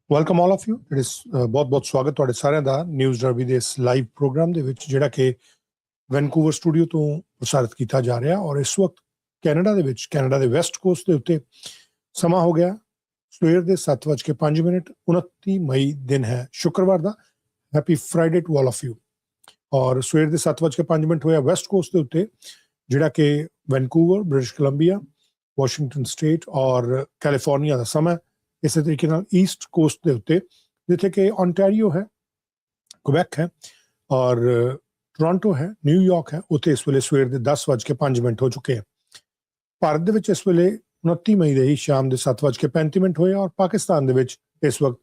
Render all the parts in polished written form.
Welcome all of you. ਬਹੁਤ ਬਹੁਤ ਸਵਾਗਤ ਤੁਹਾਡੇ ਸਾਰਿਆਂ ਦਾ ਨਿਊਜ਼ ਡਰਬੀ ਦੇ ਇਸ ਲਾਈਵ ਪ੍ਰੋਗਰਾਮ ਦੇ ਵਿੱਚ, ਜਿਹੜਾ ਕਿ ਵੈਨਕੂਵਰ ਸਟੂਡੀਓ ਤੋਂ ਪ੍ਰਸਾਰਿਤ ਕੀਤਾ ਜਾ ਰਿਹਾ। ਔਰ ਇਸ ਵਕਤ ਕੈਨੇਡਾ ਦੇ ਵਿੱਚ, ਕੈਨੇਡਾ ਦੇ ਵੈਸਟ ਕੋਸਟ ਦੇ ਉੱਤੇ ਸਮਾਂ ਹੋ ਗਿਆ ਸਵੇਰ ਦੇ 7:05। 29 ਮਈ ਦਿਨ ਹੈ, ਸ਼ੁੱਕਰਵਾਰ ਦਾ। Happy Friday to all of you. ਔਰ ਸਵੇਰ ਦੇ 7:05 ਹੋਇਆ ਵੈਸਟ ਕੋਸਟ ਦੇ ਉੱਤੇ, ਜਿਹੜਾ ਕਿ Vancouver, British Columbia, Washington State ਔਰ ਕੈਲੀਫੋਰਨੀਆ ਦਾ ਸਮਾਂ। ਇਸੇ ਤਰੀਕੇ ਨਾਲ ਈਸਟ ਕੋਸਟ ਦੇ ਉੱਤੇ, ਜਿੱਥੇ ਕਿ ontario ਹੈ, ਕੁਬੈਕ ਹੈ ਔਰ ਟੋਰਾਂਟੋ ਹੈ, ਨਿਊਯਾਰਕ ਹੈ, ਉੱਥੇ ਇਸ ਵੇਲੇ ਸਵੇਰ ਦੇ 10:05 ਹੋ ਚੁੱਕੇ ਹੈ। ਭਾਰਤ ਦੇ ਵਿੱਚ ਇਸ ਵੇਲੇ 29 ਮਈ ਦੇ ਹੀ ਸ਼ਾਮ ਦੇ 7:35 ਹੋਏ ਔਰ ਪਾਕਿਸਤਾਨ ਦੇ ਵਿੱਚ ਇਸ ਵਕਤ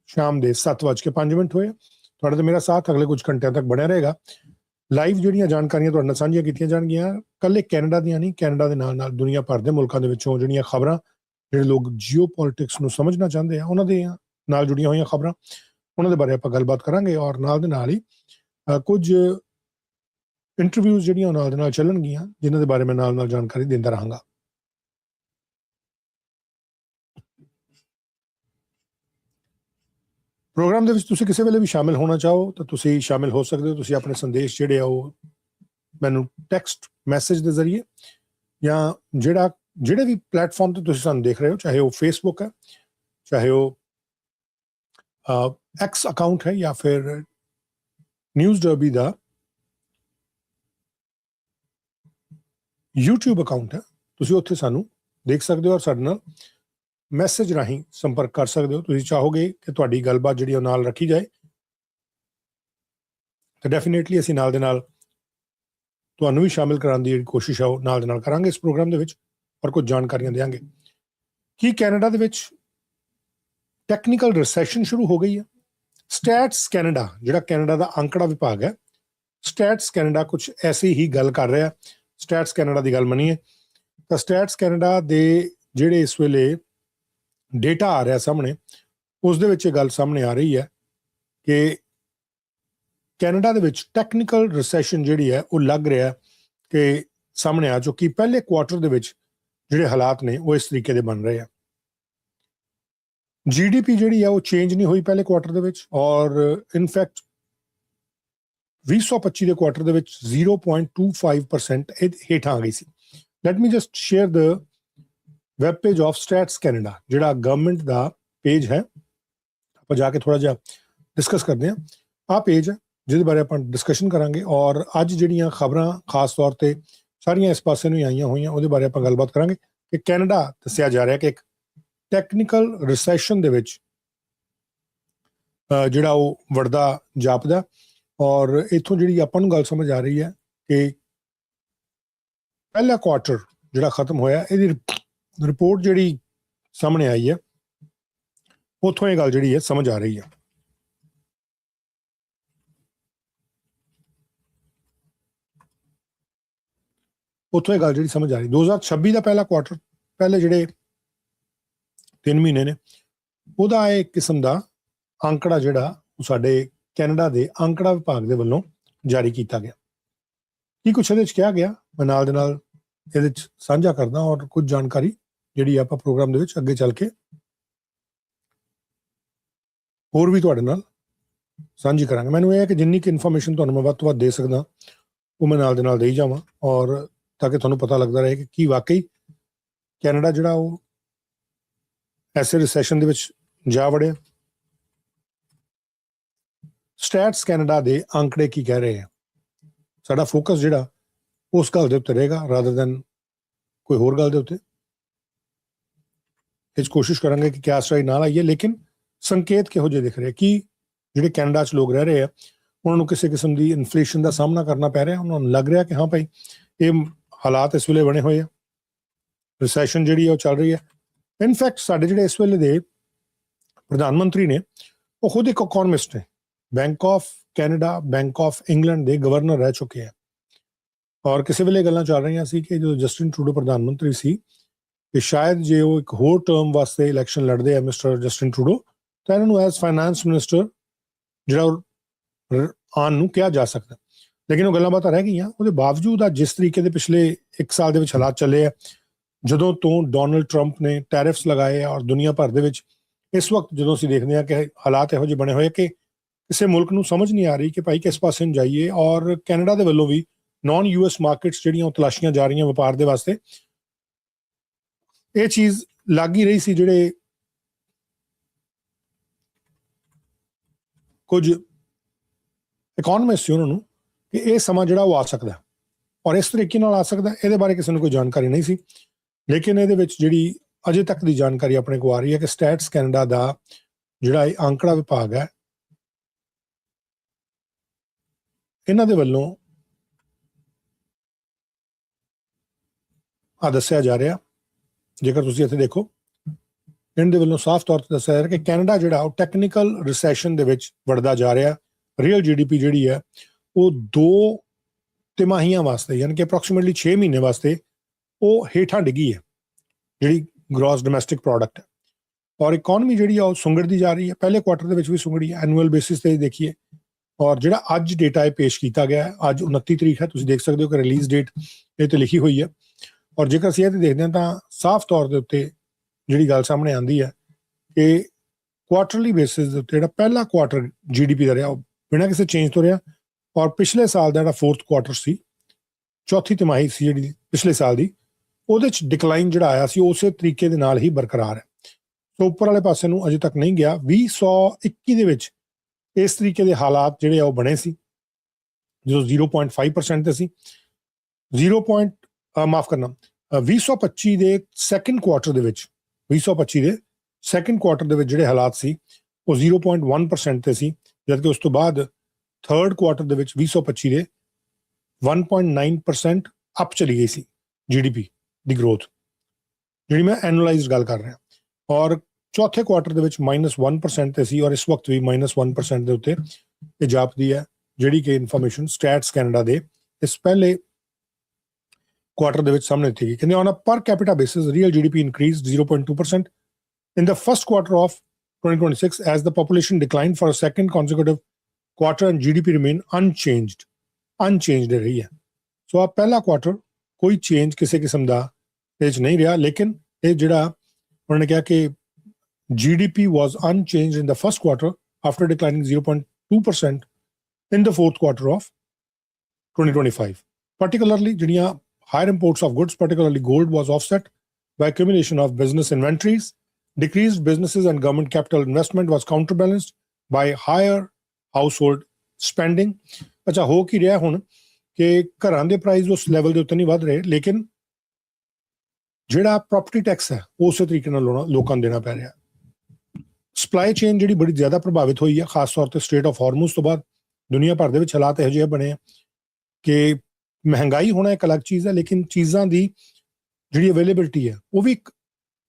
ਸ਼ਾਮ ਦੇ 7:05 ਹੋਏ। ਤੁਹਾਡਾ ਤੇ ਮੇਰਾ ਸਾਥ ਅਗਲੇ ਕੁਝ ਘੰਟਿਆਂ ਤੱਕ ਬਣਿਆ ਰਹੇਗਾ। ਲਾਈਵ ਜਿਹੜੀਆਂ ਜਾਣਕਾਰੀਆਂ ਤੁਹਾਡੇ ਨਾਲ ਸਾਂਝੀਆਂ ਕੀਤੀਆਂ ਜਾਣਗੀਆਂ, ਇਕੱਲੇ ਕੈਨੇਡਾ ਦੀਆਂ ਨਹੀਂ, ਕੈਨੇਡਾ ਦੇ ਨਾਲ ਨਾਲ ਦੁਨੀਆ ਭਰ ਦੇ ਮੁਲਕਾਂ ਦੇ ਵਿੱਚੋਂ ਜਿਹੜੀਆਂ ਖਬਰਾਂ, ਜਿਹੜੇ ਲੋਕ ਜੀਓ ਪੋਲਿਟਿਕਸ ਨੂੰ ਸਮਝਣਾ ਚਾਹੁੰਦੇ ਆ, ਉਹਨਾਂ ਦੇ ਨਾਲ ਜੁੜੀਆਂ ਹੋਈਆਂ ਖਬਰਾਂ, ਉਹਨਾਂ ਦੇ ਬਾਰੇ ਆਪਾਂ ਗੱਲਬਾਤ ਕਰਾਂਗੇ। ਔਰ ਨਾਲ ਦੇ ਨਾਲ ਹੀ ਕੁਝ ਇੰਟਰਵਿਊਜ਼ ਜਿਹੜੀਆਂ ਨਾਲ ਦੇ ਨਾਲ ਚੱਲਣਗੀਆਂ, ਜਿਨ੍ਹਾਂ ਦੇ ਬਾਰੇ ਮੈਂ ਨਾਲ ਨਾਲ ਜਾਣਕਾਰੀ ਦਿੰਦਾ ਰਹਾਂਗਾ। ਪ੍ਰੋਗਰਾਮ ਦੇ ਵਿੱਚ ਤੁਸੀਂ ਕਿਸੇ ਵੇਲੇ ਵੀ ਸ਼ਾਮਿਲ ਹੋਣਾ ਚਾਹੋ ਤਾਂ ਤੁਸੀਂ ਸ਼ਾਮਿਲ ਹੋ ਸਕਦੇ ਹੋ। ਤੁਸੀਂ ਆਪਣੇ ਸੰਦੇਸ਼ ਜਿਹੜੇ ਆ ਉਹ ਮੈਨੂੰ ਟੈਕਸਟ ਮੈਸੇਜ ਦੇ ਜ਼ਰੀਏ, ਜਾਂ ਜਿਹੜੇ ਵੀ ਪਲੇਟਫਾਰਮ ਤੇ ਤੁਸੀਂ ਸਾਨੂੰ ਦੇਖ ਰਹੇ ਹੋ, ਚਾਹੇ ਉਹ ਫੇਸਬੁੱਕ ਹੈ, ਚਾਹੇ ਉਹ ਐਕਸ ਅਕਾਊਂਟ ਹੈ, ਜਾਂ ਫਿਰ ਨਿਊਜ਼ ਡਰਬੀ ਦਾ YouTube ਅਕਾਊਂਟ ਹੈ, ਤੁਸੀਂ ਉੱਥੇ ਸਾਨੂੰ ਦੇਖ ਸਕਦੇ ਹੋ ਔਰ ਸਾਡੇ ਨਾਲ ਮੈਸੇਜ ਰਾਹੀਂ ਸੰਪਰਕ ਕਰ ਸਕਦੇ ਹੋ। ਤੁਸੀਂ ਚਾਹੋਗੇ ਕਿ ਤੁਹਾਡੀ ਗੱਲਬਾਤ ਜਿਹੜੀ ਉਹ ਨਾਲ ਰੱਖੀ ਜਾਏ ਤਾਂ ਡੈਫੀਨੇਟਲੀ ਅਸੀਂ ਨਾਲ ਦੇ ਨਾਲ ਤੁਹਾਨੂੰ ਵੀ ਸ਼ਾਮਿਲ ਕਰਾਉਣ ਦੀ ਜਿਹੜੀ ਕੋਸ਼ਿਸ਼ ਹੈ ਉਹ ਨਾਲ ਦੇ ਨਾਲ ਕਰਾਂਗੇ ਇਸ ਪ੍ਰੋਗਰਾਮ ਦੇ ਵਿੱਚ, ਔਰ ਕੁਝ ਜਾਣਕਾਰੀਆਂ ਦੇਵਾਂਗੇ। ਕੀ ਕੈਨੇਡਾ ਦੇ ਵਿੱਚ ਟੈਕਨੀਕਲ ਰਿਸੈਸ਼ਨ ਸ਼ੁਰੂ ਹੋ ਗਈ ਹੈ? ਸਟੈਟਸ ਕੈਨੇਡਾ, ਜਿਹੜਾ ਕੈਨੇਡਾ ਦਾ ਅੰਕੜਾ ਵਿਭਾਗ ਹੈ, ਸਟੈਟਸ ਕੈਨੇਡਾ ਕੁਝ ਐਸੀ ਹੀ ਗੱਲ ਕਰ ਰਿਹਾ। ਸਟੈਟਸ ਕੈਨੇਡਾ ਦੀ ਗੱਲ ਮੰਨੀਏ ਤਾਂ ਸਟੈਟਸ ਕੈਨੇਡਾ ਦੇ ਜਿਹੜੇ ਇਸ ਵੇਲੇ ਡੇਟਾ ਆ ਰਿਹਾ ਸਾਹਮਣੇ, ਉਸ ਦੇ ਵਿੱਚ ਇਹ ਗੱਲ ਸਾਹਮਣੇ ਆ ਰਹੀ ਹੈ ਕਿ ਕੈਨੇਡਾ ਦੇ ਵਿੱਚ ਟੈਕਨੀਕਲ ਰਿਸੈਸ਼ਨ ਜਿਹੜੀ ਹੈ ਉਹ ਲੱਗ ਰਿਹਾ ਕਿ ਸਾਹਮਣੇ ਆ ਚੁੱਕੀ। ਪਹਿਲੇ ਕੁਆਟਰ ਦੇ ਵਿੱਚ ਜਿਹੜੇ ਹਾਲਾਤ ਨੇ ਉਹ ਇਸ ਤਰੀਕੇ ਦੇ ਬਣ ਰਹੇ ਆ। GDP ਜਿਹੜੀ ਆ ਉਹ ਚੇਂਜ ਨਹੀਂ ਹੋਈ ਪਹਿਲੇ ਕੁਆਟਰ ਦੇ ਵਿੱਚ, ਔਰ ਇਨਫੈਕਟ 2025 ਦੇ ਕੁਆਟਰ ਦੇ ਵਿੱਚ 0.25% ਹੇਠਾਂ ਆ ਗਈ ਸੀ। Let me just share the web page of Stats Canada, ਜਿਹੜਾ ਗਵਰਨਮੈਂਟ ਦਾ ਪੇਜ ਹੈ। ਆਪਾਂ ਜਾ ਕੇ ਥੋੜਾ ਜਿਹਾ ਡਿਸਕਸ ਕਰਦੇ ਹਾਂ। ਆਹ ਪੇਜ ਹੈ ਜਿਹਦੇ ਬਾਰੇ ਆਪਾਂ ਡਿਸਕਸ਼ਨ ਕਰਾਂਗੇ, ਔਰ ਅੱਜ ਜਿਹੜੀਆਂ ਖਬਰਾਂ ਖਾਸ ਤੌਰ ਤੇ ਸਾਰੀਆਂ ਇਸ ਪਾਸੇ ਨੂੰ ਹੀ ਆਈਆਂ ਹੋਈਆਂ, ਉਹਦੇ ਬਾਰੇ ਆਪਾਂ ਗੱਲਬਾਤ ਕਰਾਂਗੇ ਕਿ ਕੈਨੇਡਾ ਦੱਸਿਆ ਜਾ ਰਿਹਾ ਕਿ ਇੱਕ ਟੈਕਨੀਕਲ ਰਿਸੈਸ਼ਨ ਦੇ ਵਿੱਚ ਜਿਹੜਾ ਉਹ ਵੜਦਾ ਜਾਪਦਾ। ਔਰ ਇੱਥੋਂ ਜਿਹੜੀ ਆਪਾਂ ਨੂੰ ਗੱਲ ਸਮਝ ਆ ਰਹੀ ਹੈ ਕਿ ਪਹਿਲਾ ਕੁਆਟਰ ਜਿਹੜਾ ਖਤਮ ਹੋਇਆ, ਇਹਦੀ ਰਿਪੋਰਟ ਜਿਹੜੀ ਸਾਹਮਣੇ ਆਈ ਹੈ, ਉੱਥੋਂ ਇਹ ਗੱਲ ਜਿਹੜੀ ਹੈ ਸਮਝ ਆ ਰਹੀ ਹੈ। ਉੱਥੋਂ ਇਹ ਗੱਲ ਜਿਹੜੀ ਸਮਝ ਆ ਰਹੀ, 2026 ਦਾ ਪਹਿਲਾ ਕੁਆਟਰ, ਪਹਿਲੇ ਜਿਹੜੇ 3 ਮਹੀਨੇ ਨੇ, ਉਹਦਾ ਇਹ ਕਿਸਮ ਦਾ ਅੰਕੜਾ ਜਿਹੜਾ ਉਹ ਸਾਡੇ ਕੈਨੇਡਾ ਦੇ ਅੰਕੜਾ ਵਿਭਾਗ ਦੇ ਵੱਲੋਂ ਜਾਰੀ ਕੀਤਾ ਗਿਆ। ਕੀ ਕੁਛ ਇਹਦੇ 'ਚ ਕਿਹਾ ਗਿਆ, ਮੈਂ ਨਾਲ ਦੇ ਨਾਲ ਇਹਦੇ 'ਚ ਸਾਂਝਾ ਕਰਦਾ, ਔਰ ਕੁਝ ਜਾਣਕਾਰੀ ਜਿਹੜੀ ਆਪਾਂ ਪ੍ਰੋਗਰਾਮ ਦੇ ਵਿੱਚ ਅੱਗੇ ਚੱਲ ਕੇ ਹੋਰ ਵੀ ਤੁਹਾਡੇ ਨਾਲ ਸਾਂਝੀ ਕਰਾਂਗੇ। ਮੈਨੂੰ ਇਹ ਹੈ ਕਿ ਜਿੰਨੀ ਕੁ ਇਨਫੋਰਮੇਸ਼ਨ ਤੁਹਾਨੂੰ ਮੈਂ ਵੱਧ ਤੋਂ ਵੱਧ ਦੇ ਸਕਦਾ ਉਹ ਮੈਂ ਨਾਲ ਦੇ ਨਾਲ ਦੇਈ ਜਾਵਾਂ, ਔਰ ਤਾਂ ਕਿ ਤੁਹਾਨੂੰ ਪਤਾ ਲੱਗਦਾ ਰਹੇ ਕਿ ਕੀ ਵਾਕਈ ਕੈਨੇਡਾ ਜਿਹੜਾ ਉਹ ਐਸੇ ਰਿਸੈਸ਼ਨ ਦੇ ਵਿੱਚ ਜਾ ਵੜਿਆ। ਸਟੈਟਸ ਕੈਨੇਡਾ ਦੇ ਅੰਕੜੇ ਕੀ ਕਹਿ ਰਹੇ ਆ, ਸਾਡਾ ਫੋਕਸ ਜਿਹੜਾ ਉਸ ਗੱਲ ਦੇ ਉੱਤੇ ਰਹੇਗਾ ਰਾਦਰ ਦੈਨ ਕੋਈ ਹੋਰ ਗੱਲ ਦੇ ਉੱਤੇ। ਇਸ ਕੋਸ਼ਿਸ਼ ਕਰਾਂਗੇ ਕਿ ਕਿਆ ਸਟਾਈ ਨਾਲ ਆਈਏ, ਲੇਕਿਨ ਸੰਕੇਤ ਕਿਹੋ ਜਿਹੇ ਦਿਖ ਰਹੇ ਕਿ ਜਿਹੜੇ ਕੈਨੇਡਾ 'ਚ ਲੋਕ ਰਹਿ ਰਹੇ ਆ ਉਹਨਾਂ ਨੂੰ ਕਿਸੇ ਕਿਸਮ ਦੀ ਇਨਫਲੇਸ਼ਨ ਦਾ ਸਾਹਮਣਾ ਕਰਨਾ ਪੈ ਰਿਹਾ। ਉਹਨਾਂ ਨੂੰ ਲੱਗ ਰਿਹਾ ਕਿ ਹਾਂ ਭਾਈ ਇਹ ਹਾਲਾਤ ਇਸ ਵੇਲੇ ਬਣੇ ਹੋਏ ਆ, ਰਿਸੈਸ਼ਨ ਜਿਹੜੀ ਆ ਉਹ ਚੱਲ ਰਹੀ ਹੈ। ਇਨਫੈਕਟ ਸਾਡੇ ਜਿਹੜੇ ਇਸ ਵੇਲੇ ਦੇ ਪ੍ਰਧਾਨ ਮੰਤਰੀ ਨੇ ਉਹ ਖੁਦ ਇੱਕ ਇਕੋਨਮਿਸਟ ਨੇ, bank of Canada, bank of England ਦੇ ਗਵਰਨਰ ਰਹਿ ਚੁੱਕੇ ਆ। ਔਰ ਕਿਸੇ ਵੇਲੇ ਗੱਲਾਂ ਚੱਲ ਰਹੀਆਂ ਸੀ ਕਿ ਜਦੋਂ ਜਸਟਿਨ ਟਰੂਡੋ ਪ੍ਰਧਾਨ ਮੰਤਰੀ ਸੀ ਕਿ ਸ਼ਾਇਦ ਜੇ ਉਹ ਇੱਕ ਹੋਰ ਟਰਮ ਵਾਸਤੇ ਇਲੈਕਸ਼ਨ ਲੜਦੇ ਆ ਮਿਸਟਰ ਜਸਟਿਨ ਟਰੂਡੋ, ਤਾਂ ਇਹਨਾਂ ਨੂੰ ਐਜ਼ ਫਾਈਨਾਂਸ ਮਿਨਿਸਟਰ ਜਿਹੜਾ ਆਉਣ ਨੂੰ ਕਿਹਾ ਜਾ ਸਕਦਾ। ਲੇਕਿਨ ਉਹ ਗੱਲਾਂ ਬਾਤਾਂ ਰਹਿ ਗਈਆਂ। ਉਹਦੇ ਬਾਵਜੂਦ ਅੱਜ ਜਿਸ ਤਰੀਕੇ ਦੇ ਪਿਛਲੇ 1 ਸਾਲ ਦੇ ਵਿੱਚ ਹਾਲਾਤ ਚੱਲੇ ਆ, ਜਦੋਂ ਤੋਂ ਡੋਨਲਡ ਟਰੰਪ ਨੇ ਟੈਰਿਫਸ ਲਗਾਏ ਔਰ ਦੁਨੀਆ ਭਰ ਦੇ ਵਿੱਚ ਇਸ ਵਕਤ ਜਦੋਂ ਅਸੀਂ ਦੇਖਦੇ ਹਾਂ ਕਿ ਹਾਲਾਤ ਇਹੋ ਜਿਹੇ ਬਣੇ ਹੋਏ ਕਿ ਕਿਸੇ ਮੁਲਕ ਨੂੰ ਸਮਝ ਨਹੀਂ ਆ ਰਹੀ ਕਿ ਭਾਈ ਕਿਸ ਪਾਸੇ ਨੂੰ ਜਾਈਏ। ਔਰ ਕੈਨੇਡਾ ਦੇ ਵੱਲੋਂ ਵੀ ਨਾਨ US ਮਾਰਕੀਟਸ ਜਿਹੜੀਆਂ ਉਹ ਤਲਾਸ਼ੀਆਂ ਜਾ ਰਹੀਆਂ ਵਪਾਰ ਦੇ ਵਾਸਤੇ। ਇਹ ਚੀਜ਼ ਲੱਗ ਹੀ ਰਹੀ ਸੀ ਜਿਹੜੇ ਕੁਝ ਇਕਨੋਮਿਸਟ ਸੀ ਉਹਨਾਂ ਨੂੰ ਕਿ ਇਹ ਸਮਾਂ ਜਿਹੜਾ ਉਹ ਆ ਸਕਦਾ ਔਰ ਇਸ ਤਰੀਕੇ ਨਾਲ ਆ ਸਕਦਾ। ਇਹਦੇ ਬਾਰੇ ਕਿਸੇ ਨੂੰ ਕੋਈ ਜਾਣਕਾਰੀ ਨਹੀਂ ਸੀ। ਲੇਕਿਨ ਇਹਦੇ ਵਿੱਚ ਜਿਹੜੀ ਅਜੇ ਤੱਕ ਦੀ ਜਾਣਕਾਰੀ ਆਪਣੇ ਕੋਲ ਆ ਰਹੀ ਹੈ ਕਿ ਸਟੈਟਸ ਕੈਨੇਡਾ ਦਾ ਜਿਹੜਾ ਇਹ ਅੰਕੜਾ ਵਿਭਾਗ ਹੈ, ਇਹਨਾਂ ਦੇ ਵੱਲੋਂ ਦੱਸਿਆ ਜਾ ਰਿਹਾ, ਜੇਕਰ ਤੁਸੀਂ ਇੱਥੇ ਦੇਖੋ, ਇਹਨਾਂ ਦੇ ਵੱਲੋਂ ਸਾਫ਼ ਤੌਰ ਤੇ ਦੱਸਿਆ ਜਾ ਰਿਹਾ ਕਿ ਕੈਨੇਡਾ ਜਿਹੜਾ ਉਹ ਟੈਕਨੀਕਲ ਰਿਸੈਸ਼ਨ ਦੇ ਵਿੱਚ ਵੜਦਾ ਜਾ ਰਿਹਾ। ਰੀਅਲ GDP ਜਿਹੜੀ ਹੈ ਉਹ 2 ਤਿਮਾਹੀਆਂ ਵਾਸਤੇ ਯਾਨੀ ਕਿ ਅਪਰੋਕਸੀਮੇਟਲੀ 6 ਮਹੀਨੇ ਵਾਸਤੇ ਉਹ ਹੇਠਾਂ ਡਿੱਗੀ ਹੈ, ਜਿਹੜੀ ਗ੍ਰੋਸ ਡੋਮੈਸਟਿਕ ਪ੍ਰੋਡਕਟ ਹੈ। ਔਰ ਇਕਨੋਮੀ ਜਿਹੜੀ ਆ ਉਹ ਸੁੰਗੜਦੀ ਜਾ ਰਹੀ ਹੈ। ਪਹਿਲੇ ਕੁਆਟਰ ਦੇ ਵਿੱਚ ਵੀ ਸੁੰਗੜੀ ਹੈ, ਐਨੂਅਲ ਬੇਸਿਸ ਤੇ ਦੇਖੀਏ। ਔਰ ਜਿਹੜਾ ਅੱਜ ਡੇਟਾ ਇਹ ਪੇਸ਼ ਕੀਤਾ ਗਿਆ ਹੈ, ਅੱਜ 29 ਤਰੀਕ ਹੈ, ਤੁਸੀਂ ਦੇਖ ਸਕਦੇ ਹੋ ਕਿ ਰਿਲੀਜ਼ ਡੇਟ ਇਹ ਤੇ ਲਿਖੀ ਹੋਈ ਹੈ। ਔਰ ਜੇਕਰ ਅਸੀਂ ਇਹ ਤੇ ਦੇਖਦੇ ਹਾਂ ਤਾਂ ਸਾਫ਼ ਤੌਰ ਦੇ ਉੱਤੇ ਜਿਹੜੀ ਗੱਲ ਸਾਹਮਣੇ ਆਉਂਦੀ ਹੈ ਕਿ ਕੁਆਟਰਲੀ ਬੇਸਿਸ ਦੇ ਉੱਤੇ ਜਿਹੜਾ ਪਹਿਲਾ ਕੁਆਟਰ GDP ਦਾ ਰਿਹਾ ਉਹ ਬਿਨਾਂ ਕਿਸੇ ਚੇਂਜ ਤੋਂ ਰਿਹਾ। ਔਰ ਪਿਛਲੇ ਸਾਲ ਦਾ ਜਿਹੜਾ 4th ਕੁਆਟਰ ਸੀ, ਚੌਥੀ ਤਿਮਾਹੀ ਸੀ ਜਿਹੜੀ ਪਿਛਲੇ ਸਾਲ ਦੀ, ਉਹਦੇ 'ਚ ਡਿਕਲਾਈਨ ਜਿਹੜਾ ਆਇਆ ਸੀ ਉਸੇ ਤਰੀਕੇ ਦੇ ਨਾਲ ਹੀ ਬਰਕਰਾਰ ਹੈ। ਸੋ ਉੱਪਰ ਵਾਲੇ ਪਾਸੇ ਨੂੰ ਅਜੇ ਤੱਕ ਨਹੀਂ ਗਿਆ। 2021 ਦੇ ਵਿੱਚ ਇਸ ਤਰੀਕੇ ਦੇ ਹਾਲਾਤ ਜਿਹੜੇ ਆ ਉਹ ਬਣੇ ਸੀ, ਜਦੋਂ 0.5% ਤੇ ਸੀ। 2025 ਦੇ ਸੈਕੰਡ ਕੁਆਟਰ ਦੇ ਵਿੱਚ 2025 ਦੇ ਸੈਕੰਡ ਕੁਆਟਰ ਦੇ ਵਿੱਚ ਜਿਹੜੇ ਹਾਲਾਤ ਸੀ ਉਹ 0.1% ਤੇ ਸੀ, ਜਦਕਿ ਉਸ ਤੋਂ ਬਾਅਦ ਥਰਡ ਕੁਆਟਰ ਦੇ ਵਿੱਚ 2025 ਦੇ 1.9% ਅਪ ਚਲੀ ਗਈ ਸੀ GDP ਦੀ ਗਰੋਥ, ਜਿਹੜੀ ਮੈਂ ਐਨੂਅਲਾਈਜ਼ਡ ਗੱਲ ਕਰ ਰਿਹਾ। ਔਰ ਚੌਥੇ ਕੁਆਟਰ ਦੇ ਵਿੱਚ -1% ਤੇ ਸੀ ਔਰ ਇਸ ਵਕਤ ਵੀ -1% ਦੇ ਉੱਤੇ ਇਹ ਜਾਪਦੀ ਹੈ, ਜਿਹੜੀ ਕਿ ਇਨਫੋਰਮੇਸ਼ਨ ਸਟੈਟਸ ਕੈਨੇਡਾ ਦੇ ਇਸ ਪਹਿਲੇ ਕੁਆਟਰ ਦੇ ਵਿੱਚ ਸਾਹਮਣੇ ਦਿੱਤੀ ਗਈ। ਕਹਿੰਦੇ on a per capita basis real GDP increased 0.2% in the first quarter of 2026 as the population declined for a second consecutive quarter and GDP remained unchanged ਰਹੀ ਹੈ। ਸੋ ਆ ਪਹਿਲਾ ਕੁਆਟਰ ਕੋਈ ਚੇਂਜ ਕਿਸੇ ਕਿਸਮ ਦਾ ਇਹ 'ਚ ਨਹੀਂ ਰਿਹਾ। ਲੇਕਿਨ ਇਹ ਜਿਹੜਾ ਉਹਨਾਂ ਨੇ ਕਿਹਾ ਕਿ GDP was unchanged in the first quarter after declining 0.2% in the fourth quarter of 2025. Particularly ਜਿਹੜੀਆਂ higher imports of goods, particularly gold, was offset by accumulation of business inventories. Decreased businesses and government capital investment was counterbalanced by higher household spending. ਅੱਛਾ, ਹੋ ਕੀ ਰਿਹਾ ਹੁਣ ਕਿ ਘਰਾਂ ਦੇ price ਉਸ level ਦੇ ਉੱਤੇ ਨਹੀਂ ਵੱਧ ਰਹੇ, ਲੇਕਿਨ ਜਿਹੜਾ ਪ੍ਰੋਪਰਟੀ ਟੈਕਸ ਹੈ ਉਸੇ ਤਰੀਕੇ ਨਾਲ ਲੋਕਾਂ ਨੂੰ ਦੇਣਾ ਪੈ ਰਿਹਾ। ਸਪਲਾਈ ਚੇਨ ਜਿਹੜੀ ਬੜੀ ਜ਼ਿਆਦਾ ਪ੍ਰਭਾਵਿਤ ਹੋਈ ਹੈ, ਖਾਸ ਤੌਰ ਤੇ ਸਟ੍ਰੇਟ ਆਫ ਹਾਰਮੂਜ਼ ਤੋਂ ਬਾਅਦ ਦੁਨੀਆ ਭਰ ਦੇ ਵਿੱਚ ਹਾਲਾਤ ਇਹੋ ਜਿਹੇ ਬਣੇ ਆ ਕਿ ਮਹਿੰਗਾਈ ਹੋਣਾ ਇੱਕ ਅਲੱਗ ਚੀਜ਼ ਹੈ, ਲੇਕਿਨ ਚੀਜ਼ਾਂ ਦੀ ਜਿਹੜੀ ਅਵੇਲੇਬਿਲਿਟੀ ਹੈ ਉਹ ਵੀ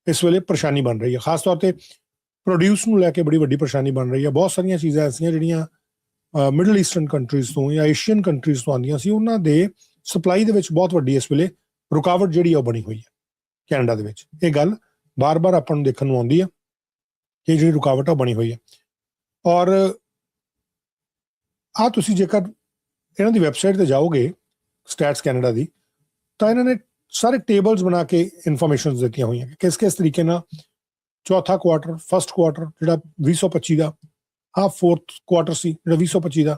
ਇਸ ਵੇਲੇ ਪਰੇਸ਼ਾਨੀ ਬਣ ਰਹੀ ਹੈ। ਖਾਸ ਤੌਰ ਤੇ ਪ੍ਰੋਡਿਊਸ ਨੂੰ ਲੈ ਕੇ ਬੜੀ ਵੱਡੀ ਪਰੇਸ਼ਾਨੀ ਬਣ ਰਹੀ ਹੈ। ਬਹੁਤ ਸਾਰੀਆਂ ਚੀਜ਼ਾਂ ਐਸੀਆਂ ਜਿਹੜੀਆਂ ਮਿਡਲ ਈਸਟਰਨ ਕੰਟਰੀਜ਼ ਤੋਂ ਜਾਂ ਏਸ਼ੀਅਨ ਕੰਟਰੀਜ਼ ਤੋਂ ਆਉਂਦੀਆਂ ਸੀ, ਉਹਨਾਂ ਦੇ ਸਪਲਾਈ ਦੇ ਵਿੱਚ ਬਹੁਤ ਵੱਡੀ ਇਸ ਵੇਲੇ ਰੁਕਾਵਟ ਜਿਹੜੀ ਉਹ ਬਣੀ ਹੋਈ ਹੈ ਕੈਨੇਡਾ ਦੇ ਵਿੱਚ। ਇਹ ਗੱਲ ਬਾਰ-ਬਾਰ ਆਪਾਂ ਨੂੰ ਦੇਖਣ ਨੂੰ ਆਉਂਦੀ ਹੈ ਕਿ ਜਿਹੜੀ ਰੁਕਾਵਟ ਆ ਬਣੀ ਹੋਈ ਹੈ। ਔਰ ਤੁਸੀਂ ਜੇਕਰ ਇਹਨਾਂ ਦੀ ਵੈਬਸਾਈਟ ਤੇ ਜਾਓਗੇ ਸਟੈਟਸ ਕੈਨੇਡਾ ਦੀ, ਤਾਂ ਇਹਨਾਂ ਨੇ ਸਾਰੇ ਟੇਬਲਸ ਬਣਾ ਕੇ ਇਨਫੋਰਮੇਸ਼ਨ ਦਿੱਤੀਆਂ ਹੋਈਆਂ ਕਿ ਕਿਸ ਤਰੀਕੇ ਨਾਲ ਚੌਥਾ ਕੁਆਟਰ, ਫਸਟ ਕੁਆਟਰ ਜਿਹੜਾ 2025 ਦਾ, ਫੋਰਥ ਕੁਆਟਰ ਸੀ ਜਿਹੜਾ 2025 ਦਾ,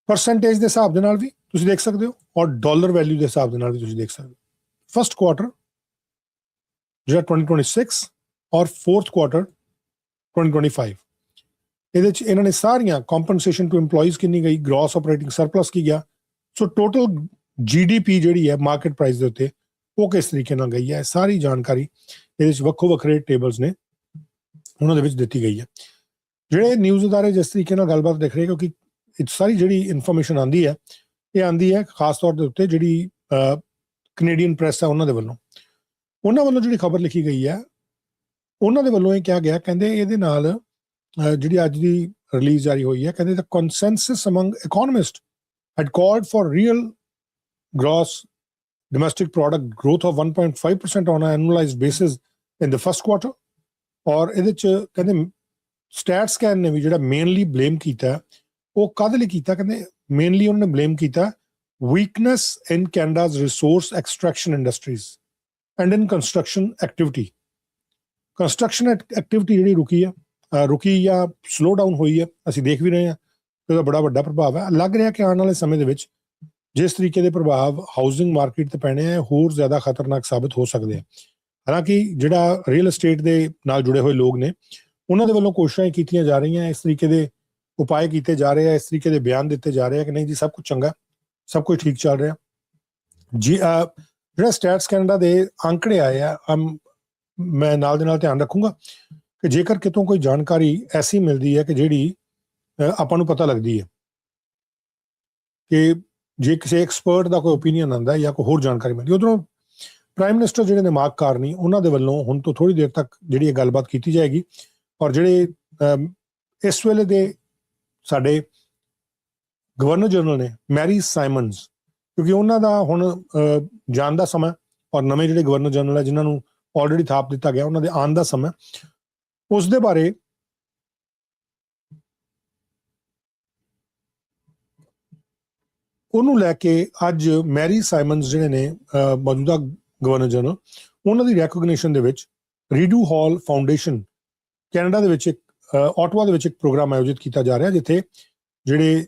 ਪਰਸੈਂਟੇਜ ਦੇ ਹਿਸਾਬ ਦੇ ਨਾਲ ਵੀ ਤੁਸੀਂ ਦੇਖ ਸਕਦੇ ਹੋ ਔਰ ਡਾਲਰ ਵੈਲਿਊ ਦੇ ਹਿਸਾਬ ਦੇ ਨਾਲ ਵੀ ਤੁਸੀਂ ਦੇਖ ਸਕਦੇ ਹੋ। ਫਸਟ ਕੁਆਟਰ ਜਿਹੜਾ 2026 ਔਰ ਫੋਰਥ ਕੁਆਟਰ 2025, ਇਹਦੇ 'ਚ ਇਹਨਾਂ ਨੇ ਸਾਰੀਆਂ ਕੰਪਨਸੇਸ਼ਨ ਟੂ EMPLOYEES ਕਿੰਨੀ ਗਈ, ਗ੍ਰੋਸ ਆਪਰੇਟਿੰਗ ਸਰਪਲਸ ਕੀ ਗਿਆ। ਸੋ ਟੋਟਲ GDP ਜਿਹੜੀ ਹੈ ਮਾਰਕੀਟ ਪ੍ਰਾਈਸ ਦੇ ਉੱਤੇ ਉਹ ਕਿਸ ਤਰੀਕੇ ਨਾਲ ਗਈ ਹੈ, ਸਾਰੀ ਜਾਣਕਾਰੀ ਇਹਦੇ 'ਚ ਵੱਖੋ ਵੱਖਰੇ ਟੇਬਲਸ ਨੇ ਉਹਨਾਂ ਦੇ ਵਿੱਚ ਦਿੱਤੀ ਗਈ ਹੈ। ਜਿਹੜੇ ਨਿਊਜ਼ ਅਦਾਰੇ ਜਿਸ ਤਰੀਕੇ ਨਾਲ ਗੱਲਬਾਤ ਦੇਖ ਰਹੇ, ਕਿਉਂਕਿ ਸਾਰੀ ਜਿਹੜੀ ਇਨਫੋਰਮੇਸ਼ਨ ਆਉਂਦੀ ਹੈ ਇਹ ਆਉਂਦੀ ਹੈ ਖਾਸ ਤੌਰ ਦੇ ਉੱਤੇ ਜਿਹੜੀ ਕੈਨੇਡੀਅਨ ਪ੍ਰੈਸ ਹੈ ਉਹਨਾਂ ਵੱਲੋਂ ਜਿਹੜੀ ਖਬਰ ਲਿਖੀ ਗਈ ਹੈ, ਉਹਨਾਂ ਦੇ ਵੱਲੋਂ ਇਹ ਕਿਹਾ ਗਿਆ, ਕਹਿੰਦੇ ਇਹਦੇ ਨਾਲ ਜਿਹੜੀ ਅੱਜ ਦੀ ਰਿਲੀਜ਼ ਜਾਰੀ ਹੋਈ ਹੈ, ਕਹਿੰਦੇ the consensus among economists had called for real gross domestic product growth of 1.5% on an annualized basis in the first quarter, ਔਰ ਇਹਦੇ 'ਚ ਕਹਿੰਦੇ StatCan ਨੇ ਵੀ ਜਿਹੜਾ ਮੇਨਲੀ ਬਲੇਮ ਕੀਤਾ ਉਹ ਕਾਹਦੇ ਲਈ ਕੀਤਾ, ਕਹਿੰਦੇ ਮੇਨਲੀ ਉਹਨਾਂ ਨੇ ਬਲੇਮ ਕੀਤਾ weakness in Canada's resource extraction industries and in construction activity. Construction activity ਜਿਹੜੀ ਰੁਕੀ ਜਾਂ ਸਲੋ ਡਾਊਨ ਹੋਈ ਹੈ, ਅਸੀਂ ਦੇਖ ਵੀ ਰਹੇ ਹਾਂ ਕਿ ਉਹਦਾ ਬੜਾ ਵੱਡਾ ਪ੍ਰਭਾਵ ਹੈ। ਲੱਗ ਰਿਹਾ ਕਿ ਆਉਣ ਵਾਲੇ ਸਮੇਂ ਦੇ ਵਿੱਚ ਜਿਸ ਤਰੀਕੇ ਦੇ ਪ੍ਰਭਾਵ ਹਾਊਸਿੰਗ ਮਾਰਕੀਟ ਤੇ ਪੈਣੇ ਆ ਹੋਰ ਜ਼ਿਆਦਾ ਖਤਰਨਾਕ ਸਾਬਤ ਹੋ ਸਕਦੇ ਆ। ਹਾਲਾਂਕਿ ਜਿਹੜਾ ਰੀਅਲ ਐਸਟੇਟ ਦੇ ਨਾਲ ਜੁੜੇ ਹੋਏ ਲੋਕ ਨੇ ਉਹਨਾਂ ਦੇ ਵੱਲੋਂ ਕੋਸ਼ਿਸ਼ਾਂ ਕੀਤੀਆਂ ਜਾ ਰਹੀਆਂ, ਇਸ ਤਰੀਕੇ ਦੇ ਉਪਾਅ ਕੀਤੇ ਜਾ ਰਹੇ ਆ, ਇਸ ਤਰੀਕੇ ਦੇ ਬਿਆਨ ਦਿੱਤੇ ਜਾ ਰਹੇ ਆ ਕਿ ਨਹੀਂ ਜੀ ਸਭ ਕੁਝ ਚੰਗਾ, ਸਭ ਕੁਝ ਠੀਕ ਚੱਲ ਰਿਹਾ ਜੀ। ਜਿਹੜਾ ਸਟੈਟਸ ਕੈਨੇਡਾ ਦੇ ਅੰਕੜੇ ਆਏ ਆ, ਮੈਂ ਨਾਲ ਦੇ ਨਾਲ ਧਿਆਨ ਰੱਖੂੰਗਾ ਕਿ ਜੇਕਰ ਕਿਤੋਂ ਕੋਈ ਜਾਣਕਾਰੀ ਐਸੀ ਮਿਲਦੀ ਹੈ ਕਿ ਜਿਹੜੀ ਆਪਾਂ ਨੂੰ ਪਤਾ ਲੱਗਦੀ ਹੈ ਕਿ ਜੇ ਕਿਸੇ ਐਕਸਪਰਟ ਦਾ ਕੋਈ ਓਪੀਨੀਅਨ ਆਉਂਦਾ ਜਾਂ ਕੋਈ ਹੋਰ ਜਾਣਕਾਰੀ ਮਿਲਦੀ, ਉਧਰੋਂ ਪ੍ਰਾਈਮ ਮਿਨਿਸਟਰ ਜਿਹੜੇ ਨੇ ਮਾਰਕ ਕਾਰਨੀ, ਉਹਨਾਂ ਦੇ ਵੱਲੋਂ ਹੁਣ ਤੋਂ ਥੋੜ੍ਹੀ ਦੇਰ ਤੱਕ ਜਿਹੜੀ ਇਹ ਗੱਲਬਾਤ ਕੀਤੀ ਜਾਏਗੀ। ਔਰ ਜਿਹੜੇ ਇਸ ਵੇਲੇ ਦੇ ਸਾਡੇ ਗਵਰਨਰ ਜਨਰਲ ਨੇ ਮੈਰੀ ਸਾਈਮਨਸ, ਕਿਉਂਕਿ ਉਹਨਾਂ ਦਾ ਹੁਣ ਜਾਣ ਦਾ ਸਮਾਂ ਔਰ ਨਵੇਂ ਜਿਹੜੇ ਗਵਰਨਰ ਜਨਰਲ ਹੈ ਜਿਨ੍ਹਾਂ ਨੂੰ ਆਲਰੇਡੀ ਥਾਪ ਦਿੱਤਾ ਗਿਆ ਉਹਨਾਂ ਦੇ ਆਉਣ ਦਾ ਸਮਾਂ, ਉਸ ਦੇ ਬਾਰੇ ਉਹਨੂੰ ਲੈ ਕੇ ਅੱਜ ਮੈਰੀ ਸਾਈਮਨਸ ਜਿਹੜੇ ਨੇ ਮੌਜੂਦਾ ਗਵਰਨਰ ਜਨਰਲ, ਉਹਨਾਂ ਦੀ ਰੈਕੋਗਨੀਸ਼ਨ ਦੇ ਵਿੱਚ ਰੀਡੂ ਹਾਲ ਫਾਊਂਡੇਸ਼ਨ ਕੈਨੇਡਾ ਦੇ ਵਿੱਚ ਆਟਵਾ ਦੇ ਵਿੱਚ ਇੱਕ ਪ੍ਰੋਗਰਾਮ ਆਯੋਜਿਤ ਕੀਤਾ ਜਾ ਰਿਹਾ, ਜਿੱਥੇ ਜਿਹੜੇ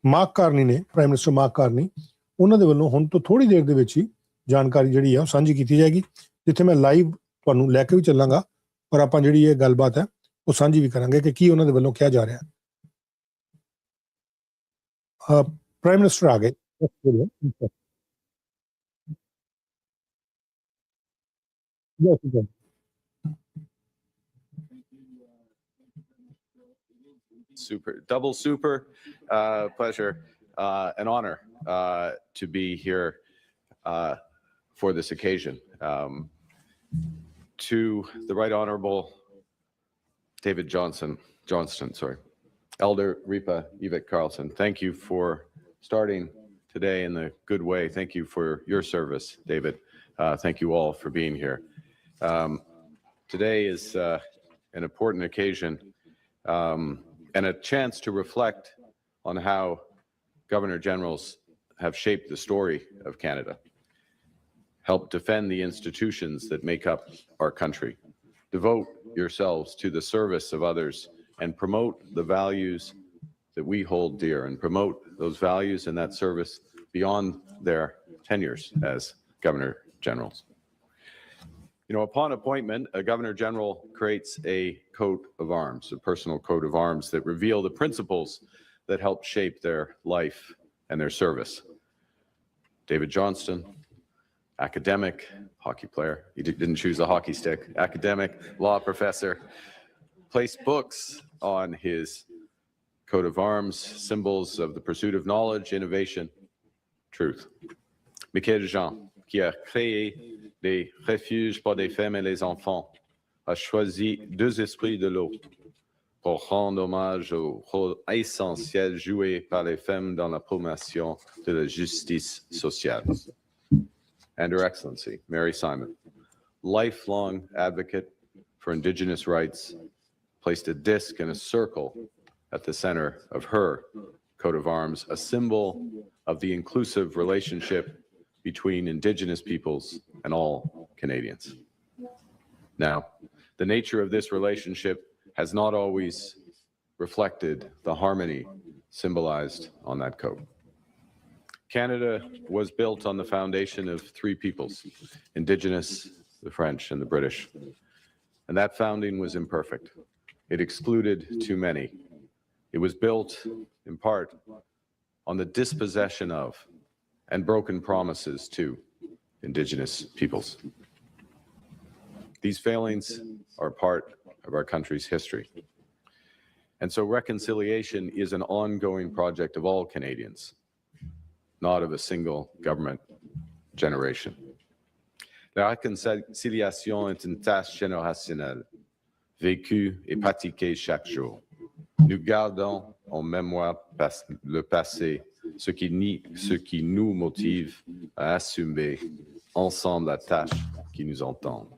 ਮਾਰਕ ਕਾਰਨੀ ਨੇ, ਪ੍ਰਾਈਮ ਮਿਨਿਸਟਰ ਮਾਰਕ ਕਾਰਨੀ, ਉਹਨਾਂ ਦੇ ਵੱਲੋਂ ਹੁਣ ਤੋਂ ਥੋੜ੍ਹੀ ਦੇਰ ਦੇ ਵਿੱਚ ਹੀ ਜਾਣਕਾਰੀ ਜਿਹੜੀ ਆ ਉਹ ਸਾਂਝੀ ਕੀਤੀ ਜਾਏਗੀ, ਜਿੱਥੇ ਮੈਂ ਲਾਈਵ ਤੁਹਾਨੂੰ ਲੈ ਕੇ ਵੀ ਚੱਲਾਂਗਾ ਔਰ ਆਪਾਂ ਜਿਹੜੀ ਇਹ ਗੱਲਬਾਤ ਹੈ ਉਹ ਸਾਂਝੀ ਵੀ ਕਰਾਂਗੇ ਕਿ ਕੀ ਉਹਨਾਂ ਦੇ ਵੱਲੋਂ ਕਿਹਾ ਜਾ ਰਿਹਾ। ਪ੍ਰਾਈਮ ਮਿਨਿਸਟਰ ਆ ਗਏ। Super, double super, pleasure, an honor to be here for this occasion. To the Right Honourable David Johnston, Elder Ripa Yvette Carlson, thank you for starting today in the good way. Thank you for your service, David. Thank you all for being here. Today is an important occasion and a chance to reflect on how Governor Generals have shaped the story of Canada, help defend the institutions that make up our country, devote yourselves to the service of others, and promote the values that we hold dear, and promote those values and that service beyond their tenures as Governor Generals. You know, upon appointment, a Governor General creates a coat of arms, a personal coat of arms that reveal the principles that help shape their life and their service. David Johnston, academic, hockey player, he didn't choose a hockey stick, academic, law professor, placed books on his coat of arms, symbols of the pursuit of knowledge, innovation, truth. Michael Jean, qui a créé les refuges pour les femmes et les enfants, a choisi deux esprits de l'eau pour rendre hommage au rôle essentiel joué par les femmes dans la promotion de la justice sociale. And Her Excellency, Mary Simon, lifelong advocate for Indigenous rights, placed a disc and a circle at the center of her coat of arms, a symbol of the inclusive relationship between Indigenous peoples and all Canadians. Now, the nature of this relationship has not always reflected the harmony symbolized on that coat. Canada was built on the foundation of three peoples, Indigenous, the French, and the British. And that founding was imperfect. It excluded too many. It was built, in part, on the dispossession of and broken promises to Indigenous peoples. These failings are part of our country's history. And so reconciliation is an ongoing project of all Canadians, not of a single government generation. La réconciliation est une tâche générationnelle, vécue et pratiquée chaque jour. Nous gardons en mémoire le passé, ce qui nous motive à assumer ensemble la tâche qui nous entend.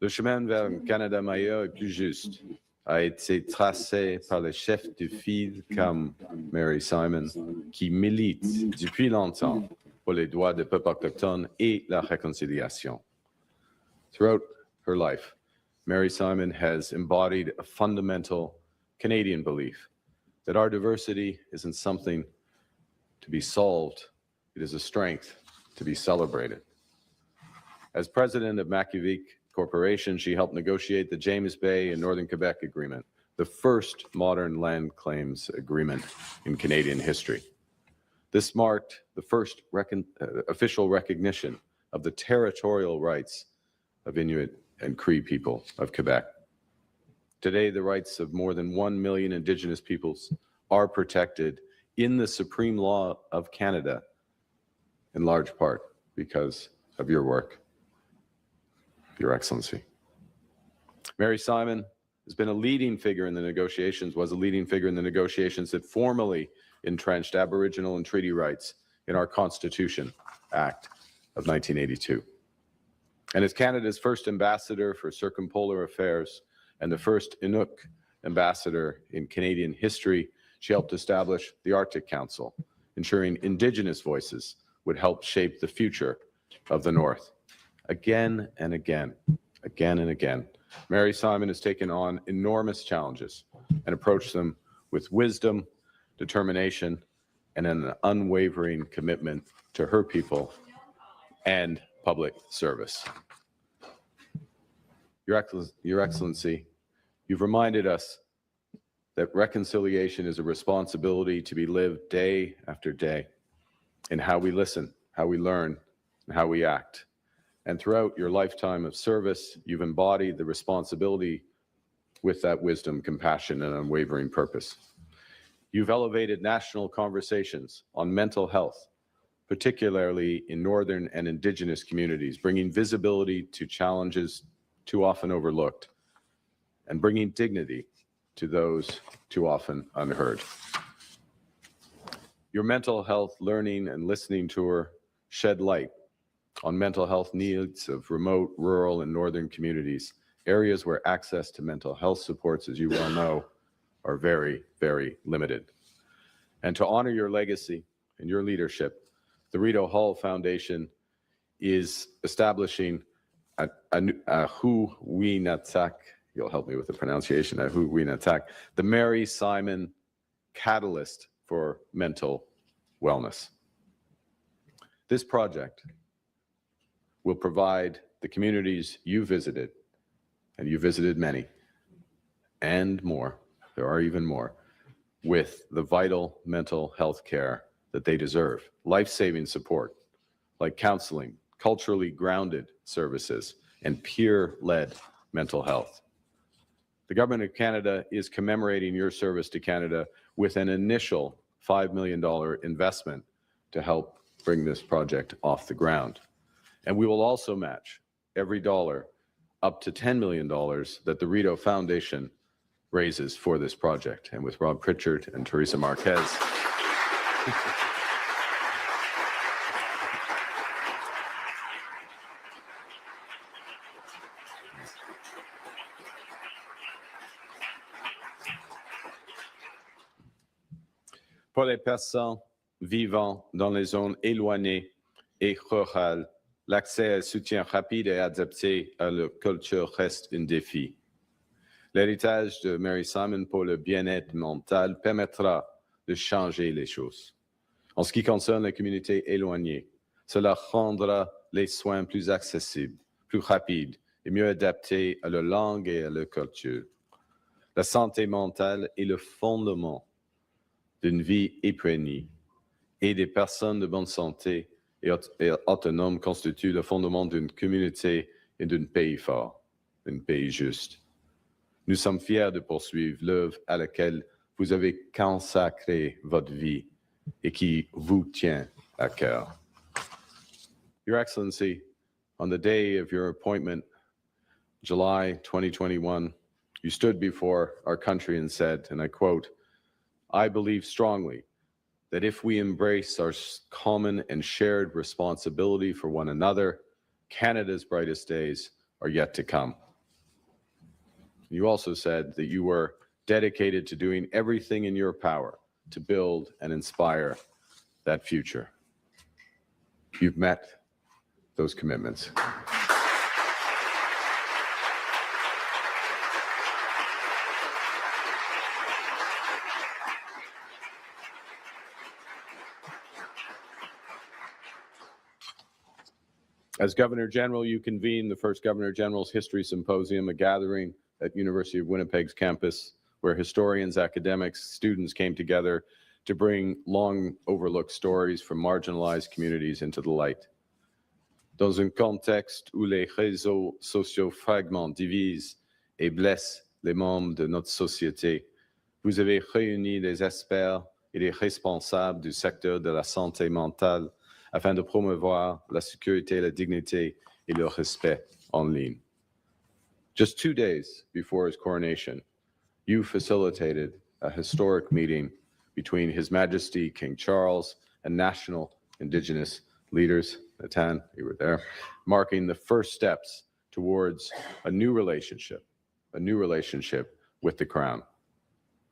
Le chemin vers un Canada meilleur et plus juste a été tracé par les chefs de file comme Mary Simon, qui milite depuis longtemps pour les droits des peuples autochtones et la réconciliation. Throughout her life, Mary Simon has embodied a fundamental Canadian belief that our diversity isn't something to be solved, it is a strength to be celebrated. As president of Makivik Corporation, she helped negotiate the James Bay and Northern Quebec Agreement, the first modern land claims agreement in Canadian history. This marked the first official recognition of the territorial rights of Inuit and Cree people of Quebec. Today, the rights of more than 1 million Indigenous peoples are protected in the supreme law of Canada, in large part because of your work, Your Excellency. Mary Simon has been a leading figure in the negotiations, was a leading figure in the negotiations that formally entrenched Aboriginal and treaty rights in our Constitution Act of 1982. And as Canada's first ambassador for circumpolar affairs and the first Inuk ambassador in Canadian history, she helped establish the Arctic Council, ensuring Indigenous voices would help shape the future of the North. Again and again, again and again, Mary Simon has taken on enormous challenges and approached them with wisdom, determination, and an unwavering commitment to her people and public service. Your Excellency, you've reminded us that reconciliation is a responsibility to be lived day after day in how we listen, how we learn, and how we act. And throughout your lifetime of service, you've embodied the responsibility with that wisdom, compassion, and unwavering purpose. You've elevated national conversations on mental health, particularly in Northern and Indigenous communities, bringing visibility to challenges too often overlooked and bringing dignity to those too often unheard. Your mental health learning and listening tour shed light on mental health needs of remote, rural, and northern communities, areas where access to mental health supports, as you well know, are very, very limited. And to honor your legacy and your leadership, the Rito Hall Foundation is establishing a Huwinatak, you'll help me with the pronunciation, a Huwinatak, the Mary Simon Catalyst for Mental Wellness. This project will provide the communities you visited, and you visited many, and more, there are even more, with the vital mental health care that they deserve. Life-saving support, like counseling, culturally grounded services, and peer-led mental health. The Government of Canada is commemorating your service to Canada with an initial $5 million investment to help bring this project off the ground. And we will also match every dollar up to $10 million that the Rito Foundation raises for this project. And with Rob Pritchard and Teresa Marquez. Pour les personnes vivant dans les zones éloignées et rurales, l'accès à un soutien rapide et adapté à la culture reste un défi. L'héritage de Mary Simon pour le bien-être mental permettra de changer les choses. En ce qui concerne les communautés éloignées, cela rendra les soins plus accessibles, plus rapides et mieux adaptés à leur langue et à leur culture. La santé mentale est le fondement d'une vie épanouie et des personnes de bonne santé et autonomes constituent le fondement d'une communauté et d'un pays fort, d'un pays juste. Nous sommes fiers de poursuivre l'œuvre à laquelle vous avez consacré votre vie et qui vous tient à cœur. Your Excellency, on the day of your appointment, July 2021, you stood before our country and said, and I quote, "I believe strongly that if we embrace our common and shared responsibility for one another, Canada's brightest days are yet to come." You also said that you were dedicated to doing everything in your power to build and inspire that future. You've met those commitments. As Governor General, you convened the first Governor General's History Symposium, a gathering at University of Winnipeg's campus where historians, academics, students came together to bring long overlooked stories from marginalized communities into the light. Dans un contexte où les réseaux sociaux fragmentent, divisent et blessent les membres de notre société, vous avez réuni des experts et des responsables du secteur de la santé mentale afin de promouvoir la sécurité, la dignité et le respect en ligne. Just 2 days before his coronation, you facilitated a historic meeting between His Majesty King Charles and national Indigenous leaders. Natan, you were there, marking the first steps towards a new relationship with the Crown.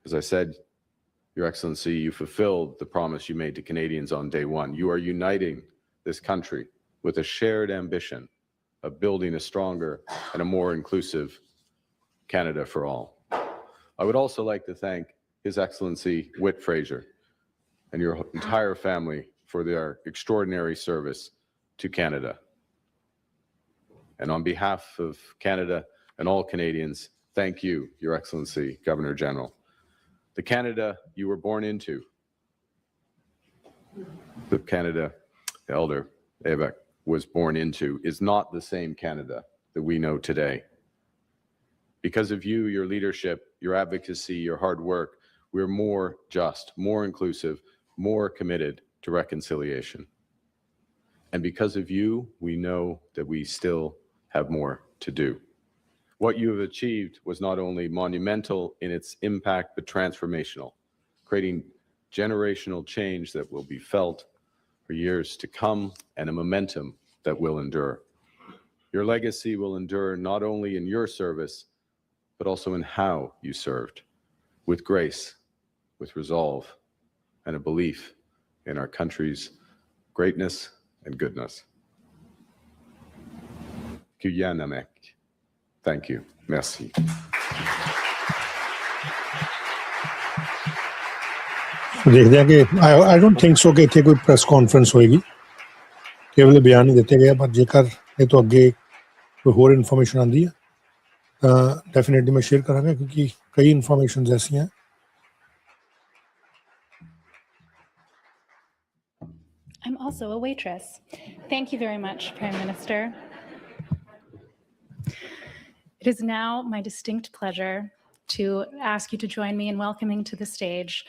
As I said, Your Excellency, you fulfilled the promise you made to Canadians on day one. You are uniting this country with a shared ambition of building a stronger and a more inclusive Canada for all. I would also like to thank His Excellency Whit Fraser and your entire family for their extraordinary service to Canada. And on behalf of Canada and all Canadians, thank you, Your Excellency, Governor General. The Canada you were born into, the Canada the Elder Évêque was born into, is not the same Canada that we know today. Because of you, your leadership, your advocacy, your hard work, we're more just, more inclusive, more committed to reconciliation. And because of you, we know that we still have more to do. What you have achieved was not only monumental in its impact, but transformational, creating generational change that will be felt for years to come and a momentum that will endure. Your legacy will endure not only in your service, but also in how you served, with grace, with resolve, and a belief in our country's greatness and goodness. Kuyanamek. Thank you. Merci. ਦੇਖਦੇ ਹਾਂ ਕਿ I don't think so ਕਿ ਇੱਥੇ ਕੋਈ press conference ਹੋਏਗੀ, ਕੇਵਲ ਬਿਆਨ ਹੀ ਦਿੱਤੇ ਗਏ, ਪਰ ਜੇਕਰ ਇਹ ਤੋਂ ਅੱਗੇ ਕੋਈ ਹੋਰ ਇਨਫੋਰਮੇਸ਼ਨ ਆਉਂਦੀ ਹੈ ਤਾਂ ਡੈਫੀਨੇਟਲੀ ਮੈਂ ਸ਼ੇਅਰ ਕਰਾਂਗਾ, ਕਿਉਂਕਿ ਕਈ ਇਨਫੋਰਮੇਸ਼ਨਸ ਐਸੀਆਂ I'm also a waitress. Thank you very much, Prime Minister. It is now my distinct pleasure to ask you to join me in welcoming to the stage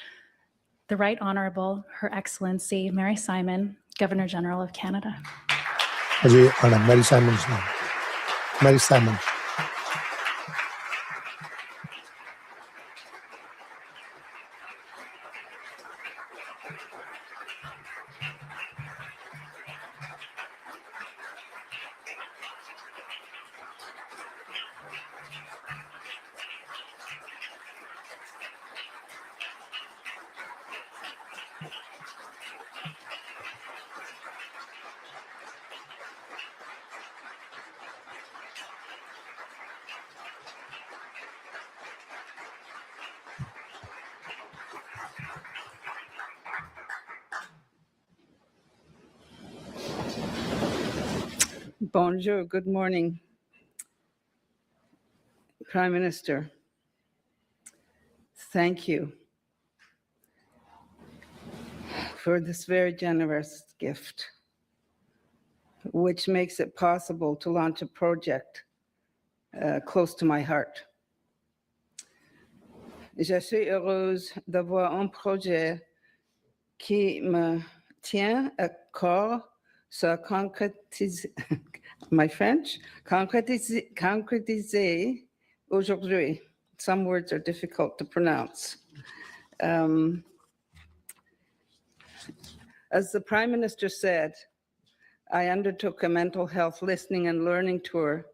the Right Honourable Her Excellency Mary Simon, Governor General of Canada. ਅਜੇ ਆਣਾ Mary Simons ਨਾਮ, Mary Simon. Bonjour, good morning. Prime Minister, thank you for this very generous gift, which makes it possible to launch a project close to my heart. Je suis heureuse d'avoir un projet qui me tient à cœur se concrétiser, my French, concrétiser aujourd'hui. Some words are difficult to pronounce. As the Prime Minister said, I undertook a mental health listening and learning tour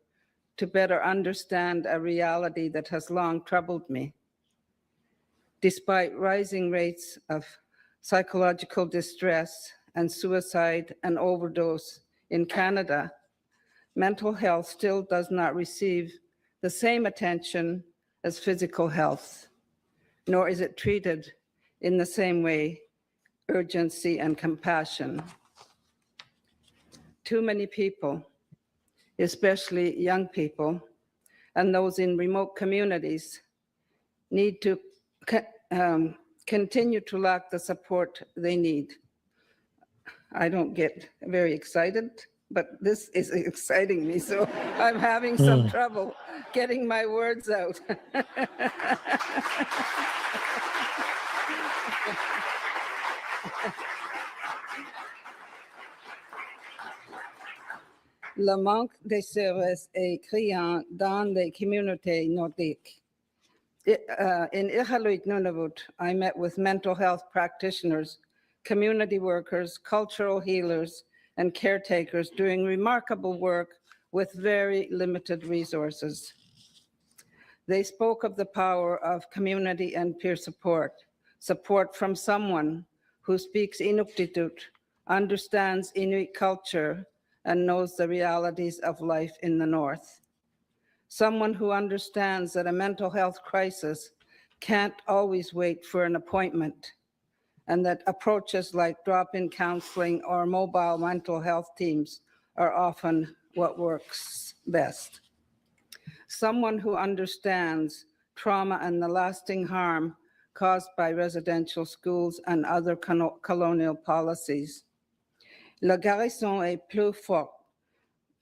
to better understand a reality that has long troubled me. Despite rising rates of psychological distress and suicide and overdose in Canada, mental health still does not receive the same attention as physical health, nor is it treated in the same way, urgency and compassion. Too many people, especially young people and those in remote communities, need to continue to lack the support they need. I don't get very excited, but this is exciting me, so I'm having some trouble getting my words out. Le manque de services est criant dans les communautés nordiques. In Iqaluit, Nunavut, I met with mental health practitioners, community workers, cultural healers, and caretakers doing remarkable work with very limited resources. They spoke of the power of community and peer support, support from someone who speaks Inuktitut, understands Inuit culture, and knows the realities of life in the North. Someone who understands that a mental health crisis can't always wait for an appointment, and that approaches like drop-in counseling or mobile mental health teams are often what works best. Someone who understands trauma and the lasting harm caused by residential schools and other colonial policies. La garrison est plus forte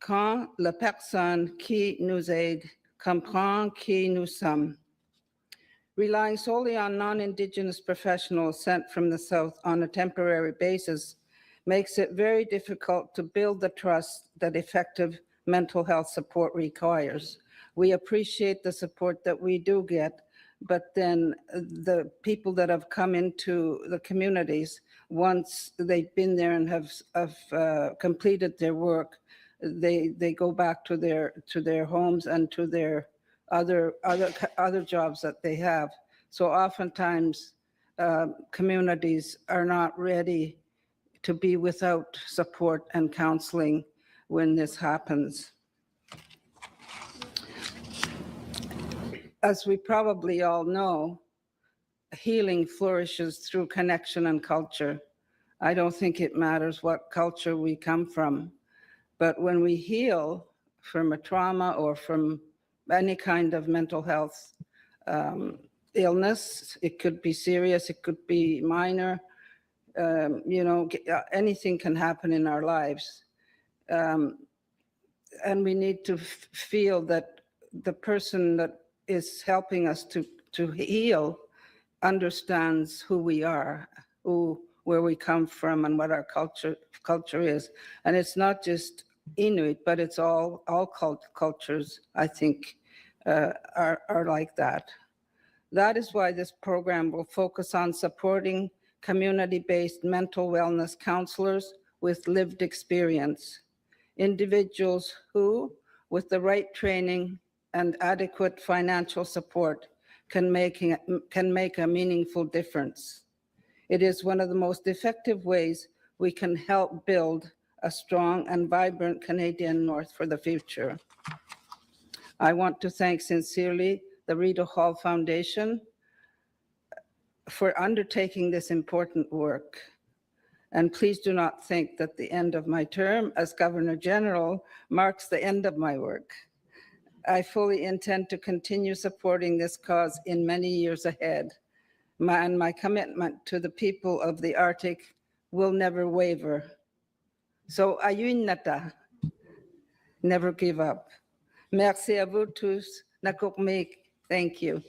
quand la personne qui nous aide comprend qui nous sommes. Relying solely on non-Indigenous professionals sent from the South on a temporary basis makes it very difficult to build the trust that effective mental health support requires. We appreciate the support that we do get, but then the people that have come into the communities, once they've been there and have completed their work, they go back to their homes and to their other jobs that they have. So oftentimes communities are not ready to be without support and counseling when this happens. As we probably all know, healing flourishes through connection and culture. I don't think it matters what culture we come from, but when we heal from a trauma or from any kind of mental health illness, it could be serious, it could be minor, anything can happen in our lives. And we need to feel that the person that is helping us to heal understands who we are, where we come from, and what our culture is. And it's not just Inuit, but it's all cultures, I think, are like that. That is why this program will focus on supporting community-based mental wellness counselors with lived experience, individuals who, with the right training and adequate financial support, can make a meaningful difference. It is one of the most effective ways we can help build a strong and vibrant Canadian North for the future. I want to thank sincerely the Rita Hall Foundation for undertaking this important work. And please do not think that the end of my term as Governor General marks the end of my work. I fully intend to continue supporting this cause in many years ahead. My commitment to the people of the Arctic will never waver. So, ayun nata, never give up. Merci à vous tous. Nakokmek. Thank you.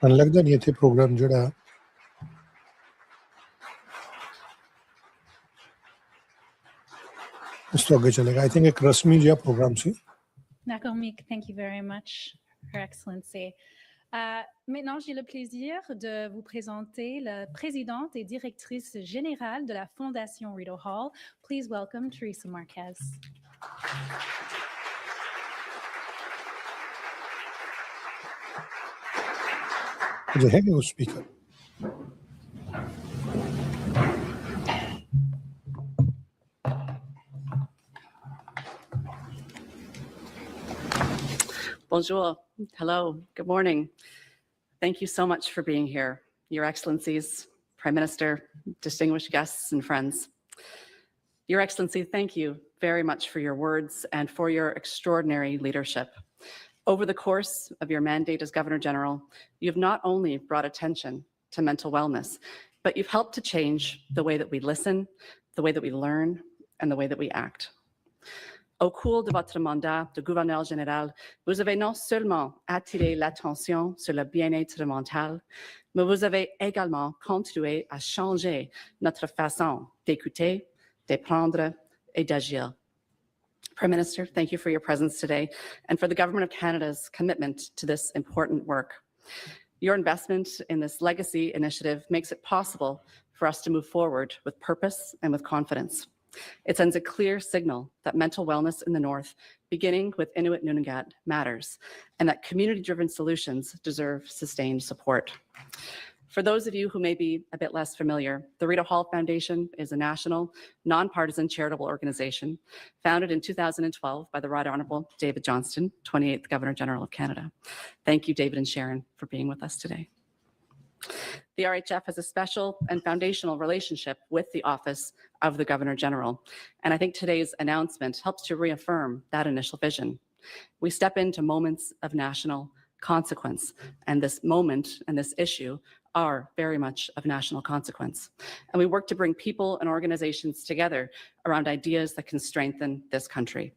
ਮੈਨੂੰ ਲੱਗਦਾ ਨਹੀਂ ਇੱਥੇ programme ਜਿਹੜਾ ਇਸ ਤੋਂ ਅੱਗੇ ਚੱਲੇਗਾ I think ਇੱਕ ਰਸਮੀ ਜਿਹਾ programme C D'accord, Mick, thank you very much, Her Excellency. Maintenant, j'ai le plaisir de vous présenter la présidente et directrice générale de la Fondation Rideau Hall. Please welcome Teresa Marquez. ਜੇ ਹੈਗੇ ਉਹ speaker Bonjour. Hello. Good morning. Thank you so much for being here, Your Excellencies, Prime Minister, distinguished guests and friends. Your Excellency, thank you very much for your words and for your extraordinary leadership. Over the course of your mandate as Governor General, you've not only brought attention to mental wellness, but you've helped to change the way that we listen, the way that we learn, and the way that we act. Au cours de votre mandat de gouverneur général, vous avez non seulement attiré l'attention sur le bien-être mental, mais vous avez également contribué à changer notre façon d'écouter, d'apprendre et d'agir. Prime Minister, thank you for your presence today and for the Government of Canada's commitment to this important work. Your investment in this legacy initiative makes it possible for us to move forward with purpose and with confidence. It sends a clear signal that mental wellness in the North, beginning with Inuit Nunavut, matters, and that community-driven solutions deserve sustained support. For those of you who may be a bit less familiar, the Rideau Hall Foundation is a national, nonpartisan charitable organization founded in 2012 by the Right Honourable David Johnston, 28th Governor General of Canada. Thank you, David and Sharon, for being with us today. The RHF has a special and foundational relationship with the Office of the Governor General, and I think today's announcement helps to reaffirm that initial vision. We step into moments of national consequence, and this moment and this issue are very much of national consequence. And we work to bring people and organizations together around ideas that can strengthen this country.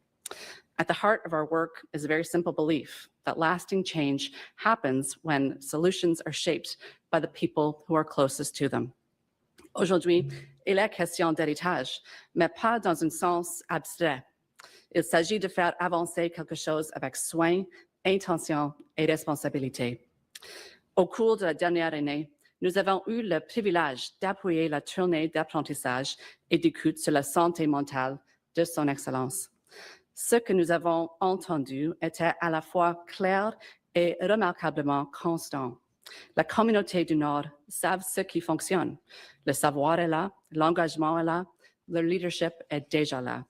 At the heart of our work is a very simple belief that lasting change happens when solutions are shaped by the people who are closest to them. Aujourd'hui, il est question d'héritage, mais pas dans un sens abstrait. Il s'agit de faire avancer quelque chose avec soin, intention et responsabilité. Au cours de la dernière année, nous avons eu le privilège d'appuyer la tournée d'apprentissage et d'écoute sur la santé mentale de son Excellence. Ce que nous avons entendu était à la fois clair et remarquablement constant. La communauté du Nord savent ce qui fonctionne. Le savoir est là, l'engagement est là, the leadership est déjà là.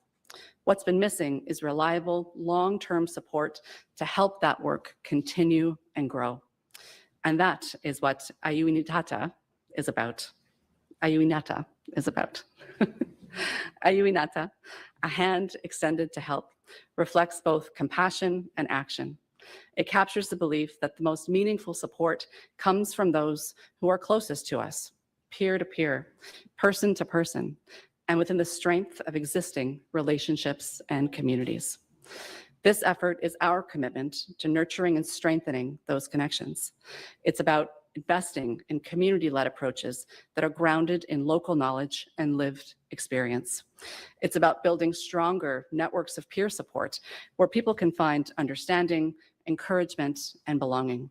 What's been missing is reliable, long-term support to help that work continue and grow. And that is what Ayuinata is about. Ayuinata is about. Ayuinata, a hand extended to help, reflects both compassion and action. It captures the belief that the most meaningful support comes from those who are closest to us, peer to peer, person to person, and within the strength of existing relationships and communities. This effort is our commitment to nurturing and strengthening those connections. It's about investing in community-led approaches that are grounded in local knowledge and lived experience. It's about building stronger networks of peer support where people can find understanding, encouragement, and belonging.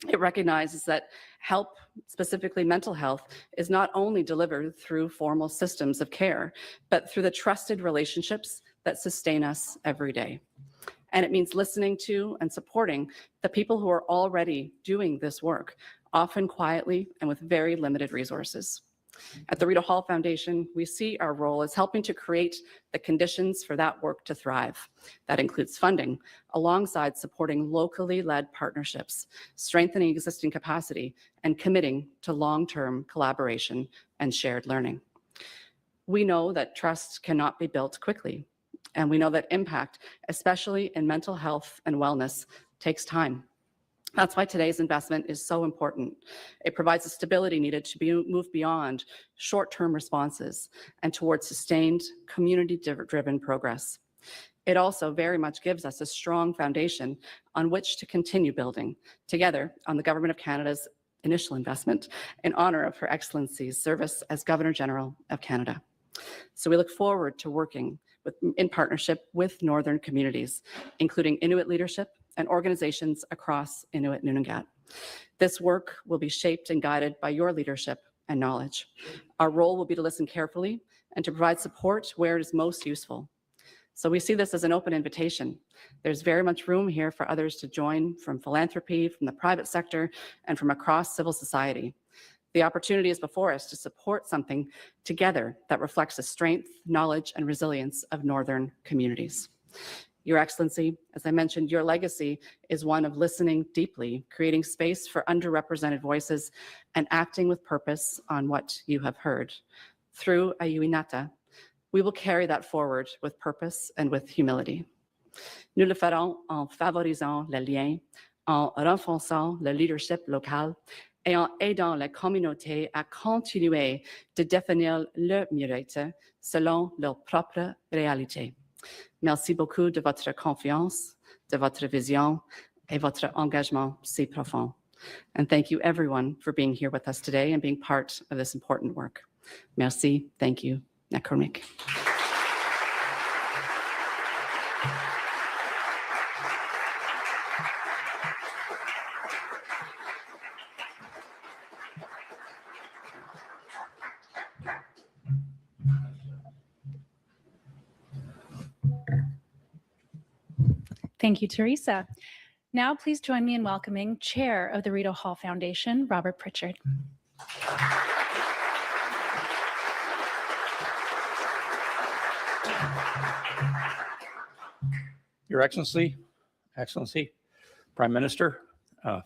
It recognizes that help, specifically mental health, is not only delivered through formal systems of care, but through the trusted relationships that sustain us every day. And it means listening to and supporting the people who are already doing this work, often quietly and with very limited resources. At the Rideau Hall Foundation, we see our role as helping to create the conditions for that work to thrive. That includes funding, alongside supporting locally led partnerships, strengthening existing capacity, and committing to long-term collaboration and shared learning. We know that trust cannot be built quickly, and we know that impact, especially in mental health and wellness, takes time. That's why today's investment is so important. It provides the stability needed to move beyond short-term responses and towards sustained, community-driven progress. It also very much gives us a strong foundation on which to continue building together on the Government of Canada's initial investment in honor of Her Excellency's service as Governor General of Canada. So we look forward to working in partnership with Northern communities, including Inuit leadership and organizations across Inuit Nunangat. This work will be shaped and guided by your leadership and knowledge. Our role will be to listen carefully and to provide support where it is most useful. So we see this as an open invitation. There's very much room here for others to join from philanthropy, from the private sector, and from across civil society. The opportunity is before us to support something together that reflects the strength, knowledge, and resilience of Northern communities. Your Excellency, as I mentioned, your legacy is one of listening deeply, creating space for underrepresented voices, and acting with purpose on what you have heard. Through Ayuinata, we will carry that forward with purpose and with humility. Nous le ferons en favorisant les liens, en renforçant le leadership local et en aidant la communauté à continuer de définir leur mérite selon leur propre réalité. Merci beaucoup de votre confiance, de votre vision et votre engagement si profond. And thank you everyone for being here with us today and being part of this important work. Merci, thank you. Nakurmik. Thank you, Teresa. Now, please join me in welcoming Chair of the Rito Hall Foundation, Robert Pritchard. Your Excellency, Prime Minister,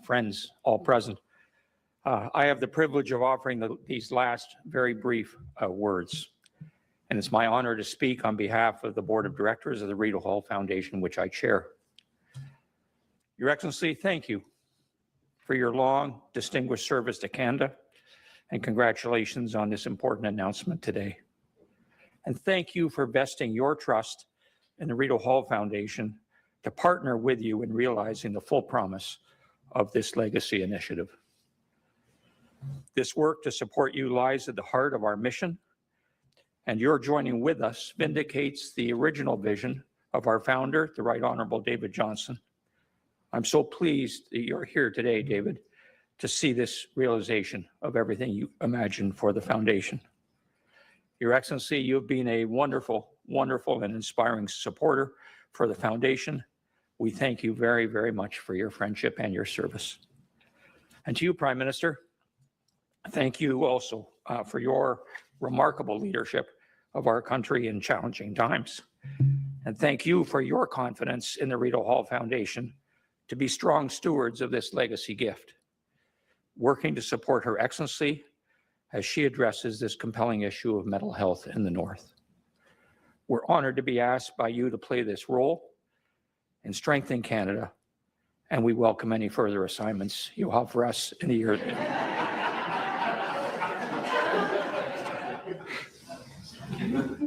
friends all present, I have the privilege of offering these last very brief words. And it's my honor to speak on behalf of the Board of Directors of the Rito Hall Foundation, which I chair. Your Excellency, thank you for your long, distinguished service to Canada, and congratulations on this important announcement today. And thank you for vesting your trust in the Rito Hall Foundation to partner with you in realizing the full promise of this legacy initiative. This work to support you lies at the heart of our mission, and your joining with us vindicates the original vision of our founder, the Right Honorable David Johnston. I'm so pleased that you're here today, David, to see this realization of everything you imagined for the foundation. Your Excellency, you've been a wonderful, wonderful and inspiring supporter for the foundation. We thank you very, very much for your friendship and your service. And to you, Prime Minister, thank you also for your remarkable leadership of our country in challenging times. And thank you for your confidence in the Rito Hall Foundation to be strong stewards of this legacy gift, working to support Her Excellency as she addresses this compelling issue of mental health in the North. We're honored to be asked by you to play this role in strengthening Canada, and we welcome any further assignments you'll have for us in the year.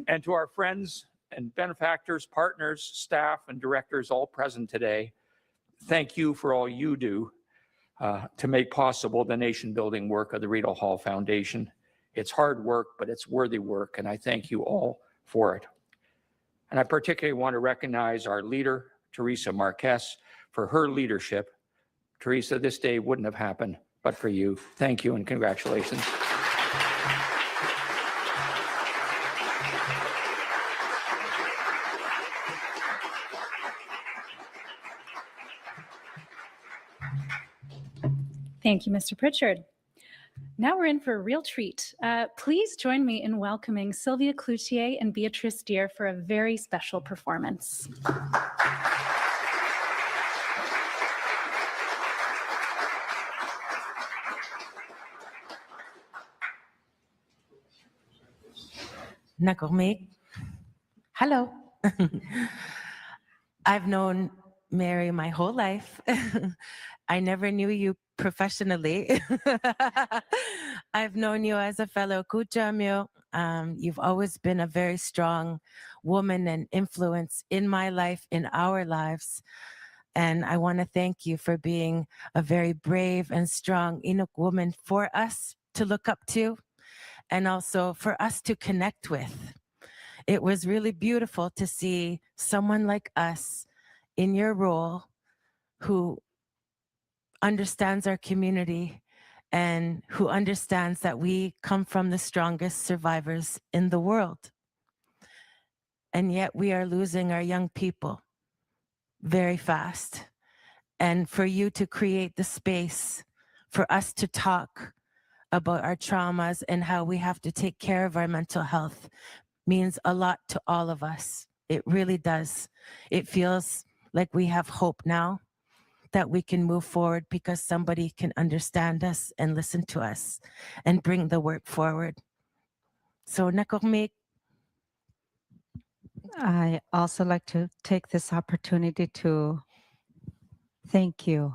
And to our friends and benefactors, partners, staff, and directors all present today, thank you for all you do to make possible the nation-building work of the Rito Hall Foundation. It's hard work, but it's worthy work, and I thank you all for it. And I particularly want to recognize our leader, Teresa Marquez, for her leadership. Teresa, this day wouldn't have happened but for you. Thank you and congratulations. Thank you, Mr. Pritchard. Now we're in for a real treat. Please join me in welcoming Sylvia Cloutier and Beatrice Deer for a very special performance. Nakurmik. Hello. I've known Mary my whole life. I never knew you professionally. I've known you as a fellow Kujamyo. You've always been a very strong woman and influence in my life, in our lives. And I want to thank you for being a very brave and strong Inuk woman for us to look up to, and also for us to connect with. it was really beautiful to see someone like us in your role who understands our community and who understands that we come from the strongest survivors in the world. And yet we are losing our young people very fast. And for you to create the space for us to talk about our traumas and how we have to take care of our mental health means a lot to all of us. It really does. It feels like we have hope now that we can move forward because somebody can understand us and listen to us and bring the work forward. So nakormik. I also like to take this opportunity to thank you.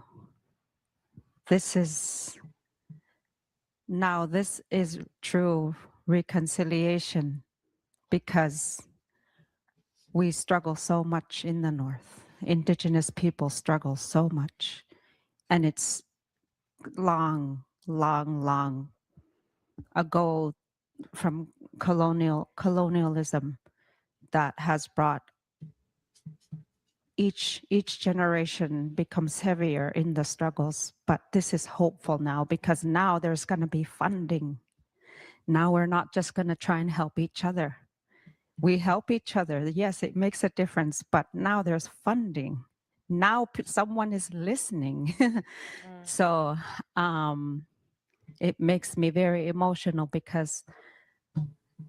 This is true reconciliation because we struggle so much in the North. Indigenous people struggle so much. And it's long, long, long ago from colonialism that has brought each generation becomes heavier in the struggles. But this is hopeful now because now there's going to be funding. Now we're not just going to try and help each other. We help each other. Yes, it makes a difference, but now there's funding. Now someone is listening. So it makes me very emotional because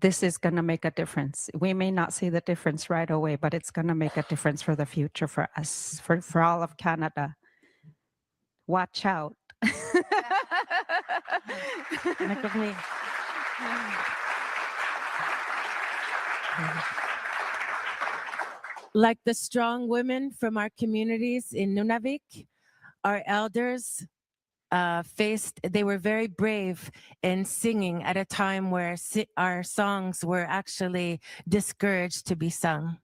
this is going to make a difference. We may not see the difference right away, but it's going to make a difference for the future for us, for all of Canada. Watch out. Like the strong women from our communities in Nunavik, our elders they were very brave in singing at a time where our songs were actually discouraged to be sung.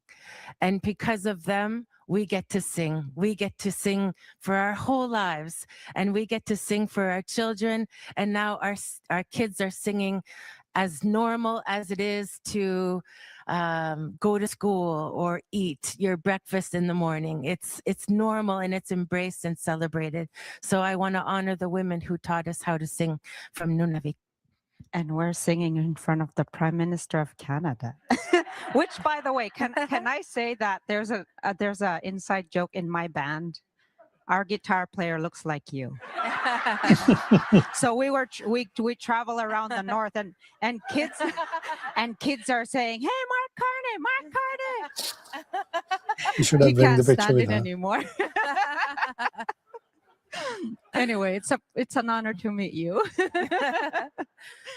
And because of them, we get to sing. We get to sing for our whole lives, and we get to sing for our children. And now our kids are singing as normal as it is to go to school or eat your breakfast in the morning. It's normal and it's embraced and celebrated. So I want to honor the women who taught us how to sing from Nunavik. And we're singing in front of the Prime Minister of Canada. Which, by the way, can I say that there's a inside joke in my band? Our guitar player looks like you. So we travel around the North and kids are saying, "Hey, Mark Carney." You should have He bring the can't picture stand with it her. anymore. Anyway, it's an honor to meet you.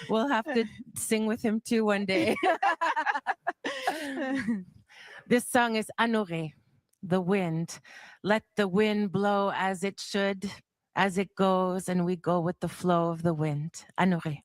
We'll have to sing with him too one day. This song is Anore, the wind. Let the wind blow as it should, as it goes, and we go with the flow of the wind. Anore.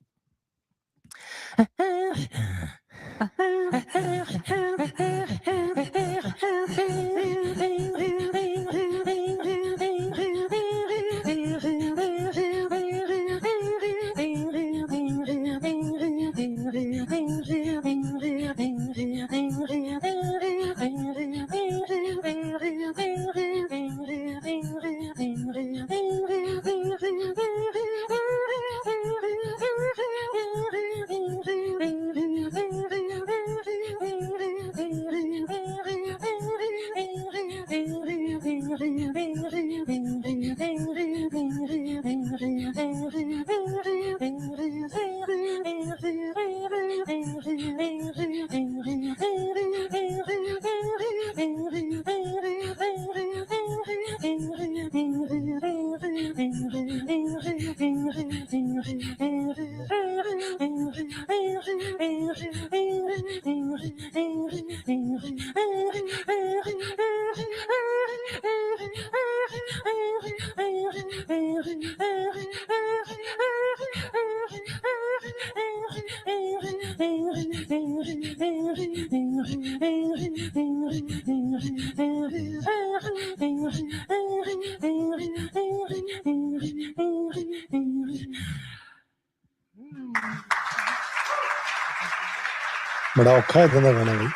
बड़ा औखा है इतना गाना भी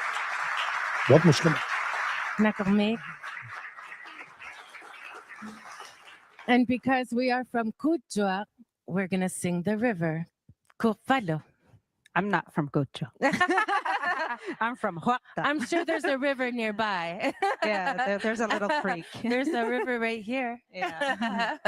बहुत मुश्किल है। Nakarmik. And because we are from Kutjua, we're going to sing the river. Kufalo. I'm not from Gucho. I'm from Huacta. I'm sure there's a river nearby. Yeah, there's a little creek. There's a river right here. Yeah.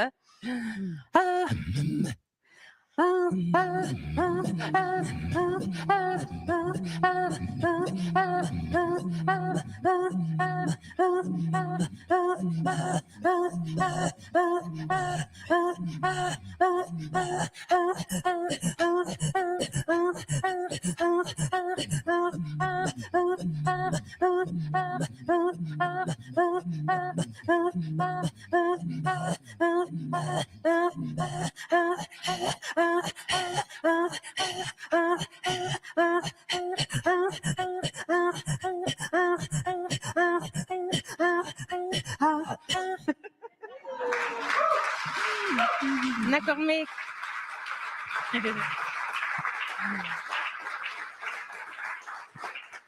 Nakarmik.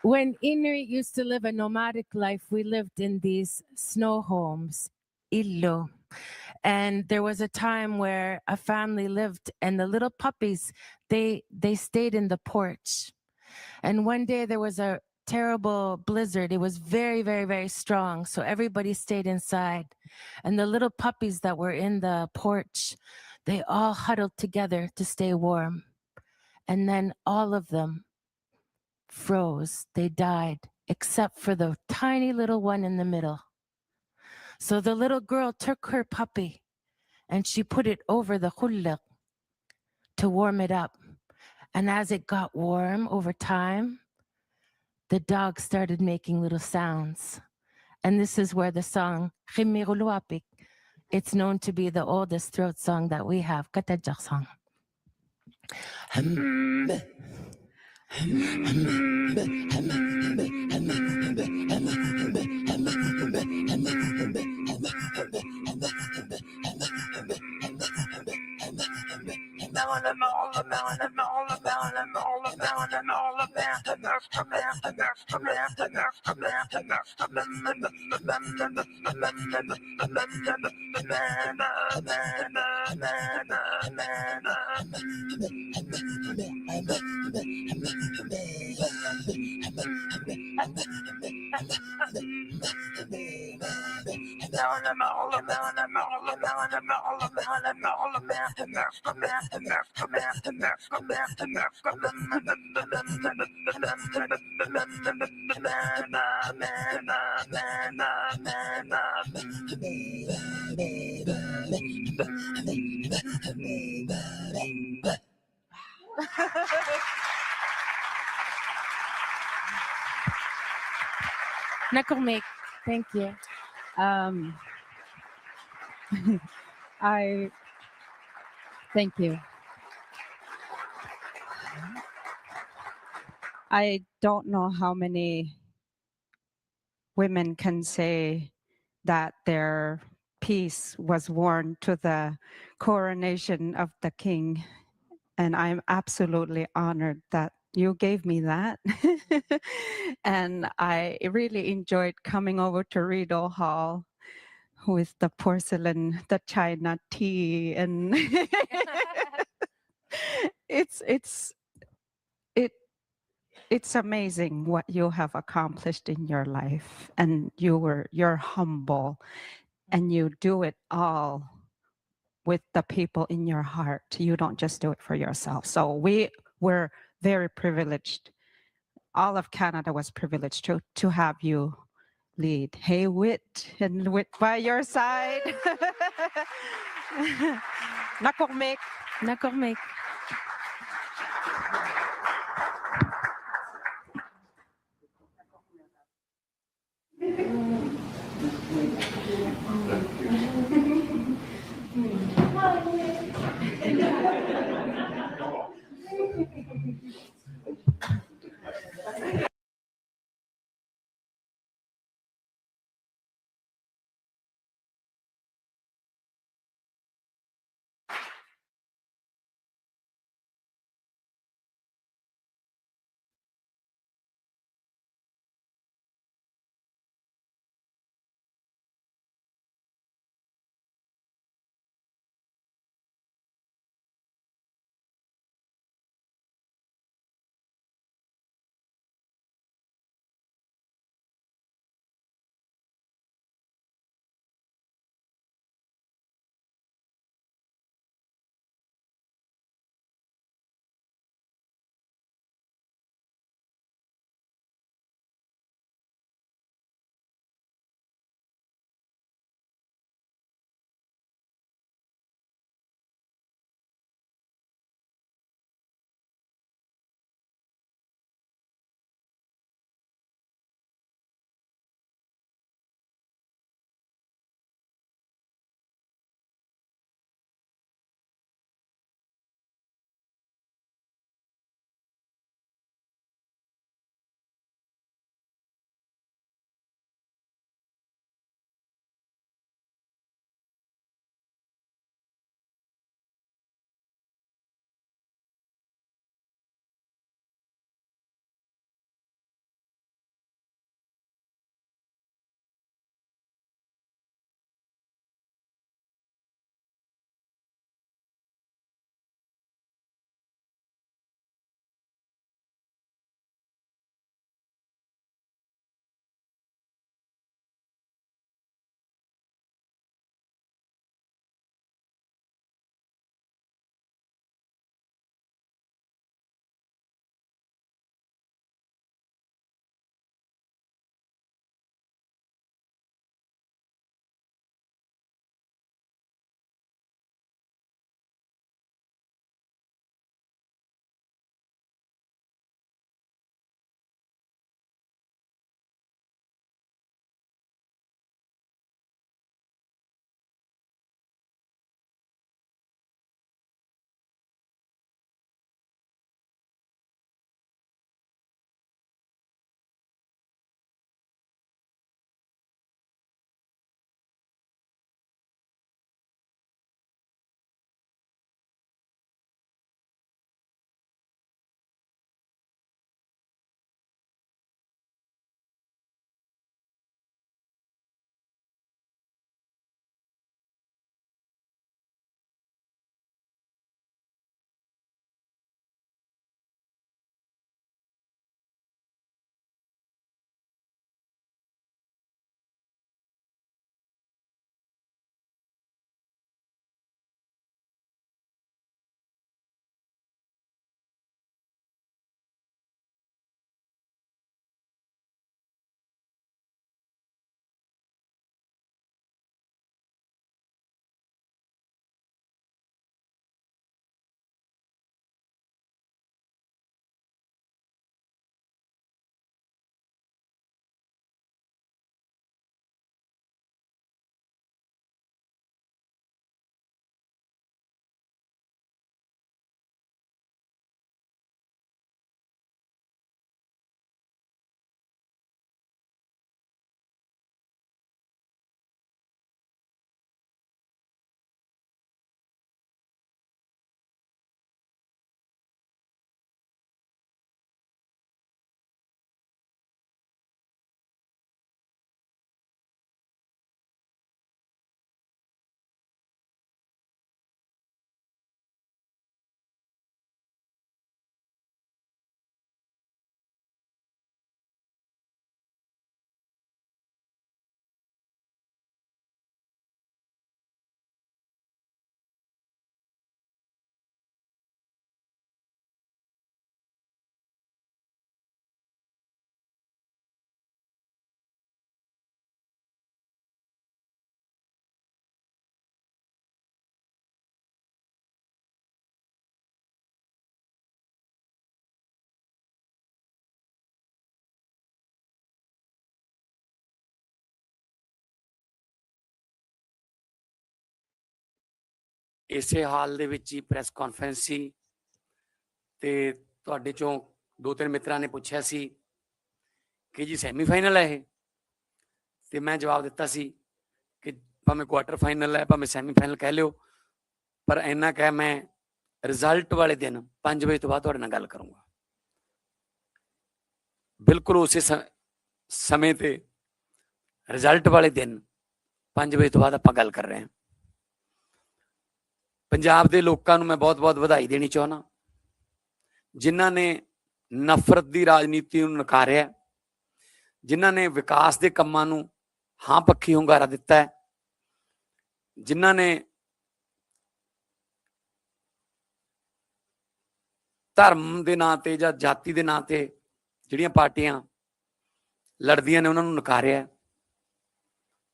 When Inuit used to live a nomadic life, we lived in these snow homes, illo. And there was a time where a family lived and the little puppies, they stayed in the porch. And one day there was a terrible blizzard. It was very, very, very strong. So everybody stayed inside. And the little puppies that were in the porch, they all huddled together to stay warm. And then all of them froze. They died, except for the tiny little one in the middle. So the little girl took her puppy and she put it over the hullaq to warm it up. And as it got warm over time, the dog started making little sounds. And this is where the song, Khimiruluapik, it's known to be the oldest throat song that we have, Katajak song. Nakurmik, thank you. I thank you. I don't know how many women can say that their peace was worn to the coronation of the king. And I'm absolutely honored that you gave me that. And I really enjoyed coming over to Rideau Hall with the porcelain, the China tea, and it's amazing what you have accomplished in your life, and you're humble, and you do it all with the people in your heart. You don't just do it for yourself. So we were very privileged. All of Canada was privileged to have you lead. Hey, Wit, and Wit by your side. Nakurmik. Nakurmik. ਇਸੇ ਹਾਲ ਦੇ ਵਿੱਚ ਹੀ press conference ਸੀ ਤੇ ਤੁਹਾਡੇ ਚੋਂ 2-3 ਮਿੱਤਰਾਂ ਨੇ ਪੁੱਛਿਆ ਸੀ ਕਿ ਜੀ ਸੈਮੀਫਾਈਨਲ ਹੈ ਇਹ, ਤੇ ਮੈਂ ਜਵਾਬ ਦਿੱਤਾ ਸੀ ਕਿ ਭਾਵੇਂ ਕੁਆਟਰ ਫਾਈਨਲ ਹੈ ਭਾਵੇਂ ਸੈਮੀਫਾਈਨਲ ਕਹਿ ਲਿਓ, ਪਰ ਇੰਨਾ ਕਹਿ ਮੈਂ ਰਿਜ਼ਲਟ ਵਾਲੇ ਦਿਨ 5 ਵਜੇ ਤੋਂ ਬਾਅਦ ਤੁਹਾਡੇ ਨਾਲ ਗੱਲ ਕਰੂੰਗਾ। ਬਿਲਕੁਲ ਉਸੇ ਸਮੇਂ ਤੇ ਰਿਜ਼ਲਟ ਵਾਲੇ ਦਿਨ 5 ਵਜੇ ਤੋਂ ਬਾਅਦ ਆਪਾਂ ਗੱਲ ਕਰ ਰਹੇ ਹਾਂ। ਪੰਜਾਬ ਦੇ ਲੋਕਾਂ ਨੂੰ ਮੈਂ ਬਹੁਤ ਬਹੁਤ ਵਧਾਈ ਦੇਣੀ ਚਾਹੁੰਦਾ, ਜਿਨ੍ਹਾਂ ਨੇ ਨਫ਼ਰਤ ਦੀ ਰਾਜਨੀਤੀ ਨੂੰ ਨਕਾਰਿਆ, ਜਿਨ੍ਹਾਂ ਨੇ ਵਿਕਾਸ ਦੇ ਕੰਮਾਂ ਨੂੰ ਹਾਂ ਪੱਖੀ ਹੁੰਗਾਰਾ ਦਿੱਤਾ ਹੈ, ਜਿਨ੍ਹਾਂ ਨੇ ਧਰਮ ਦੇ ਨਾਂ ਤੇ ਜਾਂ ਜਾਤੀ ਦੇ ਨਾਂ ਤੇ ਜਿਹੜੀਆਂ ਪਾਰਟੀਆਂ ਲੜਦੀਆਂ ਨੇ ਉਹਨਾਂ ਨੂੰ ਨਕਾਰਿਆ।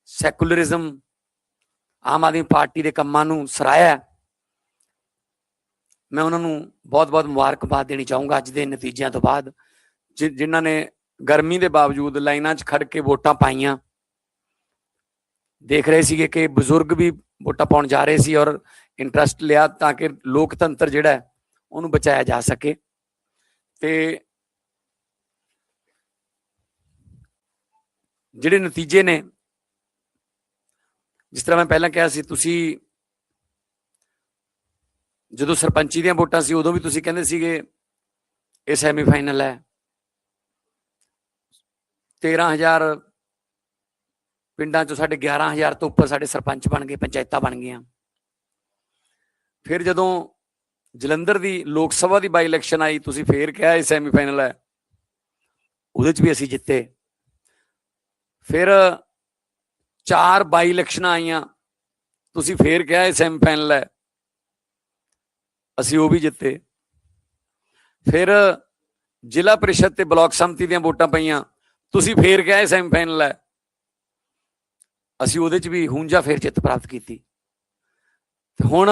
ਸੈਕੂਲਰਿਜ਼ਮ, ਆਮ ਆਦਮੀ ਪਾਰਟੀ ਦੇ ਕੰਮਾਂ ਨੂੰ ਸਰਾਹਿਆ। ਮੈਂ ਉਹਨਾਂ ਨੂੰ ਬਹੁਤ ਬਹੁਤ ਮੁਬਾਰਕਬਾਦ ਦੇਣੀ ਚਾਹੂੰਗਾ ਅੱਜ ਦੇ ਨਤੀਜਿਆਂ ਤੋਂ ਬਾਅਦ, ਜਿਨ੍ਹਾਂ ਨੇ ਗਰਮੀ ਦੇ ਬਾਵਜੂਦ ਲਾਈਨਾਂ 'ਚ ਖੜ ਕੇ ਵੋਟਾਂ ਪਾਈਆਂ। ਦੇਖ ਰਹੇ ਸੀਗੇ ਕਿ ਬਜ਼ੁਰਗ ਵੀ ਵੋਟਾਂ ਪਾਉਣ ਜਾ ਰਹੇ ਸੀ ਔਰ ਇੰਟਰਸਟ ਲਿਆ ਤਾਂ ਕਿ ਲੋਕਤੰਤਰ ਜਿਹੜਾ ਹੈ ਉਹਨੂੰ ਬਚਾਇਆ ਜਾ ਸਕੇ। ਤੇ ਜਿਹੜੇ ਨਤੀਜੇ ਨੇ, ਜਿਸ ਤਰ੍ਹਾਂ ਮੈਂ ਪਹਿਲਾਂ ਕਿਹਾ ਸੀ, ਤੁਸੀਂ ਜਦੋਂ ਸਰਪੰਚੀ ਦੀਆਂ ਵੋਟਾਂ ਸੀ ਉਦੋਂ ਵੀ ਤੁਸੀਂ ਕਹਿੰਦੇ ਸੀਗੇ ਇਹ ਸੈਮੀਫਾਈਨਲ ਹੈ। 13,000 ਪਿੰਡਾਂ ਚੋਂ ਸਾਡੇ 11,000 ਤੋਂ ਉੱਪਰ ਸਾਡੇ ਸਰਪੰਚ ਬਣ ਗਏ, ਪੰਚਾਇਤਾਂ ਬਣ ਗਈਆਂ। ਫਿਰ ਜਦੋਂ ਜਲੰਧਰ ਦੀ ਲੋਕ ਸਭਾ ਦੀ ਬਾਈ ਇਲੈਕਸ਼ਨ ਆਈ, ਤੁਸੀਂ ਫੇਰ ਕਿਹਾ ਇਹ ਸੈਮੀਫਾਈਨਲ ਹੈ, ਉਹਦੇ 'ਚ ਵੀ ਅਸੀਂ ਜਿੱਤੇ। ਫਿਰ 4 ਬਾਈ ਇਲੈਕਸ਼ਨਾਂ ਆਈਆਂ, ਤੁਸੀਂ ਫੇਰ ਕਿਹਾ ਇਹ ਸੈਮੀਫਾਈਨਲ ਹੈ, ਅਸੀਂ ਉਹ ਵੀ ਜਿੱਤੇ। ਫਿਰ ਜ਼ਿਲ੍ਹਾ ਪ੍ਰੀਸ਼ਦ ਤੇ ਬਲਾਕ ਸੰਮਤੀ ਦੀਆਂ ਵੋਟਾਂ ਪਈਆਂ, ਤੁਸੀਂ ਫੇਰ ਕਿਹਾ ਇਹ ਸੈਮੀਫਾਈਨਲ ਹੈ, ਅਸੀਂ ਉਹਦੇ 'ਚ ਵੀ ਹੁੰਜਾ ਫੇਰ ਜਿੱਤ ਪ੍ਰਾਪਤ ਕੀਤੀ। ਤੇ ਹੁਣ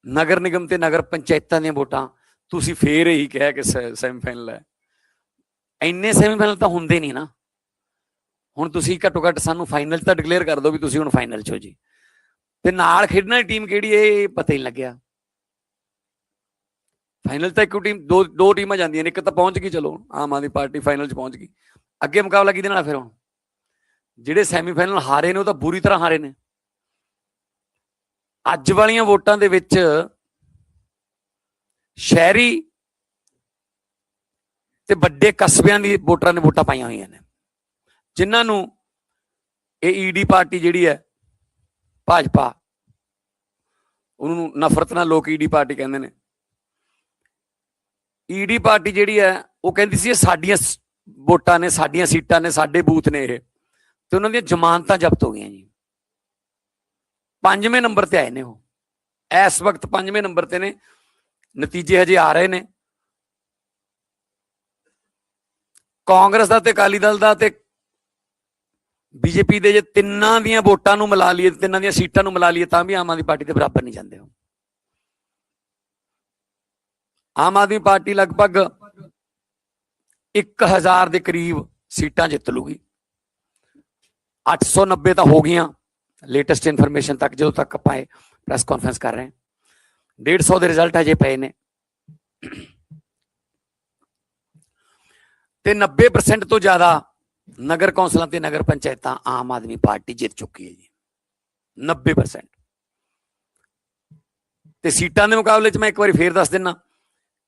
ਨਗਰ ਨਿਗਮ ਤੇ ਨਗਰ ਪੰਚਾਇਤਾਂ ਦੀਆਂ ਵੋਟਾਂ ਤੁਸੀਂ ਫੇਰ ਇਹੀ ਕਿਹਾ ਕਿ ਸੈਮੀਫਾਈਨਲ ਹੈ। ਇੰਨੇ ਸੈਮੀਫਾਈਨਲ ਤਾਂ ਹੁੰਦੇ ਨਹੀਂ ਨਾ। ਹੁਣ ਤੁਸੀਂ ਘੱਟੋ ਘੱਟ ਸਾਨੂੰ ਫਾਈਨਲ ਤਾਂ ਡਿਕਲੇਅਰ ਕਰ ਦਿਓ ਵੀ ਤੁਸੀਂ ਹੁਣ ਫਾਈਨਲ 'ਚ ਹੋ ਜੀ। ਤੇ ਨਾਲ ਖੇਡਣ ਵਾਲੀ ਟੀਮ ਕਿਹੜੀ ਇਹ ਪਤਾ ਹੀ ਨਹੀਂ ਲੱਗਿਆ। ਫਾਈਨਲ ਤਾਂ ਇੱਕੋ ਟੀਮ, ਦੋ ਟੀਮਾਂ ਜਾਂਦੀਆਂ ਨੇ, ਇੱਕ ਤਾਂ ਪਹੁੰਚ ਗਈ, ਚਲੋ ਆਮ ਆਦਮੀ ਪਾਰਟੀ ਫਾਈਨਲ 'ਚ ਪਹੁੰਚ ਗਈ। ਅੱਗੇ ਮੁਕਾਬਲਾ ਕਿਹਦੇ ਨਾਲ? ਫਿਰ ਹੁਣ ਜਿਹੜੇ ਸੈਮੀਫਾਈਨਲ ਹਾਰੇ ਨੇ ਉਹ ਤਾਂ ਬੁਰੀ ਤਰ੍ਹਾਂ ਹਾਰੇ ਨੇ। ਅੱਜ ਵਾਲੀਆਂ ਵੋਟਾਂ ਦੇ ਵਿੱਚ ਸ਼ਹਿਰੀ ਤੇ ਵੱਡੇ ਕਸਬਿਆਂ ਦੀ ਵੋਟਰਾਂ ਨੇ ਵੋਟਾਂ ਪਾਈਆਂ ਹੋਈਆਂ ਨੇ, ਜਿਨ੍ਹਾਂ ਨੂੰ ਇਹ ਈਡੀ ਪਾਰਟੀ ਜਿਹੜੀ ਹੈ ਭਾਜਪਾ, ਉਹਨੂੰ ਨਫ਼ਰਤ ਨਾਲ ਲੋਕ ਈਡੀ ਪਾਰਟੀ ਕਹਿੰਦੇ ਨੇ। ਈਡੀ ਪਾਰਟੀ ਜਿਹੜੀ ਹੈ ਉਹ ਕਹਿੰਦੀ ਸੀ ਇਹ ਸਾਡੀਆਂ ਵੋਟਾਂ ਨੇ, ਸਾਡੀਆਂ ਸੀਟਾਂ ਨੇ, ਸਾਡੇ ਬੂਥ ਨੇ ਇਹ, ਤੇ ਉਹਨਾਂ ਦੀਆਂ ਜ਼ਮਾਨਤਾਂ ਜ਼ਬਤ ਹੋ ਗਈਆਂ ਜੀ। 5ਵੇਂ ਨੰਬਰ ਤੇ ਆਏ ਨੇ ਉਹ, ਇਸ ਵਕਤ 5ਵੇਂ ਨੰਬਰ ਤੇ ਨੇ। ਨਤੀਜੇ ਹਜੇ ਆ ਰਹੇ ਨੇ। ਕਾਂਗਰਸ ਦਾ ਤੇ ਅਕਾਲੀ ਦਲ ਦਾ ਤੇ ਬੀਜੇਪੀ ਦੇ ਜੇ ਤਿੰਨਾਂ ਦੀਆਂ ਵੋਟਾਂ ਨੂੰ ਮਿਲਾ ਲਈਏ, ਤਿੰਨਾਂ ਦੀਆਂ ਸੀਟਾਂ ਨੂੰ ਮਿਲਾ ਲਈਏ, ਤਾਂ ਵੀ ਆਮ ਆਦਮੀ ਪਾਰਟੀ ਦੇ ਬਰਾਬਰ ਨਹੀਂ ਜਾਂਦੇ ਹੋ। ਆਮ ਆਦਮੀ ਪਾਰਟੀ ਲਗਭਗ 1000 ਦੇ ਕਰੀਬ ਸੀਟਾਂ ਜਿੱਤ ਲੂਗੀ। 890 ਤਾਂ ਹੋ ਗਈਆਂ ਲੇਟੈਸਟ ਇਨਫੋਰਮੇਸ਼ਨ ਤੱਕ, ਜਦੋਂ ਤੱਕ ਆਪਾਂ ਇਹ ਪ੍ਰੈਸ ਕਾਨਫਰੰਸ ਕਰ ਰਹੇ ਹਾਂ। 150 ਦੇ ਰਿਜ਼ਲਟ ਹਜੇ ਪਏ ਨੇ ਤੇ 90% ਤੋਂ ਜ਼ਿਆਦਾ ਨਗਰ ਕੌਂਸਲਾਂ ਤੇ ਨਗਰ ਪੰਚਾਇਤਾਂ ਆਮ ਆਦਮੀ ਪਾਰਟੀ ਜਿੱਤ ਚੁੱਕੀ ਹੈ ਜੀ, 90%। ਤੇ ਸੀਟਾਂ ਦੇ ਮੁਕਾਬਲੇ 'ਚ ਮੈਂ ਇੱਕ ਵਾਰੀ ਫੇਰ ਦੱਸ ਦਿੰਦਾ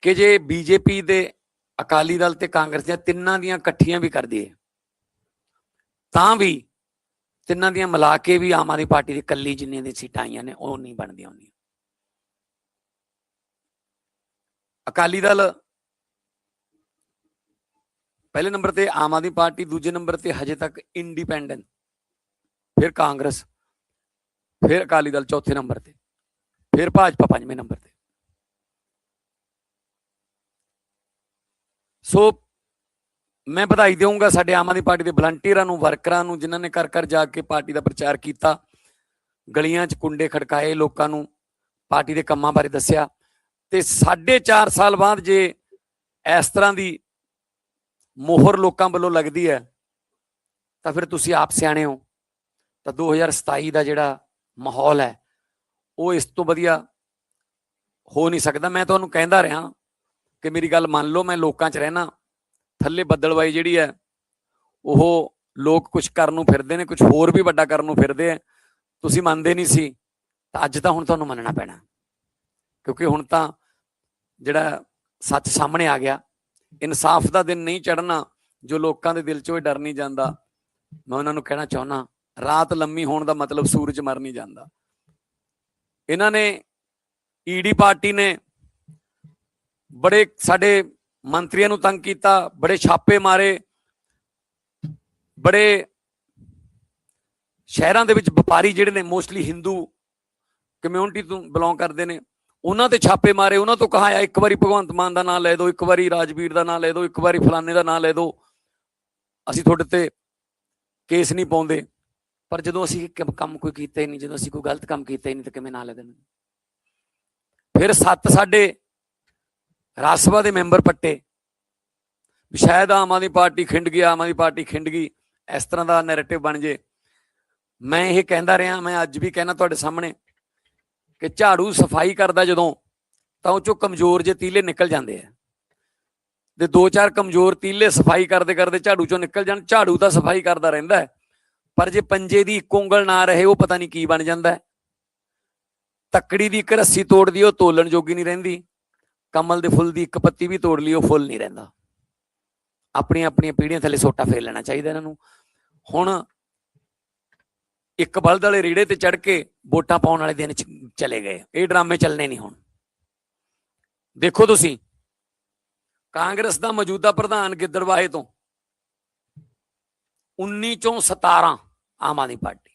ਕਿ ਜੇ ਬੀਜੇਪੀ ਦੇ, ਅਕਾਲੀ ਦਲ ਤੇ ਕਾਂਗਰਸ ਦੀਆਂ ਤਿੰਨਾਂ ਦੀਆਂ ਇਕੱਠੀਆਂ ਵੀ ਕਰ ਦਈਏ ਤਾਂ ਵੀ ਤਿੰਨਾਂ ਦੀਆਂ ਮਿਲਾ ਕੇ ਵੀ ਆਮ ਆਦਮੀ ਪਾਰਟੀ ਦੀ ਇਕੱਲੀ ਜਿੰਨੀਆਂ ਦੀ ਸੀਟਾਂ ਆਈਆਂ ਨੇ ਉਹ ਨਹੀਂ ਬਣਦੀਆਂ ਹੁੰਦੀਆਂ। ਅਕਾਲੀ ਦਲ ਪਹਿਲੇ ਨੰਬਰ ਤੇ, ਆਮ ਆਦਮੀ ਪਾਰਟੀ ਦੂਜੇ ਨੰਬਰ ਤੇ, ਹਜੇ ਤੱਕ ਇੰਡੀਪੈਂਡੈਂਟ, ਫਿਰ ਕਾਂਗਰਸ, ਫਿਰ ਅਕਾਲੀ ਦਲ ਚੌਥੇ ਨੰਬਰ ਤੇ, ਫਿਰ ਭਾਜਪਾ 5ਵੇਂ ਨੰਬਰ ਤੇ। ਸੋ ਮੈਂ ਵਧਾਈ ਦੇਵਾਂਗਾ ਸਾਡੇ ਆਮ ਆਦਮੀ ਪਾਰਟੀ ਦੇ ਵਲੰਟੀਅਰਾਂ ਨੂੰ, ਵਰਕਰਾਂ ਨੂੰ, ਜਿਨ੍ਹਾਂ ਨੇ ਘਰ ਘਰ ਜਾ ਕੇ ਪਾਰਟੀ ਦਾ ਪ੍ਰਚਾਰ ਕੀਤਾ, ਗਲੀਆਂ 'ਚ ਕੁੰਡੇ ਖੜਕਾਏ, ਲੋਕਾਂ ਨੂੰ ਪਾਰਟੀ ਦੇ ਕੰਮਾਂ ਬਾਰੇ ਦੱਸਿਆ। ਤੇ 4.5 ਸਾਲ ਬਾਅਦ ਜੇ ਇਸ ਤਰ੍ਹਾਂ ਦੀ ਮੋਹਰ ਲੋਕਾਂ ਵੱਲੋਂ ਲੱਗਦੀ ਹੈ ਤਾਂ ਫਿਰ ਤੁਸੀਂ ਆਪ ਸਿਆਣੇ ਹੋ। ਤਾਂ 2027 ਦਾ ਜਿਹੜਾ ਮਾਹੌਲ ਹੈ ਉਹ ਇਸ ਤੋਂ ਵਧੀਆ ਹੋ ਨਹੀਂ ਸਕਦਾ। ਮੈਂ ਤੁਹਾਨੂੰ ਕਹਿੰਦਾ ਰਿਹਾ ਕਿ ਮੇਰੀ ਗੱਲ ਮੰਨ ਲਓ, ਮੈਂ ਲੋਕਾਂ 'ਚ ਰਹਿਣਾ, ਥੱਲੇ ਬੱਦਲਵਾਈ ਜਿਹੜੀ ਹੈ ਉਹ ਲੋਕ ਕੁਝ ਕਰਨ ਨੂੰ ਫਿਰਦੇ ਨੇ, ਕੁਝ ਹੋਰ ਵੀ ਵੱਡਾ ਕਰਨ ਨੂੰ ਫਿਰਦੇ ਆ। ਤੁਸੀਂ ਮੰਨਦੇ ਨਹੀਂ ਸੀ ਤਾਂ ਅੱਜ ਤਾਂ ਹੁਣ ਤੁਹਾਨੂੰ ਮੰਨਣਾ ਪੈਣਾ, ਕਿਉਂਕਿ ਹੁਣ ਤਾਂ ਜਿਹੜਾ ਸੱਚ ਸਾਹਮਣੇ ਆ ਗਿਆ। ਇਨਸਾਫ ਦਾ ਦਿਨ ਨਹੀਂ ਚੜ੍ਹਨਾ ਜੋ ਲੋਕਾਂ ਦੇ ਦਿਲ 'ਚੋਂ ਇਹ ਡਰ ਨਹੀਂ ਜਾਂਦਾ। ਮੈਂ ਉਹਨਾਂ ਨੂੰ ਕਹਿਣਾ ਚਾਹੁੰਦਾ, ਰਾਤ ਲੰਮੀ ਹੋਣ ਦਾ ਮਤਲਬ ਸੂਰਜ ਮਰ ਨਹੀਂ ਜਾਂਦਾ। ਇਹਨਾਂ ਨੇ ਈਡੀ ਪਾਰਟੀ ਨੇ ਬੜੇ ਸਾਡੇ ਮੰਤਰੀਆਂ ਨੂੰ ਤੰਗ ਕੀਤਾ, ਬੜੇ ਛਾਪੇ ਮਾਰੇ, ਬੜੇ ਸ਼ਹਿਰਾਂ ਦੇ ਵਿੱਚ ਵਪਾਰੀ ਜਿਹੜੇ ਨੇ ਮੋਸਟਲੀ ਹਿੰਦੂ ਕਮਿਊਨਿਟੀ ਤੋਂ ਬਿਲੋਂਗ ਕਰਦੇ ਨੇ, ਉਹਨਾਂ ਤੇ ਛਾਪੇ ਮਾਰੇ। ਉਹਨਾਂ ਤੋਂ ਕਹਾਇਆ ਇੱਕ ਵਾਰੀ ਭਗਵੰਤ ਮਾਨ ਦਾ ਨਾਂ ਲੈ ਦਿਓ, ਇੱਕ ਵਾਰੀ ਰਾਜਵੀਰ ਦਾ ਨਾਂ ਲੈ ਦਿਓ, ਇੱਕ ਵਾਰੀ ਫਲਾਣੇ ਦਾ ਨਾਂ ਲੈ ਦਿਓ, ਅਸੀਂ ਤੁਹਾਡੇ ਤੇ ਕੇਸ ਨਹੀਂ ਪਾਉਂਦੇ। ਪਰ ਜਦੋਂ ਅਸੀਂ ਕੰਮ ਕੋਈ ਕੀਤਾ ਹੀ ਨਹੀਂ, ਜਦੋਂ ਅਸੀਂ ਕੋਈ ਗਲਤ ਕੰਮ ਕੀਤਾ ਹੀ ਨਹੀਂ ਤਾਂ ਕਿਵੇਂ ਨਾਂ ਲੈ ਦੇਣਾ। ਫਿਰ 7 ਸਾਡੇ ਰਾਜ ਸਭਾ ਦੇ ਮੈਂਬਰ ਪੱਟੇ, ਸ਼ਾਇਦ ਆਮ ਆਦਮੀ ਪਾਰਟੀ ਖਿੰਡ ਗਈ, ਆਮ ਆਦਮੀ ਪਾਰਟੀ ਖਿੰਡ ਗਈ, ਇਸ ਤਰ੍ਹਾਂ ਦਾ ਨੈਰੇਟਿਵ ਬਣ ਜੇ। ਮੈਂ ਇਹ ਕਹਿੰਦਾ ਰਿਹਾ, ਮੈਂ ਅੱਜ ਵੀ ਕਹਿਣਾ ਤੁਹਾਡੇ ਸਾਹਮਣੇ ਕਿ ਝਾੜੂ ਸਫਾਈ ਕਰਦਾ ਜਦੋਂ, ਤਾਂ ਉਹ ਚੋਂ ਕਮਜ਼ੋਰ ਜੇ ਤੀਲੇ ਨਿਕਲ ਜਾਂਦੇ ਆ, ਤੇ 2-4 ਕਮਜ਼ੋਰ ਤੀਲੇ ਸਫਾਈ ਕਰਦੇ ਕਰਦੇ ਝਾੜੂ ਚੋਂ ਨਿਕਲ ਜਾਣ। ਝਾੜੂ ਤਾਂ ਸਫਾਈ ਕਰਦਾ ਰਹਿੰਦਾ ਹੈ, ਪਰ ਜੇ ਪੰਜੇ ਦੀ ਇੱਕ ਉਂਗਲ ਨਾ ਰਹੇ, ਉਹ ਪਤਾ ਨਹੀਂ ਕੀ ਬਣ ਜਾਂਦਾ। ਤੱਕੜੀ ਦੀ ਇੱਕ ਰੱਸੀ ਤੋੜਦੀ, ਉਹ ਤੋਲਣ ਜੋਗੀ ਨਹੀਂ ਰਹਿੰਦੀ। ਕਮਲ ਦੇ ਫੁੱਲ ਦੀ ਇੱਕ ਪੱਤੀ ਵੀ ਤੋੜ ਲਈ, ਉਹ ਫੁੱਲ ਨਹੀਂ ਰਹਿੰਦਾ। ਆਪਣੀਆਂ ਆਪਣੀਆਂ ਪੀੜ੍ਹੀਆਂ ਥੱਲੇ ਸੋਟਾ ਫੇਰ ਲੈਣਾ ਚਾਹੀਦਾ ਇਹਨਾਂ ਨੂੰ। ਹੁਣ ਇੱਕ ਬਲਦ ਵਾਲੇ ਰੀੜੇ ਤੇ ਚੜ੍ਹ ਕੇ ਵੋਟਾਂ ਪਾਉਣ ਵਾਲੇ ਦਿਨ ਚਲੇ ਗਏ। ਇਹ ਡਰਾਮੇ ਚੱਲਣੇ ਨਹੀਂ। ਹੁਣ ਦੇਖੋ ਤੁਸੀਂ, ਕਾਂਗਰਸ ਦਾ ਮੌਜੂਦਾ ਪ੍ਰਧਾਨ ਗਿੱਦੜਵਾਹੇ ਤੋਂ 19 ਚੋਂ 17 ਆਮ ਆਦਮੀ ਪਾਰਟੀ,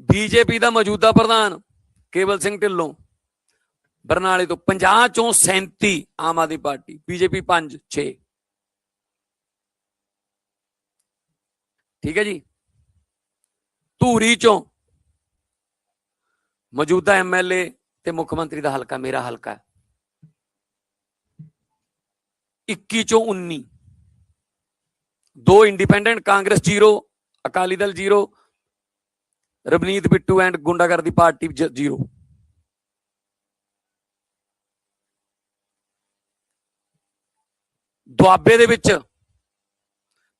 ਬੀਜੇਪੀ ਦਾ ਮੌਜੂਦਾ ਪ੍ਰਧਾਨ ਕੇਵਲ ਸਿੰਘ ਢਿੱਲੋਂ ਬਰਨਾਲੇ ਤੋਂ 50 ਚੋਂ 37 ਆਮ ਆਦਮੀ ਪਾਰਟੀ, ਬੀਜੇਪੀ 5-6। ਠੀਕ ਹੈ ਜੀ। ਧੂਰੀ ਚੋਂ ਮੌਜੂਦਾ ਐਮਐਲਏ ਤੇ ਮੁੱਖ ਮੰਤਰੀ ਦਾ ਹਲਕਾ ਮੇਰਾ ਹਲਕਾ, 21 ਚੋਂ 19। 2 ਇੰਡੀਪੈਂਡੈਂਟ, ਕਾਂਗਰਸ 0, ਅਕਾਲੀ ਦਲ 0, ਰਵਨੀਤ ਬਿੱਟੂ ਐਂਡ ਗੁੰਡਾਗਰਦੀ ਪਾਰਟੀ 0। ਦੁਆਬੇ ਦੇ ਵਿੱਚ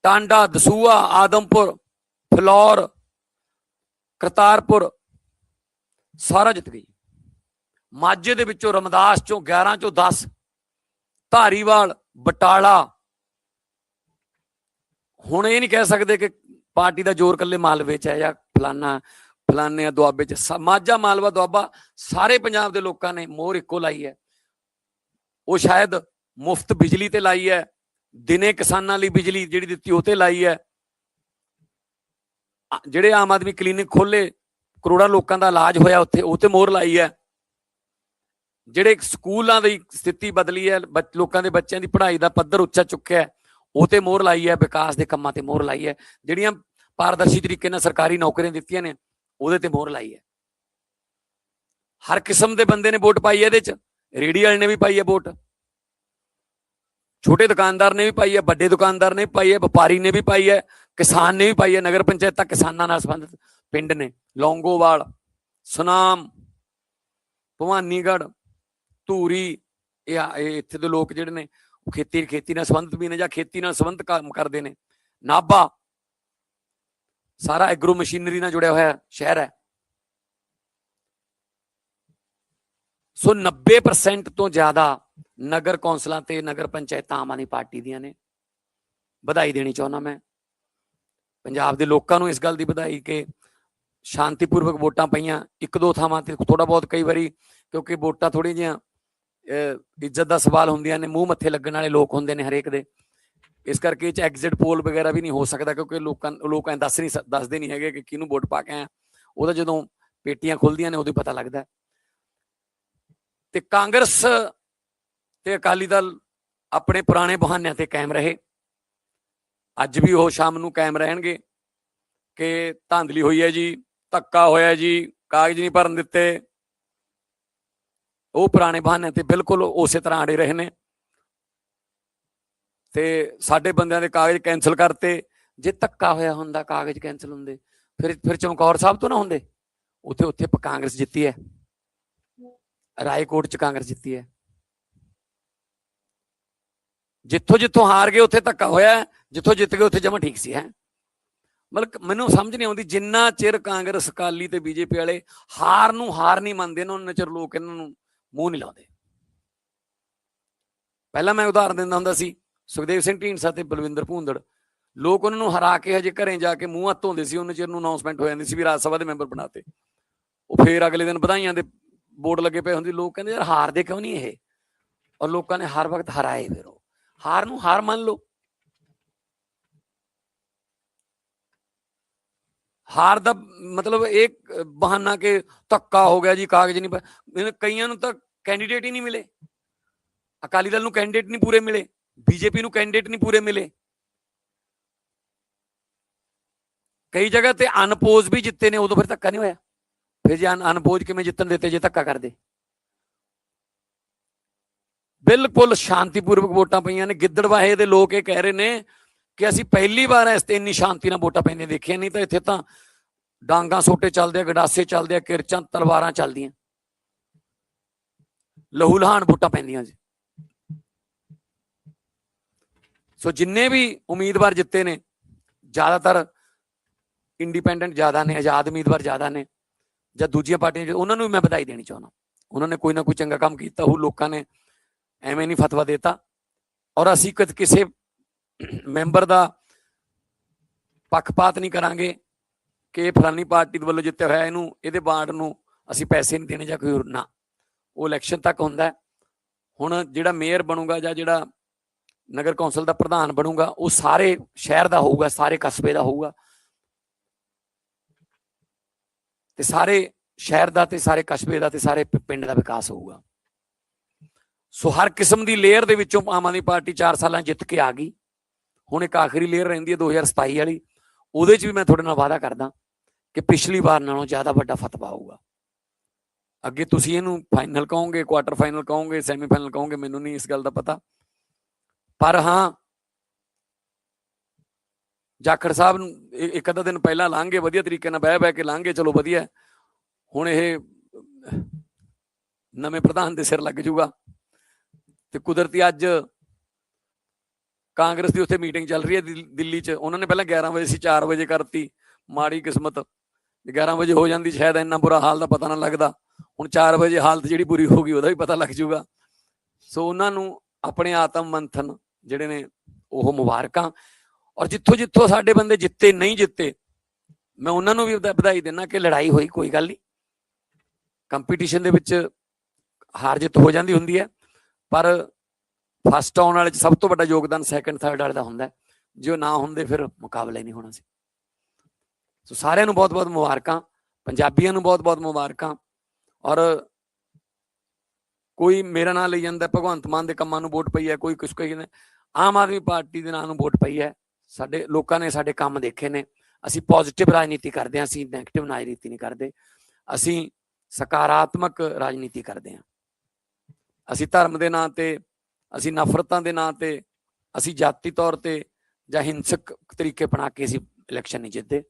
ਟਾਂਡਾ, ਦਸੂਹਾ, ਆਦਮਪੁਰ, ਫਲੌਰ, ਕਰਤਾਰਪੁਰ ਸਾਰਾ ਜਿੱਤ ਗਈ। ਮਾਝੇ ਦੇ ਵਿੱਚੋਂ ਰਮਦਾਸ ਚੋਂ 11 ਚੋਂ 10, ਧਾਰੀਵਾਲ, ਬਟਾਲਾ। ਹੁਣ ਇਹ ਨਹੀਂ ਕਹਿ ਸਕਦੇ ਕਿ ਪਾਰਟੀ ਦਾ ਜ਼ੋਰ ਇਕੱਲੇ ਮਾਲਵੇ 'ਚ ਹੈ ਜਾਂ ਫਲਾਨੇ ਦੁਆਬੇ 'ਚ। ਮਾਝਾ, ਮਾਲਵਾ, ਦੁਆਬਾ ਸਾਰੇ ਪੰਜਾਬ ਦੇ ਲੋਕਾਂ ਨੇ ਮੋਹਰ ਇੱਕੋ ਲਾਈ ਹੈ। ਉਹ ਸ਼ਾਇਦ ਮੁਫਤ ਬਿਜਲੀ ਤੇ ਲਾਈ ਹੈ, ਦਿਨੇ ਕਿਸਾਨਾਂ ਲਈ ਬਿਜਲੀ ਜਿਹੜੀ ਦਿੱਤੀ ਉਹ ਤੇ ਲਾਈ ਹੈ। ਜਿਹੜੇ ਆਮ ਆਦਮੀ ਕਲੀਨਿਕ ਖੋਲੇ, ਕਰੋੜਾਂ ਲੋਕਾਂ ਦਾ ਇਲਾਜ ਹੋਇਆ ਉੱਥੇ, ਉਹ ਤੇ ਮੋਹਰ ਲਾਈ ਹੈ। ਜਿਹੜੇ ਸਕੂਲਾਂ ਦੀ ਸਥਿਤੀ ਬਦਲੀ ਹੈ, ਲੋਕਾਂ ਦੇ ਬੱਚਿਆਂ ਦੀ ਪੜ੍ਹਾਈ ਦਾ ਪੱਧਰ ਉੱਚਾ ਚੁੱਕਿਆ, ਉਹ ਤੇ ਮੋਹਰ ਲਾਈ ਹੈ। ਵਿਕਾਸ ਦੇ ਕੰਮਾਂ ਤੇ ਮੋਹਰ ਲਾਈ ਹੈ। ਜਿਹੜੀਆਂ ਪਾਰਦਰਸ਼ੀ ਤਰੀਕੇ ਨਾਲ ਸਰਕਾਰੀ ਨੌਕਰੀਆਂ ਦਿੱਤੀਆਂ ਨੇ, ਉਹਦੇ ਤੇ ਮੋਹਰ ਲਾਈ ਹੈ। ਹਰ ਕਿਸਮ ਦੇ ਬੰਦੇ ਨੇ ਵੋਟ ਪਾਈ ਹੈ ਇਹਦੇ 'ਚ। ਰੇਹੜੀ ਵਾਲੇ ਨੇ ਵੀ ਪਾਈ ਹੈ ਵੋਟ, ਛੋਟੇ ਦੁਕਾਨਦਾਰ ਨੇ ਵੀ ਪਾਈ ਹੈ, ਵੱਡੇ ਦੁਕਾਨਦਾਰ ਨੇ ਵੀ ਪਾਈ ਹੈ, ਵਪਾਰੀ ਨੇ ਵੀ ਪਾਈ ਹੈ, ਕਿਸਾਨ ਨੇ ਵੀ ਪਾਈ ਹੈ। ਨਗਰ ਪੰਚਾਇਤਾਂ ਕਿਸਾਨਾਂ ਨਾਲ ਸੰਬੰਧਿਤ ਪਿੰਡ ਨੇ, ਲੌਂਗੋਵਾਲ, ਸੁਨਾਮ, ਭਵਾਨੀਗੜ੍ਹ, ਧੂਰੀ। ਇਹ ਇੱਥੇ ਦੇ ਲੋਕ ਜਿਹੜੇ ਨੇ ਉਹ ਖੇਤੀ ਨਾਲ ਸੰਬੰਧਿਤ ਵੀ ਨੇ ਜਾਂ ਖੇਤੀ ਨਾਲ ਸੰਬੰਧਿਤ ਕੰਮ ਕਰਦੇ ਨੇ। ਨਾਭਾ ਸਾਰਾ ਐਗਰੋ ਮਸ਼ੀਨਰੀ ਨਾਲ ਜੁੜਿਆ ਹੋਇਆ ਸ਼ਹਿਰ ਹੈ। ਸੋ 90% ਤੋਂ ਜ਼ਿਆਦਾ ਨਗਰ ਕੌਂਸਲਾਂ ਤੇ ਨਗਰ ਪੰਚਾਇਤਾਂ ਆਮ ਆਦਮੀ ਪਾਰਟੀ ਦੀਆਂ ਨੇ। ਵਧਾਈ ਦੇਣੀ ਚਾਹੁੰਦਾ ਮੈਂ ਪੰਜਾਬ ਦੇ ਲੋਕਾਂ ਨੂੰ, ਇਸ ਗੱਲ ਦੀ ਵਧਾਈ ਕਿ ਸ਼ਾਂਤੀਪੂਰਵਕ ਵੋਟਾਂ ਪਈਆਂ। 1-2 ਥਾਵਾਂ ਤੇ ਥੋੜਾ ਬਹੁਤ ਕਈ ਵਾਰੀ, ਕਿਉਂਕਿ ਵੋਟਾਂ ਥੋੜ੍ਹੀਆਂ ਜਿਹੀਆਂ ਇੱਜ਼ਤ ਦਾ ਸਵਾਲ ਹੁੰਦੀਆਂ ਨੇ, ਮੂੰਹ ਮੱਥੇ ਲੱਗਣ ਵਾਲੇ ਲੋਕ ਹੁੰਦੇ ਨੇ ਹਰੇਕ ਦੇ, ਇਸ ਕਰਕੇ ਇਹ 'ਚ ਐਗਜ਼ਿਟ ਪੋਲ ਵਗੈਰਾ ਵੀ ਨਹੀਂ ਹੋ ਸਕਦਾ, ਕਿਉਂਕਿ ਲੋਕ ਐਂ ਦੱਸਦੇ ਨਹੀਂ ਹੈਗੇ ਕਿ ਕਿਹਨੂੰ ਵੋਟ ਪਾ ਕੇ ਆਇਆ। ਉਹਦਾ ਜਦੋਂ ਪੇਟੀਆਂ ਖੁੱਲਦੀਆਂ ਨੇ ਉਦੋਂ ਹੀ ਪਤਾ ਲੱਗਦਾ। ਤੇ ਕਾਂਗਰਸ ਤੇ ਅਕਾਲੀ ਦਲ ਆਪਣੇ ਪੁਰਾਣੇ ਬਹਾਨਿਆਂ ਤੇ ਕਾਇਮ ਰਹੇ। ਅੱਜ ਵੀ ਉਹ ਸ਼ਾਮ ਨੂੰ ਕਾਇਮ ਰਹਿਣਗੇ ਕਿ ਧਾਂਦਲੀ ਹੋਈ ਹੈ ਜੀ, ਧੱਕਾ ਹੋਇਆ ਜੀ, ਕਾਗਜ਼ ਨਹੀਂ ਭਰਨ ਦਿੱਤੇ। ਉਹ ਪੁਰਾਣੇ ਬਹਾਨਿਆਂ ਤੇ ਬਿਲਕੁਲ ਉਸੇ ਤਰ੍ਹਾਂ ਅੜੇ ਰਹੇ ਨੇ। ਤੇ ਸਾਡੇ ਬੰਦਿਆਂ ਦੇ ਕਾਗਜ਼ ਕੈਂਸਲ ਕਰਤੇ। ਜੇ ਧੱਕਾ ਹੋਇਆ ਹੁੰਦਾ, ਕਾਗਜ਼ ਕੈਂਸਲ ਹੁੰਦੇ, ਫਿਰ ਚਮਕੌਰ ਸਾਹਿਬ ਤੋਂ ਨਾ ਹੁੰਦੇ। ਉੱਥੇ ਕਾਂਗਰਸ ਜਿੱਤੀ ਹੈ। ਰਾਏਕੋਟ ਚ ਕਾਂਗਰਸ ਜਿੱਤੀ ਹੈ। ਜਿੱਥੋਂ ਜਿੱਥੋਂ ਹਾਰ ਗਏ ਉੱਥੇ ਧੱਕਾ ਹੋਇਆ, ਜਿੱਥੋਂ ਜਿੱਤ ਗਏ ਉੱਥੇ ਜਮਾਂ ਠੀਕ ਸੀ। ਹੈ ਮਤਲਬ ਮੈਨੂੰ ਸਮਝ ਨਹੀਂ ਆਉਂਦੀ, ਜਿੰਨਾ ਚਿਰ ਕਾਂਗਰਸ ਅਕਾਲੀ ਤੇ ਬੀਜੇਪੀ ਵਾਲੇ ਹਾਰ ਨੂੰ ਹਾਰ ਨਹੀਂ ਮੰਨਦੇ ਨਾ, ਉਹਨਾਂ ਚਿਰ ਲੋਕ ਇਹਨਾਂ ਨੂੰ ਮੂੰਹ ਨਹੀਂ ਲਾਉਂਦੇ। ਪਹਿਲਾਂ ਮੈਂ ਉਦਾਹਰਨ ਦਿੰਦਾ ਹੁੰਦਾ ਸੀ, ਸੁਖਦੇਵ ਸਿੰਘ ਢੀਂਡਸਾ ਤੇ ਬਲਵਿੰਦਰ ਭੂੰਦੜ, ਲੋਕ ਉਹਨਾਂ ਨੂੰ ਹਰਾ ਕੇ ਹਜੇ ਘਰੇ ਜਾ ਕੇ ਮੂੰਹ ਹੱਥ ਧੋਂਦੇ ਸੀ, ਉਹਨਾਂ ਚਿਰ ਨੂੰ ਅਨਾਉਂਸਮੈਂਟ ਹੋ ਜਾਂਦੀ ਸੀ ਵੀ ਰਾਜ ਸਭਾ ਦੇ ਮੈਂਬਰ ਬਣਾਤੇ। ਉਹ ਫੇਰ ਅਗਲੇ ਦਿਨ ਵਧਾਈਆਂ ਦੇ ਬੋਰਡ ਲੱਗੇ ਪਏ ਹੁੰਦੇ, ਲੋਕ ਕਹਿੰਦੇ ਯਾਰ ਹਾਰਦੇ ਕਿਉਂ ਨਹੀਂ ਇਹ, ਔਰ ਲੋਕਾਂ ਨੇ ਹਰ ਵਕਤ ਹਰਾਏ। ਫਿਰ ਉਹ ਹਾਰ ਨੂੰ ਹਾਰ ਮੰਨ ਲਓ। ਹਾਰ ਦਾ ਮਤਲਬ ਇਹ ਬਹਾਨਾ ਕਿ ਧੱਕਾ ਹੋ ਗਿਆ ਜੀ, ਕਾਗਜ਼ ਨਹੀਂ, ਕਈਆਂ ਨੂੰ ਤਾਂ ਕੈਂਡੀਡੇਟ ਹੀ ਨਹੀਂ ਮਿਲੇ। ਅਕਾਲੀ ਦਲ ਨੂੰ ਕੈਂਡੀਡੇਟ ਨਹੀਂ ਪੂਰੇ ਮਿਲੇ, ਬੀਜੇਪੀ ਨੂੰ ਕੈਂਡੀਡੇਟ ਨਹੀਂ ਪੂਰੇ ਮਿਲੇ, ਕਈ ਜਗ੍ਹਾ ਤੇ ਅਨਪੋਜ਼ ਵੀ ਜਿੱਤੇ ਨੇ, ਉਦੋਂ ਫਿਰ ਧੱਕਾ ਨਹੀਂ ਹੋਇਆ। ਫਿਰ ਜੇ ਅਨਪੋਜ਼ ਕਿਵੇਂ ਜਿੱਤਣ ਦਿੱਤੇ ਜੇ ਧੱਕਾ ਕਰਦੇ। ਬਿਲਕੁਲ ਸ਼ਾਂਤੀਪੂਰਵਕ ਵੋਟਾਂ ਪਈਆਂ ਨੇ। ਗਿੱਦੜਵਾਹੇ ਦੇ ਲੋਕ ਇਹ ਕਹਿ ਰਹੇ ਨੇ ਕਿ ਅਸੀਂ ਪਹਿਲੀ ਵਾਰ ਇਸ ਤੇ ਇੰਨੀ ਸ਼ਾਂਤੀ ਨਾਲ ਵੋਟਾਂ ਪੈਂਦੀਆਂ ਦੇਖੀਆਂ, ਨਹੀਂ ਤਾਂ ਇੱਥੇ ਤਾਂ ਡਾਂਗਾ ਸੋਟੇ ਚੱਲਦੇ ਆ, ਗੰਡਾਸੇ ਚੱਲਦੇ ਆ, ਕਿਰਚਾਂ ਤਲਵਾਰਾਂ ਚੱਲਦੀਆਂ, ਲਹੂ ਲਹਾਨ ਵੋਟਾਂ ਪੈਂਦੀਆਂ ਜੀ। ਸੋ ਜਿੰਨੇ ਵੀ ਉਮੀਦਵਾਰ ਜਿੱਤੇ ਨੇ, ਜ਼ਿਆਦਾਤਰ ਇੰਡੀਪੈਂਡੈਂਟ ਜ਼ਿਆਦਾ ਨੇ, ਆਜ਼ਾਦ ਉਮੀਦਵਾਰ ਜ਼ਿਆਦਾ ਨੇ, ਜਾਂ ਦੂਜੀਆਂ ਪਾਰਟੀਆਂ, ਉਹਨਾਂ ਨੂੰ ਵੀ ਮੈਂ ਵਧਾਈ ਦੇਣੀ ਚਾਹੁੰਦਾ। ਉਹਨਾਂ ਨੇ ਕੋਈ ਨਾ ਕੋਈ ਚੰਗਾ ਕੰਮ ਕੀਤਾ ਉਹ, ਲੋਕਾਂ ਨੇ ਐਵੇਂ ਨਹੀਂ ਫਤਵਾ ਦੇਤਾ। ਔਰ ਅਸੀਂ ਕਿਸੇ ਮੈਂਬਰ ਦਾ ਪੱਖਪਾਤ ਨਹੀਂ ਕਰਾਂਗੇ ਕਿ ਫਲਾਨੀ ਪਾਰਟੀ ਵੱਲੋਂ ਜਿੱਤਿਆ ਹੋਇਆ, ਇਹਨੂੰ ਇਹਦੇ ਵਾਰਡ ਨੂੰ ਅਸੀਂ ਪੈਸੇ ਨਹੀਂ ਦੇਣੇ ਜਾਂ ਕੋਈ ਹੋਰ ਨਾ। ਉਹ ਇਲੈਕਸ਼ਨ ਤੱਕ ਹੁੰਦਾ। ਹੁਣ ਜਿਹੜਾ ਮੇਅਰ ਬਣੂਗਾ ਜਾਂ ਜਿਹੜਾ ਨਗਰ ਕੌਂਸਲ ਦਾ ਪ੍ਰਧਾਨ ਬਣੂਗਾ, ਉਹ ਸਾਰੇ ਸ਼ਹਿਰ ਦਾ ਹੋਊਗਾ, ਸਾਰੇ ਕਸਬੇ ਦਾ ਹੋਊਗਾ, ਤੇ ਸਾਰੇ ਸ਼ਹਿਰ ਦਾ ਤੇ ਸਾਰੇ ਕਸਬੇ ਦਾ ਤੇ ਸਾਰੇ ਪਿੰਡ ਦਾ ਵਿਕਾਸ ਹੋਊਗਾ। ਸੋ ਹਰ ਕਿਸਮ ਦੀ ਲੇਅਰ ਦੇ ਵਿੱਚੋਂ ਆਮ ਆਦਮੀ ਪਾਰਟੀ 4 ਸਾਲਾਂ ਜਿੱਤ ਕੇ ਆ ਗਈ। ਹੁਣ ਇੱਕ ਆਖਰੀ ਲੇਅਰ ਰਹਿੰਦੀ ਹੈ 2027 ਵਾਲੀ, ਉਹਦੇ 'ਚ ਵੀ ਮੈਂ ਤੁਹਾਡੇ ਨਾਲ ਵਾਅਦਾ ਕਰਦਾ ਕਿ ਪਿਛਲੀ ਵਾਰ ਨਾਲੋਂ ਜ਼ਿਆਦਾ ਵੱਡਾ ਫਤਵਾ ਹੋਊਗਾ। ਅੱਗੇ ਤੁਸੀਂ ਇਹਨੂੰ ਫਾਈਨਲ ਕਹੋਗੇ, ਕੁਆਟਰ ਫਾਈਨਲ ਕਹੋਗੇ, ਸੈਮੀਫਾਈਨਲ ਕਹੋਗੇ, ਮੈਨੂੰ ਨਹੀਂ ਇਸ ਗੱਲ ਦਾ ਪਤਾ। ਪਰ ਹਾਂ, ਜਾਖੜ ਸਾਹਿਬ ਨੂੰ ਇੱਕ ਅੱਧਾ ਦਿਨ ਪਹਿਲਾਂ ਲੰਘੇ, ਵਧੀਆ ਤਰੀਕੇ ਨਾਲ ਬਹਿ ਕੇ ਲੰਘੇ, ਚਲੋ ਵਧੀਆ। ਹੁਣ ਇਹ ਨਵੇਂ ਪ੍ਰਧਾਨ ਦੇ ਸਿਰ ਲੱਗ ਜੂਗਾ। ਤੇ ਕੁਦਰਤੀ ਅੱਜ ਕਾਂਗਰਸ ਦੀ ਉੱਥੇ ਮੀਟਿੰਗ ਚੱਲ ਰਹੀ ਹੈ ਦਿੱਲੀ 'ਚ। ਉਹਨਾਂ ਨੇ ਪਹਿਲਾਂ 11 ਵਜੇ ਸੀ, 4 ਵਜੇ ਕਰਤੀ। ਮਾੜੀ ਕਿਸਮਤ, 11 ਵਜੇ ਹੋ ਜਾਂਦੀ ਸ਼ਾਇਦ ਇੰਨਾ ਬੁਰਾ ਹਾਲ ਦਾ ਪਤਾ ਨਾ ਲੱਗਦਾ। ਹੁਣ 4 ਵਜੇ ਹਾਲਤ ਜਿਹੜੀ ਬੁਰੀ ਹੋ ਗਈ ਉਹਦਾ ਵੀ ਪਤਾ ਲੱਗ ਜੂਗਾ। ਸੋ ਉਹਨਾਂ ਨੂੰ ਆਪਣੇ ਆਤਮ ਮੰਥਨ ਜਿਹੜੇ ਨੇ ਉਹ ਮੁਬਾਰਕਾਂ। ਔਰ ਜਿੱਥੋਂ ਜਿੱਥੋਂ ਸਾਡੇ ਬੰਦੇ ਜਿੱਤੇ, ਨਹੀਂ ਜਿੱਤੇ, ਮੈਂ ਉਹਨਾਂ ਨੂੰ ਵੀ ਵਧਾਈ ਦਿੰਦਾ ਕਿ ਲੜਾਈ ਹੋਈ, ਕੋਈ ਗੱਲ ਨਹੀਂ। ਕੰਪੀਟੀਸ਼ਨ ਦੇ ਵਿੱਚ ਹਾਰ ਜਿੱਤ ਹੋ ਜਾਂਦੀ ਹੁੰਦੀ ਹੈ, ਪਰ ਫਸਟ ਆਉਣ ਵਾਲੇ 'ਚ ਸਭ ਤੋਂ ਵੱਡਾ ਯੋਗਦਾਨ ਸੈਕੰਡ ਥਰਡ ਵਾਲੇ ਦਾ ਹੁੰਦਾ। ਜੇ ਉਹ ਨਾ ਹੁੰਦੇ ਫਿਰ ਮੁਕਾਬਲਾ ਹੀ ਨਹੀਂ ਹੋਣਾ ਸੀ। ਸੋ ਸਾਰਿਆਂ ਨੂੰ ਬਹੁਤ ਬਹੁਤ ਮੁਬਾਰਕਾਂ, ਪੰਜਾਬੀਆਂ ਨੂੰ ਬਹੁਤ ਬਹੁਤ ਮੁਬਾਰਕਾਂ। ਔਰ ਕੋਈ ਮੇਰਾ ਨਾਂ ਲਈ ਜਾਂਦਾ, ਭਗਵੰਤ ਮਾਨ ਦੇ ਕੰਮਾਂ ਨੂੰ ਵੋਟ ਪਈ ਹੈ, ਕੋਈ ਕੁਛ ਕਹਿੰਦਾ, ਆਮ ਆਦਮੀ ਪਾਰਟੀ ਦੇ ਨਾਂ ਨੂੰ ਵੋਟ ਪਈ ਹੈ। ਸਾਡੇ ਲੋਕਾਂ ਨੇ ਸਾਡੇ ਕੰਮ ਦੇਖੇ ਨੇ। ਅਸੀਂ ਪੋਜ਼ਿਟਿਵ ਰਾਜਨੀਤੀ ਕਰਦੇ ਹਾਂ, ਅਸੀਂ ਨੈਗੇਟਿਵ ਰਾਜਨੀਤੀ ਨਹੀਂ ਕਰਦੇ। ਅਸੀਂ ਸਕਾਰਾਤਮਕ ਰਾਜਨੀਤੀ ਕਰਦੇ ਹਾਂ। ਅਸੀਂ ਧਰਮ ਦੇ ਨਾਂ ਤੇ, ਅਸੀਂ ਨਫ਼ਰਤਾਂ ਦੇ ਨਾਂ ਤੇ, ਅਸੀਂ ਜਾਤੀ ਤੌਰ ਤੇ ਜਾਂ ਹਿੰਸਕ ਤਰੀਕੇ ਬਣਾ ਕੇ ਅਸੀਂ ਇਲੈਕਸ਼ਨ ਨਹੀਂ ਜਿੱਤਦੇ।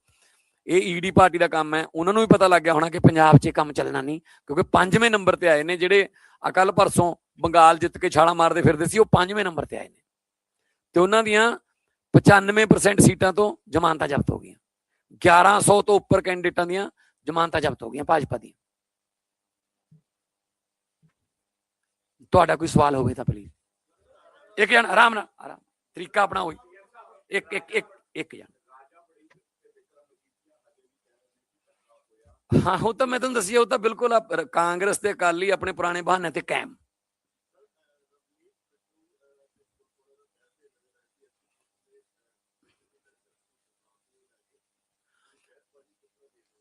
ਇਹ ਈਡੀ ਪਾਰਟੀ ਦਾ ਕੰਮ ਹੈ। ਉਹਨਾਂ ਨੂੰ ਵੀ ਪਤਾ ਲੱਗ ਗਿਆ ਹੋਣਾ ਕਿ ਪੰਜਾਬ 'ਚ ਇਹ ਕੰਮ ਚੱਲਣਾ ਨਹੀਂ, ਕਿਉਂਕਿ 5ਵੇਂ ਨੰਬਰ ਤੇ ਆਏ ਨੇ। ਜਿਹੜੇ ਕੱਲ ਪਰਸੋਂ ਬੰਗਾਲ ਜਿੱਤ ਕੇ ਛਾਲਾਂ ਮਾਰਦੇ ਫਿਰਦੇ ਸੀ, ਉਹ 5ਵੇਂ ਨੰਬਰ ਤੇ ਆਏ ਨੇ। ਤੇ ਉਹਨਾਂ ਦੀਆਂ 95% ਸੀਟਾਂ ਤੋਂ ਜ਼ਮਾਨਤਾਂ ਜ਼ਬਤ ਹੋ ਗਈਆਂ। 1100 ਤੋਂ ਉੱਪਰ ਕੈਂਡੀਡੇਟਾਂ ਦੀਆਂ ਜ਼ਮਾਨਤਾਂ ਜ਼ਬਤ ਹੋ ਗਈਆਂ ਭਾਜਪਾ ਦੀਆਂ। ਤੁਹਾਡਾ ਕੋਈ ਸਵਾਲ ਹੋਵੇ ਤਾਂ ਪਲੀਜ਼ ਇੱਕ ਜਣ ਆਰਾਮ ਨਾਲ, ਆਰਾਮ ਤਰੀਕਾ ਆਪਣਾ ਹੋਈ, ਇੱਕ ਜਣ। ਹਾਂ, ਉਹ ਤਾਂ ਮੈਂ ਤੁਹਾਨੂੰ ਦੱਸਿਆ, ਉਹ ਤਾਂ ਬਿਲਕੁਲ ਕਾਂਗਰਸ ਤੇ ਅਕਾਲੀ ਆਪਣੇ ਪੁਰਾਣੇ ਬਹਾਨੇ ਤੇ ਕਾਇਮ।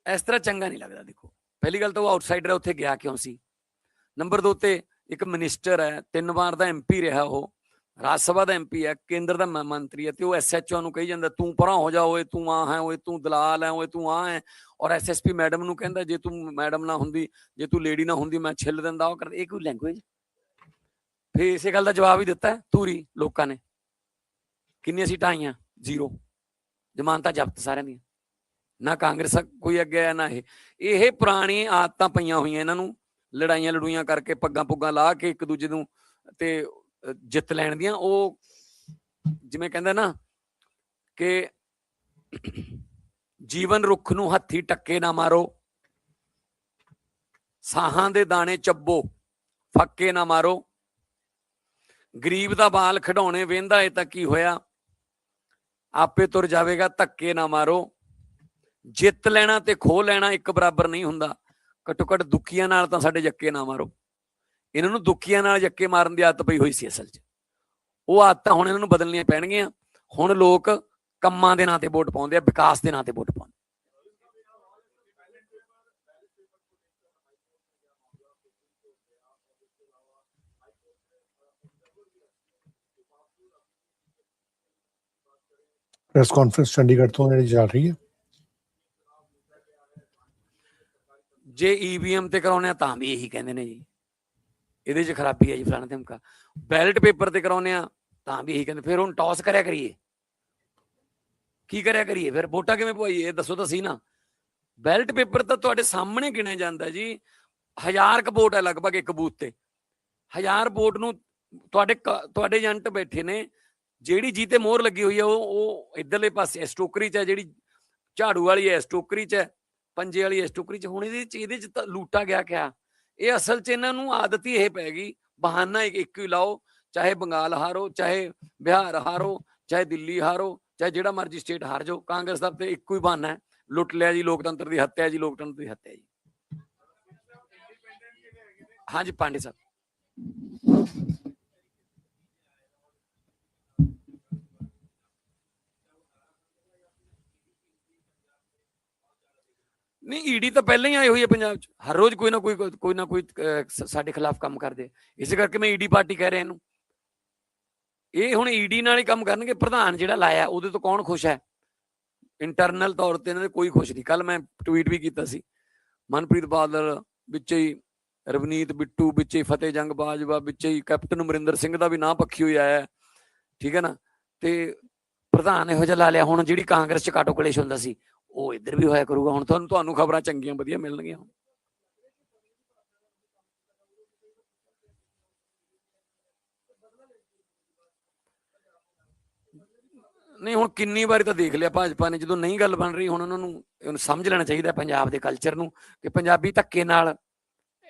ਇਸ ਤਰ੍ਹਾਂ ਚੰਗਾ ਨਹੀਂ ਲੱਗਦਾ। ਦੇਖੋ, ਪਹਿਲੀ ਗੱਲ ਤਾਂ ਉਹ ਆਊਟਸਾਈਡਰ ਹੈ, ਉੱਥੇ ਗਿਆ ਕਿਉਂ ਸੀ। ਨੰਬਰ 2 ਤੇ ਇੱਕ ਮਿਨਿਸਟਰ ਹੈ, 3 ਵਾਰ ਦਾ MP ਰਿਹਾ, ਉਹ ਰਾਜ ਸਭਾ ਦਾ MP ਹੈ, ਕੇਂਦਰ ਦਾ ਮੰਤਰੀ ਹੈ, ਤੇ ਉਹ SHO ਨੂੰ ਕਹੀ ਜਾਂਦਾ ਤੂੰ ਪਰਾਂ ਹੋ ਜਾ ਓਏ, ਤੂੰ ਆ ਹੈ ਓਏ, ਤੂੰ ਦਲਾਲ ਹੈ ਓਏ, ਤੂੰ ਆ ਹੈ। ਔਰ SSP ਮੈਡਮ ਨੂੰ ਕਹਿੰਦਾ ਜੇ ਤੂੰ ਮੈਡਮ ਨਾ ਹੁੰਦੀ, ਜੇ ਤੂੰ ਲੇਡੀ ਨਾ ਹੁੰਦੀ, ਮੈਂ ਛਿੱਲ ਦਿੰਦਾ। ਉਹ ਕਰਦੇ, ਇਹ ਕੋਈ ਲੈਂਗੁਏਜ। ਫਿਰ ਇਸੇ ਗੱਲ ਦਾ ਜਵਾਬ ਹੀ ਦਿੱਤਾ ਧੂਰੀ ਲੋਕਾਂ ਨੇ। ਕਿੰਨੀਆਂ ਸੀਟਾਂ ਆਈਆਂ? 0। ਜ਼ਮਾਨਤਾਂ ਜ਼ਬਤ ਸਾਰਿਆਂ ਦੀਆਂ। ਨਾ ਕਾਂਗਰਸ ਕੋਈ ਅੱਗੇ ਆ ਨਾ ਇਹ ਪੁਰਾਣੀ ਆਦਤਾਂ ਪਈਆਂ ਹੋਈਆਂ ਇਹਨਾਂ ਨੂੰ ਲੜਾਈਆਂ ਲੜੂਈਆਂ ਕਰਕੇ ਪੱਗਾਂ ਪੁੱਗਾਂ ਲਾ ਕੇ ਇੱਕ ਦੂਜੇ ਨੂੰ ਤੇ ਜਿੱਤ ਲੈਣ ਦੀਆਂ, ਉਹ ਜਿਵੇਂ ਕਹਿੰਦਾ ਨਾ ਕਿ ਜੀਵਨ ਰੁੱਖ ਨੂੰ ਹੱਥੀ ਟੱਕੇ ਨਾ ਮਾਰੋ, ਸਾਹਾਂ ਦੇ ਦਾਣੇ ਚੱਬੋ ਫੱਕੇ ਨਾ ਮਾਰੋ, ਗਰੀਬ ਦਾ ਬਾਲ ਖਿਡੌਣੇ ਵੇਂਦਾ ਏ ਤਾਂ ਕੀ ਹੋਇਆ, ਆਪੇ ਤੁਰ ਜਾਵੇਗਾ ਧੱਕੇ ਨਾ ਮਾਰੋ, ਜਿੱਤ ਲੈਣਾ ਤੇ ਖੋਹ ਲੈਣਾ ਇੱਕ ਬਰਾਬਰ ਨਹੀਂ ਹੁੰਦਾ, ਘੱਟੋ ਘੱਟ ਦੁੱਖੀਆਂ ਨਾਲ ਤਾਂ ਸਾਡੇ ਜੱਕੇ ਨਾ ਮਾਰੋ। ਇਹਨਾਂ ਨੂੰ ਦੁੱਖੀਆਂ ਨਾਲ ਜੱਕੇ ਮਾਰਨ ਦੀ ਆਦਤ ਪਈ ਹੋਈ ਸੀ ਅਸਲ 'ਚ, ਉਹ ਆਦਤਾਂ ਹੁਣ ਇਹਨਾਂ ਨੂੰ ਬਦਲਣੀਆਂ ਪੈਣਗੀਆਂ। ਹੁਣ ਲੋਕ ਕੰਮਾਂ ਦੇ ਨਾਂ ਤੇ ਵੋਟ ਪਾਉਂਦੇ ਆ, ਵਿਕਾਸ ਦੇ ਨਾਂ ਤੇ ਵੋਟ ਪਾਉਂਦੇ। ਪ੍ਰੈਸ ਕਾਨਫਰੰਸ ਚੰਡੀਗੜ੍ਹ ਤੋਂ ਜਿਹੜੀ ਚੱਲ ਰਹੀ ਹੈ, ਜੇ ਈਵੀਐਮ ਤੇ ਕਰਾਉਣੇ ਆ ਤਾਂ ਵੀ ਇਹੀ ਕਹਿੰਦੇ ਨੇ ਜੀ ਇਹਦੇ 'ਚ ਖਰਾਬੀ ਹੈ ਜੀ ਫਲਾਣਾ ਧਮਕਾ, ਬੈਲਟ ਪੇਪਰ ਤੇ ਕਰਾਉਣੇ ਆ ਤਾਂ ਵੀ ਇਹੀ ਕਹਿੰਦੇ। ਫਿਰ ਹੁਣ ਟੌਸ ਕਰਿਆ ਕਰੀਏ, ਕੀ ਕਰਿਆ ਕਰੀਏ, ਫਿਰ ਵੋਟਾਂ ਕਿਵੇਂ ਪਵਾਈਏ, ਇਹ ਦੱਸੋ ਤਾਂ ਸਹੀ ਨਾ। ਬੈਲਟ ਪੇਪਰ ਤਾਂ ਤੁਹਾਡੇ ਸਾਹਮਣੇ ਗਿਣਿਆ ਜਾਂਦਾ ਜੀ, 1000 ਕੁ ਵੋਟ ਹੈ ਲਗਭਗ ਇੱਕ ਬੂਥ ਤੇ, 1000 ਵੋਟ ਨੂੰ ਤੁਹਾਡੇ ਏਜੰਟ ਬੈਠੇ ਨੇ, ਜਿਹੜੀ ਜੀ ਤੇ ਮੋਹਰ ਲੱਗੀ ਹੋਈ ਹੈ ਉਹ ਇੱਧਰਲੇ ਪਾਸੇ ਸਟੋਕਰੀ 'ਚ ਹੈ, ਜਿਹੜੀ ਝਾੜੂ ਵਾਲੀ ਹੈ ਸਟੋਕਰੀ 'ਚ ਹੈ, ਪੰਜੇ ਵਾਲੀ ਹੈ ਸਟੋਕਰੀ 'ਚ। ਹੁਣ ਇਹਦੇ 'ਚ ਤਾਂ ਲੂਟਾ ਗਿਆ ਕਿਆ, ਇਹ ਅਸਲ 'ਚ ਇਹਨਾਂ ਨੂੰ ਆਦਤ ਹੀ ਇਹ ਪੈ ਗਈ, ਬਹਾਨਾ ਇੱਕ ਹੀ ਲਾਓ, ਚਾਹੇ ਬੰਗਾਲ ਹਾਰੋ, ਚਾਹੇ ਬਿਹਾਰ ਹਾਰੋ, ਚਾਹੇ ਦਿੱਲੀ ਹਾਰੋ, ਚਾਹੇ ਜਿਹੜਾ ਮਰਜ਼ੀ ਸਟੇਟ ਹਾਰ ਜਾਓ, ਕਾਂਗਰਸ ਦਾ ਤੇ ਇੱਕੋ ਹੀ ਬਹਾਨਾ ਹੈ, ਲੁੱਟ ਲਿਆ ਜੀ, ਲੋਕਤੰਤਰ ਦੀ ਹੱਤਿਆ ਜੀ, ਲੋਕਤੰਤਰ ਦੀ ਹੱਤਿਆ ਜੀ। ਹਾਂਜੀ ਪਾਂਡੇ ਸਾਹਿਬ, ਨਹੀਂ ਈਡੀ ਤਾਂ ਪਹਿਲਾਂ ਹੀ ਆਈ ਹੋਈ ਹੈ ਪੰਜਾਬ 'ਚ, ਹਰ ਰੋਜ਼ ਕੋਈ ਨਾ ਕੋਈ ਸਾਡੇ ਖਿਲਾਫ ਕੰਮ ਕਰਦੇ, ਇਸੇ ਕਰਕੇ ਮੈਂ ਈਡੀ ਪਾਰਟੀ ਕਹਿ ਰਿਹਾ ਇਹਨੂੰ। ਇਹ ਹੁਣ ਈਡੀ ਨਾਲ ਹੀ ਕੰਮ ਕਰਨਗੇ। ਪ੍ਰਧਾਨ ਜਿਹੜਾ ਲਾਇਆ ਉਹਦੇ ਤੋਂ ਕੌਣ ਖੁਸ਼ ਹੈ? ਇੰਟਰਨਲ ਤੌਰ ਤੇ ਇਹਨਾਂ ਦੇ ਕੋਈ ਖੁਸ਼ ਨਹੀਂ। ਕੱਲ ਮੈਂ ਟਵੀਟ ਵੀ ਕੀਤਾ ਸੀ, ਮਨਪ੍ਰੀਤ ਬਾਦਲ ਵਿੱਚ ਹੀ, ਰਵਨੀਤ ਬਿੱਟੂ ਵਿੱਚ ਹੀ, ਫਤਿਹ ਜੰਗ ਬਾਜਵਾ ਵਿੱਚ ਹੀ, ਕੈਪਟਨ ਅਮਰਿੰਦਰ ਸਿੰਘ ਦਾ ਵੀ ਨਾਂ ਪੱਖੀ ਹੋਈ ਆਇਆ, ਠੀਕ ਹੈ ਨਾ। ਤੇ ਪ੍ਰਧਾਨ ਇਹੋ ਜਿਹਾ ਲਾ ਲਿਆ, ਹੁਣ ਜਿਹੜੀ ਕਾਂਗਰਸ 'ਚ ਕਾਟੋ ਕਲੇਸ਼ ਹੁੰਦਾ ਸੀ ਉਹ ਇੱਧਰ ਵੀ ਹੋਇਆ ਕਰੂਗਾ। ਹੁਣ ਤੁਹਾਨੂੰ ਖਬਰਾਂ ਚੰਗੀਆਂ ਵਧੀਆ ਮਿਲਣਗੀਆਂ। ਨਹੀਂ ਹੁਣ ਕਿੰਨੀ ਵਾਰੀ ਤਾਂ ਦੇਖ ਲਿਆ ਭਾਜਪਾ ਨੇ, ਜਦੋਂ ਨਹੀਂ ਗੱਲ ਬਣ ਰਹੀ ਹੁਣ ਉਹਨਾਂ ਨੂੰ ਸਮਝ ਲੈਣਾ ਚਾਹੀਦਾ ਪੰਜਾਬ ਦੇ ਕਲਚਰ ਨੂੰ, ਕਿ ਪੰਜਾਬੀ ਧੱਕੇ ਨਾਲ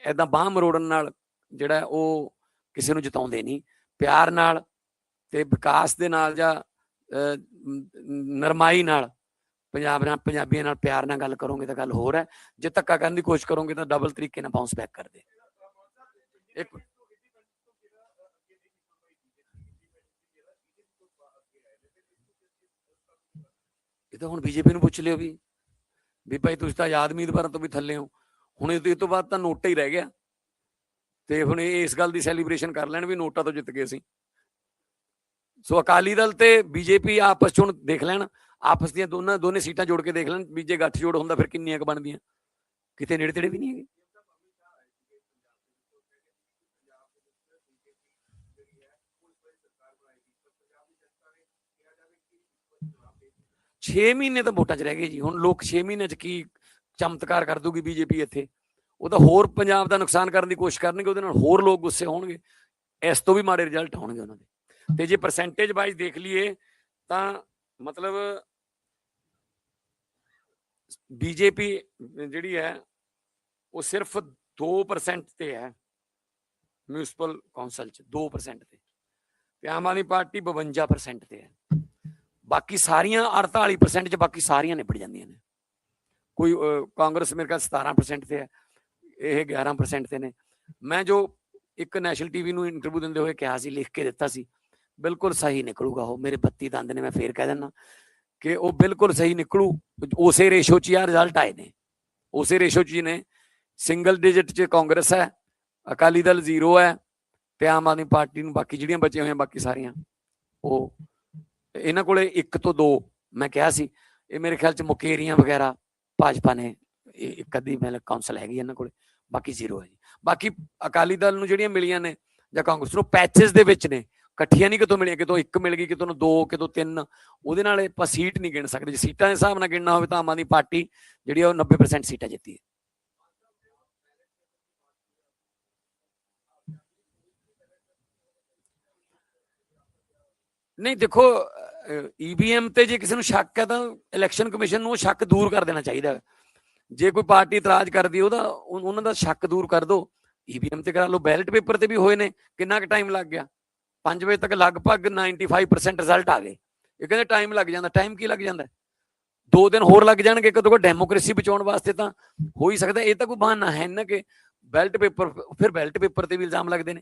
ਏਦਾਂ ਬਾਂਹ ਮਰੋੜਨ ਨਾਲ ਜਿਹੜਾ ਉਹ ਕਿਸੇ ਨੂੰ ਜਿਤਾਉਂਦੇ ਨਹੀਂ। ਪਿਆਰ ਨਾਲ ਤੇ ਵਿਕਾਸ ਦੇ ਨਾਲ ਜਾਂ ਨਰਮਾਈ ਨਾਲ ਪੰਜਾਬੀਆਂ ਨਾਲ ਪਿਆਰ ਨਾਲ ਗੱਲ ਕਰੋਗੇ ਤਾਂ ਗੱਲ ਹੋਰ ਹੈ। ਜੇ ਧੱਕਾ ਕਰਨ ਦੀ ਕੋਸ਼ਿਸ਼ ਕਰੋਗੇ ਤਾਂ ਡਬਲ ਤਰੀਕੇ ਨਾਲ ਬਾਉਂਸ ਬੈਕ ਕਰਦੇ। ਇਹ ਤਾਂ ਹੁਣ ਬੀਜੇਪੀ ਨੂੰ ਪੁੱਛ ਲਿਓ ਵੀ ਭਾਈ ਤੁਸੀਂ ਤਾਂ ਆਜ਼ਾਦ ਉਮੀਦਵਾਰਾਂ ਤੋਂ ਵੀ ਥੱਲੇ ਹੋ। ਹੁਣ ਇਹ ਤੋਂ ਬਾਅਦ ਤਾਂ ਨੋਟਾ ਹੀ ਰਹਿ ਗਿਆ, ਤੇ ਹੁਣ ਇਹ ਇਸ ਗੱਲ ਦੀ ਸੈਲੀਬ੍ਰੇਸ਼ਨ ਕਰ ਲੈਣ ਵੀ ਨੋਟਾ ਤੋਂ ਜਿੱਤ ਗਏ ਸੀ। ਸੋ ਅਕਾਲੀ ਦਲ ਤੇ ਬੀਜੇਪੀ ਆਪਸ 'ਚ ਹੁਣ ਦੇਖ ਲੈਣ, ਆਪਸ ਦੀਆਂ ਦੋਨੇ ਸੀਟਾਂ ਜੋੜ ਕੇ ਦੇਖ ਲੈਣ ਵੀ ਜੇ ਗੱਠਜੋੜ ਹੁੰਦਾ ਫਿਰ ਕਿੰਨੀਆਂ ਕੁ ਬਣਦੀਆਂ। ਕਿਤੇ ਨੇੜੇ ਤੇੜੇ ਵੀ ਨਹੀਂ ਹੈਗੇ। ਛੇ ਮਹੀਨੇ ਤਾਂ ਵੋਟਾਂ 'ਚ ਰਹਿ ਗਏ ਜੀ। ਹੁਣ ਲੋਕ 6 ਮਹੀਨਿਆਂ 'ਚ ਕੀ ਚਮਤਕਾਰ ਕਰ ਦੂਗੀ ਬੀਜੇਪੀ ਇੱਥੇ, ਉਹ ਤਾਂ ਹੋਰ ਪੰਜਾਬ ਦਾ ਨੁਕਸਾਨ ਕਰਨ ਦੀ ਕੋਸ਼ਿਸ਼ ਕਰਨਗੇ, ਉਹਦੇ ਨਾਲ ਹੋਰ ਲੋਕ ਗੁੱਸੇ ਹੋਣਗੇ, ਇਸ ਤੋਂ ਵੀ ਮਾੜੇ ਰਿਜ਼ਲਟ ਆਉਣਗੇ ਉਹਨਾਂ ਦੇ। ਤੇ ਜੇ ਪਰਸੈਂਟੇਜ ਵਾਈਜ਼ ਦੇਖ ਲਈਏ ਤਾਂ ਮਤਲਬ ਬੀਜੇਪੀ ਜਿਹੜੀ ਹੈ ਉਹ ਸਿਰਫ 2% ਤੇ ਹੈ ਮਿਊਨਿਸਪਲ ਕੌਂਸਲ 'ਚ, 2% ਤੇ ਆਮ ਆਦਮੀ ਪਾਰਟੀ 52% ਤੇ ਹੈ। ਬਾਕੀ ਸਾਰੀਆਂ 48% 'ਚ ਬਾਕੀ ਸਾਰੀਆਂ ਨਿਬੜ ਜਾਂਦੀਆਂ ਨੇ। ਕੋਈ ਕਾਂਗਰਸ ਮੇਰੇ ਖਿਆਲ 17% ਤੇ ਹੈ, ਇਹ 11% ਤੇ ਨੇ। ਮੈਂ ਜੋ ਇੱਕ ਨੈਸ਼ਨਲ ਟੀਵੀ ਨੂੰ ਇੰਟਰਵਿਊ ਦਿੰਦੇ ਹੋਏ ਕਿਹਾ ਸੀ, ਲਿਖ ਕੇ ਦਿੱਤਾ ਸੀ, ਬਿਲਕੁਲ ਸਹੀ ਨਿਕਲੂਗਾ ਉਹ। ਮੇਰੇ 32 ਦੰਦ ਨੇ, ਮੈਂ ਫੇਰ ਕਹਿ ਦਿੰਦਾ ਕਿ ਉਹ ਬਿਲਕੁਲ ਸਹੀ ਨਿਕਲੂ। ਉਸੇ ਰੇਸ਼ੋ 'ਚ ਆ ਰਿਜ਼ਲਟ ਆਏ ਨੇ, ਉਸੇ ਰੇਸ਼ੋ 'ਚ ਨੇ। ਸਿੰਗਲ ਡਿਜਿਟ 'ਚ ਕਾਂਗਰਸ ਹੈ, ਅਕਾਲੀ ਦਲ 0 ਹੈ, ਤੇ ਆਮ ਆਦਮੀ ਪਾਰਟੀ ਨੂੰ ਬਾਕੀ ਜਿਹੜੀਆਂ ਬਚੀਆਂ ਹੋਈਆਂ ਬਾਕੀ ਸਾਰੀਆਂ ਉਹ ਇਹਨਾਂ ਕੋਲੇ 1 ਤੋਂ 2 ਮੈਂ ਕਿਹਾ ਸੀ। ਇਹ ਮੇਰੇ ਖਿਆਲ 'ਚ ਮੁਕੇਰੀਆਂ ਵਗੈਰਾ ਭਾਜਪਾ ਨੇ ਇੱਕ ਅੱਧੀ ਮਤਲਬ ਕੌਂਸਲ ਹੈਗੀ ਇਹਨਾਂ ਕੋਲੇ, ਬਾਕੀ 0 ਹੈ ਜੀ। ਬਾਕੀ ਅਕਾਲੀ ਦਲ ਨੂੰ ਜਿਹੜੀਆਂ ਮਿਲੀਆਂ ਨੇ ਜਾਂ ਕਾਂਗਰਸ ਨੂੰ ਪੈਚਸ ਦੇ ਵਿੱਚ ਨੇ, ਇਕੱਠੀਆਂ ਨਹੀਂ ਕਿਤੋਂ ਮਿਲੀਆਂ, ਕਿਤੋਂ 1 ਮਿਲ ਗਈ, ਕਿਤੋਂ 2, ਕਿਤੋਂ 3। ਉਹਦੇ ਨਾਲ ਆਪਾਂ ਸੀਟ ਨਹੀਂ ਗਿਣ ਸਕਦੇ। ਜੇ ਸੀਟਾਂ ਦੇ ਹਿਸਾਬ ਨਾਲ ਗਿਣਨਾ ਹੋਵੇ ਤਾਂ ਆਮ ਆਦਮੀ ਪਾਰਟੀ ਜਿਹੜੀ ਉਹ 90% ਸੀਟਾਂ ਜਿੱਤੀ ਹੈ। ਨਹੀਂ ਦੇਖੋ ਈਵੀਐਮ ਤੇ ਜੇ ਕਿਸੇ ਨੂੰ ਸ਼ੱਕ ਹੈ ਤਾਂ ਇਲੈਕਸ਼ਨ ਕਮਿਸ਼ਨ ਨੂੰ ਉਹ ਸ਼ੱਕ ਦੂਰ ਕਰ ਦੇਣਾ ਚਾਹੀਦਾ। ਜੇ ਕੋਈ ਪਾਰਟੀ ਇਤਰਾਜ਼ ਕਰਦੀ ਉਹਨਾਂ ਦਾ ਸ਼ੱਕ ਦੂਰ ਕਰ ਦਿਓ, ਈਵੀਐਮ ਤੇ ਕਰਾ ਲਓ। ਬੈਲਟ ਪੇਪਰ ਤੇ ਵੀ ਹੋਏ ਨੇ, ਕਿੰਨਾ ਕੁ ਟਾਈਮ ਲੱਗ ਗਿਆ? 5 ਵਜੇ ਤੱਕ ਲਗਭਗ 95% ਰਿਜ਼ਲਟ ਆ ਗਏ। ਇਹ ਕਹਿੰਦੇ ਟਾਈਮ ਲੱਗ ਜਾਂਦਾ, ਟਾਈਮ ਕੀ ਲੱਗ ਜਾਂਦਾ? 2 ਦਿਨ ਹੋਰ ਲੱਗ ਜਾਣਗੇ ਕਦੋਂ ਕੋ ਡੈਮੋਕ੍ਰੇਸੀ ਬਚਾਉਣ ਵਾਸਤੇ ਤਾਂ ਹੋ ਹੀ ਸਕਦਾ। ਇਹ ਤਾਂ ਕੋਈ ਬਹਾਨਾ ਹੈ ਨਾ ਕਿ ਬੈਲਟ ਪੇਪਰ, ਫਿਰ ਬੈਲਟ ਪੇਪਰ ਤੇ ਵੀ ਇਲਜ਼ਾਮ ਲੱਗਦੇ ਨੇ।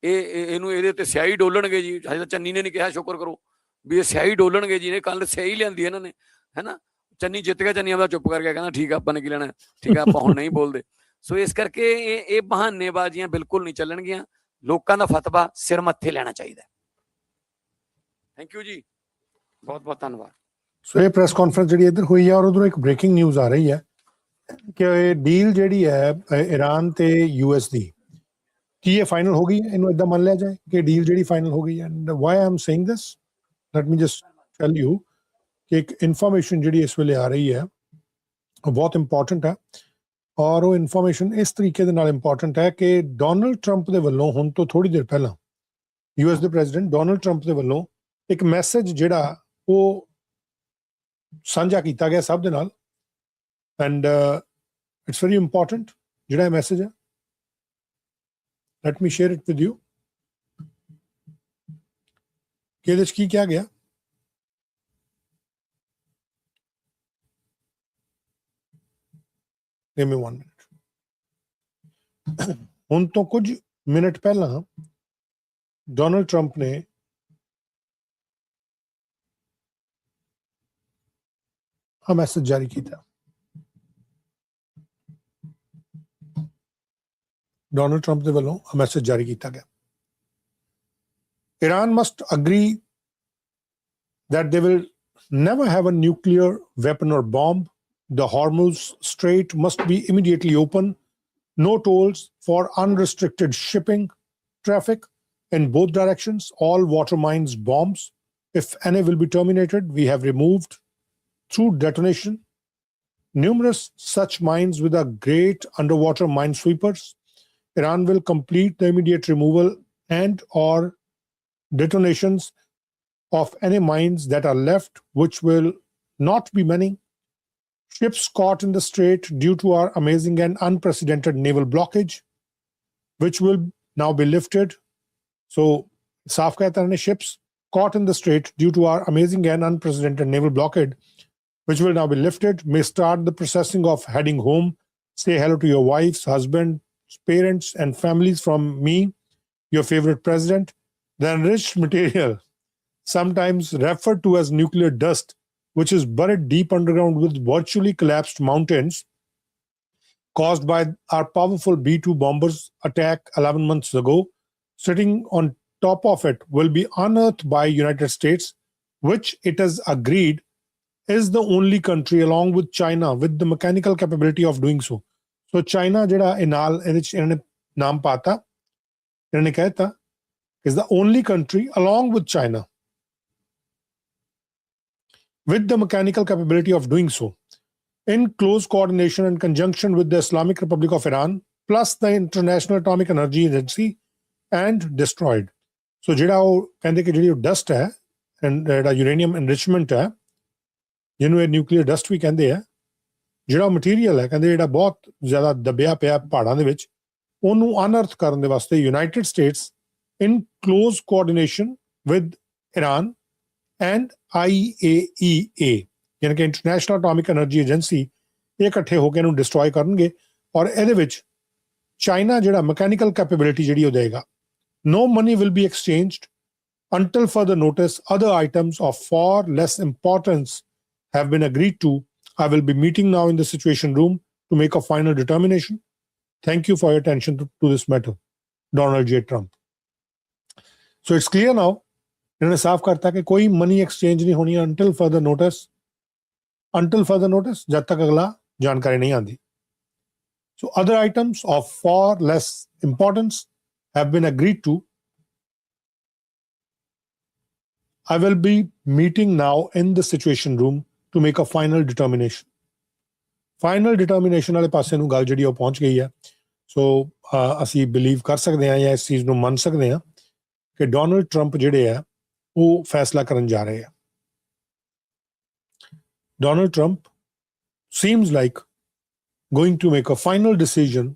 ਇਹਨੂੰ ਇਹਦੇ ਉੱਤੇ ਸਿਆਹੀ ਡੋਲਣਗੇ ਜੀ। ਹਜੇ ਤਾਂ ਚੰਨੀ ਨੇ ਨਹੀਂ ਕਿਹਾ, ਸ਼ੁਕਰ ਕਰੋ ਵੀ ਇਹ ਸਿਆਹੀ ਡੋਲਣਗੇ ਜੀ। ਇਹ ਕੱਲ ਸਿਆਹੀ ਲਿਆਂਦੀ ਇਹਨਾਂ ਨੇ, ਹੈ ਨਾ। ਚੰਨੀ ਜਿੱਤ ਗਿਆ, ਚੰਨੀ ਆਪਦਾ ਚੁੱਪ ਕਰਕੇ ਕਹਿੰਦਾ ਠੀਕ ਆ ਆਪਾਂ ਨੇ ਕੀ ਲੈਣਾ, ਠੀਕ ਆ ਆਪਾਂ ਹੁਣ ਨਹੀਂ ਬੋਲਦੇ। ਸੋ ਇਸ ਕਰਕੇ ਇਹ ਬਹਾਨੇਬਾਜ਼ੀਆਂ ਬਿਲਕੁਲ ਨਹੀਂ ਚੱਲਣਗੀਆਂ। ਲੋਕਾਂ ਦਾ ਫਤਵਾ ਸਿਰ ਮੱਥੇ ਲੈਣਾ ਚਾਹੀਦਾ। ਥੈਂਕ ਯੂ ਜੀ, ਬਹੁਤ ਬਹੁਤ ਧੰਨਵਾਦ। ਸੋ ਇਹ ਪ੍ਰੈਸ ਕਾਨਫਰੰਸ ਜਿਹੜੀ ਇੱਧਰ ਹੋਈ ਹੈ, ਔਰ ਉਧਰੋਂ ਇੱਕ ਬ੍ਰੇਕਿੰਗ ਨਿਊਜ਼ ਆ ਰਹੀ ਹੈ ਕਿ ਇਹ ਡੀਲ ਜਿਹੜੀ ਹੈ ਈਰਾਨ ਤੇ ਯੂਐਸ ਦੀ, ਕੀ ਇਹ ਫਾਈਨਲ ਹੋ ਗਈ ਹੈ? ਇਹਨੂੰ ਇਦਾਂ ਮੰਨ ਲਿਆ ਜਾਏ ਕਿ ਡੀਲ ਜਿਹੜੀ ਫਾਈਨਲ ਹੋ ਗਈ ਹੈ। And why I am saying this, light me just tell you ਕਿ ਇੱਕ ਇਨਫੋਰਮੇਸ਼ਨ ਜਿਹੜੀ ਇਸ ਵੇਲੇ ਆ ਰਹੀ ਹੈ ਉਹ ਬਹੁਤ ਇੰਪੋਰਟੈਂਟ ਹੈ। ਔਰ ਉਹ ਇਨਫੋਰਮੇਸ਼ਨ ਇਸ ਤਰੀਕੇ ਦੇ ਨਾਲ ਇੰਪੋਰਟੈਂਟ ਹੈ ਕਿ ਡੋਨਲਡ ਟਰੰਪ ਦੇ ਵੱਲੋਂ ਹੁਣ ਤੋਂ ਥੋੜੀ ਦੇਰ ਪਹਿਲਾਂ ਯੂਐਸ ਦੇ ਪ੍ਰੈਜ਼ੀਡੈਂਟ ਡੋਨਲਡ ਟਰੰਪ ਦੇ ਵੱਲੋਂ ਇੱਕ ਮੈਸੇਜ ਜਿਹੜਾ ਉਹ ਸਾਂਝਾ ਕੀਤਾ ਗਿਆ ਸਭ ਦੇ ਨਾਲ। ਐਂਡ ਇਟਸ ਵੈਰੀ ਇੰਪੋਰਟੈਂਟ ਜਿਹੜਾ ਇਹ ਮੈਸੇਜ ਹੈ। Let me share it with you ਕਿ ਇਹਦੇ 'ਚ ਕੀ ਕਿਹਾ ਗਿਆ। Give me 1 minute. ਹੁਣ ਤੋਂ ਕੁਝ ਮਿੰਟ ਪਹਿਲਾਂ ਡੋਨਲਡ ਟਰੰਪ ਨੇ ਆ ਮੈਸੇਜ ਜਾਰੀ ਕੀਤਾ। ਡੋਨਲਡ ਟਰੰਪ ਦੇ ਵੱਲੋਂ ਆ ਮੈਸੇਜ ਜਾਰੀ ਕੀਤਾ ਗਿਆ। Iran must agree that they will never have a nuclear weapon or bomb. The Hormuz Strait must be immediately open. No tolls for unrestricted shipping traffic in both directions. All water mines, bombs, if any, will be terminated. We have removed through detonation numerous such mines with our great underwater minesweepers. Iran will complete the immediate removal and or detonations of any mines that are left, which will not be many. Ships caught in the strait due to our amazing and unprecedented naval blockage, which will now be lifted. So, saaf kehta hai, ships caught in the strait due to our amazing and unprecedented naval blockade, which will now be lifted, may start the processing of heading home. Say hello to your wives, husbands, parents, and families from me, your favorite president. The enriched material, sometimes referred to as nuclear dust, which is buried deep underground with virtually collapsed mountains caused by our powerful B-2 bombers attack 11 months ago, sitting on top of it, will be unearthed by United States, which it has agreed is the only country along with China with the mechanical capability of doing so. So China jehda inal inhone naam pata, inhone kehta is the only country along with China with the mechanical capability of doing so, in close coordination and conjunction with the Islamic Republic of Iran, plus the International Atomic Energy Agency, and destroyed. So ਜਿਹੜਾ ਉਹ ਕਹਿੰਦੇ ਕਿ ਜਿਹੜੀ ਉਹ dust ਹੈ ਜਿਹੜਾ uranium enrichment ਹੈ, ਜਿਹਨੂੰ ਇਹ ਨਿਊਕਲੀਅਰ ਡਸਟ ਵੀ ਕਹਿੰਦੇ ਆ, ਜਿਹੜਾ ਮਟੀਰੀਅਲ ਹੈ ਕਹਿੰਦੇ ਜਿਹੜਾ ਬਹੁਤ ਜ਼ਿਆਦਾ ਦਬਿਆ ਪਿਆ ਪਹਾੜਾਂ ਦੇ ਵਿੱਚ, ਉਹਨੂੰ ਅਨਅਰਥ ਕਰਨ ਦੇ ਵਾਸਤੇ United States in close coordination with Iran and IAEA, ਯਾਨੀ ਕਿ ਇੰਟਰਨੈਸ਼ਨਲ ਐਟੋਮਿਕ ਐਨਰਜੀ ਏਜੰਸੀ, ਇਹ ਇਕੱਠੇ ਹੋ ਕੇ ਇਹਨੂੰ ਡਿਸਟਰੋਏ ਕਰਨਗੇ। ਔਰ ਇਹਦੇ ਵਿੱਚ ਚਾਈਨਾ ਜਿਹੜਾ ਮਕੈਨੀਕਲ ਕੈਪੇਬਿਲਿਟੀ ਜਿਹੜੀ ਉਹ ਦੇਗਾ। No money will be exchanged until further notice. Other items of far less importance have been agreed to. I will be meeting now in the Situation Room to make a final determination. Thank you for your attention to this matter. Donald J. Trump. So it's clear now, इन्होंने साफ करता कि कोई money exchange नहीं होनी until further notice, जब तक अगला जानकारी नहीं आती. So other items of far less importance have been agreed to. I will be meeting now in the Situation Room to make a final determination. Final determination वाले पासे ਨੂੰ ਗੱਲ ਜਿਹੜੀ ਉਹ ਪਹੁੰਚ ਗਈ ਹੈ। So ਅਸੀਂ believe ਕਰ ਸਕਦੇ ਹਾਂ ਜਾਂ ਇਸ ਚੀਜ਼ ਨੂੰ ਮੰਨ ਸਕਦੇ ਹਾਂ ਕਿ ਡੋਨਲਡ ਟਰੰਪ ਜਿਹੜੇ ਆ ਉਹ ਫੈਸਲਾ ਕਰਨ ਜਾ ਰਹੇ ਆ। Donald Trump seems like going to make a final decision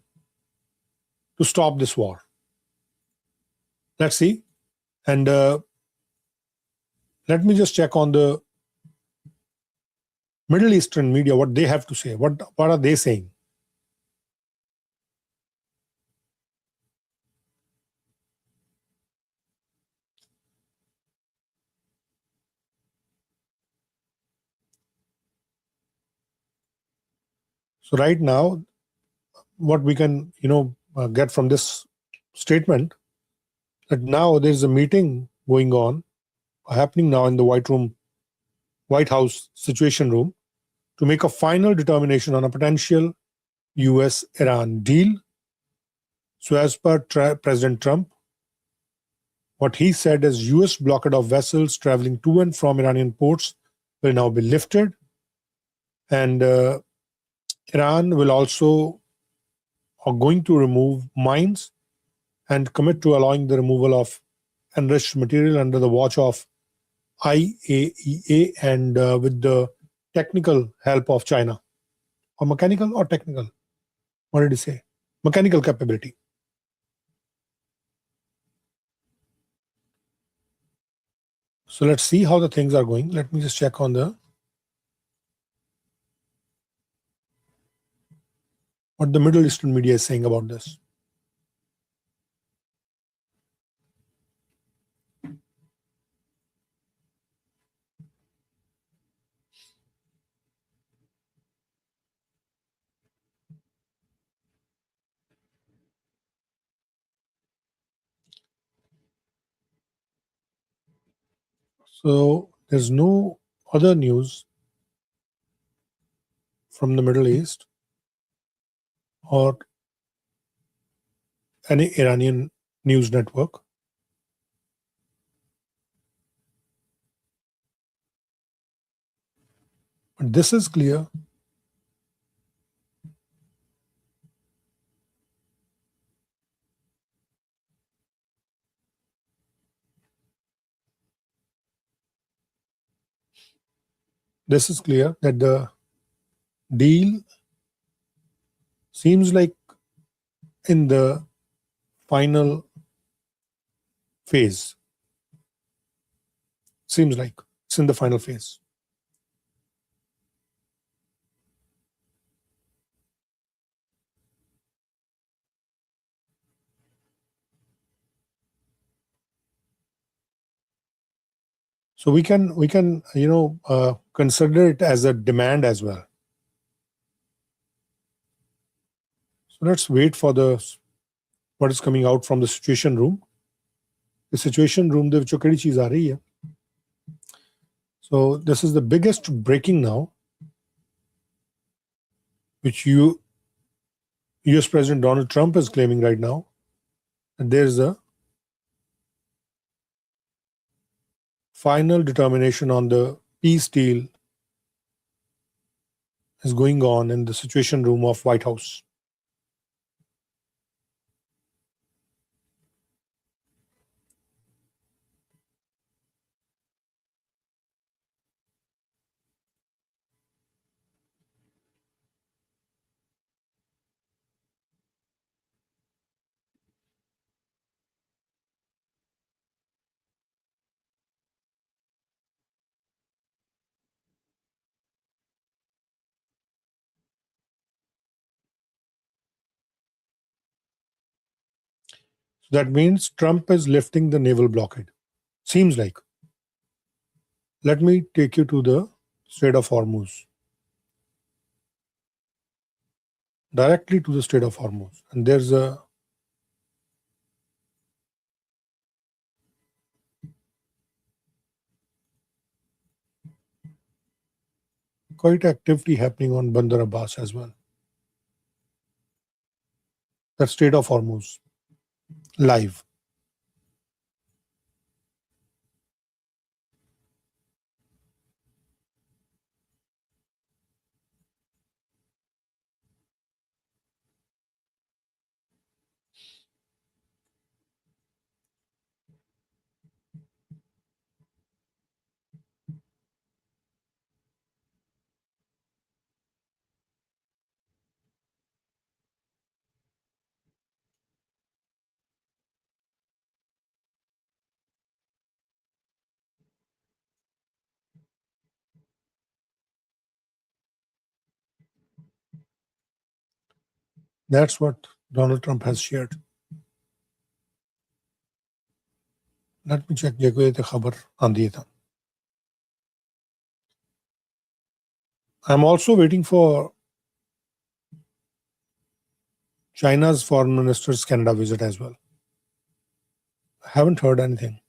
to stop this war. Let's see. And let me just check on the Middle Eastern media, what they have to say. What are they saying? So right now, what we can, get from this statement, that now there's a meeting going on, happening now in the White House Situation Room, to make a final determination on a potential US-Iran deal. So as per President Trump, what he said is US blockade of vessels traveling to and from Iranian ports will now be lifted. And Iran will also are going to remove mines and commit to allowing the removal of enriched material under the watch of IAEA and with the technical help of China. Or mechanical or technical? What did he say? Mechanical capability. So let's see how the things are going. Let me just check on what the Middle Eastern media is saying about this. So there's no other news from the Middle East or any Iranian news network. But this is clear. This is clear that the deal seems like in the final phase. Seems like it's in the final phase. So we can consider it as a demand as well. So let's wait for what is coming out from the Situation Room. The Situation Room ਦੇ ਵਿੱਚੋਂ ਕਿਹੜੀ ਚੀਜ਼ ਆ ਰਹੀ ਹੈ? So this is the biggest breaking now, which US President Donald Trump is claiming right now, that there's a final determination on the peace deal is going on in the Situation Room of White House. So that means Trump is lifting the naval blockade. Seems like. Let me take you to the Strait of Hormuz. Directly to the Strait of Hormuz. And there's a quite activity happening on Bandar Abbas as well. The Strait of Hormuz. Live. That's what Donald Trump has shared. Let me check ਜੇ ਕੋਈ ਤੇ ਖਬਰ ਆਂਦੀ ਹੈ ਤਾਂ. I'm also waiting for China's foreign minister's Canada visit as well. I haven't heard anything.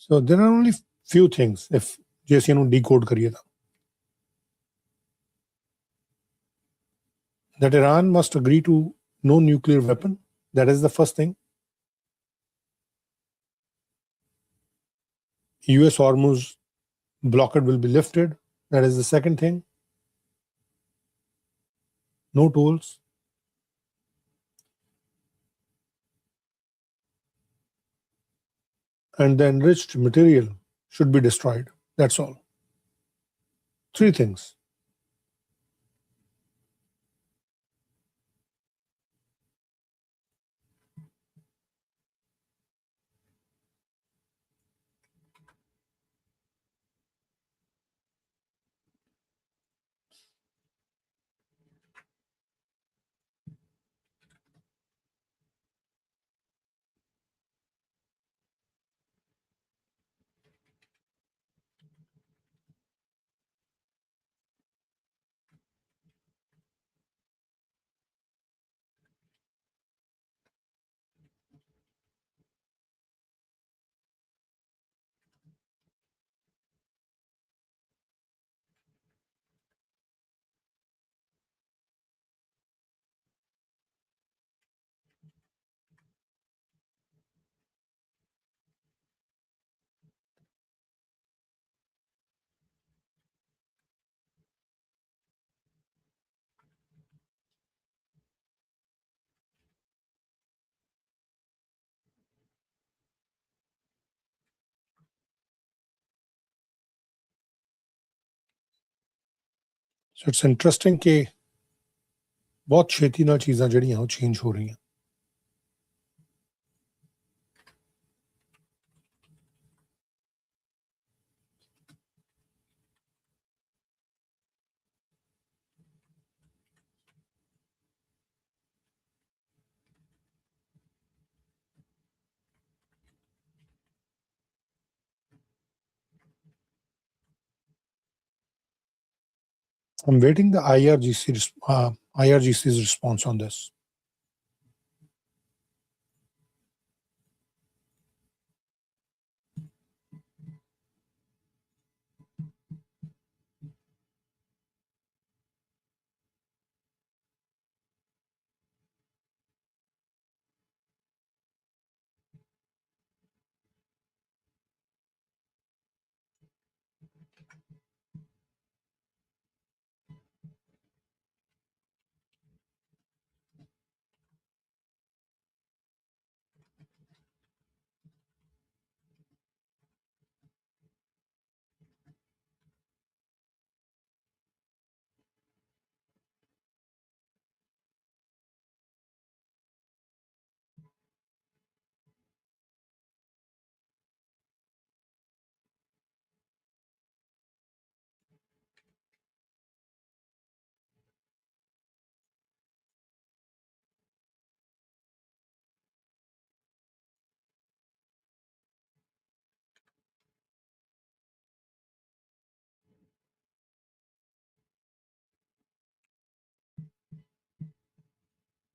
So there are only few things if ਜੇ ਅਸੀਂ ਇਹਨੂੰ decode ਕਰੀਏ ਤਾਂ. That Iran must agree to no nuclear weapon. That is the first thing. US Hormuz blockade will be lifted. That is the second thing. No tolls. And the enriched material should be destroyed. That's all. Three things. So it's interesting ਕਿ ਬਹੁਤ ਛੇਤੀ ਨਾਲ ਚੀਜ਼ਾਂ ਜਿਹੜੀਆਂ ਉਹ change ਹੋ ਰਹੀਆਂ. I'm waiting the IRGC's response on this.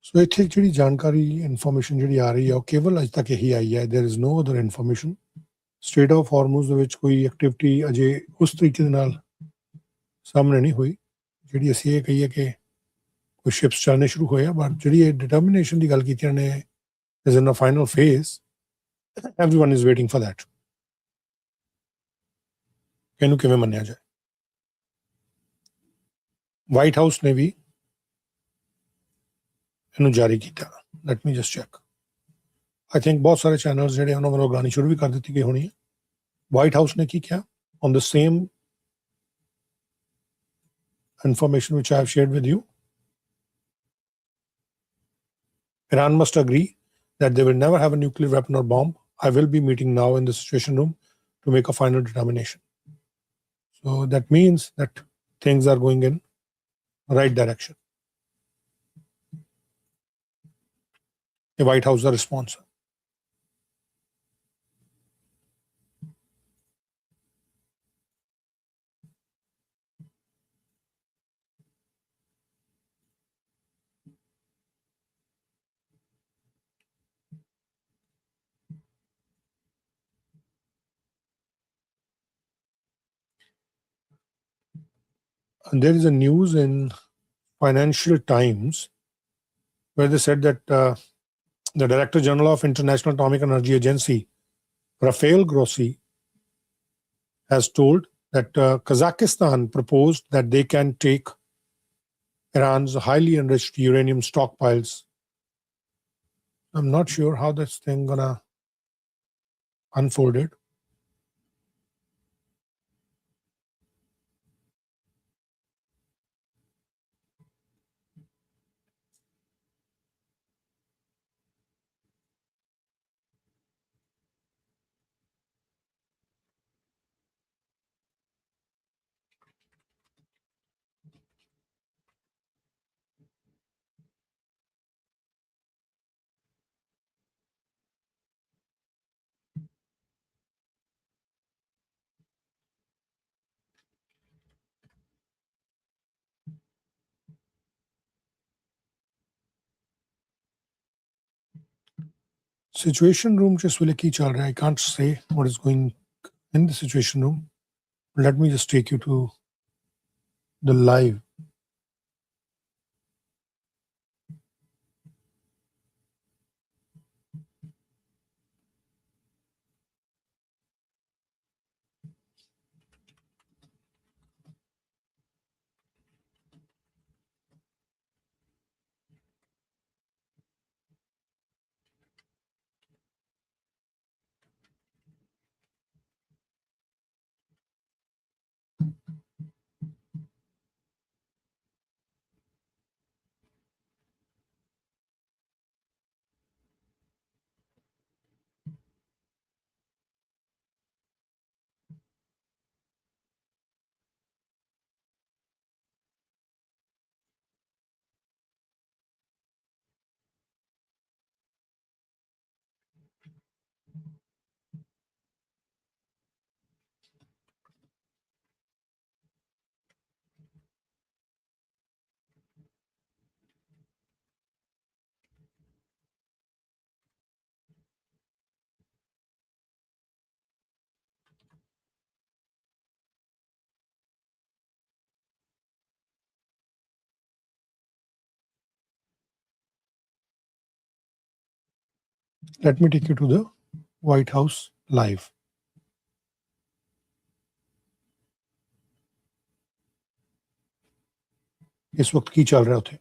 So ਇੱਥੇ ਜਿਹੜੀ ਜਾਣਕਾਰੀ ਇਨਫੋਰਮੇਸ਼ਨ ਜਿਹੜੀ ਆ ਰਹੀ ਹੈ ਉਹ ਕੇਵਲ ਅਜੇ ਤੱਕ ਇਹੀ ਆਈ ਹੈ. there is no other information. Strait of Hormuz ਦੇ ਵਿੱਚ ਕੋਈ ਐਕਟੀਵਿਟੀ ਅਜੇ ਉਸ ਤਰੀਕੇ ਦੇ ਨਾਲ ਸਾਹਮਣੇ ਨਹੀਂ ਹੋਈ ਜਿਹੜੀ ਅਸੀਂ ਇਹ ਕਹੀਏ ਕਿ ਕੋਈ ਸ਼ਿਪਸ ਚੱਲਣੇ ਸ਼ੁਰੂ ਹੋਏ ਆ. ਬਟ ਜਿਹੜੀ ਇਹ ਡਿਟਰਮੀਨੇਸ਼ਨ ਦੀ ਗੱਲ ਕੀਤੀ ਨੇ is in a final phase. Everyone is waiting for that. ਇਹਨੂੰ ਕਿਵੇਂ ਮੰਨਿਆ ਜਾਏ. ਵਾਈਟ ਹਾਊਸ ਨੇ ਵੀ ਇਹਨੂੰ ਜਾਰੀ ਕੀਤਾ. Let me just check. I think बहुत सारे चैनल्स ਜਿਹੜੇ ਉਹਨਾਂ ਵੱਲੋਂ ਗਾਣੀ ਸ਼ੁਰੂ ਵੀ ਕਰ ਦਿੱਤੀ ਗਈ ਹੋਣੀ ਹੈ ਵਾਈਟ ਹਾਊਸ ਨੇ ਕੀ ਕਿਹਾ on the same information which I have shared with you. Iran must agree that they will never have a nuclear weapon or bomb. I will be meeting now in the Situation Room to make a final determination. So that means that things are going in the right direction. The White House the response. And there is a news in Financial Times where they said that the Director General of International Atomic Energy Agency, Rafael Grossi, has told that Kazakhstan proposed that they can take Iran's highly enriched uranium stockpiles. I'm not sure how this thing gonna unfold it. Situation room just will ki chal raha hai. I can't say what is going in the situation room. Let me just take you to the live. Let me take you to the White House live. इस वक्त की चल रहा होते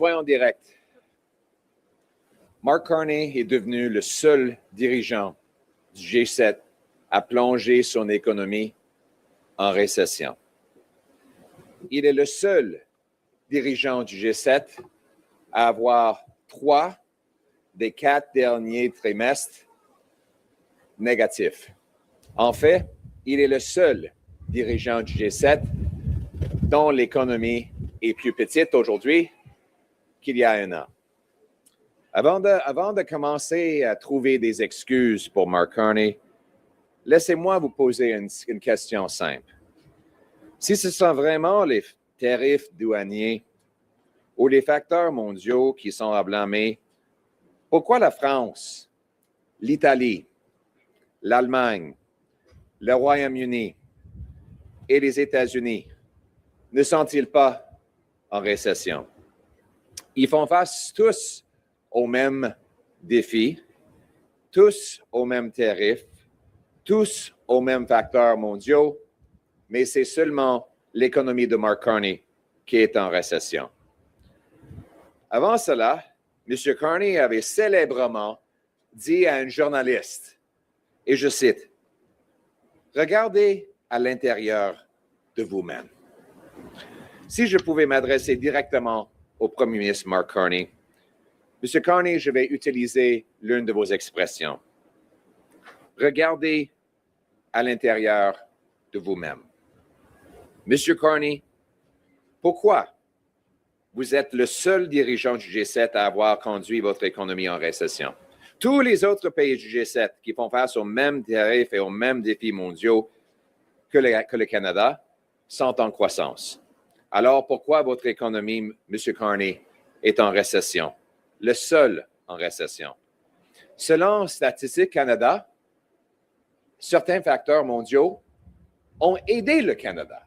Soyons directs. Mark Carney est devenu le seul dirigeant du G7 à plonger son économie en récession. Il est le seul dirigeant du G7 à avoir 3 des 4 derniers trimestres négatifs. En fait, il est le seul dirigeant du G7 dont l'économie est plus petite aujourd'hui qu'il y a un an. Avant de commencer à trouver des excuses pour Mark Carney, laissez-moi vous poser une question simple. Si ce sont vraiment les tarifs douaniers ou les facteurs mondiaux qui sont à blâmer, pourquoi la France, l'Italie, l'Allemagne, le Royaume-Uni et les États-Unis ne sont-ils pas en récession? Ils font face tous aux mêmes défis, tous aux mêmes tarifs, tous aux mêmes facteurs mondiaux, mais c'est seulement l'économie de Mark Carney qui est en récession. Avant cela, M. Carney avait célèbrement dit à un journaliste, et je cite, « Regardez à l'intérieur de vous-même. » Si je pouvais m'adresser directement au Premier ministre Mark Carney, M. Carney, je vais utiliser l'une de vos expressions. Regardez à l'intérieur de vous-même. M. Carney, pourquoi vous êtes le seul dirigeant du G7 à avoir conduit votre économie en récession? Tous les autres pays du G7 qui font face aux mêmes tarifs et aux mêmes défis mondiaux que le Canada sont en croissance. Alors pourquoi votre économie, M. Carney, est en récession? Le seul en récession. Selon Statistique Canada, certains facteurs mondiaux ont aidé le Canada.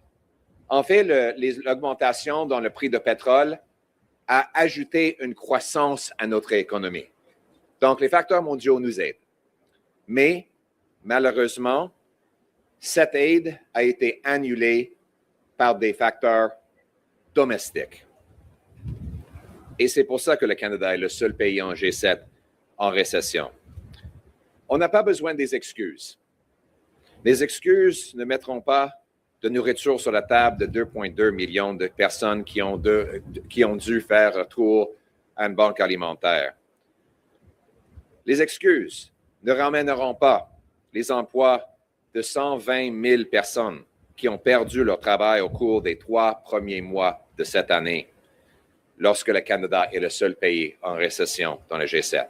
En fait, l'augmentation dans le prix de pétrole a ajouté une croissance à notre économie. Donc, les facteurs mondiaux nous aident. Mais, malheureusement, cette aide a été annulée par des facteurs domestiques. Et c'est pour ça que le Canada est le seul pays en G7 en récession. On n'a pas besoin des excuses. Les excuses ne mettront pas de nourriture sur la table de 2,2 millions de personnes qui ont dû faire retour à une banque alimentaire. Les excuses ne ramèneront pas les emplois de 120 000 personnes qui ont perdu leur travail au cours des 3 premiers mois de cette année, lorsque le Canada est le seul pays en récession dans le G7.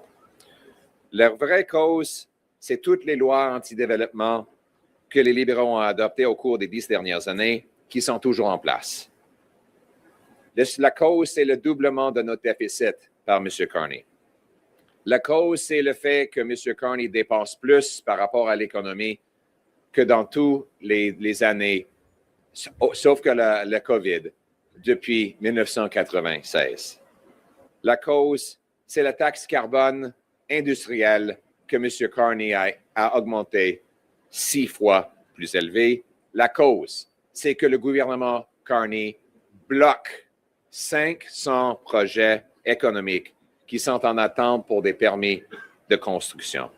Leur vraie cause, c'est toutes les lois anti-développement que les libéraux ont adoptées au cours des 10 dernières années, qui sont toujours en place. La cause, c'est le doublement de notre déficit par M. Carney. La cause, c'est le fait que M. Carney dépense plus par rapport à l'économie que dans toutes les années, sauf que la COVID, depuis 1996. La cause, c'est la taxe carbone industrielle que M. Carney a augmentée 6 fois plus élevée. La cause, c'est que le gouvernement Carney bloque 500 projets économiques qui sont en attente pour des permis de construction.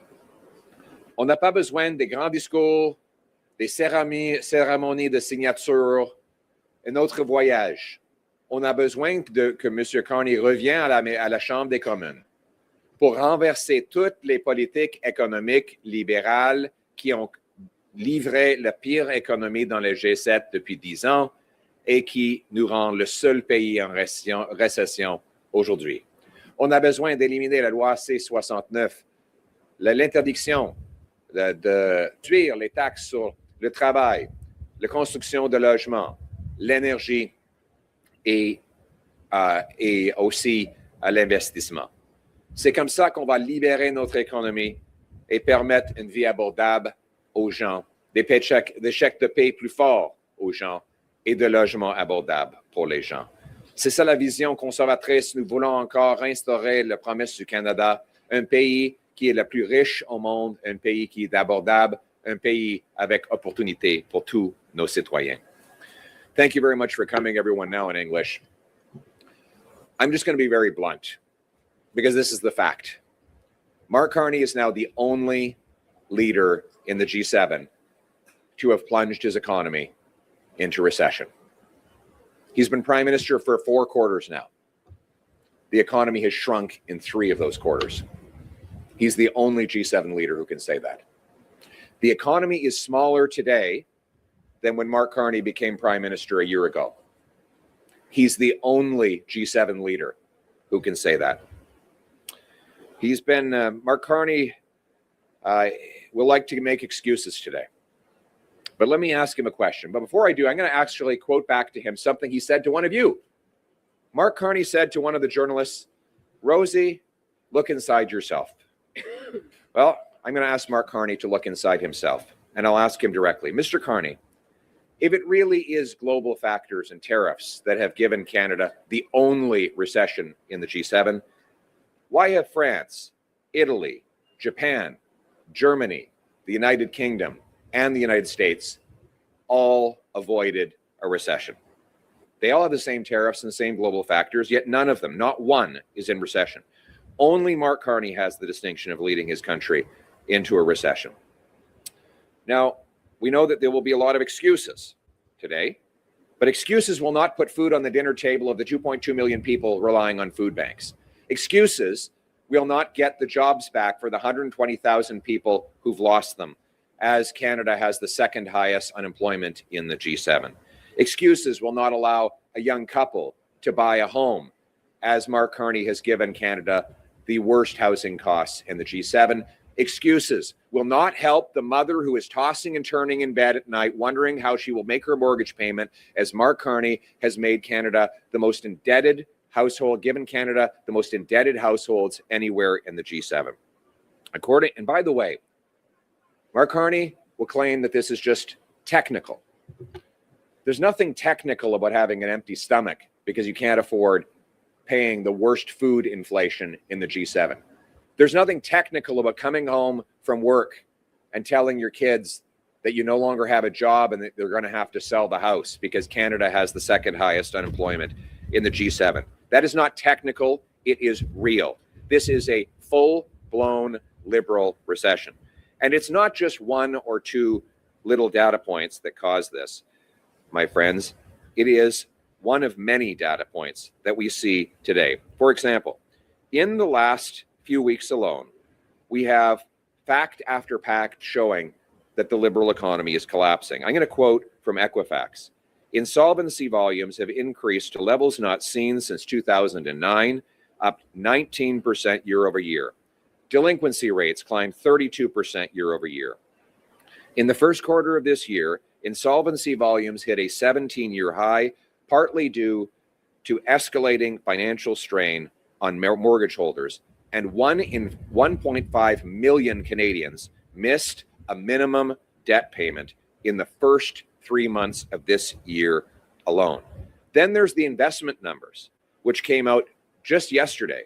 On n'a pas besoin des grands discours, des cérémonies de signature, un autre voyage. On a besoin que M. Carney revienne à la Chambre des communes pour renverser toutes les politiques économiques libérales qui ont livré la pire économie dans le G7 depuis 10 ans et qui nous rend le seul pays en récession aujourd'hui. On a besoin d'éliminer la loi C-69, l'interdiction de réduire les taxes sur le travail, la construction de logements, l'énergie et aussi l'investissement. C'est comme ça qu'on va libérer notre économie et permettre une vie abordable aux gens, des chèques de paie plus forts aux gens et de logements abordables pour les gens. C'est ça la vision conservatrice. Nous voulons encore instaurer la promesse du Canada, un pays qui est le plus riche au monde, un pays qui est abordable, un pays avec opportunité pour tous nos citoyens. Thank you very much for coming, everyone, now in English. I'm just going to be very blunt because this is the fact. Mark Carney is now the only leader in the G7 to have plunged his economy into recession. He's been prime minister for 4 quarters now. The economy has shrunk in 3 of those quarters. He's the only G7 leader who can say that. The economy is smaller today than when Mark Carney became prime minister a year ago. He's the only G7 leader who can say that. He's been, Mark Carney will like to make excuses today. But let me ask him a question. But before I do, I'm going to actually quote back to him something he said to one of you. Mark Carney said to one of the journalists, "Rosie, look inside yourself." Well, I'm going to ask Mark Carney to look inside himself, and I'll ask him directly. Mr. Carney, if it really is global factors and tariffs that have given Canada the only recession in the G7, why have France, Italy, Japan, Germany, the United Kingdom, and the United States all avoided a recession? They all have the same tariffs and the same global factors, yet none of them, not one, is in recession. Only Mark Carney has the distinction of leading his country into a recession. Now, we know that there will be a lot of excuses today, but excuses will not put food on the dinner table of the 2.2 million people relying on food banks. Excuses will not get the jobs back for the 120,000 people who've lost them, as Canada has the 2nd highest unemployment in the G7. Excuses will not allow a young couple to buy a home, as Mark Carney has given Canada the worst housing costs in the G7. Excuses will not help the mother who is tossing and turning in bed at night, wondering how she will make her mortgage payment, as Mark Carney has made Canada the most indebted household, given Canada the most indebted households anywhere in the G7. And by the way, Mark Carney will claim that this is just technical. There's nothing technical about having an empty stomach because you can't afford paying the worst food inflation in the G7. There's nothing technical about coming home from work and telling your kids that you no longer have a job and that they're going to have to sell the house because Canada has the 2nd highest unemployment in the G7. That is not technical, it is real. This is a full-blown liberal recession. And it's not just 1 or 2 little data points that cause this, my friends. It is one of many data points that we see today. For example, in the last few weeks alone, we have fact after fact showing that the liberal economy is collapsing. I'm going to quote from Equifax. Insolvency volumes have increased to levels not seen since 2009, up 19% year over year. Delinquency rates climbed 32% year over year. In the first quarter of this year, insolvency volumes hit a 17-year high, partly due to escalating financial strain on mortgage holders, and 1.5 million Canadians missed a minimum debt payment in the first 3 months of this year alone. Then there's the investment numbers, which came out just yesterday.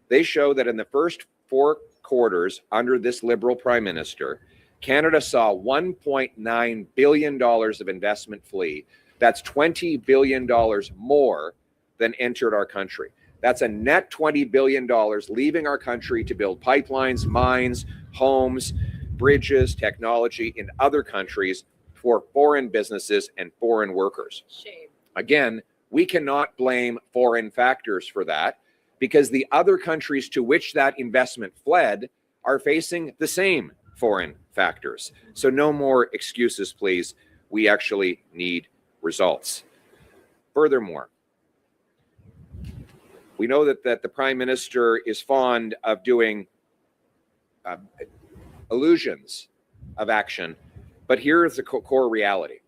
They show that in the first 4 quarters under this Liberal Prime Minister, Canada saw $1.9 billion of investment flee. That's $20 billion more than entered our country. That's a net $20 billion leaving our country to build pipelines, mines, homes, bridges, technology in other countries for foreign businesses and foreign workers. Shame. Again, we cannot blame foreign factors for that because the other countries to which that investment fled are facing the same foreign factors. So no more excuses, please. We actually need results. Furthermore, we know that the Prime Minister is fond of doing illusions of action, but here is the core reality.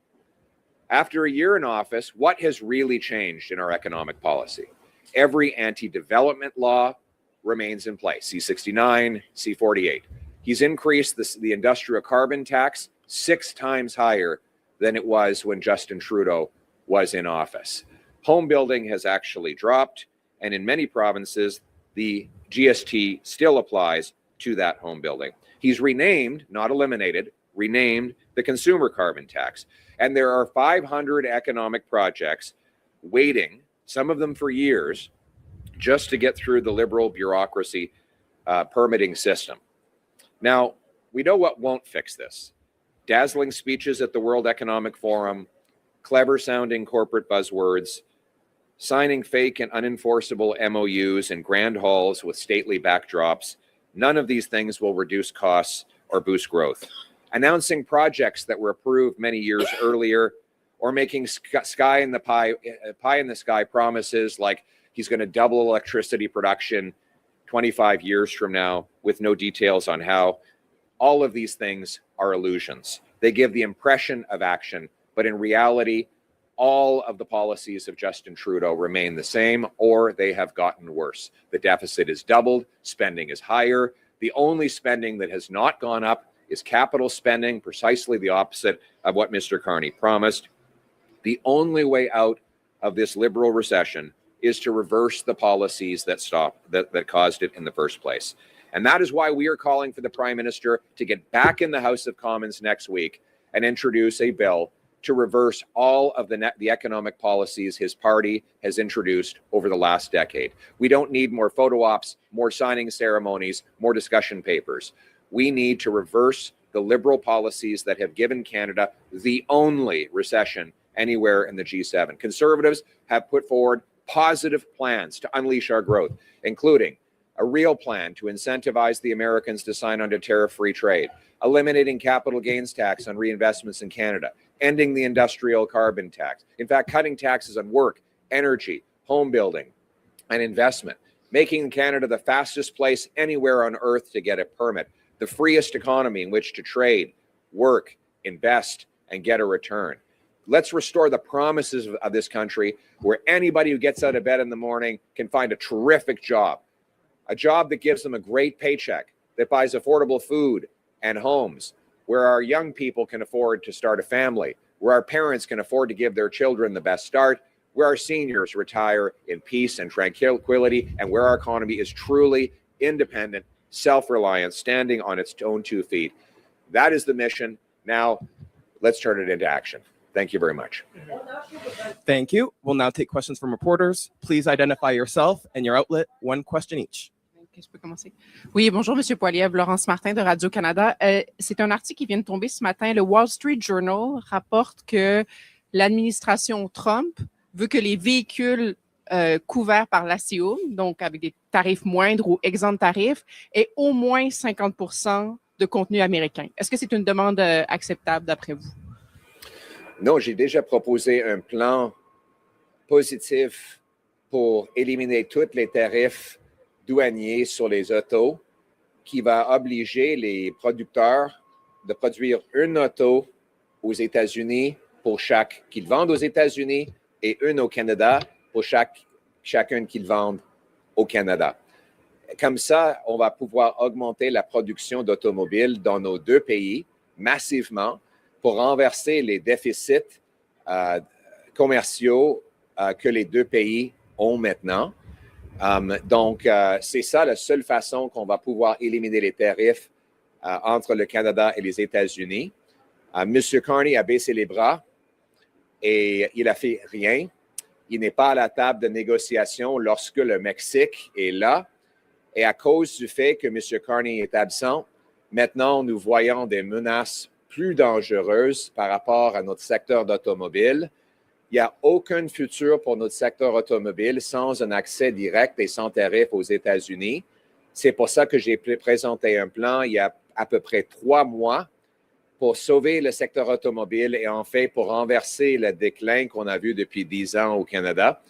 After a year in office, what has really changed in our economic policy? Every anti-development law remains in place, C-69, C-48. He's increased the industrial carbon tax 6 times higher than it was when Justin Trudeau was in office. Home building has actually dropped, and in many provinces, the GST still applies to that home building. He's renamed, not eliminated, renamed the consumer carbon tax. And there are 500 economic projects waiting, some of them for years, just to get through the liberal bureaucracy permitting system. Now, we know what won't fix this. Dazzling speeches at the World Economic Forum, clever sounding corporate buzzwords, signing fake and unenforceable MOUs in grand halls with stately backdrops. None of these things will reduce costs or boost growth. Announcing projects that were approved many years earlier, or making pie in the sky promises like he's going to double electricity production 25 years from now with no details on how. All of these things are illusions. They give the impression of action, but in reality, all of the policies of Justin Trudeau remain the same, or they have gotten worse. The deficit is doubled, spending is higher. The only spending that has not gone up is capital spending, precisely the opposite of what Mr. Carney promised. The only way out of this liberal recession is to reverse the policies that caused it in the first place. And that is why we are calling for the Prime Minister to get back in the House of Commons next week and introduce a bill to reverse all of the economic policies his party has introduced over the last decade. We don't need more photo ops, more signing ceremonies, more discussion papers. We need to reverse the liberal policies that have given Canada the only recession anywhere in the G7. Conservatives have put forward positive plans to unleash our growth, including a real plan to incentivize the Americans to sign on to tariff-free trade, eliminating capital gains tax on reinvestments in Canada, ending the industrial carbon tax, in fact, cutting taxes on work, energy, home building, and investment, making Canada the fastest place anywhere on earth to get a permit, the freest economy in which to trade, work, invest, and get a return. Let's restore the promises of this country where anybody who gets out of bed in the morning can find a terrific job, a job that gives them a great paycheck, that buys affordable food and homes, where our young people can afford to start a family, where our parents can afford to give their children the best start, where our seniors retire in peace and tranquility, and where our economy is truly independent, self-reliant, standing on its own 2 feet. That is the mission. Now, let's turn it into action. Thank you very much. Thank you. We'll now take questions from reporters. Please identify yourself and your outlet. One question each. Je peux commencer. Oui, bonjour, M. Poilievre, Laurence Martin de Radio-Canada. C'est un article qui vient de tomber ce matin. Le Wall Street Journal rapporte que l'administration Trump veut que les véhicules couverts par l'ACO, donc avec des tarifs moindres ou exempts de tarifs, aient au moins 50% de contenu américain. Est-ce que c'est une demande acceptable d'après vous? Non, j'ai déjà proposé un plan positif pour éliminer tous les tarifs douaniers sur les autos qui va obliger les producteurs de produire une auto aux États-Unis pour chaque qu'ils vendent aux États-Unis et une au Canada pour chacune qu'ils vendent au Canada. Comme ça, on va pouvoir augmenter la production d'automobiles dans nos deux pays massivement pour renverser les déficits commerciaux que les deux pays ont maintenant. Donc, c'est ça la seule façon qu'on va pouvoir éliminer les tarifs entre le Canada et les États-Unis. M. Carney a baissé les bras et il a fait rien. Il n'est pas à la table de négociation lorsque le Mexique est là. Et à cause du fait que M. Carney est absent, maintenant, nous voyons des menaces plus dangereuses par rapport à notre secteur d'automobile. Il n'y a aucun futur pour notre secteur automobile sans un accès direct et sans tarif aux États-Unis. C'est pour ça que j'ai présenté un plan il y a à peu près 3 mois pour sauver le secteur automobile et en fait pour renverser le déclin qu'on a vu depuis 10 ans au Canada.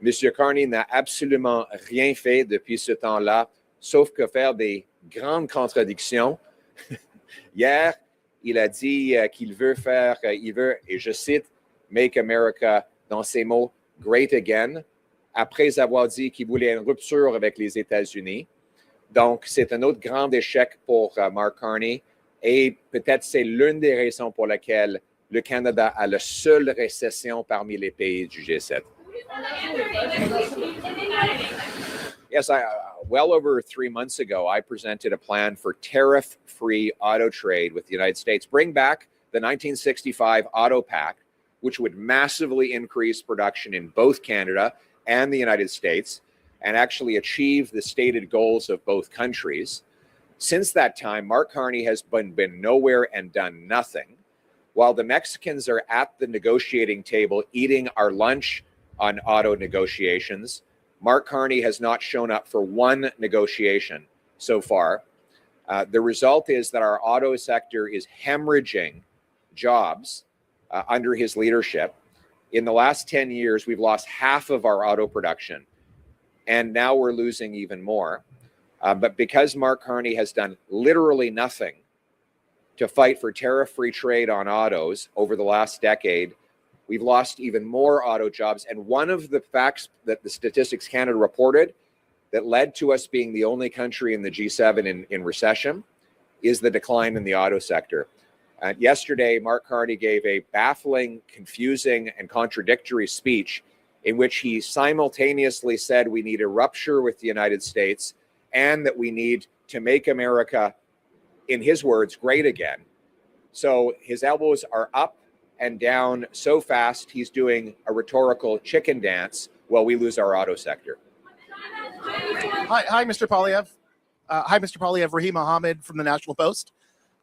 M. Carney n'a absolument rien fait depuis ce temps-là, sauf que faire des grandes contradictions. Hier, il a dit qu'il veut faire, et je cite, « Make America », dans ses mots, « great again », après avoir dit qu'il voulait une rupture avec les États-Unis. Donc, c'est un autre grand échec pour Mark Carney et peut-être c'est l'une des raisons pour lesquelles le Canada a la seule récession parmi les pays du G7. Yes, well over 3 months ago, I presented a plan for tariff-free auto trade with the United States. Bring back the 1965 Auto Pact, which would massively increase production in both Canada and the United States. and actually achieve the stated goals of both countries. Since that time, Mark Carney has been nowhere and done nothing, while the Mexicans are at the negotiating table eating our lunch on auto negotiations. Mark Carney has not shown up for one negotiation so far. The result is that our auto sector is hemorrhaging jobs under his leadership. In the last 10 years, we've lost half of our auto production, and now we're losing even more. But because Mark Carney has done literally nothing to fight for tariff-free trade on autos over the last decade, we've lost even more auto jobs. And one of the facts that the Statistics Canada reported that led to us being the only country in the G7 in recession is the decline in the auto sector. Yesterday, Mark Carney gave a baffling, confusing, and contradictory speech in which he simultaneously said we need a rupture with the United States and that we need to make America, in his words, great again. So his elbows are up and down so fast, he's doing a rhetorical chicken dance while we lose our auto sector. Hi, Mr. Poilievre. Mr. Poilievre, Rahim Ahmed from the National Post.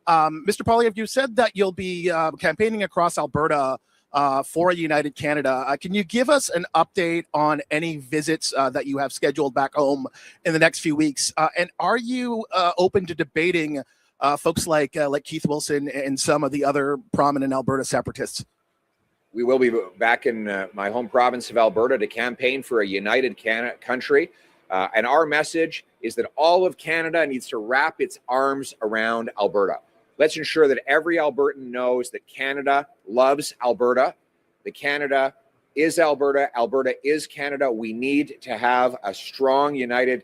Mr. Poilievre, you said that you'll be campaigning across Alberta for a united Canada. Can you give us an update on any visits that you have scheduled back home in the next few weeks? And are you open to debating folks like Keith Wilson and some of the other prominent Alberta separatists? We will be back in my home province of Alberta to campaign for a united country. And our message is that all of Canada needs to wrap its arms around Alberta. Let's ensure that every Albertan knows that Canada loves Alberta, that Canada is Alberta, Alberta is Canada. We need to have a strong, united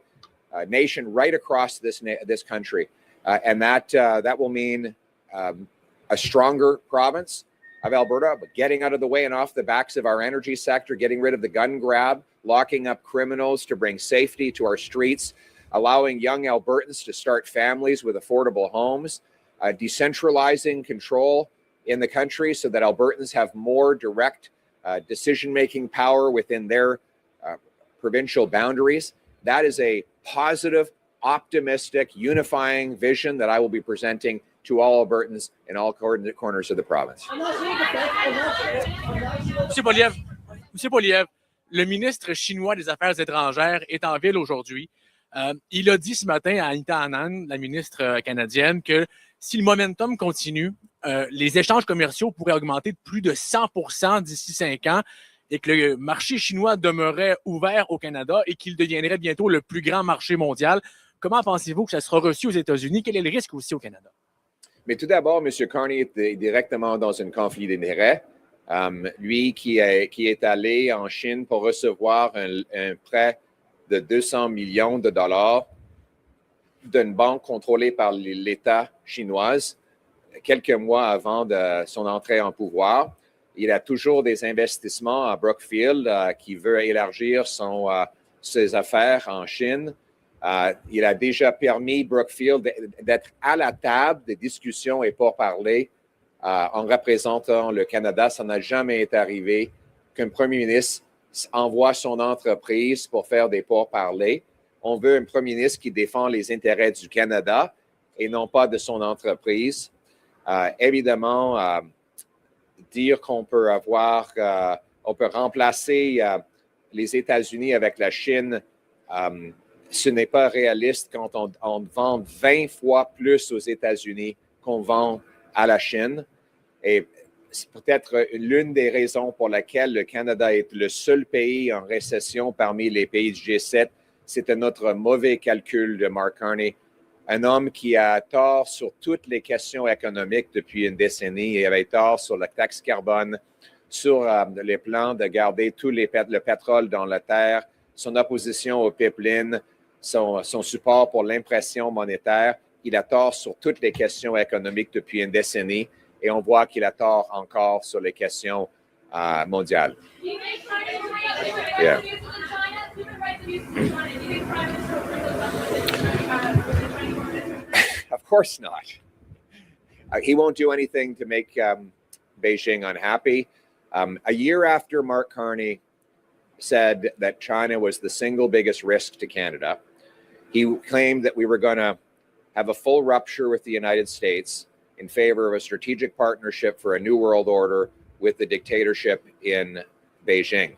nation right across this country. And that will mean a stronger province of Alberta, but getting out of the way and off the backs of our energy sector, getting rid of the gun grab, locking up criminals to bring safety to our streets, allowing young Albertans to start families with affordable homes, decentralizing control in the country so that Albertans have more direct decision-making power within their provincial boundaries. That is a positive, optimistic, unifying vision that I will be presenting to all Albertans in all corners of the province. Monsieur Poilievre, le ministre chinois des Affaires étrangères est en ville aujourd'hui. Il a dit ce matin à Anita Anand, la ministre canadienne, que si le momentum continue, les échanges commerciaux pourraient augmenter de plus de 100% d'ici 5 ans et que le marché chinois demeurait ouvert au Canada et qu'il deviendrait bientôt le plus grand marché mondial. Comment pensez-vous que ça sera reçu aux États-Unis? Quel est le risque aussi au Canada? Mais tout d'abord, M. Carney est directement dans un conflit d'intérêts. Lui qui est allé en Chine pour recevoir un prêt de 200 millions de dollars d'une banque contrôlée par l'État chinoise quelques mois avant de son entrée en pouvoir. Il a toujours des investissements à Brookfield qui veut élargir ses affaires en Chine. Il a déjà permis Brookfield d'être à la table des discussions et pourparlers en représentant le Canada. Ça n'a jamais été arrivé qu'un premier ministre envoie son entreprise pour faire des pourparlers. On veut un premier ministre qui défend les intérêts du Canada et non pas de son entreprise. Évidemment, dire qu'on peut on peut remplacer les États-Unis avec la Chine, ce n'est pas réaliste quand on vend 20 fois plus aux États-Unis qu'on vend à la Chine. Et c'est peut-être l'une des raisons pour laquelle le Canada est le seul pays en récession parmi les pays du G7. C'est un autre mauvais calcul de Mark Carney, un homme qui a tort sur toutes les questions économiques depuis une décennie. Il avait tort sur la taxe carbone, sur les plans de garder tout le pétrole dans la terre, son opposition au pipeline, son support pour l'impression monétaire. Il a tort sur toutes les questions économiques depuis une décennie et on voit qu'il a tort encore sur les questions mondiales. Yeah. Of course not. He won't do anything to make Beijing unhappy. A year after Mark Carney said that China was the single biggest risk to Canada. He claimed that we were going to have a full rupture with the United States in favor of a strategic partnership for a new world order with the dictatorship in Beijing.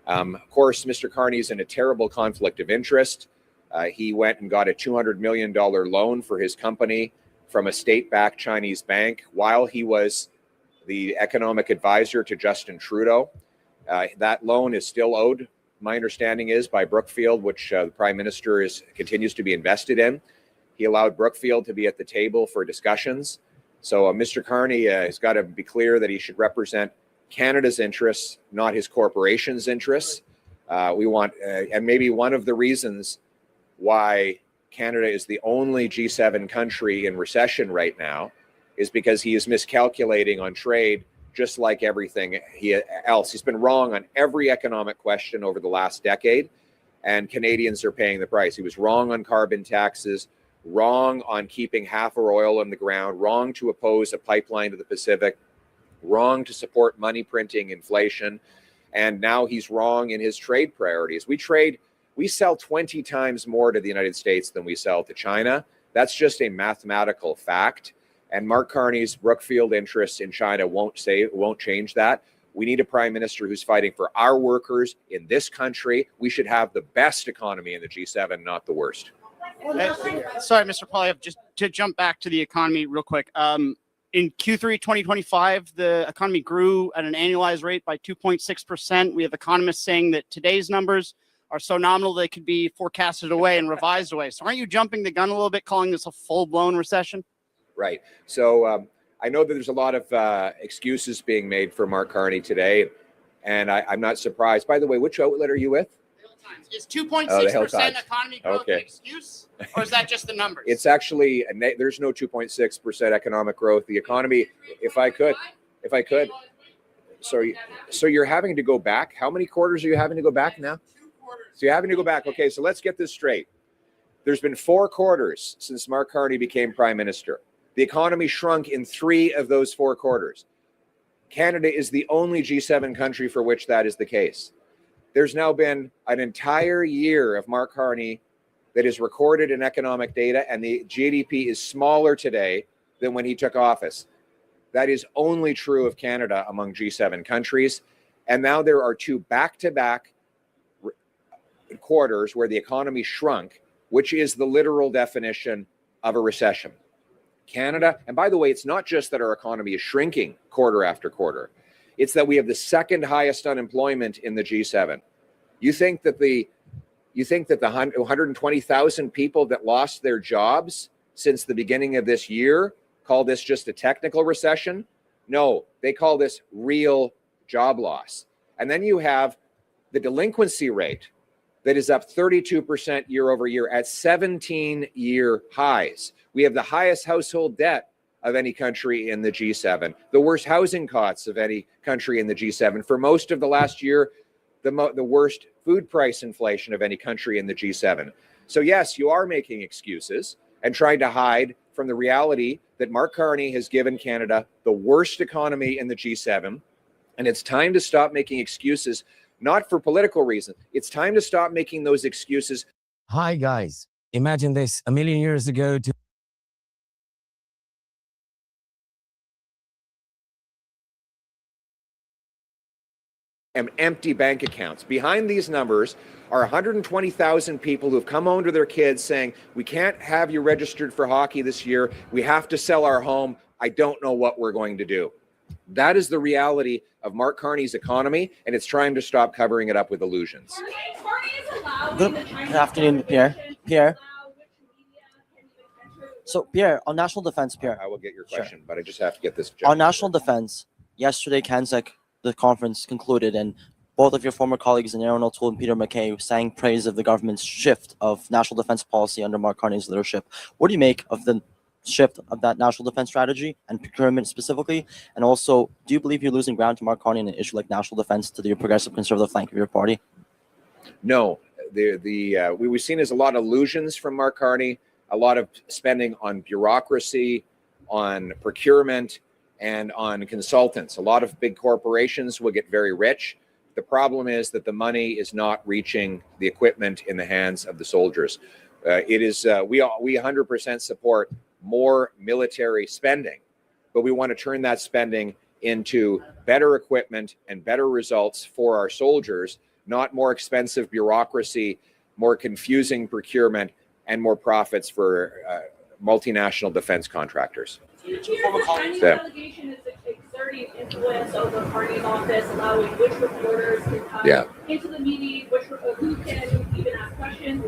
Of course, Mr. Carney is in a terrible conflict of interest. He went and got a $200 million loan for his company from a state-backed Chinese bank while he was the economic advisor to Justin Trudeau. That loan is still owed, my understanding is, by Brookfield, which the Prime Minister continues to be invested in. He allowed Brookfield to be at the table for discussions. So Mr. Carney has got to be clear that he should represent Canada's interests, not his corporation's interests. We want, and maybe one of the reasons why Canada is the only G7 country in recession right now is because he is miscalculating on trade, just like everything else. He's been wrong on every economic question over the last decade, and Canadians are paying the price. He was wrong on carbon taxes, wrong on keeping half our oil in the ground, wrong to oppose a pipeline to the Pacific, wrong to support money printing inflation, and now he's wrong in his trade priorities. We sell 20 times more to the United States than we sell to China. That's just a mathematical fact. And Mark Carney's Brookfield interests in China won't change that. We need a prime minister who's fighting for our workers in this country. We should have the best economy in the G7, not the worst. Sorry, Mr. Poilievre, just to jump back to the economy real quick. In Q3 2025, the economy grew at an annualized rate by 2.6%. We have economists saying that today's numbers are so nominal they could be forecasted away and revised away. So aren't you jumping the gun a little bit, calling this a full-blown recession? Right. So I know that there's a lot of excuses being made for Mark Carney today, and I'm not surprised. By the way, which outlet are you with? Is 2.6% economy growth an excuse, or is that just the numbers? It's actually, there's no 2.6% economic growth. The economy, if I could. So you're having to go back. How many quarters are you having to go back now? 2 quarters. So you're having to go back. Okay, so let's get this straight. There's been 4 quarters since Mark Carney became prime minister. The economy shrunk in 3 of those 4 quarters. Canada is the only G7 country for which that is the case. There's now been an entire year of Mark Carney that is recorded in economic data, and the GDP is smaller today than when he took office. That is only true of Canada among G7 countries. And now there are 2 back-to-back quarters where the economy shrunk, which is the literal definition of a recession. Canada, and by the way, it's not just that our economy is shrinking quarter after quarter. It's that we have the second highest unemployment in the G7. You think that the 120,000 people that lost their jobs since the beginning of this year call this just a technical recession? No, they call this real job loss. And then you have the delinquency rate that is up 32% year over year at 17-year highs. We have the highest household debt of any country in the G7, the worst housing costs of any country in the G7. For most of the last year, the worst food price inflation of any country in the G7. So yes, you are making excuses and trying to hide from the reality that Mark Carney has given Canada the worst economy in the G7. And it's time to stop making excuses, not for political reasons. It's time to stop making those excuses. Hi, guys. Imagine this. A million years ago, empty bank accounts. Behind these numbers are 120,000 people who have come home to their kids saying, we can't have you registered for hockey this year. We have to sell our home. I don't know what we're going to do. That is the reality of Mark Carney's economy, and it's trying to stop covering it up with illusions. Good afternoon, Pierre. Pierre. So, Pierre, on national defense, Pierre. I will get your question, but I just have to get this. On national defense, yesterday, CANSEC, the conference concluded, and both of your former colleagues, Aaron O'Toole and Peter MacKay, sang praise of the government's shift of national defense policy under Mark Carney's leadership. What do you make of the shift of that national defense strategy and procurement specifically? And also, do you believe you're losing ground to Mark Carney on an issue like national defense to the progressive conservative flank of your party? No, we were seen as a lot of illusions from Mark Carney, a lot of spending on bureaucracy, on procurement, and on consultants. A lot of big corporations will get very rich The problem is that the money is not reaching the equipment in the hands of the soldiers. We 100% support more military spending, but we want to turn that spending into better equipment and better results for our soldiers, not more expensive bureaucracy, more confusing procurement, and more profits for multinational defense contractors. Chinese delegation is exerting influence over Carney's office, allowing which reporters can come into the meeting, who can even ask questions,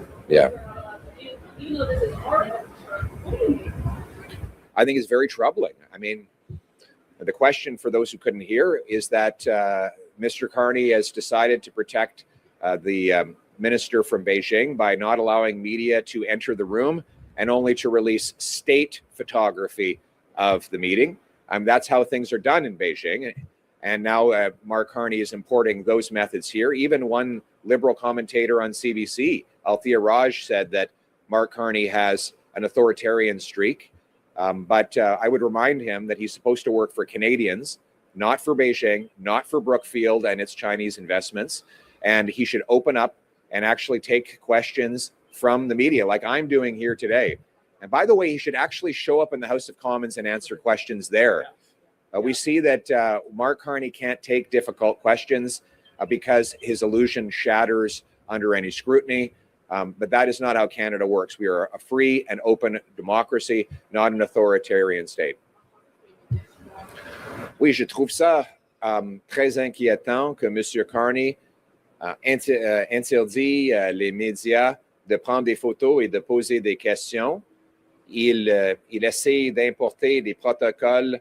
even though this is our. I think it's very troubling. I mean, the question for those who couldn't hear is that Mr. Carney has decided to protect the minister from Beijing by not allowing media to enter the room and only to release state photography of the meeting. That's how things are done in Beijing. And now Mark Carney is importing those methods here. Even one liberal commentator on CBC, Althea Raj, said that Mark Carney has an authoritarian streak. But I would remind him that he's supposed to work for Canadians, not for Beijing, not for Brookfield and its Chinese investments. And he should open up and actually take questions from the media like I'm doing here today. And by the way, he should actually show up in the House of Commons and answer questions there. We see that Mark Carney can't take difficult questions because his illusion shatters under any scrutiny. But that is not how Canada works. We are a free and open democracy, not an authoritarian state. Oui, je trouve ça très inquiétant que M. Carney interdit les médias de prendre des photos et de poser des questions. Il essaie d'importer des protocoles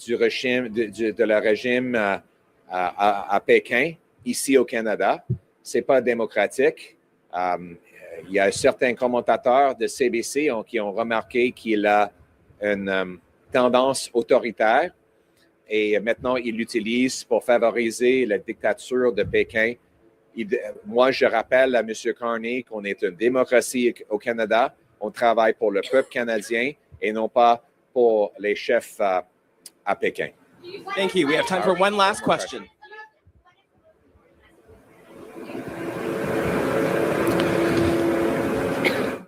du régime, de la régime à Pékin, ici au Canada. C'est pas démocratique. Il y a certains commentateurs de CBC qui ont remarqué qu'il a une tendance autoritaire et maintenant il l'utilise pour favoriser la dictature de Pékin. Moi, je rappelle à M. Carney qu'on est une démocratie au Canada. On travaille pour le peuple canadien et non pas pour les chefs à Pékin. Thank you. We have time for one last question.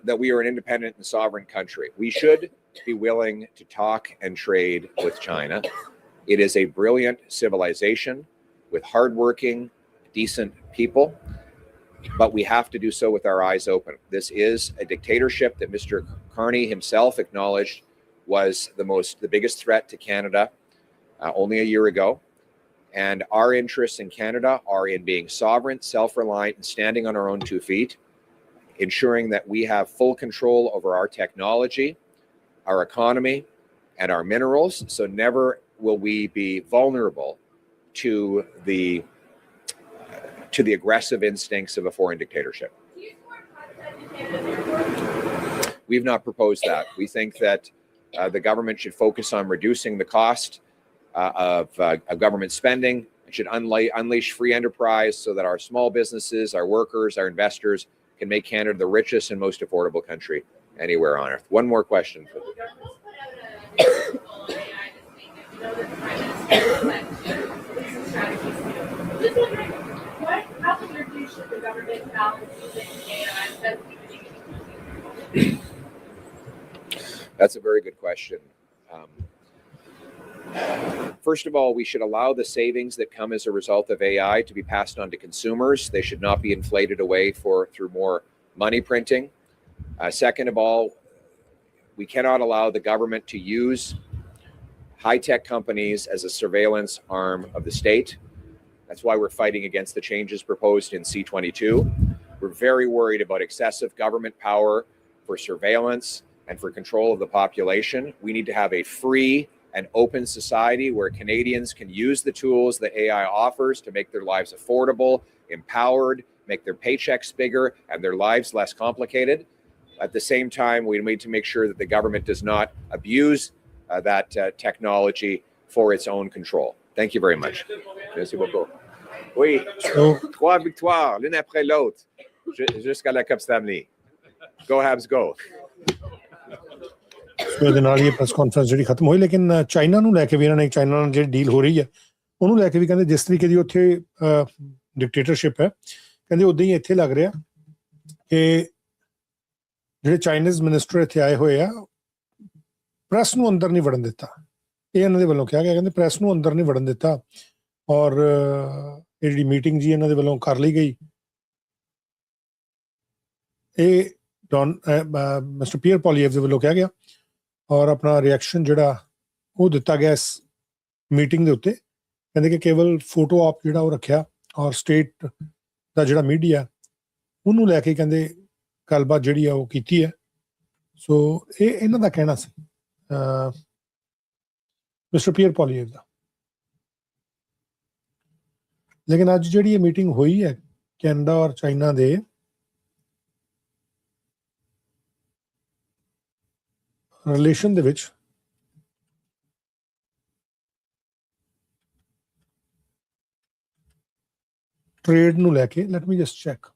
That we are an independent and sovereign country. We should be willing to talk and trade with China. It is a brilliant civilization with hardworking, decent people, but we have to do so with our eyes open. This is a dictatorship that Mr. Carney himself acknowledged was the biggest threat to Canada only a year ago. And our interests in Canada are in being sovereign, self-reliant, and standing on our own 2 feet, ensuring that we have full control over our technology, our economy, and our minerals. So never will we be vulnerable to the aggressive instincts of a foreign dictatorship. We've not proposed that. We think that the government should focus on reducing the cost of government spending. It should unleash free enterprise so that our small businesses, our workers, our investors can make Canada the richest and most affordable country anywhere on earth. One more question. That's a very good question. First of all, we should allow the savings that come as a result of AI to be passed on to consumers. They should not be inflated away through more money printing. Second of all, we cannot allow the government to use high-tech companies as a surveillance arm of the state. That's why we're fighting against the changes proposed in C-22. We're very worried about excessive government power for surveillance and for control of the population. We need to have a free and open society where Canadians can use the tools that AI offers to make their lives affordable, empowered, make their paychecks bigger, and their lives less complicated. At the same time, we need to make sure that the government does not abuse that technology for its own control. Thank you very much. Merci beaucoup. Oui, 3 victoires, l'une après l'autre, jusqu'à la Coupe Stanley. Go Habs, go. ਸੋ ਇਹਦੇ ਨਾਲ ਹੀ press conference ਜਿਹੜੀ ਖਤਮ ਹੋਈ ਲੇਕਿਨ China ਨੂੰ ਲੈ ਕੇ ਵੀ ਇਹਨਾਂ ਨੇ ਚਾਈਨਾ ਨਾਲ ਜਿਹੜੀ ਡੀਲ ਹੋ ਰਹੀ ਹੈ ਉਹਨੂੰ ਲੈ ਕੇ ਵੀ ਕਹਿੰਦੇ ਜਿਸ ਤਰੀਕੇ ਦੀ ਉੱਥੇ ਡਿਕਟੇਟਰਸ਼ਿਪ ਹੈ, ਕਹਿੰਦੇ ਉਦਾਂ ਹੀ ਇੱਥੇ ਲੱਗ ਰਿਹਾ ਕਿ ਜਿਹੜੇ ਚਾਈਨੀਜ਼ ਮਿਨਿਸਟਰ ਇੱਥੇ ਆਏ ਹੋਏ ਆ, ਪ੍ਰੈਸ ਨੂੰ ਅੰਦਰ ਨਹੀਂ ਵੜਨ ਦਿੱਤਾ। ਇਹ ਇਹਨਾਂ ਦੇ ਵੱਲੋਂ ਕਿਹਾ ਗਿਆ, ਕਹਿੰਦੇ ਪ੍ਰੈਸ ਨੂੰ ਅੰਦਰ ਨਹੀਂ ਵੜਨ ਦਿੱਤਾ, ਔਰ ਇਹ ਜਿਹੜੀ ਮੀਟਿੰਗ ਜੀ ਇਹਨਾਂ ਦੇ ਵੱਲੋਂ ਕਰ ਲਈ ਗਈ, ਇਹ ਮਿਸਟਰ ਪੀਅਰ ਪੋਲੀਏਵ ਦੇ ਵੱਲੋਂ ਕਿਹਾ ਗਿਆ, ਔਰ ਆਪਣਾ ਰਿਐਕਸ਼ਨ ਜਿਹੜਾ ਉਹ ਦਿੱਤਾ ਗਿਆ ਇਸ ਮੀਟਿੰਗ ਦੇ ਉੱਤੇ। ਕਹਿੰਦੇ ਕਿ ਕੇਵਲ ਫੋਟੋ ਆਪ ਜਿਹੜਾ ਉਹ ਰੱਖਿਆ, ਔਰ ਸਟੇਟ ਦਾ ਜਿਹੜਾ ਮੀਡੀਆ ਉਹਨੂੰ ਲੈ ਕੇ ਕਹਿੰਦੇ ਗੱਲਬਾਤ ਜਿਹੜੀ ਆ ਉਹ ਕੀਤੀ ਹੈ। ਸੋ ਇਹ ਇਹਨਾਂ ਦਾ ਕਹਿਣਾ ਸੀ ਮਿਸਟਰ ਪੀਅਰ ਪੋਲੀਏਵ ਦਾ। ਲੇਕਿਨ ਅੱਜ ਜਿਹੜੀ ਇਹ ਮੀਟਿੰਗ ਹੋਈ ਹੈ ਕੈਨੇਡਾ ਔਰ ਚਾਈਨਾ ਦੇ ਰਿਲੇਸ਼ਨ ਦੇ ਵਿੱਚ, ਟ੍ਰੇਡ ਨੂੰ ਲੈ ਕੇ, ਲੈਟ ਮੀ ਜਸਟ ਚੈੱਕ।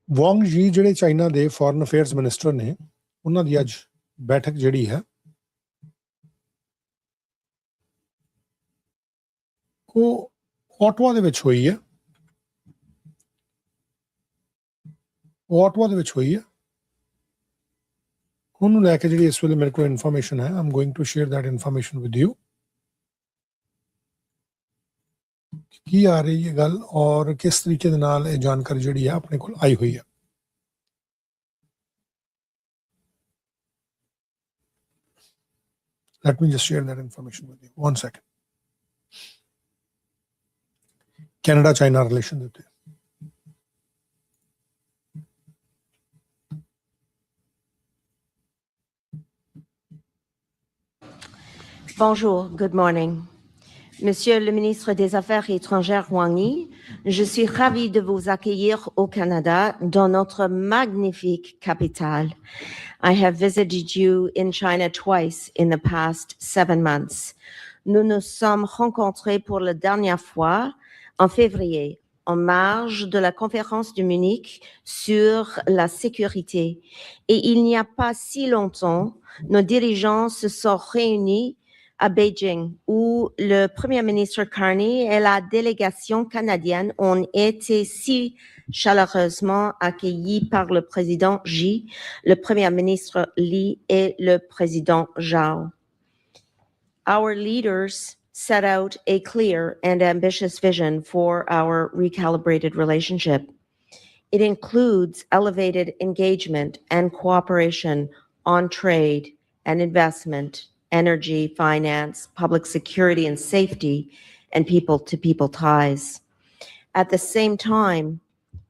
ਵਾਂਗ ਜੀ ਜਿਹੜੇ ਚਾਈਨਾ ਦੇ ਫੋਰਨ ਅਫੇਅਰਸ ਮਿਨਿਸਟਰ ਨੇ, ਉਹਨਾਂ ਦੀ ਅੱਜ ਬੈਠਕ ਜਿਹੜੀ ਹੈ ਉਹ ਓਟਵਾ ਦੇ ਵਿੱਚ ਹੋਈ ਹੈ। ਓਟਵਾ ਦੇ ਵਿੱਚ ਹੋਈ ਹੈ। ਉਹਨੂੰ ਲੈ ਕੇ ਜਿਹੜੀ ਇਸ ਵੇਲੇ ਮੇਰੇ ਕੋਲ ਇਨਫੋਰਮੇਸ਼ਨ ਹੈ, I'm going to share that information with you. ਕੀ ਆ ਰਹੀ ਹੈ ਗੱਲ ਔਰ ਕਿਸ ਤਰੀਕੇ ਦੇ ਨਾਲ ਇਹ ਜਾਣਕਾਰੀ ਜਿਹੜੀ ਹੈ ਆਪਣੇ ਕੋਲ ਆਈ ਹੋਈ ਹੈ। Let me just share that information with you. 1 second. Canada-China relation ਦੇ ਉੱਤੇ। Bonjour, good morning. Monsieur le ministre des Affaires étrangères Wang Yi, je suis ravie de vous accueillir au Canada, dans notre magnifique capitale. I have visited you in China twice in the past 7 months. Nous nous sommes rencontrés pour la dernière fois en février, en marge de la conférence de Munich sur la sécurité. Et il n'y a pas si longtemps, nos dirigeants se sont réunis à Beijing, où le Premier ministre Carney et la délégation canadienne ont été si chaleureusement accueillis par le président Xi, le Premier ministre Li et le président Zhao. Our leaders set out a clear and ambitious vision for our recalibrated relationship. It includes elevated engagement and cooperation on trade and investment, energy, finance, public security and safety, and people-to-people ties. At the same time,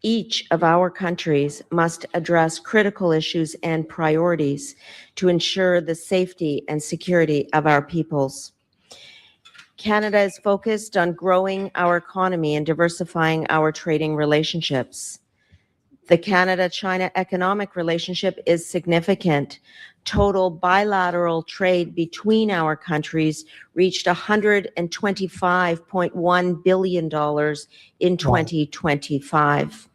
each of our countries must address critical issues and priorities to ensure the safety and security of our peoples. Canada is focused on growing our economy and diversifying our trading relationships. The Canada-China economic relationship is significant. Total bilateral trade between our countries reached $125.1 billion in 2025.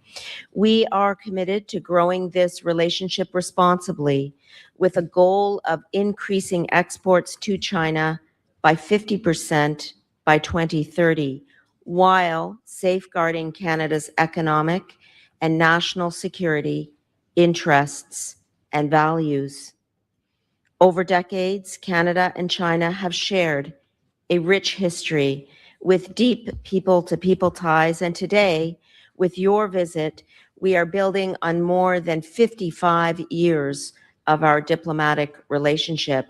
We are committed to growing this relationship responsibly, with a goal of increasing exports to China by 50% by 2030, while safeguarding Canada's economic and national security interests and values. Over decades, Canada and China have shared a rich history with deep people-to-people ties, and today With your visit, we are building on more than 55 years of our diplomatic relationship.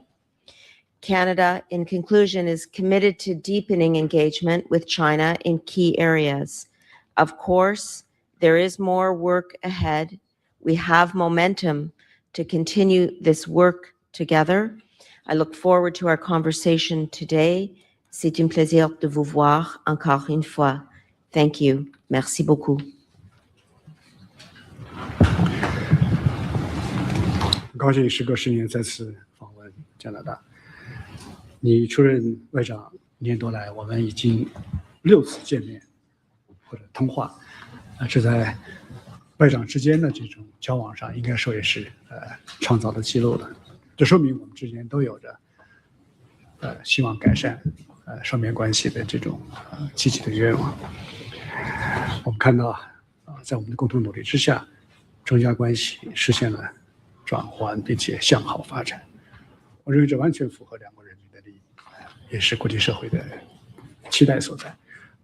Canada, in conclusion, is committed to deepening engagement with China in key areas. Of course, there is more work ahead. We have momentum to continue this work together. I look forward to our conversation today. C'est un plaisir de vous voir encore une fois. Thank you. Merci beaucoup. 很高兴时隔10年再次访问加拿大。你出任外长1年多来，我们已经6次见面或者通话，这在外长之间的这种交往上，应该说也是创造了记录的。这说明我们之间都有着希望改善双边关系的这种积极的愿望。我们看到在我们的共同努力之下，中加关系实现了转换，并且向好发展。我认为这完全符合两国人民的利益，也是国际社会的期待所在。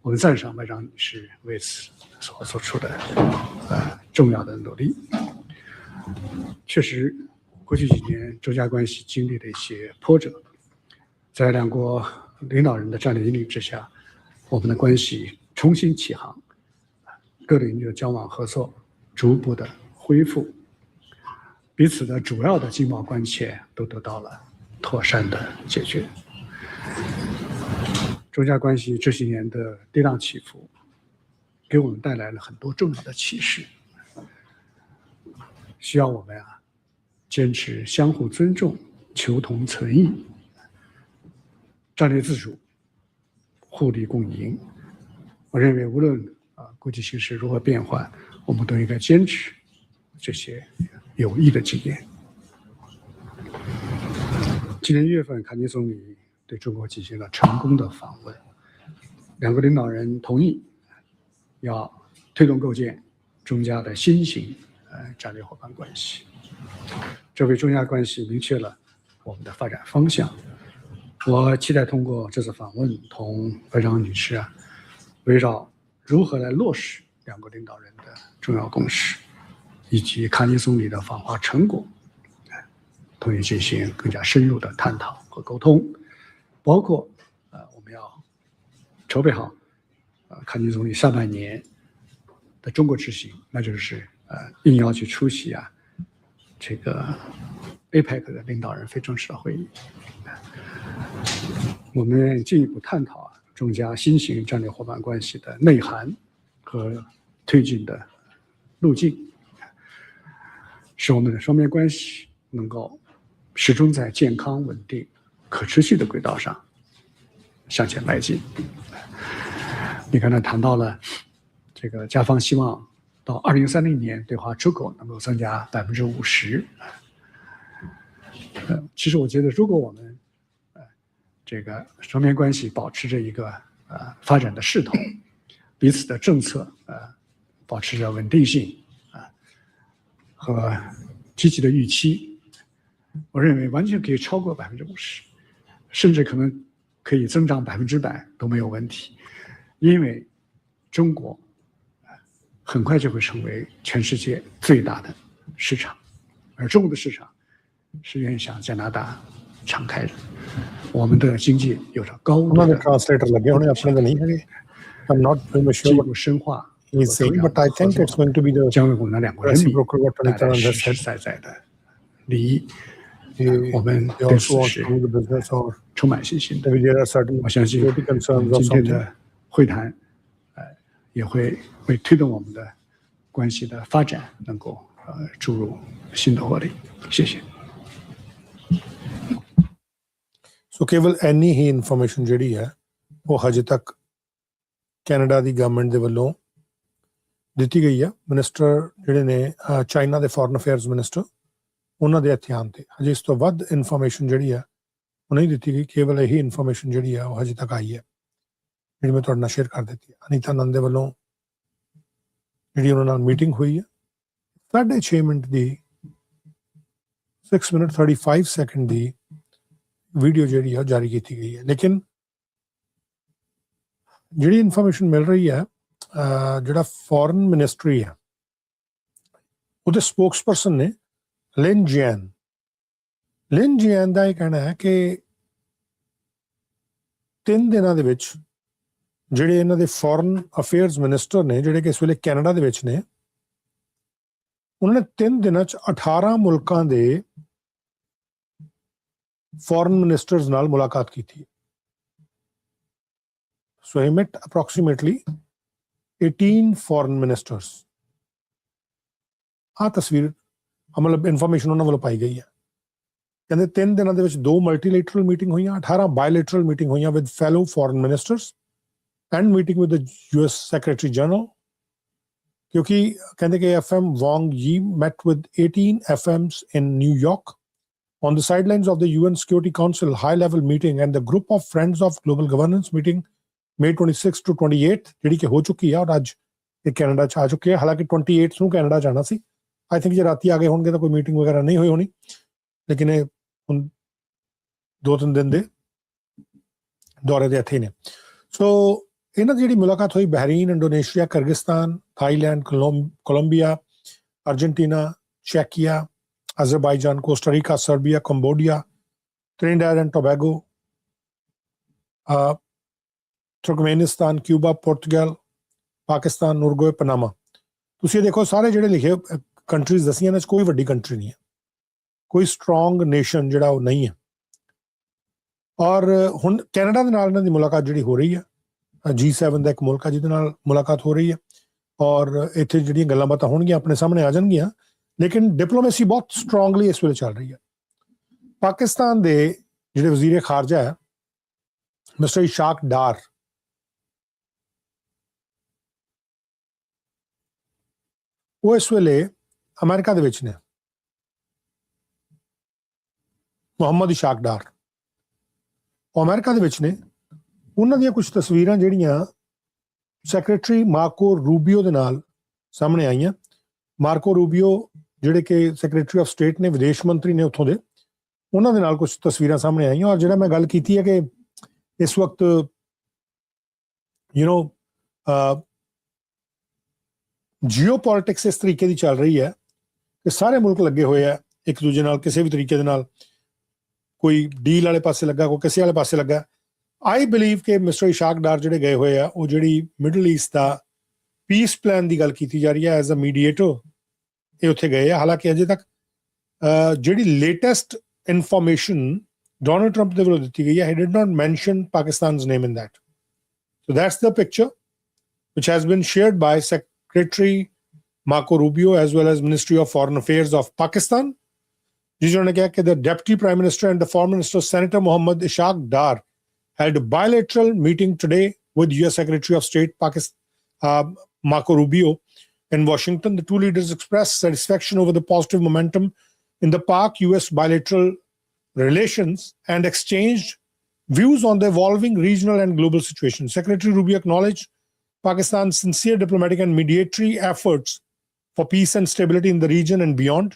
我们赞赏外长女士为此所做出的重要的努力。确实，过去几年中加关系经历了一些波折，在两国领导人的战略引领之下，我们的关系重新起航，各领域的交往合作逐步的恢复，彼此的主要的经贸关切都得到了妥善的解决。中加关系这些年的跌宕起伏，给我们带来了很多重要的启示，需要我们坚持相互尊重、求同存异、战略自主、互利共赢。我认为无论国际形势如何变换，我们都应该坚持这些有益的经验。今年1月份，卡尼总理对中国进行了成功的访问，两国领导人同意要推动构建中加的新型战略伙伴关系，这为中加关系明确了我们的发展方向。我期待通过这次访问，同外长女士围绕如何来落实两国领导人的重要共识，以及卡尼总理的访华成果，同意进行更加深入的探讨和沟通，包括我们要筹备好卡尼总理下半年的中国之行，那就是应邀去出席这个 APEC 的领导人非正式的会议。我们进一步探讨中加新型战略伙伴关系的内涵和推进的路径，使我们的双边关系能够始终在健康、稳定、可持续的轨道上向前迈进。你刚才谈到了这个加方希望到2030年对华出口能够增加50%。其实我觉得，如果我们这个双边关系保持着一个发展的势头，彼此的政策保持着稳定性和积极的预期，我认为完全可以超过50%，甚至可能可以增长100%都没有问题，因为中国很快就会成为全世界最大的市场，而中国的市场是愿意向加拿大敞开的。我们的经济有着高度的进一步深化，将为我们两国人民带来实实在在的利益。我们对此是充满信心的。我相信今天的会谈也会为推动我们的关系的发展能够注入新的活力。谢谢。ਸੋ ਕੇਵਲ ਇੰਨੀ ਹੀ information ਜਿਹੜੀ ਹੈ ਉਹ ਹਜੇ ਤੱਕ Canada ਦੀ government ਦੇ ਵੱਲੋਂ ਦਿੱਤੀ ਗਈ ਹੈ। ਮਿਨਿਸਟਰ ਜਿਹੜੇ ਨੇ ਚਾਈਨਾ ਦੇ ਫੋਰਨ ਅਫੇਅਰਸ ਮਿਨਿਸਟਰ, ਉਹਨਾਂ ਦੇ ਧਿਆਨ ਤੇ ਹਜੇ ਇਸ ਤੋਂ ਵੱਧ ਇਨਫੋਰਮੇਸ਼ਨ ਜਿਹੜੀ ਹੈ ਉਹ ਨਹੀਂ ਦਿੱਤੀ ਗਈ। ਕੇਵਲ ਇਹੀ ਇਨਫੋਰਮੇਸ਼ਨ ਜਿਹੜੀ ਹੈ ਉਹ ਹਜੇ ਤੱਕ ਆਈ ਹੈ, ਜਿਹੜੀ ਮੈਂ ਤੁਹਾਡੇ ਨਾਲ ਸ਼ੇਅਰ ਕਰ ਦਿੱਤੀ ਹੈ। ਅਨੀਤਾ ਨੰਦ ਦੇ ਵੱਲੋਂ ਜਿਹੜੀ ਉਹਨਾਂ ਨਾਲ ਮੀਟਿੰਗ ਹੋਈ ਹੈ 6.5 ਮਿੰਟ ਦੀ 6 ਮਿੰਟ 35 ਸੈਕਿੰਡ ਦੀ ਵੀਡੀਓ ਜਿਹੜੀ ਹੈ ਜਾਰੀ ਕੀਤੀ ਗਈ ਹੈ। ਲੇਕਿਨ ਜਿਹੜੀ ਇਨਫੋਰਮੇਸ਼ਨ ਮਿਲ ਰਹੀ ਹੈ ਜਿਹੜਾ ਫੋਰਨ ਮਿਨਿਸਟਰੀ ਹੈ ਉਹਦੇ ਸਪੋਕਸਪਰਸਨ ਨੇ ਲਿਨ ਜੀਐਨ ਦਾ ਇਹ ਕਹਿਣਾ ਹੈ ਕਿ 3 ਦਿਨਾਂ ਦੇ ਵਿੱਚ ਜਿਹੜੇ ਇਹਨਾਂ ਦੇ ਫੋਰਨ ਅਫੇਅਰਸ ਮਿਨਿਸਟਰ ਨੇ ਜਿਹੜੇ ਕਿ ਇਸ ਵੇਲੇ ਕੈਨੇਡਾ ਦੇ ਵਿੱਚ ਨੇ, ਉਹਨਾਂ ਨੇ 3 ਦਿਨਾਂ 'ਚ 18 ਮੁਲਕਾਂ ਦੇ ਫੋਰਨ ਮਿਨਿਸਟਰਸ ਨਾਲ ਮੁਲਾਕਾਤ ਕੀਤੀ। So he met approximately 18 foreign ministers. ਆਹ ਤਸਵੀਰ ਮਤਲਬ ਇਨਫੋਰਮੇਸ਼ਨ ਉਹਨਾਂ ਵੱਲੋਂ ਪਾਈ ਗਈ ਹੈ। ਕਹਿੰਦੇ 3 ਦਿਨਾਂ ਦੇ ਵਿੱਚ 2 ਮਲਟੀਲੇਟਰਲ ਮੀਟਿੰਗ ਹੋਈਆਂ, 18 ਬਾਇਲੇਟਰਲ ਮੀਟਿੰਗ ਹੋਈਆਂ with fellow foreign ministers and meeting with the US secretary general. ਕਿਉਂਕਿ ਕਹਿੰਦੇ ਕਿ FM Wang Yi met with 18 FMs in New York on the sidelines of the UN Security Council high-level meeting and the Group of Friends of Global Governance meeting May 26 to 28 ਜਿਹੜੀ ਕਿ ਹੋ ਚੁੱਕੀ ਆ, ਔਰ ਅੱਜ ਇਹ ਕੈਨੇਡਾ 'ਚ ਆ ਚੁੱਕੀ ਹੈ। ਹਾਲਾਂਕਿ 28 ਨੂੰ ਕੈਨੇਡਾ ਜਾਣਾ ਸੀ। ਆਈ ਥਿੰਕ ਜੇ ਰਾਤੀ ਆ ਗਏ ਹੋਣਗੇ ਤਾਂ ਕੋਈ ਮੀਟਿੰਗ ਵਗੈਰਾ ਨਹੀਂ ਹੋਈ ਹੋਣੀ, ਲੇਕਿਨ ਇਹ ਹੁਣ 2-3 ਦਿਨ ਦੇ ਦੌਰੇ ਦੇ ਇੱਥੇ ਨੇ। ਸੋ ਇਹਨਾਂ ਦੀ ਜਿਹੜੀ ਮੁਲਾਕਾਤ ਹੋਈ Bahrain, Indonesia, Kyrgyzstan, Thailand, Colombia, Argentina, ਚੈਕੀਆ, Azerbaijan, Costa Rica, Serbia, Cambodia, Trinidad and Tobago, Turkmenistan, Cuba, ਪੁਰਤਗਾਲ, ਪਾਕਿਸਤਾਨ, ਉਰੂਗਵੇ, ਪਨਾਮਾ। ਤੁਸੀਂ ਇਹ ਦੇਖੋ ਸਾਰੇ ਜਿਹੜੇ ਲਿਖੇ ਕੰਟਰੀਜ਼ ਦੱਸੀਆਂ ਨੇ, ਕੋਈ ਵੱਡੀ ਕੰਟਰੀ ਨਹੀਂ ਹੈ, ਕੋਈ ਸਟਰੋਂਗ ਨੇਸ਼ਨ ਜਿਹੜਾ ਉਹ ਨਹੀਂ ਹੈ। ਔਰ ਹੁਣ ਕੈਨੇਡਾ ਦੇ ਨਾਲ ਇਹਨਾਂ ਦੀ ਮੁਲਾਕਾਤ ਜਿਹੜੀ ਹੋ ਰਹੀ ਹੈ, G7 ਦਾ ਇੱਕ ਮੁਲਕ ਹੈ ਜਿਹਦੇ ਨਾਲ ਮੁਲਾਕਾਤ ਹੋ ਰਹੀ ਹੈ, ਔਰ ਇੱਥੇ ਜਿਹੜੀਆਂ ਗੱਲਾਂ ਬਾਤਾਂ ਹੋਣਗੀਆਂ ਆਪਣੇ ਸਾਹਮਣੇ ਆ ਜਾਣਗੀਆਂ, ਲੇਕਿਨ ਡਿਪਲੋਮੇਸੀ ਬਹੁਤ ਸਟਰੋਂਗਲੀ ਇਸ ਵੇਲੇ ਚੱਲ ਰਹੀ ਹੈ। ਪਾਕਿਸਤਾਨ ਦੇ ਜਿਹੜੇ ਵਜ਼ੀਰ ਖਾਰਜਾ ਹੈ ਮਿਸਟਰ ਇਸ਼ਾਕ ਡਾਰ, ਉਹ ਇਸ ਵੇਲੇ ਅਮਰੀਕਾ ਦੇ ਵਿੱਚ ਨੇ। ਮੁਹੰਮਦ ਇਸ਼ਾਕ ਡਾਰ ਉਹ ਅਮਰੀਕਾ ਦੇ ਵਿੱਚ ਨੇ। ਉਹਨਾਂ ਦੀਆਂ ਕੁਝ ਤਸਵੀਰਾਂ ਜਿਹੜੀਆਂ ਸੈਕਟਰੀ ਮਾਰਕੋ ਰੂਬੀਓ ਦੇ ਨਾਲ ਸਾਹਮਣੇ ਆਈਆਂ। ਮਾਰਕੋ ਰੂਬੀਓ ਜਿਹੜੇ ਕਿ ਸੈਕਟਰੀ ਆਫ ਸਟੇਟ ਨੇ, ਵਿਦੇਸ਼ ਮੰਤਰੀ ਨੇ ਉੱਥੋਂ ਦੇ, ਉਹਨਾਂ ਦੇ ਨਾਲ ਕੁਝ ਤਸਵੀਰਾਂ ਸਾਹਮਣੇ ਆਈਆਂ। ਔਰ ਜਿਹੜਾ ਮੈਂ ਗੱਲ ਕੀਤੀ ਹੈ ਕਿ ਇਸ ਵਕਤ ਜਿਓਪੋਲਿਟਿਕਸ ਇਸ ਤਰੀਕੇ ਦੀ ਚੱਲ ਰਹੀ ਹੈ ਕਿ ਸਾਰੇ ਮੁਲਕ ਲੱਗੇ ਹੋਏ ਆ ਇੱਕ ਦੂਜੇ ਨਾਲ ਕਿਸੇ ਵੀ ਤਰੀਕੇ ਦੇ ਨਾਲ, ਕੋਈ ਡੀਲ ਵਾਲੇ ਪਾਸੇ ਲੱਗਾ, ਕੋਈ ਕਿਸੇ ਵਾਲੇ ਪਾਸੇ ਲੱਗਾ। ਆਈ ਬਿਲੀਵ ਕਿ ਮਿਸਟਰ ਇਸ਼ਾਕ ਡਾਰ ਜਿਹੜੇ ਗਏ ਹੋਏ ਆ, ਉਹ ਜਿਹੜੀ ਮਿਡਲ ਈਸਟ ਦਾ ਪੀਸ ਪਲਾਨ ਦੀ ਗੱਲ ਕੀਤੀ ਜਾ ਰਹੀ ਹੈ ਐਜ਼ ਅ ਮੀਡੀਏਟਰ, ਇਹ ਉੱਥੇ ਗਏ ਆ। ਹਾਲਾਂਕਿ ਅਜੇ ਤੱਕ ਜਿਹੜੀ ਲੇਟੈਸਟ ਇਨਫੋਰਮੇਸ਼ਨ ਡੋਨਲਡ ਟਰੰਪ ਦੇ ਵੱਲੋਂ ਦਿੱਤੀ ਗਈ ਹੈ, he did not mention Pakistan's name in that. So that's the picture which has been shared by Secretary Marco Rubio as well as Ministry of Foreign Affairs of Pakistan, जिन्होंने ने कहा कि the Deputy Prime Minister and the Foreign Minister Senator Mohammad Ishaq Dar held a bilateral meeting today with US Secretary of State Marco Rubio in Washington. The two leaders expressed satisfaction over the positive momentum in the Pak-US bilateral relations and exchanged views on the evolving regional and global situation. Secretary Rubio acknowledged Pakistan's sincere diplomatic and mediatory efforts for peace and stability in the region and beyond.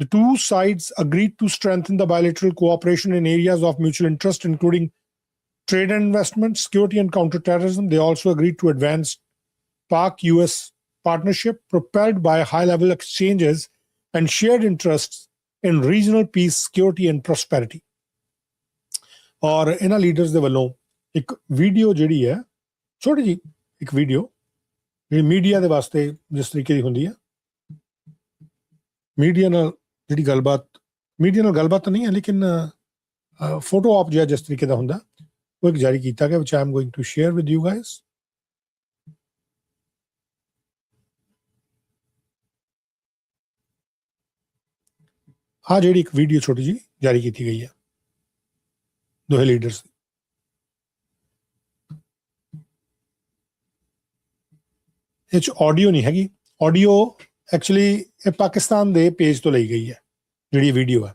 The two sides agreed to strengthen the bilateral cooperation in areas of mutual interest, including trade and investment, security and counterterrorism. They also agreed to advance Pak-US partnership propelled by high-level exchanges and shared interests in regional peace, security and prosperity. और इन्हां leaders they वल्लों एक video जिहड़ी है, छोटी जी एक video ਜਿਹੜੀ media ਦੇ ਵਾਸਤੇ ਜਿਸ ਤਰੀਕੇ ਦੀ ਹੁੰਦੀ ਹੈ, ਮੀਡੀਆ ਨਾਲ ਜਿਹੜੀ ਗੱਲਬਾਤ, ਮੀਡੀਆ ਨਾਲ ਗੱਲਬਾਤ ਤਾਂ ਨਹੀਂ ਹੈ ਲੇਕਿਨ ਫੋਟੋ ਆਪ ਜਿਹਾ ਜਿਸ ਤਰੀਕੇ ਦਾ ਹੁੰਦਾ, ਉਹ ਇੱਕ ਜਾਰੀ ਕੀਤਾ ਗਿਆ, which I am going to share with you guys. ਆਹ ਜਿਹੜੀ ਇੱਕ ਵੀਡੀਓ ਛੋਟੀ ਜੀ ਜਾਰੀ ਕੀਤੀ ਗਈ ਹੈ ਦੋਹੇ ਲੀਡਰਸ ਦੀ। ਇਹ 'ਚ ਆਡੀਓ ਨਹੀਂ ਹੈਗੀ, ਆਡੀਓ ਐਕਚੁਅਲੀ ਇਹ ਪਾਕਿਸਤਾਨ ਦੇ ਪੇਜ ਤੋਂ ਲਈ ਗਈ ਹੈ ਜਿਹੜੀ ਵੀਡੀਓ ਹੈ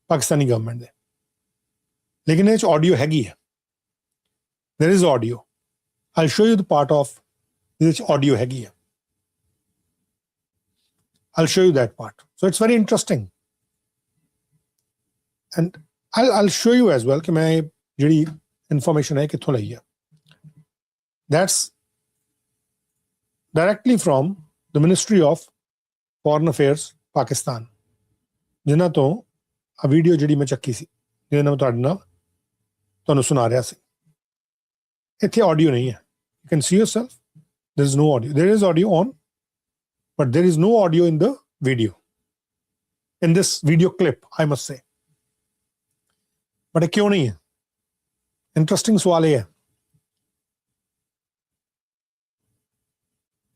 ਪਾਕਿਸਤਾਨੀ ਗਵਰਨਮੈਂਟ ਦੇ, ਲੇਕਿਨ ਇਹ 'ਚ ਆਡੀਓ ਹੈਗੀ ਹੈ। there is audio. I'll show you the part of ਇਹਦੇ 'ਚ ਆਡੀਓ ਹੈਗੀ ਹੈ। I'll show you that part. So it's very interesting. And I'll show you as well ਕਿ ਮੈਂ ਜਿਹੜੀ ਇਨਫੋਰਮੇਸ਼ਨ ਹੈ ਕਿੱਥੋਂ ਲਈ ਹੈ। That's directly from the Ministry of Foreign Affairs, Pakistan, ਜਿਨ੍ਹਾਂ ਤੋਂ ਆ ਵੀਡੀਓ ਜਿਹੜੀ ਮੈਂ ਚੱਕੀ ਸੀ, ਜਿਹਦੇ ਨਾਲ ਮੈਂ ਤੁਹਾਡੇ ਨਾਲ ਤੁਹਾਨੂੰ ਸੁਣਾ ਰਿਹਾ ਸੀ। ਇੱਥੇ ਆਡੀਓ ਨਹੀਂ ਹੈ। You can see yourself. There is no audio. There is audio on, but there is no audio in the video. In this video clip, I must say. But ਇਹ ਕਿਉਂ ਨਹੀਂ ਹੈ? Interesting ਸਵਾਲ ਇਹ ਹੈ।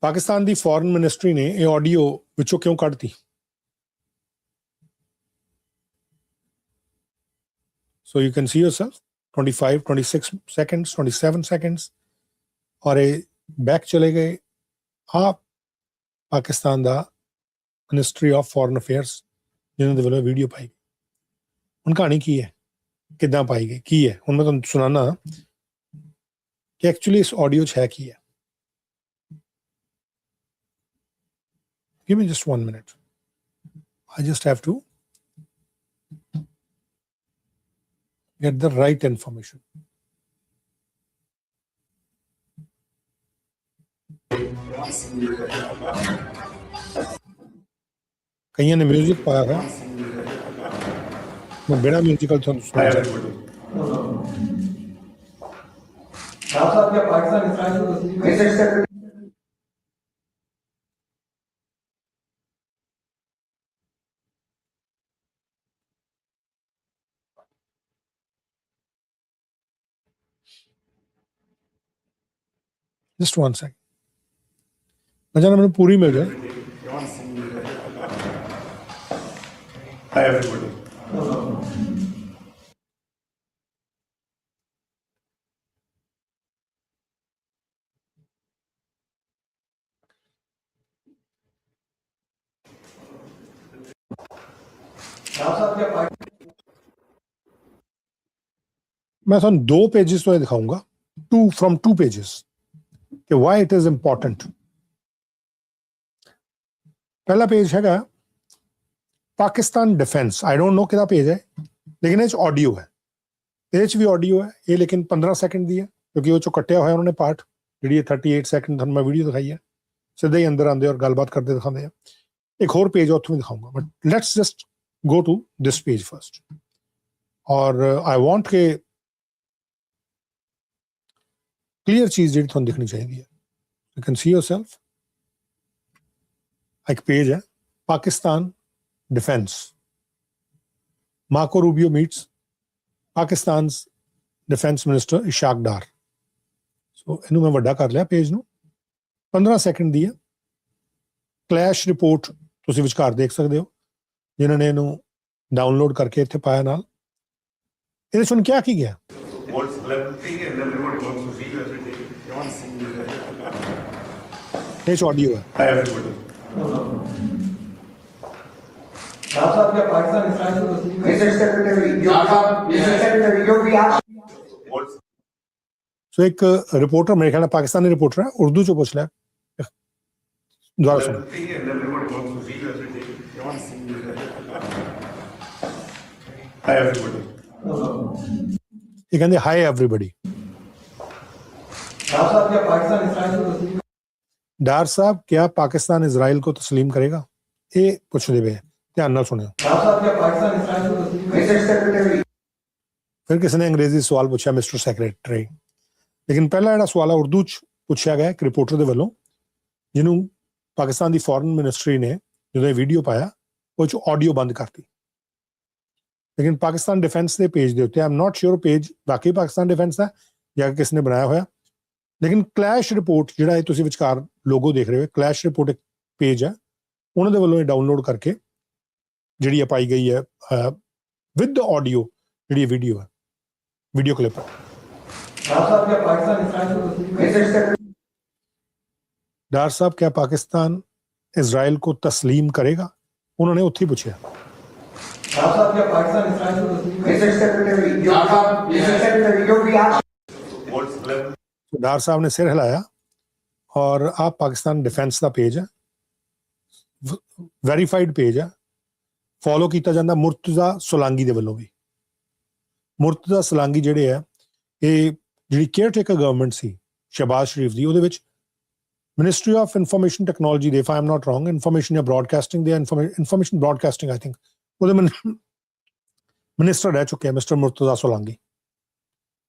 ਪਾਕਿਸਤਾਨ ਦੀ ਫੋਰਨ ਮਿਨਿਸਟਰੀ ਨੇ ਇਹ audio ਵਿੱਚੋਂ ਕਿਉਂ ਕੱਢਤੀ? So you can see yourself, 25, 26 seconds, 27 seconds. और ये बैक चले गए आप पाकिस्तान दा मिनिस्ट्री ऑफ फॉरेन अफेयर्स जिन्होंने वालों वीडियो पाई गई। उन कहानी की है, कितना पाई गई, की है। उन मैं तुम सुनाना कि एक्चुअली इस ऑडियो है की है। Give me just 1 minute. I just have to get the right information. कईयों ने म्यूजिक पाया था, मैं बिना म्यूजिकल तो just 1 second. मैं जाना मैंने पूरी मिल जाए। Hi everybody. मैं ਤੁਹਾਨੂੰ 2 पेजेस तो दिखाऊंगा, 2 from 2 pages, कि why it is important. पहला पेज है Pakistan defence. I don't know कितना पेज है, लेकिन ये ऑडियो है, ये भी ऑडियो है ये, लेकिन 15 सेकंड दी है क्योंकि वो जो कट्टिया हुआ उन्होंने पार्ट जी 38 सेकंड मैं वीडियो दिखाई है, सीधे ही अंदर आते और गलबात करते दिखाते हैं। एक होर पेज उत्थों भी दिखाऊंगा, but let's just go to this page first. और आई वॉन्ट के क्लियर चीज जी थोड़ी दिखनी चाहिए। यू कैन सी योरसेल्फ, एक पेज है Pakistan defence, Marco Rubio meets Pakistan defence minister Ishaq Dar. So इनू मैं वड्डा कर लिया पेज नू, 15 सेकंड दी है। क्लैश रिपोर्ट तुसीं विचकार देख सकते हो, जिन्होंने इनू डाउनलोड करके इत्थे पाया नाल। इहदे सुन क्या की गया? ये ऑडियो है। सो एक रिपोर्टर, मेरे ख्याल पाकिस्तानी रिपोर्टर है, उर्दू चो पूछ लिया, दोबारा सुनो। ये कहते हाय एवरीबॉडी। डार साहब क्या पाकिस्तान इजराइल को तस्लीम करेगा? ये पूछते हुए ध्यान ना सुने। फिर किसी ने अंग्रेजी सवाल पूछा मिस्टर सैक्रेटरी, लेकिन पहला जो सवाल उर्दू च पूछा गया एक रिपोर्टर के वालों, जिन्हों पाकिस्तान की फॉरेन मिनिस्ट्री ने जो वीडियो पाया वो ऑडियो बंद करती। लेकिन पाकिस्तान डिफेंस के पेज के उत्ते, I am not sure page वाकई पाकिस्तान डिफेंस है या किसने बनाया होया, लेकिन क्लैश रिपोर्ट जिहड़ा तुसीं विचकार लोगो देख रहे हो, क्लैश रिपोर्ट एक पेज है, उन्होंने वालों डाउनलोड करके जी पाई गई है विद ऑडियो, जी वीडियो है, वीडियो क्लिप है। डार साहब क्या पाकिस्तान इजराइल को तस्लीम करेगा? उन्होंने उत्थे पूछा। डार साहब ने सिर हिलाया। और आप पाकिस्तान डिफेंस का पेज है, वेरीफाइड पेज है, फॉलो किया जाता मुर्तजा सोलांगी के वालों भी। मुर्तजा सोलांगी जिहड़े है ये जी केयर टेकर गवर्नमेंट सी शहबाज शरीफ की, उहदे विच Ministry of Information Technology, if I'm not wrong, Information Broadcasting, they are Information Broadcasting, I think. Minister रह चुके हैं मिस्टर मुर्तजा सोलंकी,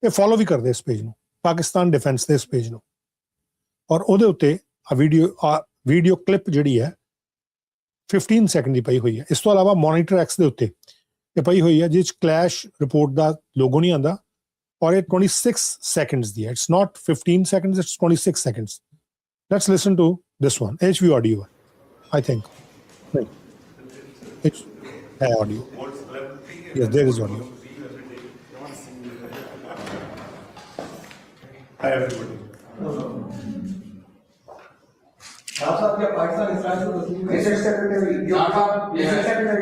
ये फॉलो भी करते इस पेज ਨੂੰ, ਪਾਕਿਸਤਾਨ ਡਿਫੈਂਸ ਦੇ ਇਸ ਪੇਜ ਨੂੰ, ਔਰ ਉਹਦੇ ਉੱਤੇ ਆ ਵੀਡੀਓ ਕਲਿੱਪ ਜਿਹੜੀ ਹੈ 15 ਸੈਕਿੰਡ ਦੀ ਪਈ ਹੋਈ ਹੈ। ਇਸ ਤੋਂ ਇਲਾਵਾ ਮੋਨੀਟਰ ਐਕਸ ਦੇ ਉੱਤੇ ਇਹ ਪਈ ਹੋਈ ਹੈ ਜਿਸ ਕਲੈਸ਼ ਰਿਪੋਰਟ ਦਾ ਲੋਗੋ ਨਹੀਂ ਆਂਦਾ, ਔਰ ਇਹ 26 seconds ਦੀ ਹੈ। It's not 15 seconds, it's 26 seconds. Let's listen to this one. HV audio, I think. It's audio. Yes, there is audio. Hi everybody. Mr. Secretary,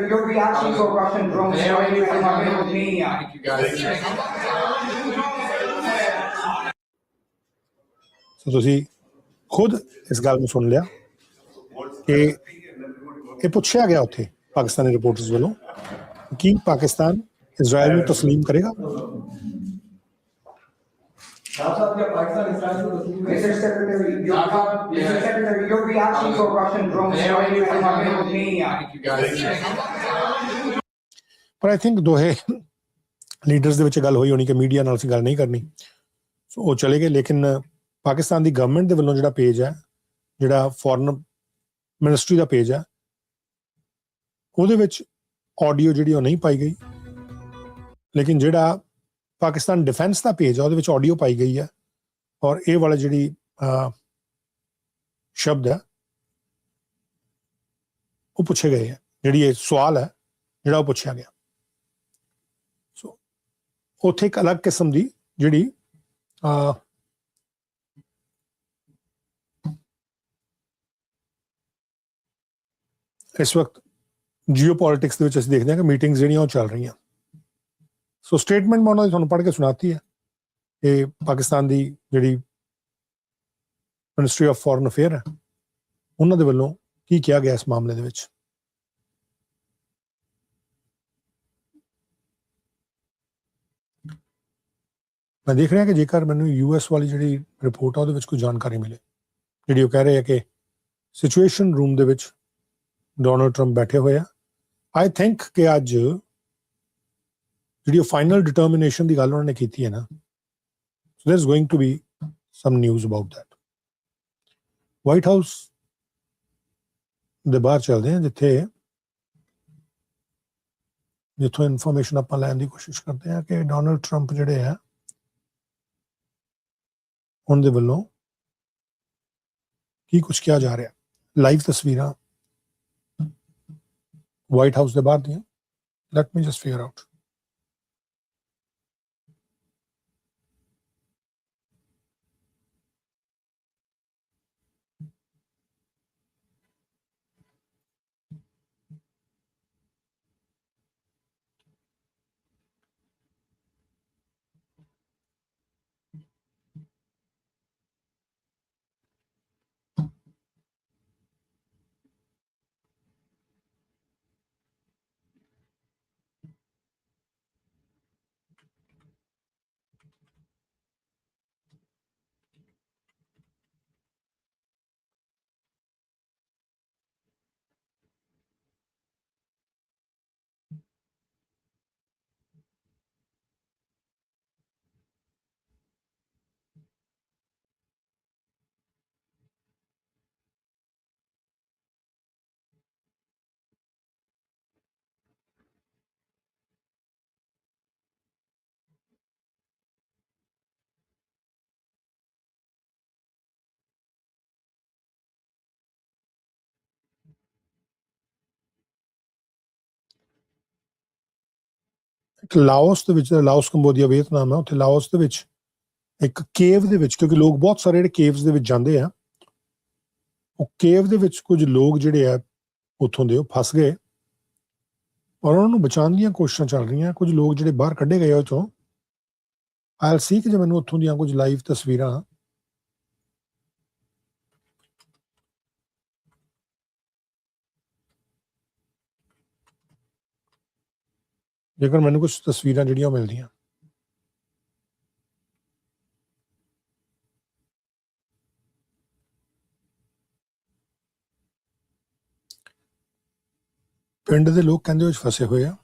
your reaction to Russian drones striking from Armenia. Thank you guys. So ਤੁਸੀਂ ਖੁਦ ਇਸ ਗੱਲ ਨੂੰ ਸੁਣ ਲਿਆ ਕਿ ਇਹ ਪੁੱਛਿਆ ਗਿਆ ਉੱਥੇ ਪਾਕਿਸਤਾਨੀ ਰਿਪੋਰਟਰਸ ਵੱਲੋਂ ਕਿ ਪਾਕਿਸਤਾਨ ਇਜ਼ਰਾਈਲ ਨੂੰ ਤਸਲੀਮ ਕਰੇਗਾ। Mr. Secretary, your reaction to Russian drones striking from Armenia. Thank you guys. ਪਰ ਆਈ ਥਿੰਕ ਦੋਹੇ ਲੀਡਰਸ ਦੇ ਵਿੱਚ ਗੱਲ ਹੋਈ ਹੋਣੀ ਕਿ ਮੀਡੀਆ ਨਾਲ ਅਸੀਂ ਗੱਲ ਨਹੀਂ ਕਰਨੀ, ਸੋ ਉਹ ਚਲੇ ਗਏ। ਲੇਕਿਨ ਪਾਕਿਸਤਾਨ ਦੀ ਗਵਰਨਮੈਂਟ ਦੇ ਵੱਲੋਂ ਜਿਹੜਾ ਪੇਜ ਹੈ, ਜਿਹੜਾ ਫੋਰਨ ਮਿਨਿਸਟਰੀ ਦਾ ਪੇਜ ਹੈ, ਉਹਦੇ ਵਿੱਚ ਆਡੀਓ ਜਿਹੜੀ ਉਹ ਨਹੀਂ ਪਾਈ ਗਈ। ਲੇਕਿਨ ਜਿਹੜਾ ਪਾਕਿਸਤਾਨ ਡਿਫੈਂਸ ਦਾ ਪੇਜ ਹੈ ਉਹਦੇ ਵਿੱਚ ਆਡੀਓ ਪਾਈ ਗਈ ਹੈ, ਔਰ ਇਹ ਵਾਲਾ ਜਿਹੜੀ ਸ਼ਬਦ ਹੈ ਉਹ ਪੁੱਛੇ ਗਏ ਹੈ, ਜਿਹੜੀ ਇਹ ਸਵਾਲ ਹੈ ਜਿਹੜਾ ਉਹ ਪੁੱਛਿਆ ਗਿਆ। ਸੋ ਉੱਥੇ ਇੱਕ ਅਲੱਗ ਕਿਸਮ ਦੀ ਜਿਹੜੀ ਇਸ ਵਕਤ ਜੀਓ ਪੋਲਿਟਿਕਸ ਦੇ ਵਿੱਚ ਅਸੀਂ ਦੇਖਦੇ ਹਾਂ ਕਿ ਮੀਟਿੰਗਸ ਜਿਹੜੀਆਂ ਉਹ ਚੱਲ ਰਹੀਆਂ। ਸੋ ਸਟੇਟਮੈਂਟ ਮੈਂ ਉਹਨਾਂ ਦੀ ਤੁਹਾਨੂੰ ਪੜ੍ਹ ਕੇ ਸੁਣਾਤੀ ਹੈ। ਇਹ ਪਾਕਿਸਤਾਨ ਦੀ ਜਿਹੜੀ ਮਿਨਿਸਟਰੀ ਆਫ ਫੋਰਨ ਅਫੇਅਰ ਹੈ ਉਹਨਾਂ ਦੇ ਵੱਲੋਂ ਕੀ ਕਿਹਾ ਗਿਆ ਇਸ ਮਾਮਲੇ ਦੇ ਵਿੱਚ। ਮੈਂ ਦੇਖ ਰਿਹਾ ਕਿ ਜੇਕਰ ਮੈਨੂੰ US ਵਾਲੀ ਜਿਹੜੀ ਰਿਪੋਰਟ ਆ ਉਹਦੇ ਵਿੱਚ ਕੋਈ ਜਾਣਕਾਰੀ ਮਿਲੇ, ਜਿਹੜੀ ਉਹ ਕਹਿ ਰਹੇ ਆ ਕਿ ਸਿਚੁਏਸ਼ਨ ਰੂਮ ਦੇ ਵਿੱਚ ਡੋਨਲਡ ਟਰੰਪ ਬੈਠੇ ਹੋਏ ਆ। ਆਈ ਥਿੰਕ ਕਿ ਅੱਜ ਜਿਹੜੀ ਉਹ ਫਾਈਨਲ ਡਿਟਰਮੀਨੇਸ਼ਨ ਦੀ ਗੱਲ ਉਹਨਾਂ ਨੇ ਕੀਤੀ ਹੈ ਨਾ, so there is going to be some news about that. White House ਦੇ ਬਾਹਰ ਚੱਲਦੇ ਹਾਂ ਜਿੱਥੋਂ ਇਨਫੋਰਮੇਸ਼ਨ ਆਪਾਂ ਲੈਣ ਦੀ ਕੋਸ਼ਿਸ਼ ਕਰਦੇ ਹਾਂ ਕਿ ਡੋਨਲਡ ਟਰੰਪ ਜਿਹੜੇ ਆ ਉਹਨਾਂ ਦੇ ਵੱਲੋਂ ਕੀ ਕੁਝ ਕਿਹਾ ਜਾ ਰਿਹਾ। ਲਾਈਵ ਤਸਵੀਰਾਂ ਵਾਈਟ ਹਾਊਸ ਦੇ ਬਾਹਰ ਦੀਆਂ। Light me just figure out. Laos ਦੇ ਵਿੱਚ, ਲਾਓਸ ਕੰਬੋਡੀਆ ਵੀਅਤਨਾਮ ਹੈ, ਉੱਥੇ ਲਾਓਸ ਦੇ ਵਿੱਚ ਇੱਕ ਕੇਵ ਦੇ ਵਿੱਚ, ਕਿਉਂਕਿ ਲੋਕ ਬਹੁਤ ਸਾਰੇ ਜਿਹੜੇ ਕੇਵਸ ਦੇ ਵਿੱਚ ਜਾਂਦੇ ਆ, ਉਹ ਕੇਵ ਦੇ ਵਿੱਚ ਕੁਝ ਲੋਕ ਜਿਹੜੇ ਆ ਉੱਥੋਂ ਦੇ ਉਹ ਫਸ ਗਏ ਔਰ ਉਹਨਾਂ ਨੂੰ ਬਚਾਉਣ ਦੀਆਂ ਕੋਸ਼ਿਸ਼ਾਂ ਚੱਲ ਰਹੀਆਂ। ਕੁਝ ਲੋਕ ਜਿਹੜੇ ਬਾਹਰ ਕੱਢੇ ਗਏ ਉਹ ਚੋਂ ਆਈ ਸੀ ਕਿ ਜੇ ਮੈਨੂੰ ਉੱਥੋਂ ਦੀਆਂ ਕੁਝ ਲਾਈਵ ਤਸਵੀਰਾਂ ਜੇਕਰ ਮੈਨੂੰ ਕੁਝ ਤਸਵੀਰਾਂ ਜਿਹੜੀਆਂ ਮਿਲਦੀਆਂ ਪਿੰਡ ਦੇ ਲੋਕ ਕਹਿੰਦੇ ਵਿੱਚ ਫਸੇ ਹੋਏ ਆ।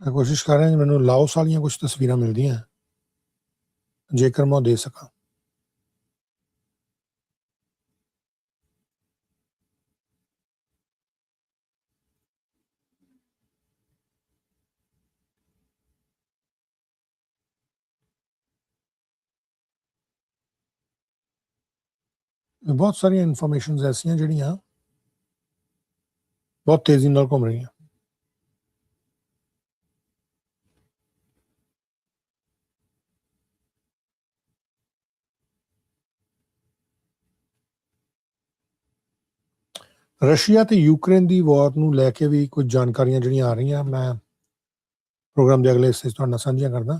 ਮੈਂ ਕੋਸ਼ਿਸ਼ ਕਰ ਰਿਹਾ ਮੈਨੂੰ ਲਾਓਸ ਵਾਲੀਆਂ ਕੁਝ ਤਸਵੀਰਾਂ ਮਿਲਦੀਆਂ ਜੇਕਰ ਮੈਂ ਉਹ ਦੇ ਸਕਾਂ। ਬਹੁਤ ਸਾਰੀਆਂ ਇਨਫੋਰਮੇਸ਼ਨਸ ਐਸੀਆਂ ਜਿਹੜੀਆਂ ਬਹੁਤ ਤੇਜ਼ੀ ਨਾਲ ਘੁੰਮ ਰਹੀਆਂ। ਰਸ਼ੀਆ ਤੇ ਯੂਕਰੇਨ ਦੀ ਵਾਰ ਨੂੰ ਲੈ ਕੇ ਵੀ ਕੁਝ ਜਾਣਕਾਰੀਆਂ ਜਿਹੜੀਆਂ ਆ ਰਹੀਆਂ ਮੈਂ ਪ੍ਰੋਗਰਾਮ ਦੇ ਅਗਲੇ ਹਿੱਸੇ 'ਚ ਤੁਹਾਡੇ ਨਾਲ ਸਾਂਝੀਆਂ ਕਰਦਾ।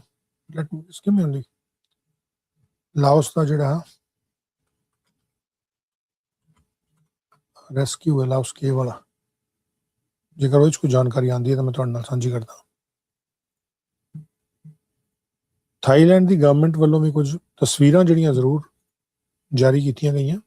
Let me just give me only Laos ਦਾ ਜਿਹੜਾ ਰੈਸਕਿਊ ਹੈ ਲਾਓਸ ਕੇ ਵਾਲਾ, ਜੇਕਰ ਉਹ 'ਚ ਕੋਈ ਜਾਣਕਾਰੀ ਆਉਂਦੀ ਹੈ ਤਾਂ ਮੈਂ ਤੁਹਾਡੇ ਨਾਲ ਸਾਂਝੀ ਕਰਦਾ। ਥਾਈਲੈਂਡ ਦੀ ਗਵਰਨਮੈਂਟ ਵੱਲੋਂ ਵੀ ਕੁਝ ਤਸਵੀਰਾਂ ਜਿਹੜੀਆਂ ਜ਼ਰੂਰ ਜਾਰੀ ਕੀਤੀਆਂ ਗਈਆਂ।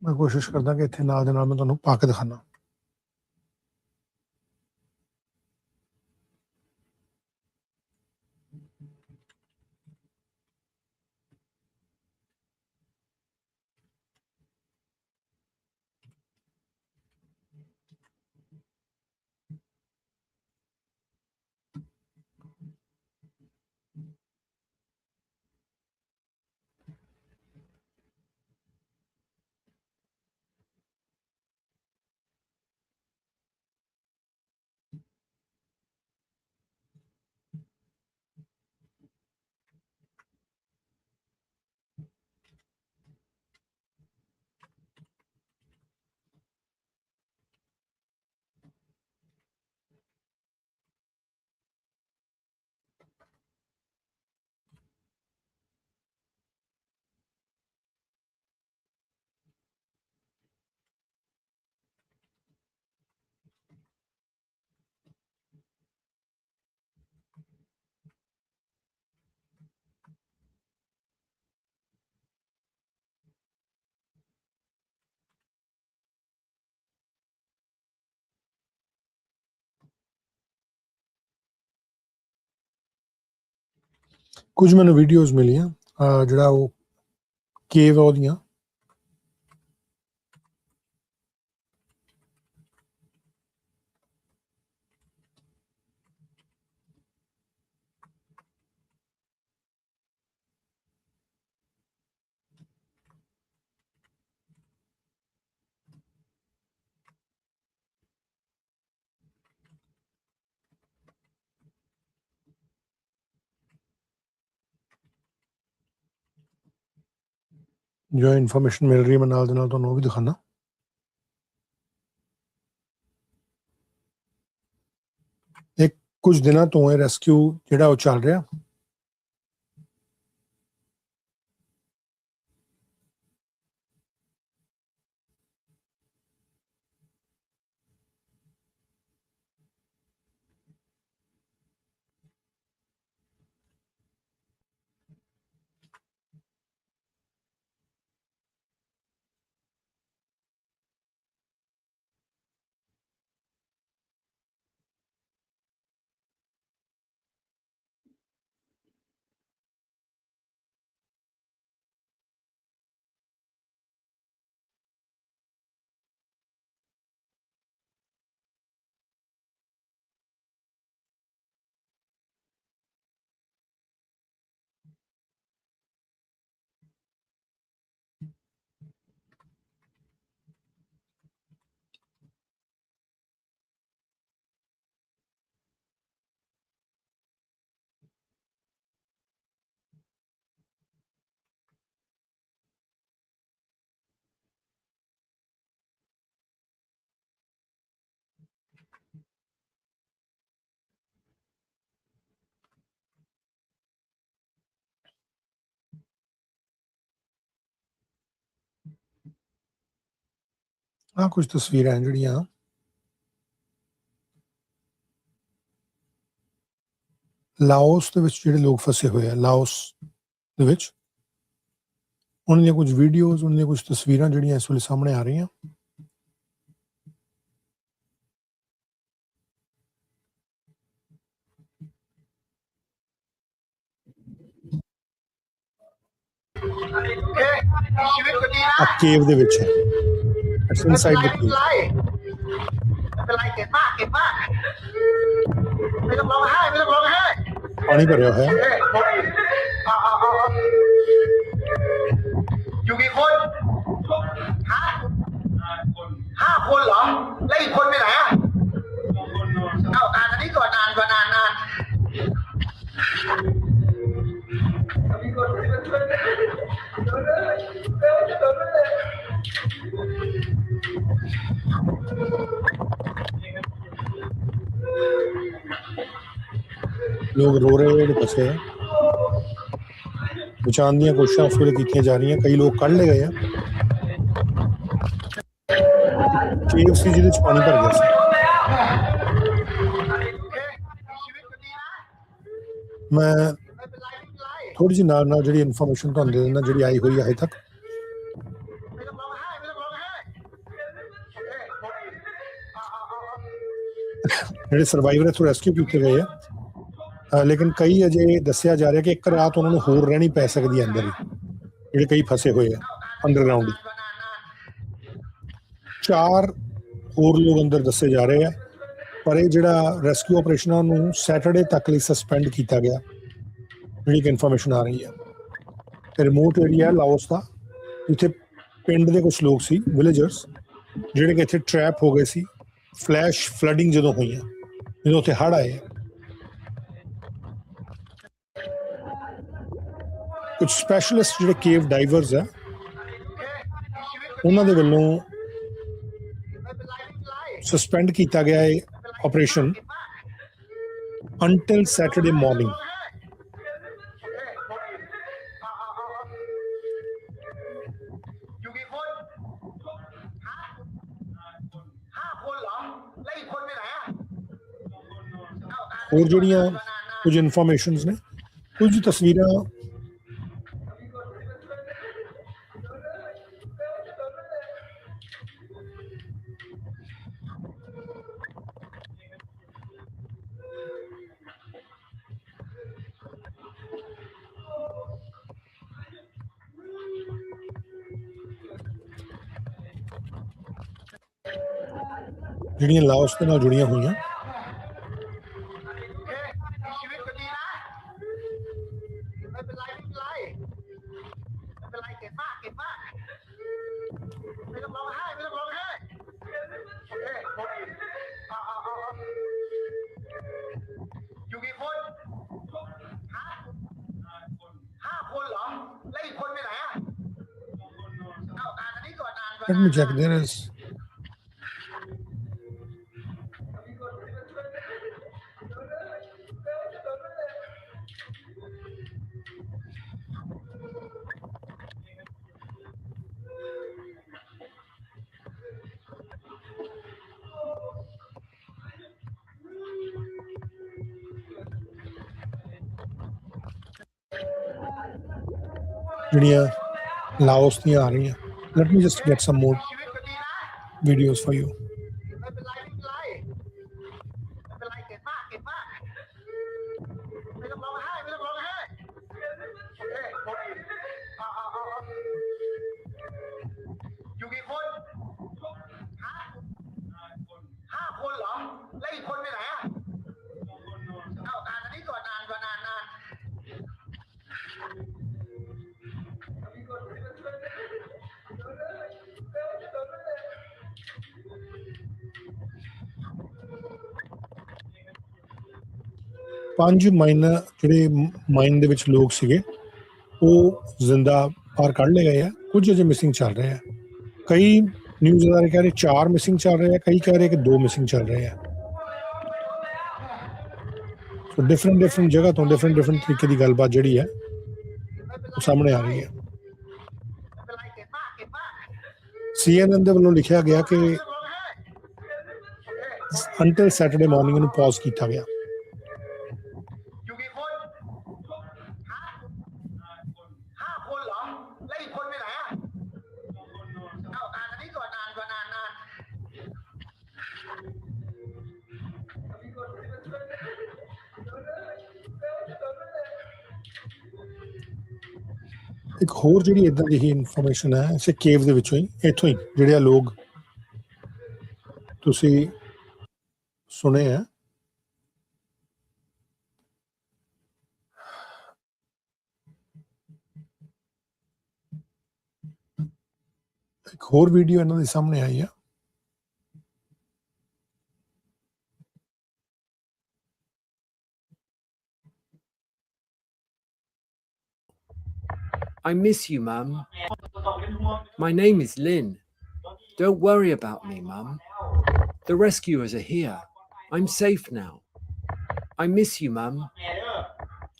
ਮੈਂ ਕੋਸ਼ਿਸ਼ ਕਰਦਾ ਕਿ ਇੱਥੇ ਨਾਲ ਦੇ ਨਾਲ ਮੈਂ ਤੁਹਾਨੂੰ ਪਾ ਕੇ ਦਿਖਾਣਾ। ਕੁਝ ਮੈਨੂੰ ਵੀਡੀਓਜ਼ ਮਿਲੀਆਂ ਜਿਹੜਾ ਉਹ ਕੇਵ ਉਹਦੀਆਂ ਜੋ ਇਨਫੋਰਮੇਸ਼ਨ ਮਿਲ ਰਹੀ ਹੈ ਮੈਂ ਨਾਲ ਦੇ ਨਾਲ ਤੁਹਾਨੂੰ ਉਹ ਵੀ ਦਿਖਾਣਾ। ਇੱਕ ਕੁਝ ਦਿਨਾਂ ਤੋਂ ਇਹ ਰੈਸਕਿਊ ਜਿਹੜਾ ਉਹ ਚੱਲ ਰਿਹਾ। ਆਹ ਕੁਝ ਤਸਵੀਰਾਂ ਜਿਹੜੀਆਂ ਲਾਓਸ ਦੇ ਵਿੱਚ ਜਿਹੜੇ ਲੋਕ ਫਸੇ ਹੋਏ ਆ, ਲਾਓਸ ਦੇ ਵਿੱਚ ਉਹਨਾਂ ਦੀਆਂ ਕੁਝ ਵੀਡੀਓਜ਼, ਉਹਨਾਂ ਦੀਆਂ ਕੁਝ ਤਸਵੀਰਾਂ ਜਿਹੜੀਆਂ ਇਸ ਵੇਲੇ ਸਾਹਮਣੇ ਆ ਰਹੀਆਂ। ਆ ਕੇਵ ਦੇ ਵਿੱਚ ਹੈ, ਇਟਸ ਇਨਸਾਈਡ ਦ ਕੇਵ। ਪਾਣੀ ਭਰਿਆ ਹੋਇਆ ਹੈ।อยู่กี่คนฮะ5 คนเหรอแล้วอีกคนไปไหนอ่ะเอาอ่านอันนี้ก่อนนานਲੋਕ ਰੋ ਰਹੇ ਜਿਹੜੇ ਫਸੇ ਆ, ਬਚਾਉਣ ਦੀਆਂ ਕੋਸ਼ਿਸ਼ਾਂ ਉਸ ਵੇਲੇ ਕੀਤੀਆਂ ਜਾ ਰਹੀਆਂ। ਕਈ ਲੋਕ ਕੱਢ ਲਏ ਗਏ ਆ। ਕੇਵ ਸੀ ਜਿਹਦੇ ਚ ਪਾਣੀ ਭਰ ਗਿਆ ਸੀ। ਮੈਂ ਥੋੜੀ ਜਿਹੀ ਨਾਲ ਨਾਲ ਜਿਹੜੀ ਇਨਫੋਰਮੇਸ਼ਨ ਤੁਹਾਨੂੰ ਦੇ ਦਿੰਦਾ ਜਿਹੜੀ ਆਈ ਹੋਈ ਹੈ ਹਜੇ ਤੱਕ। ਜਿਹੜੇ ਸਰਵਾਈਵਰ ਇੱਥੋਂ ਰੈਸਕਿਊ ਕੀਤੇ ਗਏ ਆ, ਲੇਕਿਨ ਕਈ ਅਜੇ ਦੱਸਿਆ ਜਾ ਰਿਹਾ ਕਿ ਇੱਕ ਰਾਤ ਉਹਨਾਂ ਨੂੰ ਹੋਰ ਰਹਿਣੀ ਪੈ ਸਕਦੀ ਹੈ ਅੰਦਰ ਹੀ, ਜਿਹੜੇ ਕਈ ਫਸੇ ਹੋਏ ਆ ਅੰਡਰਗਰਾਊਂਡ ਹੀ। 4 ਹੋਰ ਲੋਕ ਅੰਦਰ ਦੱਸੇ ਜਾ ਰਹੇ ਆ, ਪਰ ਇਹ ਜਿਹੜਾ ਰੈਸਕਿਊ ਆਪਰੇਸ਼ਨ ਆ ਉਹਨੂੰ ਸੈਟਰਡੇ ਤੱਕ ਲਈ ਸਸਪੈਂਡ ਕੀਤਾ ਗਿਆ, ਜਿਹੜੀ ਕਿ ਇਨਫੋਰਮੇਸ਼ਨ ਆ ਰਹੀ ਹੈ। ਤੇ ਰਿਮੋਟ ਏਰੀਆ ਲਾਓਸ ਦਾ, ਜਿੱਥੇ ਪਿੰਡ ਦੇ ਕੁਝ ਲੋਕ ਸੀ, ਵਿਲੇਜਰਸ, ਜਿਹੜੇ ਕਿ ਇੱਥੇ ਟਰੈਪ ਹੋ ਗਏ ਸੀ ਫਲੈਸ਼ ਫਲੱਡਿੰਗ ਜਦੋਂ ਹੋਈਆਂ, ਜਦੋਂ ਉੱਥੇ ਹੜ੍ਹ ਆਏ। ਕੁਝ ਸਪੈਸ਼ਲਿਸਟ ਜਿਹੜੇ ਕੇਵ ਡਾਈਵਰਸ ਆ, ਉਹਨਾਂ ਦੇ ਵੱਲੋਂ ਸਸਪੈਂਡ ਕੀਤਾ ਗਿਆ ਹੈ ਆਪਰੇਸ਼ਨ until Saturday morning। ਹੋਰ ਜਿਹੜੀਆਂ ਕੁਝ ਇਨਫੋਰਮੇਸ਼ਨਸ ਨੇ, ਕੁਝ ਤਸਵੀਰਾਂ ਜਿਹੜੀਆਂ ਲਾਓਸ ਦੇ ਨਾਲ ਜੁੜੀਆਂ ਹੋਈਆਂ। Let me check. There is. Laos ਦੀਆਂ ਆ ਰਹੀਆਂ. Let me just get some more videos for you. ਪੰਜ ਮਾਈਨ ਜਿਹੜੇ ਮਾਈਨ ਦੇ ਵਿੱਚ ਲੋਕ ਸੀਗੇ ਉਹ ਜ਼ਿੰਦਾ ਬਾਹਰ ਕੱਢ ਲਏ ਗਏ ਆ, ਕੁਝ ਅਜੇ ਮਿਸਿੰਗ ਚੱਲ ਰਹੇ ਆ। ਕਈ ਨਿਊਜ਼ ਅਦਾਰੇ ਕਹਿ ਰਹੇ 4 ਮਿਸਿੰਗ ਚੱਲ ਰਹੇ ਆ, ਕਈ ਕਹਿ ਰਹੇ ਕਿ 2 ਮਿਸਿੰਗ ਚੱਲ ਰਹੇ ਆ। ਸੋ ਡਿਫਰੈਂਟ ਜਗ੍ਹਾ ਤੋਂ ਡਿਫਰੈਂਟ ਤਰੀਕੇ ਦੀ ਗੱਲਬਾਤ ਜਿਹੜੀ ਹੈ ਉਹ ਸਾਹਮਣੇ ਆ ਰਹੀ ਹੈ। CNN ਦੇ ਵੱਲੋਂ ਲਿਖਿਆ ਗਿਆ ਕਿ ਅੰਟਿਲ ਸੈਟਰਡੇ ਮਾਰਨਿੰਗ ਨੂੰ ਪੌਜ਼ ਕੀਤਾ ਗਿਆ। ਇੱਕ ਹੋਰ ਜਿਹੜੀ ਇਦਾਂ ਦੀ ਹੀ ਇਨਫੋਰਮੇਸ਼ਨ ਹੈ ਇਸੇ ਕੇਵ ਦੇ ਵਿੱਚੋਂ ਹੀ, ਇੱਥੋਂ ਹੀ ਜਿਹੜੇ ਆ ਲੋਕ ਤੁਸੀਂ ਸੁਣੇ ਆ, ਇੱਕ ਹੋਰ ਵੀਡੀਓ ਇਹਨਾਂ ਦੇ ਸਾਹਮਣੇ ਆਈ ਆ। I miss you, Mum. My name is Lynn. Don't worry about me, Mum. The rescuers are here. I'm safe now. I miss you, Mum.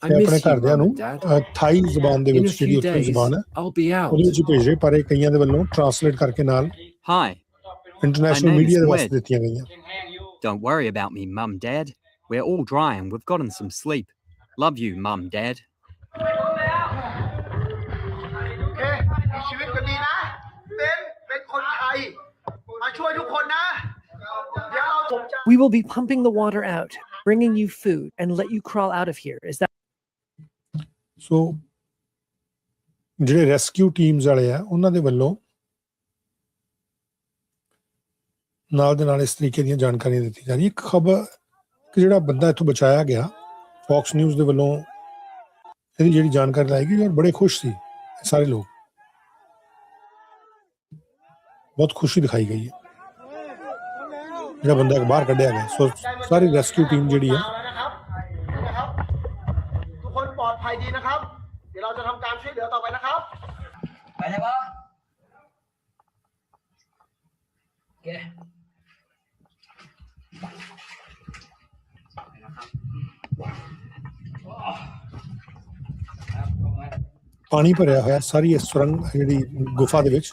I miss ਆਪਣੇ you, ਘਰਦਿਆਂ Mum ਨੂੰ and Dad. ਥਾਈ ਜ਼ਬਾਨ ਦੇ In a ਵਿੱਚ ਜਿਹੜੀ few ਉੱਥੇ days, ਜ਼ਬਾਨ ਹੈ I'll be out. ਉਹਦੇ ਵਿੱਚ ਭੇਜ ਰਹੇ, ਪਰ ਇਹ ਕਈਆਂ ਦੇ ਵੱਲੋਂ ਟਰਾਂਸਲੇਟ ਕਰਕੇ ਨਾਲ Hi. International name is media ਦੇ ਵਾਸਤੇ Wed. ਦਿੱਤੀਆਂ ਗਈਆਂ। Don't worry about me, Mum, Dad. We're all dry and we've gotten some sleep. Love you, Mum, Dad. มีชีวิตกันดีนะเป็นคนไทยมาช่วยทุกคนนะ We will be pumping the water out, bringing you food, and let you crawl out of here. Is that? ਸੋ ਜਿਹੜੇ rescue teams ਵਾਲੇ ਆ ਉਹਨਾਂ ਦੇ ਵੱਲੋਂ ਨਾਲ ਦੇ ਨਾਲ ਇਸ ਤਰੀਕੇ ਦੀਆਂ ਜਾਣਕਾਰੀਆਂ ਦਿੱਤੀ ਜਾ ਰਹੀ। ਇੱਕ ਖਬਰ ਕਿ ਜਿਹੜਾ ਬੰਦਾ ਇੱਥੋਂ ਬਚਾਇਆ ਗਿਆ, ਫੌਕਸ ਨਿਊਜ਼ ਦੇ ਵੱਲੋਂ ਇਹਦੀ ਜਿਹੜੀ ਜਾਣਕਾਰੀ ਲਾਈ ਗਈ ਔਰ ਬੜੇ ਖੁਸ਼ ਸੀ ਸਾਰੇ ਲੋਕ, ਬਹੁਤ ਖੁਸ਼ੀ ਦਿਖਾਈ ਗਈ ਹੈ ਜਿਹੜਾ ਬੰਦਾ ਬਾਹਰ ਕੱਢਿਆ ਗਿਆ। ਸੋ ਸਾਰੀ ਰੈਸਕਿਊ ਟੀਮ ਜਿਹੜੀ ਹੈ ทุกคนปลอดภัยดีนะครับเดี๋ยวเราจะทำการช่วยเหลือต่อไปนะครับไปเลยปะโอเค ਪਾਣੀ ਭਰਿਆ ਹੋਇਆ ਸਾਰੀ ਇਸ ਸੁਰੰਗ ਜਿਹੜੀ ਗੁਫਾ ਦੇ ਵਿੱਚ,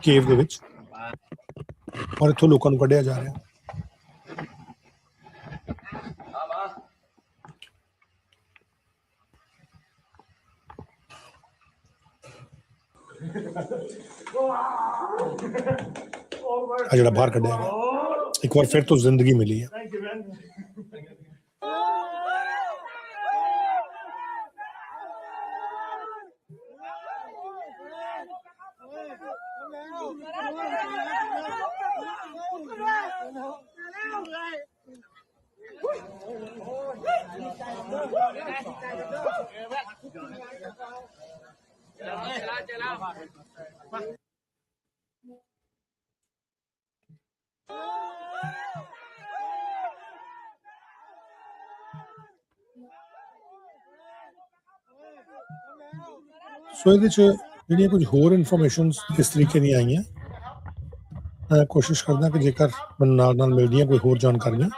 ਕੇਵ ਦੇ ਵਿੱਚ, ਔਰ ਇੱਥੋਂ ਲੋਕਾਂ ਨੂੰ ਕੱਢਿਆ ਜਾ ਰਿਹਾ। ਆ ਜਿਹੜਾ ਬਾਹਰ ਕੱਢਿਆ ਗਿਆ, ਇੱਕ ਵਾਰ ਫਿਰ ਤੋਂ ਜ਼ਿੰਦਗੀ ਮਿਲੀ ਹੈ। ਸੋ ਇਹਦੇ 'ਚ ਜਿਹੜੀਆਂ ਕੁਝ ਹੋਰ ਇਨਫੋਰਮੇਸ਼ਨਸ ਇਸ ਤਰੀਕੇ ਦੀਆਂ ਆਈਆਂ ਮੈਂ ਕੋਸ਼ਿਸ਼ ਕਰਦਾ ਕਿ ਜੇਕਰ ਮੈਨੂੰ ਨਾਲ ਨਾਲ ਮਿਲਦੀਆਂ ਕੋਈ ਹੋਰ ਜਾਣਕਾਰੀਆਂ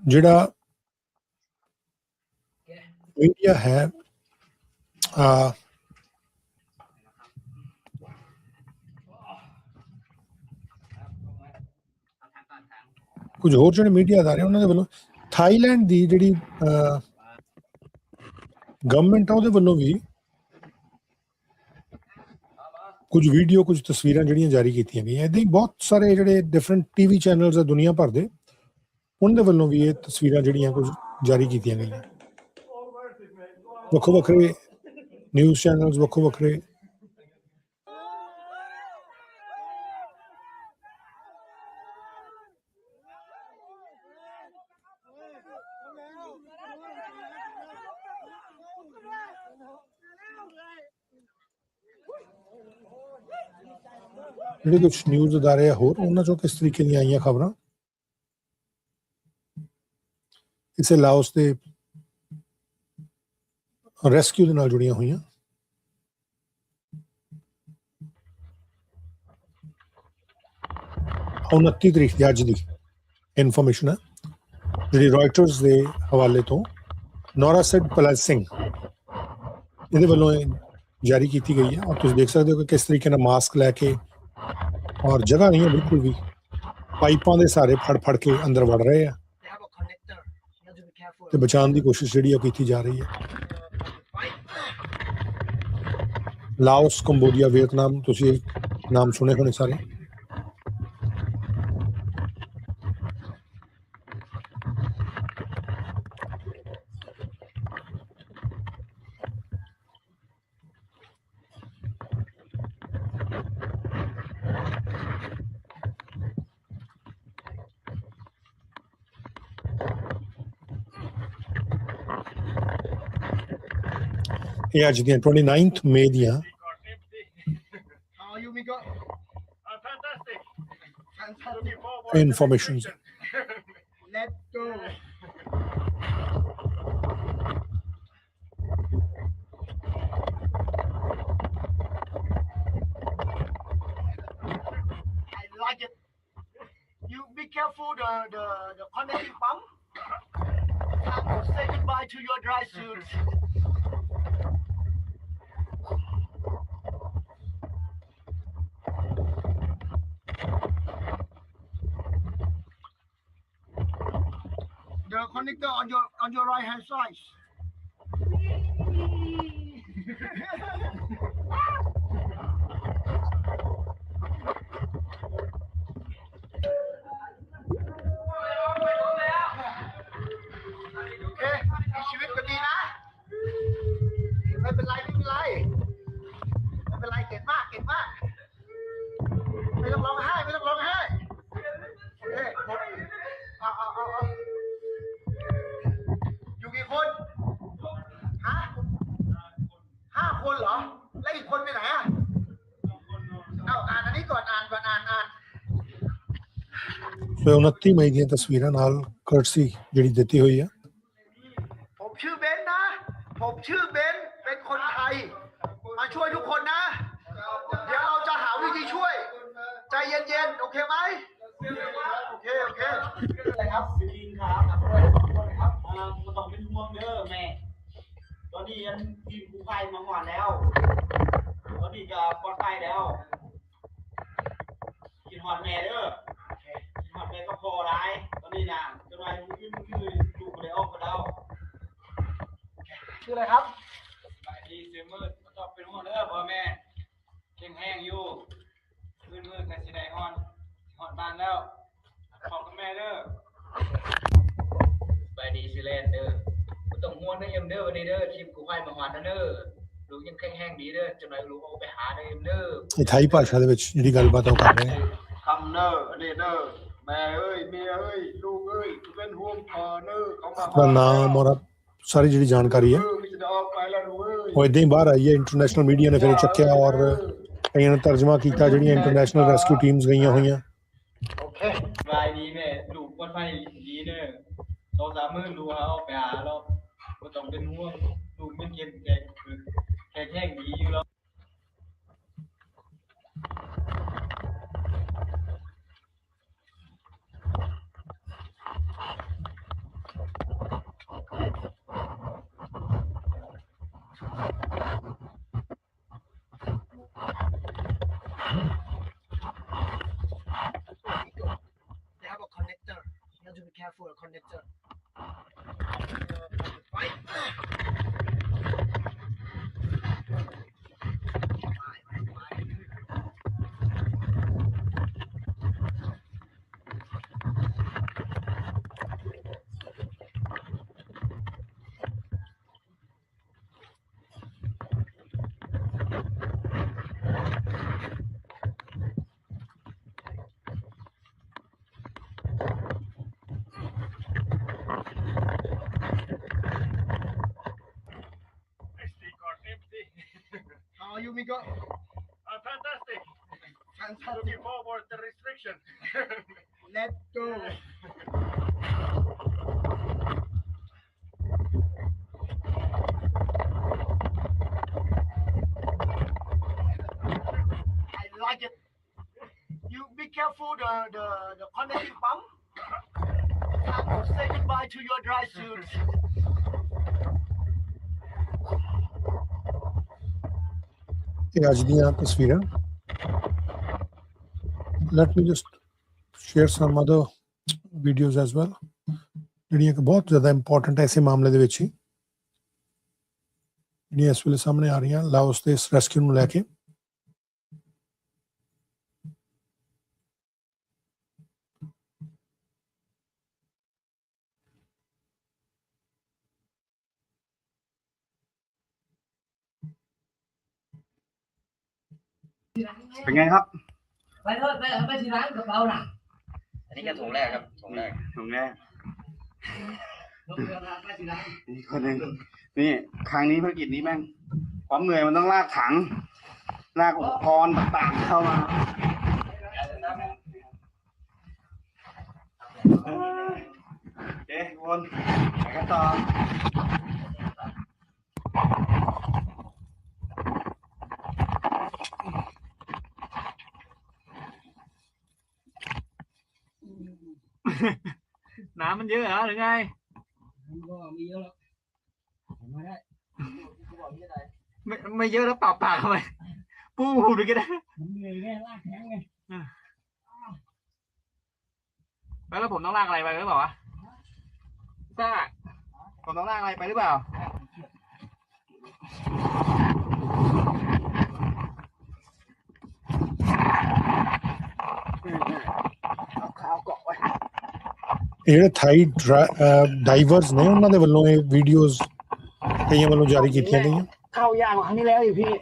ਜਿਹੜਾ ਮੀਡੀਆ ਹੈ ਕੁਝ ਹੋਰ ਜਿਹੜੇ ਮੀਡੀਆ ਅਦਾਰੇ ਉਹਨਾਂ ਦੇ ਵੱਲੋਂ ਥਾਈਲੈਂਡ ਦੀ ਜਿਹੜੀ ਗਵਰਨਮੈਂਟ ਆ ਉਹਦੇ ਵੱਲੋਂ ਵੀ ਕੁਝ ਵੀਡੀਓ ਕੁਝ ਤਸਵੀਰਾਂ ਜਿਹੜੀਆਂ ਜਾਰੀ ਕੀਤੀਆਂ ਗਈਆਂ ਇੱਦਾਂ ਹੀ ਬਹੁਤ ਸਾਰੇ ਜਿਹੜੇ ਡਿਫਰੈਂਟ ਟੀਵੀ ਚੈਨਲਸ ਆ ਦੁਨੀਆ ਭਰ ਦੇ ਉਹਨਾਂ ਦੇ ਵੱਲੋਂ ਵੀ ਇਹ ਤਸਵੀਰਾਂ ਜਿਹੜੀਆਂ ਕੁਝ ਜਾਰੀ ਕੀਤੀਆਂ ਗਈਆਂ ਵੱਖੋ ਵੱਖਰੇ ਨਿਊਜ਼ ਚੈਨਲਸ ਵੱਖੋ ਵੱਖਰੇ ਜਿਹੜੇ ਕੁਝ ਨਿਊਜ਼ ਅਦਾਰੇ ਆ ਹੋਰ ਉਹਨਾਂ ਚੋਂ ਕਿਸ ਤਰੀਕੇ ਦੀਆਂ ਆਈਆਂ ਖਬਰਾਂ ਇਸੇ ਲਾਓਸ ਦੇ ਰੈਸਕਿਊ ਦੇ ਨਾਲ ਜੁੜੀਆਂ ਹੋਈਆਂ 29 ਤਰੀਕ ਦੀ ਅੱਜ ਦੀ ਇਨਫੋਰਮੇਸ਼ਨ ਹੈ ਜਿਹੜੀ ਰॉयटर्स ਦੇ ਹਵਾਲੇ ਤੋਂ ਨੌਰਾਸਿਡ ਪਲੈਸਿੰਗ ਇਹਦੇ ਵੱਲੋਂ ਜਾਰੀ ਕੀਤੀ ਗਈ ਹੈ ਔਰ ਤੁਸੀਂ ਦੇਖ ਸਕਦੇ ਹੋ ਕਿ ਕਿਸ ਤਰੀਕੇ ਨਾਲ ਮਾਸਕ ਲੈ ਕੇ ਔਰ ਜਗ੍ਹਾ ਨਹੀਂ ਹੈ ਬਿਲਕੁਲ ਵੀ ਪਾਈਪਾਂ ਦੇ ਸਹਾਰੇ ਫੜ ਕੇ ਅੰਦਰ ਵੜ ਰਹੇ ਆ ਤੇ ਬਚਾਉਣ ਦੀ ਕੋਸ਼ਿਸ਼ ਜਿਹੜੀ ਉਹ ਕੀਤੀ ਜਾ ਰਹੀ ਹੈ ਲਾਓਸ ਕੰਬੋਡੀਆ ਵੀਅਤਨਾਮ ਤੁਸੀਂ ਨਾਮ ਸੁਣੇ ਹੋਣੇ ਸਾਰੇ ਇਹ ਅੱਜ ਦੀਆਂ 29th ਮਈ ਦੀਆਂ information You be careful the connecting pump. Say goodbye to your dry suits. The connector on your right hand side. ਸੋ 29 ਮਈ ਦੀਆਂ ਤਸਵੀਰਾਂ ਨਾਲ ਕਰਟਸੀ ਜਿਹੜੀ ਦਿੱਤੀ ਹੋਈ ਹੈผมชื่อเบนนะผมชื่อเบนเป็นคนไทยมาช่วยทุกคนนะเดี๋ยวเราจะหาวิธีช่วยใจเย็นๆโอเคไหมโอเคอะไรครับลิงครับครับก็ต้องเป็นห่วงเด้อแม่ตอนนี้ทีมกู้ภัยมาหอดแล้วตอนนี้จะปลอดภัยแล้วกินหอดแม่เด้อหอดแม่ก็พอร้ายตอนนี้นะจะมาดูกเลยออกมาแล้วชื่ออะไรครับดีเสียมืดก็ต้องเป็นห่วงเด้อพ่อแม่แข็งแห้งอยู่มืดกันสิได้หอดบ้านแล้วขอบคุณแม่เด้อไปดีสิเลนเด้อก็ต้องห่วงนะเอ็มเด้อวันนี้เด้อทีมกู้ภัยมาหอดนะเด้อลูกยังแข็งแห้งดีเด้อจนไหนลูกเอาไปหาเด้อเอ็มเด้อਇਹ ਥਾਈ ਭਾਸ਼ਾ ਦੇ ਵਿੱਚ ਜਿਹੜੀ ਗੱਲਬਾਤ ਉਹ ਕਰ ਰਹੇ ਆคำเนอร์นี่เนอร์แม่เอ้ยเมียเอ้ยลูกเอ้ยเป็นห่วงพ่อเนอร์เขามา ਆਪਣਾ ਨਾਮ ਔਰ ਸਾਰੀ ਜਿਹੜੀ ਜਾਣਕਾਰੀ ਹੈ ਉਹ ਇਦਾਂ ਹੀ ਬਾਹਰ ਆਈ ਹੈ ਇੰਟਰਨੈਸ਼ਨਲ ਮੀਡੀਆ ਨੇ ਫਿਰ ਚੱਕਿਆ ਔਰ ਕਈਆਂ ਨੇ ਤਰਜਮਾ ਕੀਤਾ ਜਿਹੜੀਆਂ ਇੰਟਰਨੈਸ਼ਨਲ ਰੈਸਕਿਊ ਟੀਮਸ ਗਈਆਂ ਹੋਈਆਂ Okay. รายนี้เนี่ยลูกคนไทยดีเนี่ย2-3 มื้อลูกเอาไปหาแล้วบ่ต้องเป็นห่วงลูกมันเข้มแข็ง แข่งดีอยู่แล้ว They have a connector. You have to be careful with connector. Right. How are you, Miko? Fantastic. Looking forward to the restriction. Let's go. I like it. You be careful the connecting pump. Time to say goodbye to your dry suits. ਇਹ ਅੱਜ ਦੀਆਂ ਤਸਵੀਰਾਂ let me just share some other videos as well ਜਿਹੜੀਆਂ ਕਿ ਬਹੁਤ ਜ਼ਿਆਦਾ important ਐਸੇ ਮਾਮਲੇ ਦੇ ਵਿੱਚ ਹੀ ਜਿਹੜੀਆਂ ਇਸ ਵੇਲੇ ਸਾਹਮਣੇ ਆ ਰਹੀਆਂ ਲਾਓਸ ਦੇ ਇਸ ਰੈਸਕਿਊ ਨੂੰ ਲੈ ਕੇเป็นไงครับ ไปเถอะไปที่ร้านกระเป๋าน่ะอันนี้แค่ถุงแรกครับถุงแรก ถุงแรก ลงเรือมาไปที่ร้าน นี่คนหนึ่งนี่ครั้งนี้ภารกิจนี้แม่งความเหนื่อยมันต้องลากถังลากอุปกรณ์ต่างๆเข้ามาโอเคทุกคนไปกันต่อ น้ำมันเยอะเหรอหรือไงมันก็มีเยอะแล้วไม่ได้ไม่เยอะแล้วเปล่าปากทำไมปูดูก็ได้มันเหนื่อยไงลากแข็งไงแล้วผมต้องลากอะไรไปหรือเปล่าวะซ่าผมต้องลากอะไรไปหรือเปล่าเอาขาวเกาะไว้ ਜਿਹੜੇ ਥਾਈ ਡਾਈਵਰਸ ਨੇ ਉਹਨਾਂ ਦੇ ਵੱਲੋਂ ਇਹ ਵੀਡੀਓਜ਼ ਕਈਆਂ ਵੱਲੋਂ ਜਾਰੀ ਕੀਤੀਆਂ ਗਈਆਂ เข้ายากกว่าครั้งที่แล้วอีกพี่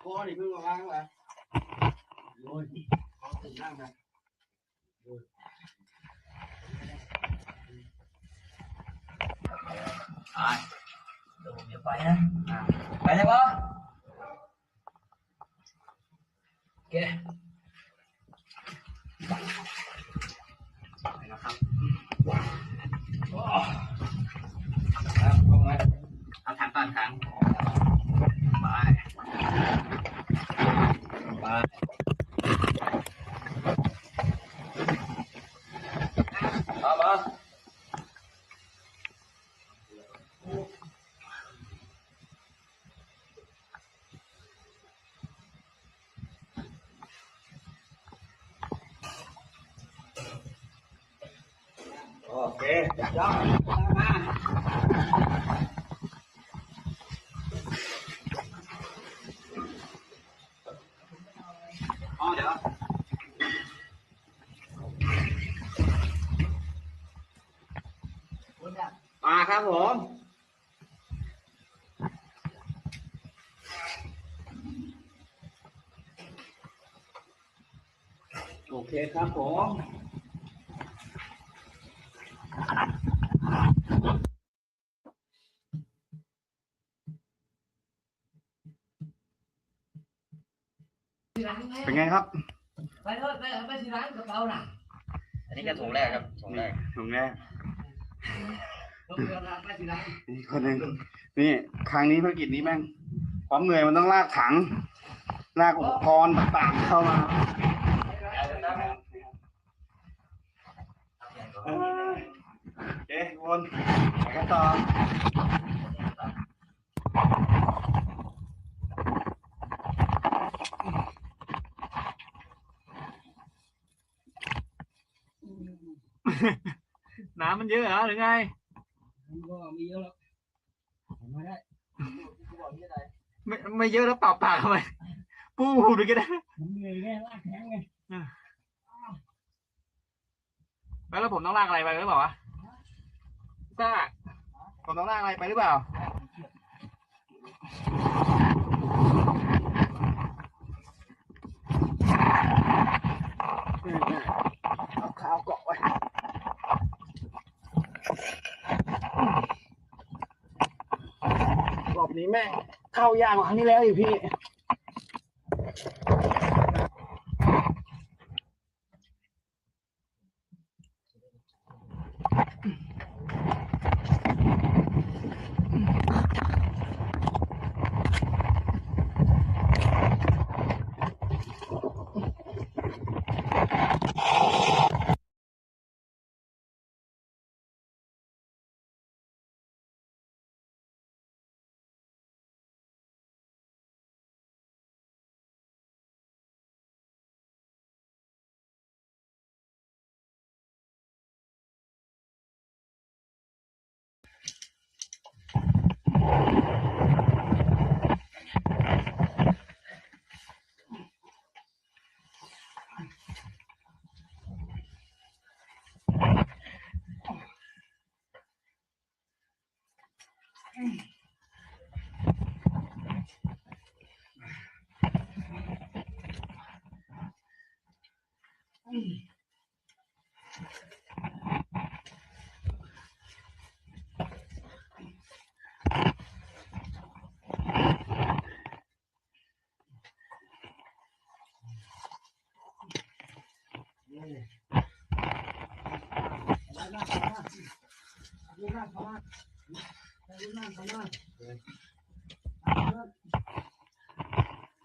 Cô thì cứ vào ăn các bạn. Rồi, có từng ăn này. Rồi. Rồi, được một việc quay á. Quay đây bố. เคไปแล้วครับครับลงมาเอาถังก่อนถังไปเอามาโอเคยอดมาอ๋อเดี๋ยวมาครับผมโอเคครับผมเป็นไงครับไปที่ร้านกระเป๋าน่ะอันนี้ก็ถุงแรกครับถุงแรกนี่คนหนึ่งนี่ครั้งนี้ภารกิจนี้แม่งความเหนื่อยมันต้องลากถังลากอุปกรณ์ต่างๆเข้ามาโอเควนไปกันต่อน้ำมันเยอะเหรอหรือไงมันก็มีเยอะแล้วไม่ได้ไม่เยอะแล้วเปล่าปากทำไมปูดูก็ได้มันเหนื่อยไงลากแข็งไงแล้วผมต้องลากอะไรไปหรือเปล่าวะทราบผมต้องลากอะไรไปหรือเปล่าเอาข้าวเกาะไว้รอบนี้แม่งเข้ายากกว่าครั้งที่แล้วอีกพี่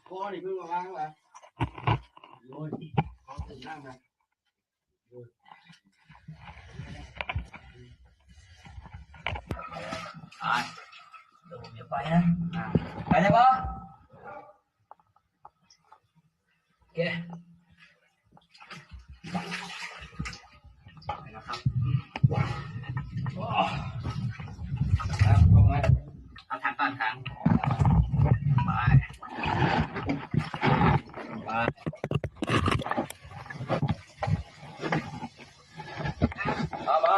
พ่อนี่เพิ่งมาล้างแล้วโอ้ยเขาถึงนั่งนะเดี๋ยวผมจะไปนะไปเลยป่ะโอเคไปแล้วครับครับลงมาเอาถังก่อนถังไปเอามา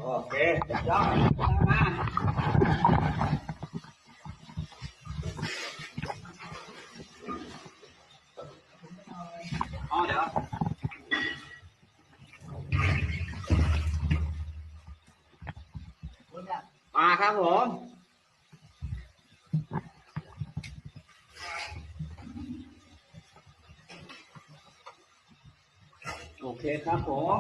โอเคยอดมา ครับผมโอเคครับผม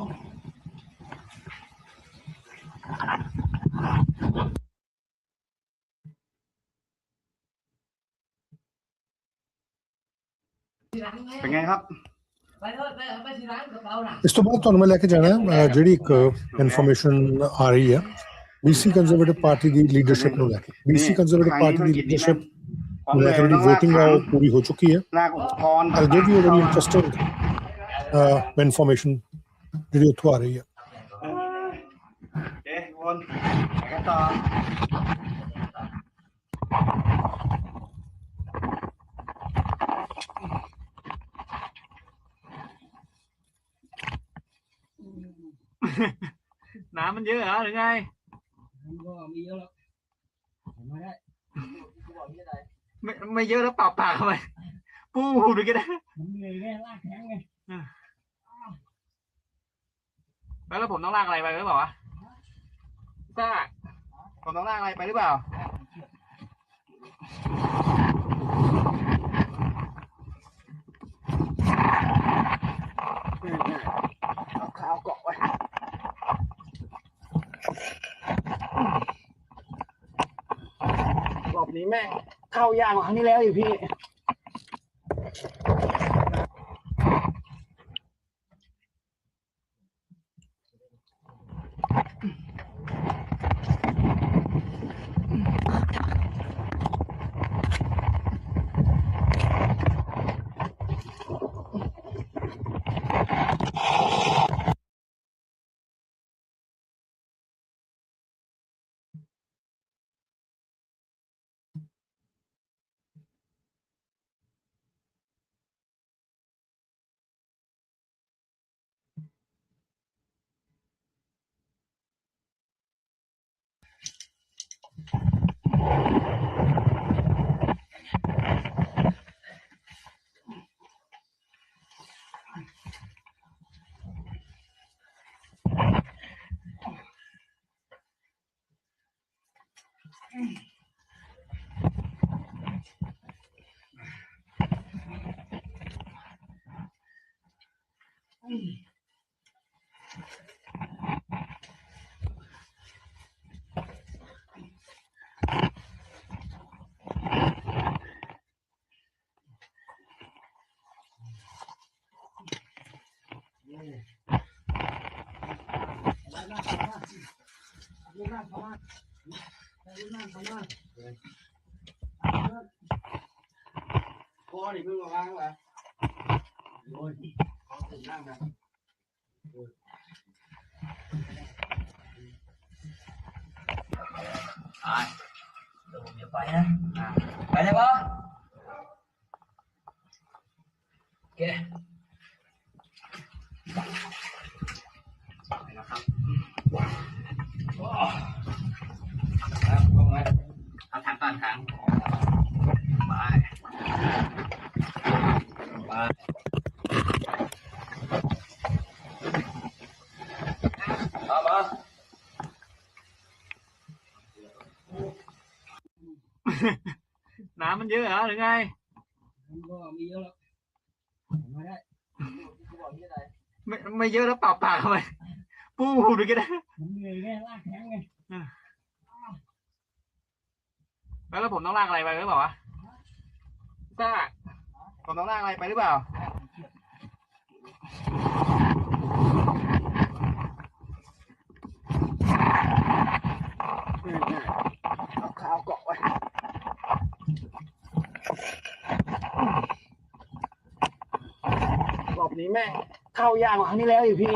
เป็นไงครับ ਇਸ ਤੋਂ ਬਾਅਦ ਤੁਹਾਨੂੰ ਮੈਂ ਲੈ ਕੇ ਜਾਣਾ ਹੈ ਜਿਹੜੀ ਇੱਕ ਇਨਫੋਰਮੇਸ਼ਨ ਆ ਰਹੀ ਹੈ BC ਕੰਜ਼ਰਵੇਟਿਵ ਪਾਰਟੀ ਦੀ ਲੀਡਰਸ਼ਿਪ ਨੂੰ ਲੈ ਕੇ BC ਕੰਜ਼ਰਵੇਟਿਵ ਪਾਰਟੀ ਦੀ ਲੀਡਰਸ਼ਿਪ ਨੂੰ ਲੈ ਕੇ ਜਿਹੜੀ VOTING ਆ ਉਹ ਪੂਰੀ ਹੋ ਚੁੱਕੀ ਹੈ I'll give you a very interesting information ਜਿਹੜੀ ਉੱਥੋਂ ਆ ਰਹੀ ਹੈน้ำมันเยอะเหรอหรือไงไม่เยอะแล้วเปล่าปากทำไมปูดูกันได้แล้วผมต้องลากอะไรไปหรือเปล่าวะซ่าผมต้องลากอะไรไปหรือเปล่าเอาขาวเกาะไว้รอบนี้แม่งเข้ายากกว่าครั้งที่แล้วอยู่พี่ Cô thì cứ vào ăn mà. Rồi. Có thể ăn nè. Rồi. Rồi. Đồ nghiệp vậy đó. Vậy đây bố. Ok. Đây là không. Không ơi. Ăn thẳng. Bye. Bye. Ba. น้ำมันเยอะเหรอหรือไงมันก็มีเยอะแล้วไม่ได้ไม่เยอะแล้วเปล่าปากทำไมปูดูกันได้มันเหนื่อยไงลากแข็งไงแล้วผมต้องลากอะไรไปหรือเปล่าวะซ่าผมต้องลากอะไรไปหรือเปล่าเอาขาวเกาะไว้รอบนี้แม่งเข้ายากกว่าครั้งที่แล้วอยู่พี่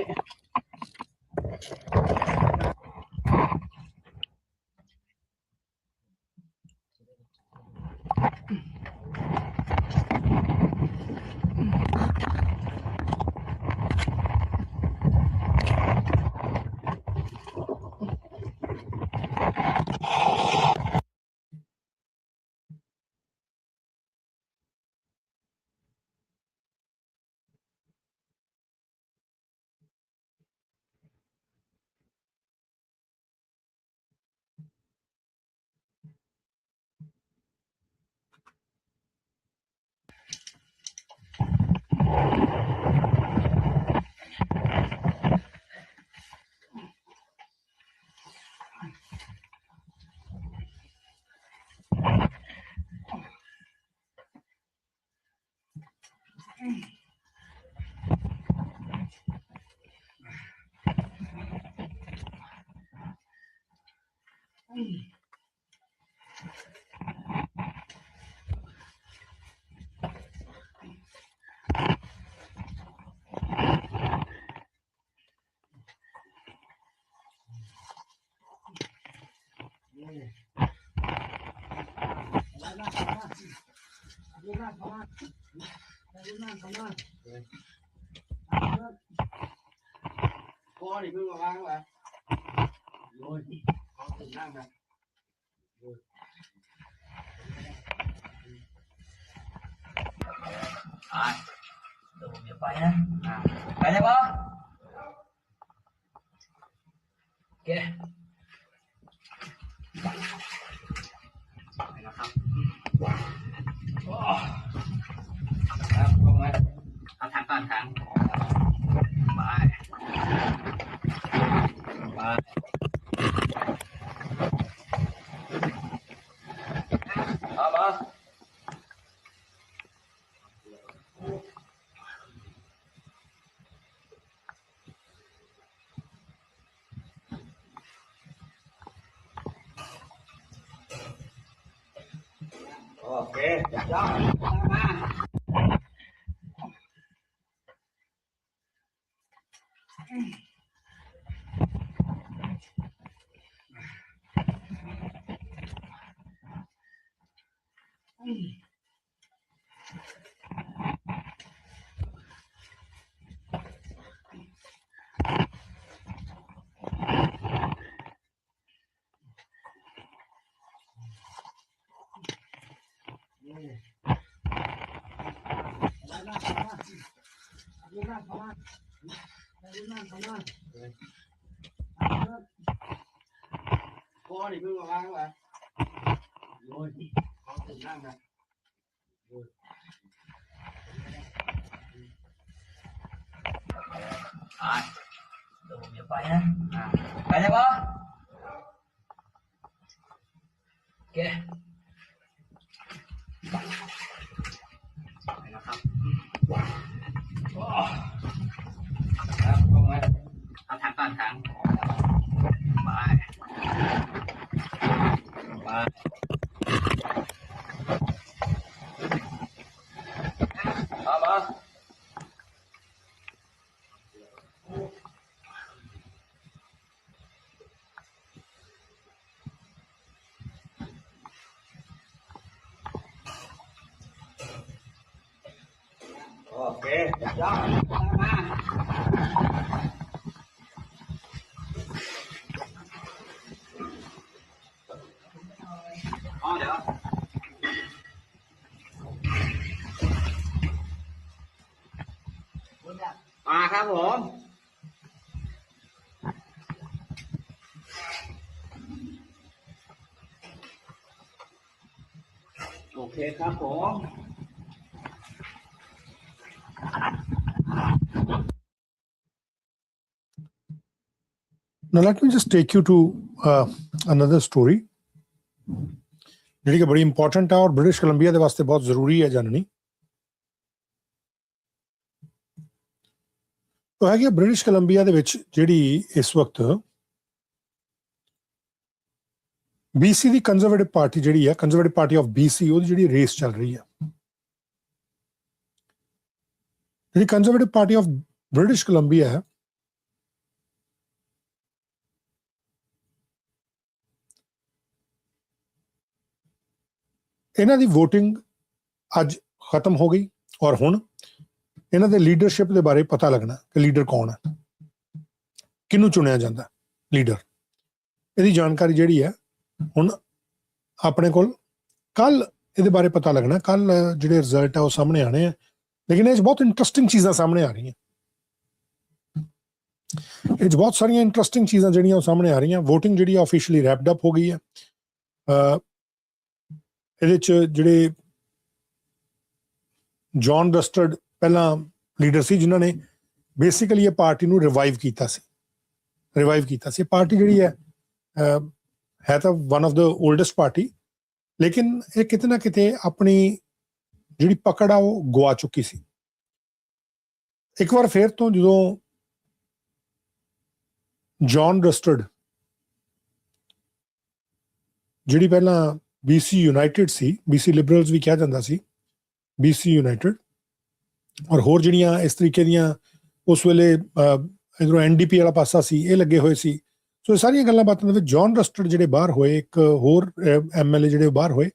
ครับผมโอเคครับผม Now let me just take you to another story ਜਿਹੜੀ ਕਿ ਬੜੀ important ਹੈ ਔਰ British Columbia ਦੇ ਵਾਸਤੇ ਬਹੁਤ ਜ਼ਰੂਰੀ ਹੈ ਜਾਣਨੀ। ਉਹ ਹੈਗੀ ਬ੍ਰਿਟਿਸ਼ ਕੋਲੰਬੀਆ ਦੇ ਵਿੱਚ ਜਿਹੜੀ ਇਸ ਵਕਤ BC ਦੀ ਕੰਜ਼ਰਵੇਟਿਵ ਪਾਰਟੀ ਜਿਹੜੀ ਹੈ, ਕੰਜ਼ਰਵੇਟਿਵ ਪਾਰਟੀ ਆਫ BC, ਉਹਦੀ ਜਿਹੜੀ ਰੇਸ ਚੱਲ ਰਹੀ ਹੈ। ਜਿਹੜੀ Conservative Party of British Columbia ਹੈ, ਇਹਨਾਂ ਦੀ VOTING ਅੱਜ ਖਤਮ ਹੋ ਗਈ ਔਰ ਹੁਣ ਇਹਨਾਂ ਦੇ ਲੀਡਰਸ਼ਿਪ ਦੇ ਬਾਰੇ ਪਤਾ ਲੱਗਣਾ ਕਿ ਲੀਡਰ ਕੌਣ ਹੈ, ਕਿਹਨੂੰ ਚੁਣਿਆ ਜਾਂਦਾ ਲੀਡਰ। ਇਹਦੀ ਜਾਣਕਾਰੀ ਜਿਹੜੀ ਹੈ ਹੁਣ ਆਪਣੇ ਕੋਲ ਕੱਲ ਇਹਦੇ ਬਾਰੇ ਪਤਾ ਲੱਗਣਾ। ਕੱਲ ਜਿਹੜੇ ਰਿਜ਼ਲਟ ਹੈ ਉਹ ਸਾਹਮਣੇ ਆਣੇ ਆ, ਲੇਕਿਨ ਇਹ 'ਚ ਬਹੁਤ ਇੰਟਰਸਟਿੰਗ ਚੀਜ਼ਾਂ ਸਾਹਮਣੇ ਆ ਰਹੀਆਂ। ਇਹ 'ਚ ਬਹੁਤ ਸਾਰੀਆਂ ਇੰਟਰਸਟਿੰਗ ਚੀਜ਼ਾਂ ਜਿਹੜੀਆਂ ਉਹ ਸਾਹਮਣੇ ਆ ਰਹੀਆਂ। VOTING ਜਿਹੜੀ ਆਫੀਸ਼ੀਅਲੀ ਰੈਪਡ ਅਪ ਹੋ ਗਈ ਹੈ। ਇਹਦੇ 'ਚ ਜਿਹੜੇ ਜੌਨ ਰਸਟਰਡ ਪਹਿਲਾਂ ਲੀਡਰ ਸੀ, ਜਿਨ੍ਹਾਂ ਨੇ ਬੇਸਿਕਲੀ ਇਹ ਪਾਰਟੀ ਨੂੰ ਰਿਵਾਈਵ ਕੀਤਾ ਸੀ। ਪਾਰਟੀ ਜਿਹੜੀ ਹੈ ਤਾਂ ਵਨ ਆਫ ਦ ਓਲਡੈਸਟ ਪਾਰਟੀ, ਲੇਕਿਨ ਇਹ ਕਿਤੇ ਨਾ ਕਿਤੇ ਆਪਣੀ ਜਿਹੜੀ ਪਕੜ ਆ ਉਹ ਗਵਾ ਚੁੱਕੀ ਸੀ। ਇੱਕ ਵਾਰ ਫਿਰ ਤੋਂ ਜਦੋਂ ਜੌਨ ਰਸਟਰਡ ਜਿਹੜੀ ਪਹਿਲਾਂ BC ਯੂਨਾਈਟਿਡ ਸੀ, BC ਲਿਬਰਲਸ ਵੀ ਕਿਹਾ ਜਾਂਦਾ ਸੀ, BC ਯੂਨਾਈਟਿਡ, ਔਰ ਹੋਰ ਜਿਹੜੀਆਂ ਇਸ ਤਰੀਕੇ ਦੀਆਂ ਉਸ ਵੇਲੇ ਇੱਧਰੋਂ NDP ਵਾਲਾ ਪਾਸਾ ਸੀ, ਇਹ ਲੱਗੇ ਹੋਏ ਸੀ। ਸੋ ਇਹ ਸਾਰੀਆਂ ਗੱਲਾਂ ਬਾਤਾਂ ਦੇ ਵਿੱਚ ਜੌਨ ਰਸਟਡ ਜਿਹੜੇ ਬਾਹਰ ਹੋਏ, ਇੱਕ ਹੋਰ MLA ਜਿਹੜੇ ਬਾਹਰ ਹੋਏ,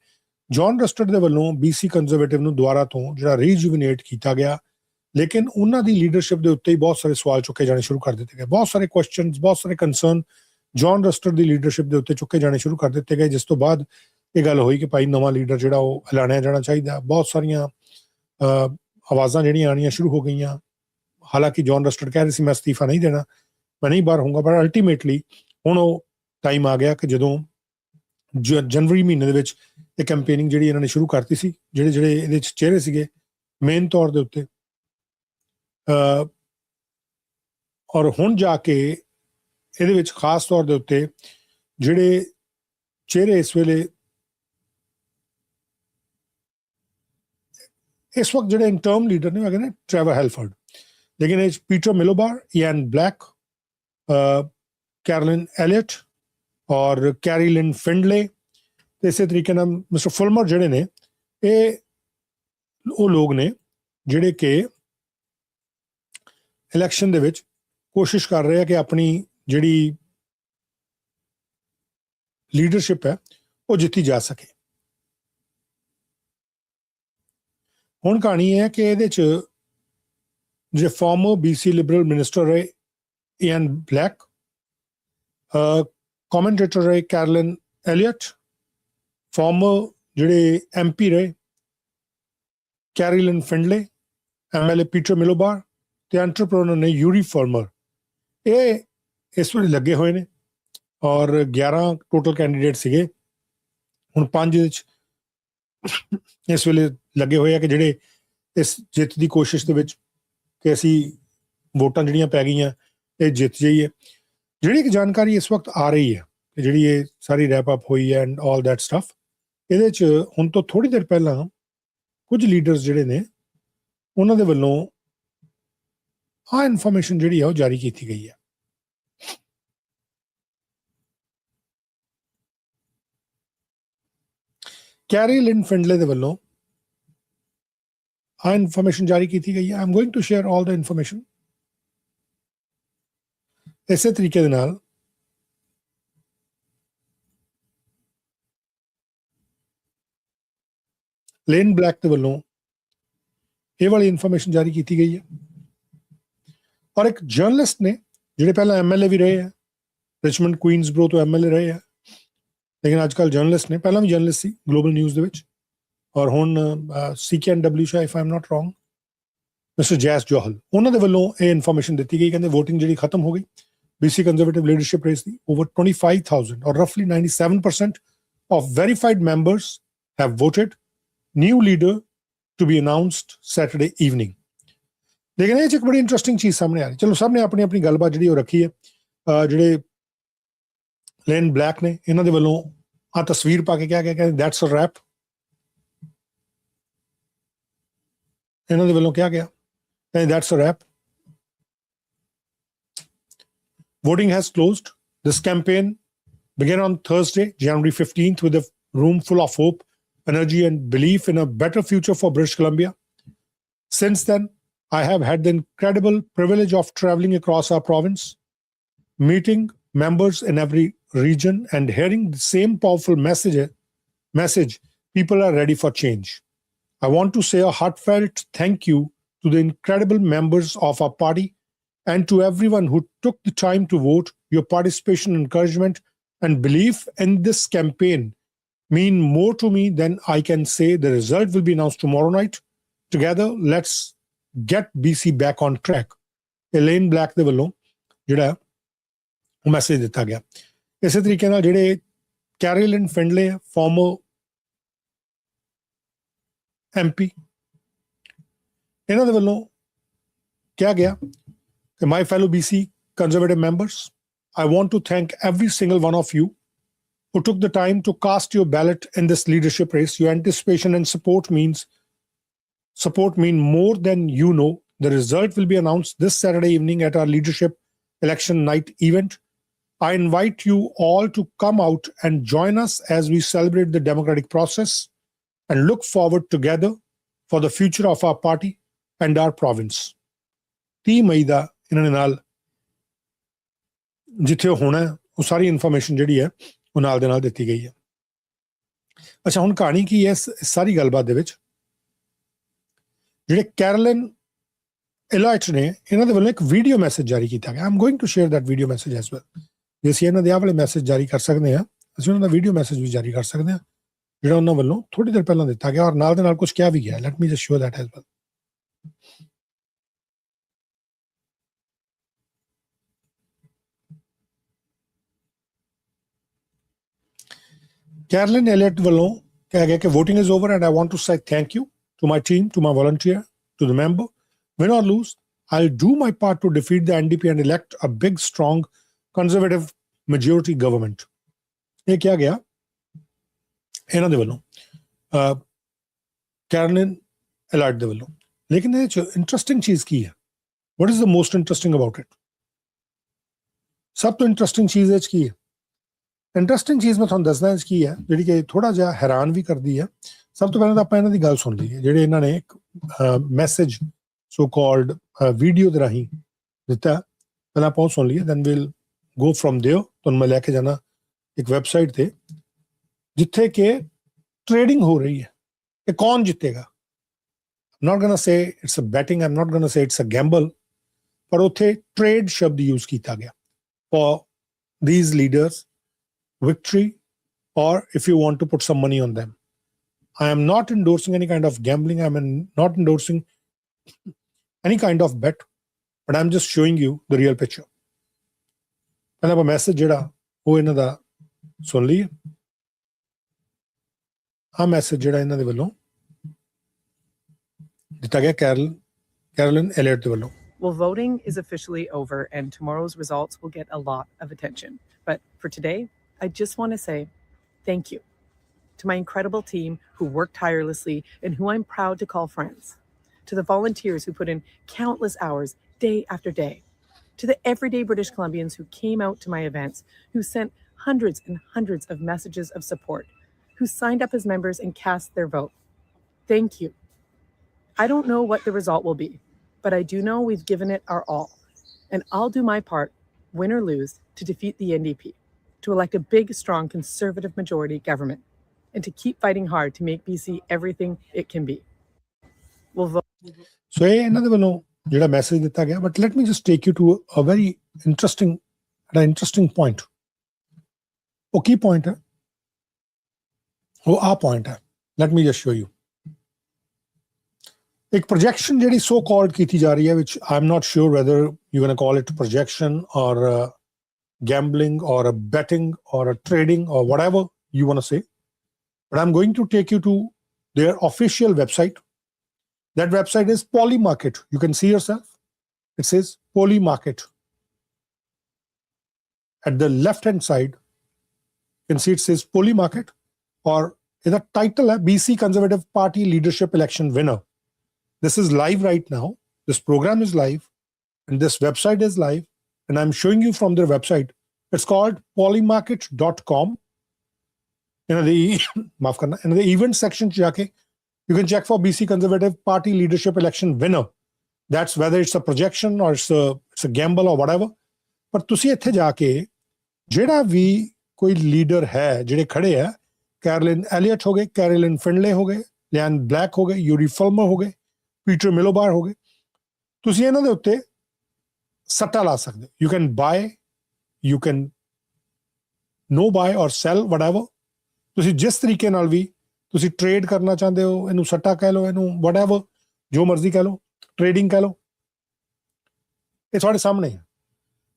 ਜੌਨ ਰਸਟਡ ਦੇ ਵੱਲੋਂ BC ਕੰਜ਼ਰਵੇਟਿਵ ਨੂੰ ਦੁਬਾਰਾ ਤੋਂ ਜਿਹੜਾ ਰੀਜੂਵੀਨੇਟ ਕੀਤਾ ਗਿਆ, ਲੇਕਿਨ ਉਹਨਾਂ ਦੀ ਲੀਡਰਸ਼ਿਪ ਦੇ ਉੱਤੇ ਹੀ ਬਹੁਤ ਸਾਰੇ ਸਵਾਲ ਚੁੱਕੇ ਜਾਣੇ ਸ਼ੁਰੂ ਕਰ ਦਿੱਤੇ ਗਏ, ਬਹੁਤ ਸਾਰੇ ਕੁਐਸਚਨਸ, ਬਹੁਤ ਸਾਰੇ ਕੰਸਰਨ ਜੌਨ ਰਸਟਡ ਦੀ ਲੀਡਰਸ਼ਿਪ ਦੇ ਉੱਤੇ ਚੁੱਕੇ ਜਾਣੇ ਸ਼ੁਰੂ ਕਰ ਦਿੱਤੇ ਗਏ, ਜਿਸ ਤੋਂ ਬਾਅਦ ਇਹ ਗੱਲ ਹੋਈ ਕਿ ਭਾਈ ਨਵਾਂ ਲੀਡਰ ਜਿਹੜਾ ਉਹ ਐਲਾਨਿਆ ਜਾਣਾ ਚਾਹੀਦਾ। ਬਹੁਤ ਸਾਰੀਆਂ ਆਵਾਜ਼ਾਂ ਜਿਹੜੀਆਂ ਆਉਣੀਆਂ ਸ਼ੁਰੂ ਹੋ ਗਈਆਂ। ਹਾਲਾਂਕਿ ਜੌਨ ਰਸਟਡ ਕਹਿ ਰਹੇ ਸੀ ਮੈਂ ਅਸਤੀਫਾ ਨਹੀਂ ਦੇਣਾ, ਮੈਂ ਨਹੀਂ ਬਾਹਰ ਹੋਊਂਗਾ, ਪਰ ਅਲਟੀਮੇਟਲੀ ਹੁਣ ਉਹ ਟਾਈਮ ਆ ਗਿਆ ਕਿ ਜਦੋਂ ਜਨਵਰੀ ਮਹੀਨੇ ਦੇ ਵਿੱਚ ਇਹ ਕੈਂਪੇਨਿੰਗ ਜਿਹੜੀ ਇਹਨਾਂ ਨੇ ਸ਼ੁਰੂ ਕਰਤੀ ਸੀ, ਜਿਹੜੇ ਇਹਦੇ 'ਚ ਚਿਹਰੇ ਸੀਗੇ ਮੇਨ ਤੌਰ ਦੇ ਉੱਤੇ, ਔਰ ਹੁਣ ਜਾ ਕੇ ਇਹਦੇ ਵਿੱਚ ਖਾਸ ਤੌਰ ਦੇ ਉੱਤੇ ਜਿਹੜੇ ਚਿਹਰੇ ਇਸ ਵੇਲੇ ਇਸ ਵਕਤ ਜਿਹੜੇ ਇੰਟਰਮ ਲੀਡਰ ਨੇ ਉਹ ਹੈਗੇ ਨੇ ਟ੍ਰੈਵਰ ਹੈਲਫਰਡ, ਲੇਕਿਨ ਇਹ ਪੀਟਰ ਮਿਲੋਬਾਰ, ਇਆਨ ਬਲੈਕ, ਕੈਰਲਿਨ ਐਲੀਅਟ ਔਰ ਕੈਰੀਲਿਨ ਫਿੰਡਲੇ, ਤੇ ਇਸੇ ਤਰੀਕੇ ਨਾਲ ਮਿਸਟਰ ਫੁਲਮਰ ਜਿਹੜੇ ਨੇ, ਇਹ ਉਹ ਲੋਕ ਨੇ ਜਿਹੜੇ ਕਿ ਇਲੈਕਸ਼ਨ ਦੇ ਵਿੱਚ ਕੋਸ਼ਿਸ਼ ਕਰ ਰਹੇ ਆ ਕਿ ਆਪਣੀ ਜਿਹੜੀ ਲੀਡਰਸ਼ਿਪ ਹੈ ਉਹ ਜਿੱਤੀ ਜਾ ਸਕੇ। ਹੁਣ ਕਹਾਣੀ ਇਹ ਹੈ ਕਿ ਇਹਦੇ 'ਚ ਜਿਹੜੇ ਫਾਰਮਰ BC ਲਿਬਰਲ ਮਿਨਿਸਟਰ ਰਹੇ ਇਆਨ ਬਲੈਕ, ਕਮੈਂਟੇਟਰ ਰਹੇ ਕੈਰਲਿਨ ਐਲੀਅਟ, ਫਾਰਮਰ ਜਿਹੜੇ MP ਰਹੇ ਕੈਰੀਲਿਨ ਫਿੰਡਲੇ, MLA ਪੀਟਰ ਮਿਲੋਬਾਰ ਤੇ ਐਂਟਰਪ੍ਰੈਨਰ ਨੇ ਯੂਰੀ ਫਾਰਮਰ, ਇਹ ਇਸ ਵੇਲੇ ਲੱਗੇ ਹੋਏ ਨੇ, ਔਰ 11 ਟੋਟਲ ਕੈਂਡੀਡੇਟ ਸੀਗੇ, ਹੁਣ 5 ਵਿੱਚ ਇਸ ਵੇਲੇ ਲੱਗੇ ਹੋਏ ਆ ਕਿ ਜਿਹੜੇ ਇਸ ਜਿੱਤ ਦੀ ਕੋਸ਼ਿਸ਼ ਦੇ ਵਿੱਚ ਕਿ ਅਸੀਂ ਵੋਟਾਂ ਜਿਹੜੀਆਂ ਪੈ ਗਈਆਂ ਇਹ ਜਿੱਤ ਜਾਈਏ। ਜਿਹੜੀ ਇੱਕ ਜਾਣਕਾਰੀ ਇਸ ਵਕਤ ਆ ਰਹੀ ਹੈ ਕਿ ਜਿਹੜੀ ਇਹ ਸਾਰੀ ਰੈਪ ਅਪ ਹੋਈ ਹੈ ਐਂਡ ਆਲ ਦੈਟ ਸਟਫ, ਇਹਦੇ 'ਚ ਹੁਣ ਤੋਂ ਥੋੜ੍ਹੀ ਦੇਰ ਪਹਿਲਾਂ ਕੁਝ ਲੀਡਰਸ ਜਿਹੜੇ ਨੇ ਉਹਨਾਂ ਦੇ ਵੱਲੋਂ ਆਹ ਇਨਫੋਰਮੇਸ਼ਨ ਜਿਹੜੀ ਹੈ ਉਹ ਜਾਰੀ ਕੀਤੀ ਗਈ ਹੈ। ਕੈਰੀਲਿਨ ਫਿੰਡਲੇ ਦੇ ਵੱਲੋਂ ਆਹ ਇਨਫੋਰਮੇਸ਼ਨ ਜਾਰੀ ਕੀਤੀ ਗਈ ਹੈ। I am going to share all the information. ਇਸੇ ਤਰੀਕੇ ਦੇ ਨਾਲ ਲੇਨ ਬਲੈਕ ਦੇ ਵੱਲੋਂ ਇਹ ਵਾਲੀ ਇਨਫੋਰਮੇਸ਼ਨ ਜਾਰੀ ਕੀਤੀ ਗਈ ਹੈ, ਔਰ ਇੱਕ ਜਰਨਲਿਸਟ ਨੇ ਜਿਹੜੇ ਪਹਿਲਾਂ MLA ਵੀ ਰਹੇ ਆ, ਰਿਚਮੰਡ ਕੁਈਨਸਬਰੋ ਤੋਂ MLA ਰਹੇ ਆ, ਲੇਕਿਨ ਅੱਜ ਕੱਲ੍ਹ ਜਰਨਲਿਸਟ ਨੇ, ਪਹਿਲਾਂ ਵੀ ਜਰਨਲਿਸਟ ਸੀ ਗਲੋਬਲ ਨਿਊਜ਼ ਦੇ ਵਿੱਚ, ਔਰ ਹੁਣ CKNW ਸ਼ਾ if I am not wrong mister Jas Johal, ਉਹਨਾਂ ਦੇ ਵੱਲੋਂ ਇਹ ਇਨਫੋਰਮੇਸ਼ਨ ਦਿੱਤੀ ਗਈ। ਕਹਿੰਦੇ ਵੋਟਿੰਗ ਜਿਹੜੀ ਖਤਮ ਹੋ ਗਈ BC conservative leadership race the, over 25,000 or roughly 97% of verified members have voted. New leader to be announced Saturday evening. ਲੇਕਿਨ ਇਹ 'ਚ ਇੱਕ ਬੜੀ ਇੰਟਰਸਟਿੰਗ ਚੀਜ਼ ਸਾਹਮਣੇ ਆ ਰਹੀ। ਚਲੋ ਸਭ ਨੇ ਆਪਣੀ ਆਪਣੀ ਗੱਲਬਾਤ ਜਿਹੜੀ ਉਹ ਰੱਖੀ ਹੈ। ਜਿਹੜੇ ਲੇਨ ਬਲੈਕ ਨੇ ਇਹਨਾਂ ਦੇ ਵੱਲੋਂ ਆਹ ਤਸਵੀਰ ਪਾ ਕੇ ਕਿਹਾ ਗਿਆ, ਕਹਿੰਦੇ ਦੈਟਸ ਅ ਰੈਪ। ਇਹਨਾਂ ਦੇ ਵੱਲੋਂ ਕਿਹਾ ਗਿਆ ਕਹਿੰਦੇ that's a wrap. Voting has closed. This campaign began on Thursday, January 15th, with a room full of hope, energy, and belief in a better future for British Columbia. Since then, I have had the incredible privilege of traveling across our province, meeting members in every region, and hearing the same powerful message: people are ready for change. I want to say a heartfelt thank you to the incredible members of our party and to everyone who took the time to vote. Your participation, encouragement, and belief in this campaign mean more to me than I can say. The result will be announced tomorrow night. Together, let's get BC back on track. Elaine Black ਦੇ ਵੱਲੋਂ ਜਿਹੜਾ message ਦਿੱਤਾ ਗਿਆ। ਇਸੇ ਤਰੀਕੇ ਨਾਲ ਜਿਹੜੇ ਕੈਰੀਲਿਨ ਫਿੰਡਲੇ farmer MP, ਇਹਨਾਂ ਦੇ ਵੱਲੋਂ ਕਿਹਾ ਗਿਆ my fellow BC conservative members, I want to thank every single one of you who took the time to cast your ballot in this leadership race. Your anticipation and support mean more than you know. The result will be announced this Saturday evening at our leadership election night event. I invite you all to come out and join us as we celebrate the democratic process and look forward together for the future of our party and our province. 30 ਮਈ ਦਾ ਇਹਨਾਂ ਨੇ ਨਾਲ ਜਿੱਥੇ ਹੋਣਾ ਉਹ ਸਾਰੀ information ਜਿਹੜੀ ਹੈ ਉਹ ਨਾਲ ਦੇ ਨਾਲ ਦਿੱਤੀ ਗਈ ਹੈ। ਅੱਛਾ, ਹੁਣ ਕਹਾਣੀ ਕੀ ਹੈ ਇਸ ਸਾਰੀ ਗੱਲਬਾਤ ਦੇ ਵਿੱਚ? ਜਿਹੜੇ ਕੈਰੋਲਿਨ ਐਲਰਟ ਨੇ ਇਹਨਾਂ ਦੇ ਵੱਲੋਂ ਇੱਕ ਵੀਡੀਓ ਮੈਸੇਜ ਜਾਰੀ ਕੀਤਾ ਗਿਆ। I'm going to share that video message as well. ਜੇ ਅਸੀਂ ਇਹਨਾਂ ਦੇ ਆਹ ਵਾਲੇ ਮੈਸੇਜ ਜਾਰੀ ਕਰ ਸਕਦੇ ਹਾਂ, ਅਸੀਂ ਉਹਨਾਂ ਦਾ ਵੀਡੀਓ ਮੈਸੇਜ ਵੀ ਜਾਰੀ ਕਰ ਸਕਦੇ ਹਾਂ ਜਿਹੜਾ ਉਹਨਾਂ ਵੱਲੋਂ ਥੋੜੀ ਦੇਰ ਪਹਿਲਾਂ ਦਿੱਤਾ ਗਿਆ ਔਰ ਨਾਲ ਦੇ ਨਾਲ ਕੁਝ ਕਿਹਾ ਵੀ ਗਿਆ। Let me just show that as well. Carolyn Elliott ਵੱਲੋਂ ਕਿਹਾ ਗਿਆ ਕਿ voting is over and I want to say thank you to my team, to my volunteer, to the member. Win or lose, I'll do my part to defeat the NDP and elect a big, strong, conservative majority government. ਇਹ ਕਿਹਾ ਗਿਆ ਇਹਨਾਂ ਦੇ ਵੱਲੋਂ, Carolyn Elliott ਦੇ ਵੱਲੋਂ। ਲੇਕਿਨ ਇਹਦੇ 'ਚ ਇੰਟਰਸਟਿੰਗ ਚੀਜ਼ ਕੀ ਹੈ? What is the most interesting about it? ਸਭ ਤੋਂ ਇੰਟਰਸਟਿੰਗ ਚੀਜ਼ ਇਹ 'ਚ ਕੀ ਹੈ? ਇੰਟਰਸਟਿੰਗ ਚੀਜ਼ ਮੈਂ ਤੁਹਾਨੂੰ ਦੱਸਦਾ ਇਸ ਕੀ ਹੈ ਜਿਹੜੀ ਕਿ ਥੋੜਾ ਜਿਹਾ ਹੈਰਾਨ ਵੀ ਕਰਦੀ ਹੈ। ਸਭ ਤੋਂ ਪਹਿਲਾਂ ਤਾਂ ਆਪਾਂ ਇਹਨਾਂ ਦੀ ਗੱਲ ਸੁਣ ਲਈਏ ਜਿਹੜੇ ਇਹਨਾਂ ਨੇ ਇੱਕ ਮੈਸੇਜ ਸੋ ਕਾਲਡ ਵੀਡੀਓ ਦੇ ਰਾਹੀਂ ਦਿੱਤਾ। ਪਹਿਲਾਂ ਆਪਾਂ ਉਹ ਸੁਣ ਲਈਏ, then we'll go from there. ਤੁਹਾਨੂੰ ਮੈਂ ਲੈ ਕੇ ਜਾਣਾ ਇੱਕ ਵੈਬਸਾਈਟ ਤੇ ਜਿੱਥੇ ਕਿ ਟ੍ਰੇਡਿੰਗ ਹੋ ਰਹੀ ਹੈ ਕਿ ਕੌਣ ਜਿੱਤੇਗਾ। I'm not gonna say it's a betting, I'm not gonna say it's a gamble, ਪਰ ਉੱਥੇ ਟ੍ਰੇਡ ਸ਼ਬਦ ਯੂਜ਼ ਕੀਤਾ ਗਿਆ for these leaders victory, or if you want to put some money on them. I am not endorsing any kind of gambling. I am not endorsing any kind of bet, but I'm just showing you the real picture. And a message ਜਿਹੜਾ ਉਹ ਇਹਨਾਂ ਦਾ ਸੁਣ ਲਈਏ। ਆ message ਜਿਹੜਾ ਇਹਨਾਂ ਦੇ ਵੱਲੋਂ ਦਿੱਤਾ ਗਿਆ ਕੈਰੋਲਿਨ ਐਲੀਅਟ ਦੇ ਵੱਲੋਂ। Well, voting is officially over and tomorrow's results will get a lot of attention. But for today, I just want to say thank you to my incredible team who worked tirelessly and who I'm proud to call friends, to the volunteers who put in countless hours day after day, to the everyday British Columbians who came out to my events, who sent hundreds and hundreds of messages of support, who signed up as members and cast their vote. Thank you. I don't know what the result will be, but I do know we've given it our all, and I'll do my part, win or lose, to defeat the NDP, to elect a big, strong Conservative majority government, and to keep fighting hard to make BC everything it can be. We'll vote. So ਇਹ ਇਹਨਾਂ ਦੇ ਵੱਲੋਂ ਜਿਹੜਾ message ਦਿੱਤਾ ਗਿਆ, but let me just take you to a very interesting point. ਉਹ ਕੀ point ਹੈ? ਉਹ ਆਹ point ਹੈ। Let me just show you. ਇੱਕ projection ਜਿਹੜੀ so called ਕੀਤੀ ਜਾ ਰਹੀ ਹੈ, which I'm not sure whether you're going to call it projection or gambling or a betting or a trading or whatever you want to say, but I'm going to take you to their official website. That website is Polymarket. You can see yourself. It says Polymarket. At the left hand side, you can see it says Polymarket, or the title is BC Conservative Party Leadership Election Winner. This is live right now. This program is live and this website is live. And I'm showing you from their website. It's called polymarket.com. In the event section, you can check for BC Conservative Party Leadership Election Winner. That's whether it's a projection or it's a gamble or whatever. But ਤੁਸੀਂ ਇੱਥੇ ਜਾ ਕੇ ਜਿਹੜਾ ਵੀ ਕੋਈ leader ਹੈ ਜਿਹੜੇ ਖੜੇ ਹੈ, Carolyn Elliot ਹੋ ਗਏ, ਕੈਰੋਲਿਨ ਫਿਨਲੇ ਹੋ ਗਏ, ਲਿਆਨ ਬਲੈਕ ਹੋ ਗਏ, ਯੂਰੀ ਫਲਮਰ ਹੋ ਗਏ, ਪੀਟਰ ਮਿਲੋਬਾਰ ਹੋ ਗਏ, ਤੁਸੀਂ ਇਹਨਾਂ ਦੇ ਉੱਤੇ ਸੱਟਾ ਲਾ ਸਕਦੇ ਹੋ। You can buy, you can no buy or sell whatever. ਤੁਸੀਂ ਜਿਸ ਤਰੀਕੇ ਨਾਲ ਵੀ ਤੁਸੀਂ ਟ੍ਰੇਡ ਕਰਨਾ ਚਾਹੁੰਦੇ ਹੋ, ਇਹਨੂੰ ਸੱਟਾ ਕਹਿ ਲਓ, ਇਹਨੂੰ whatever ਜੋ ਮਰਜ਼ੀ ਕਹਿ ਲਓ, ਟ੍ਰੇਡਿੰਗ ਕਹਿ ਲਓ, ਇਹ ਤੁਹਾਡੇ ਸਾਹਮਣੇ ਹੈ।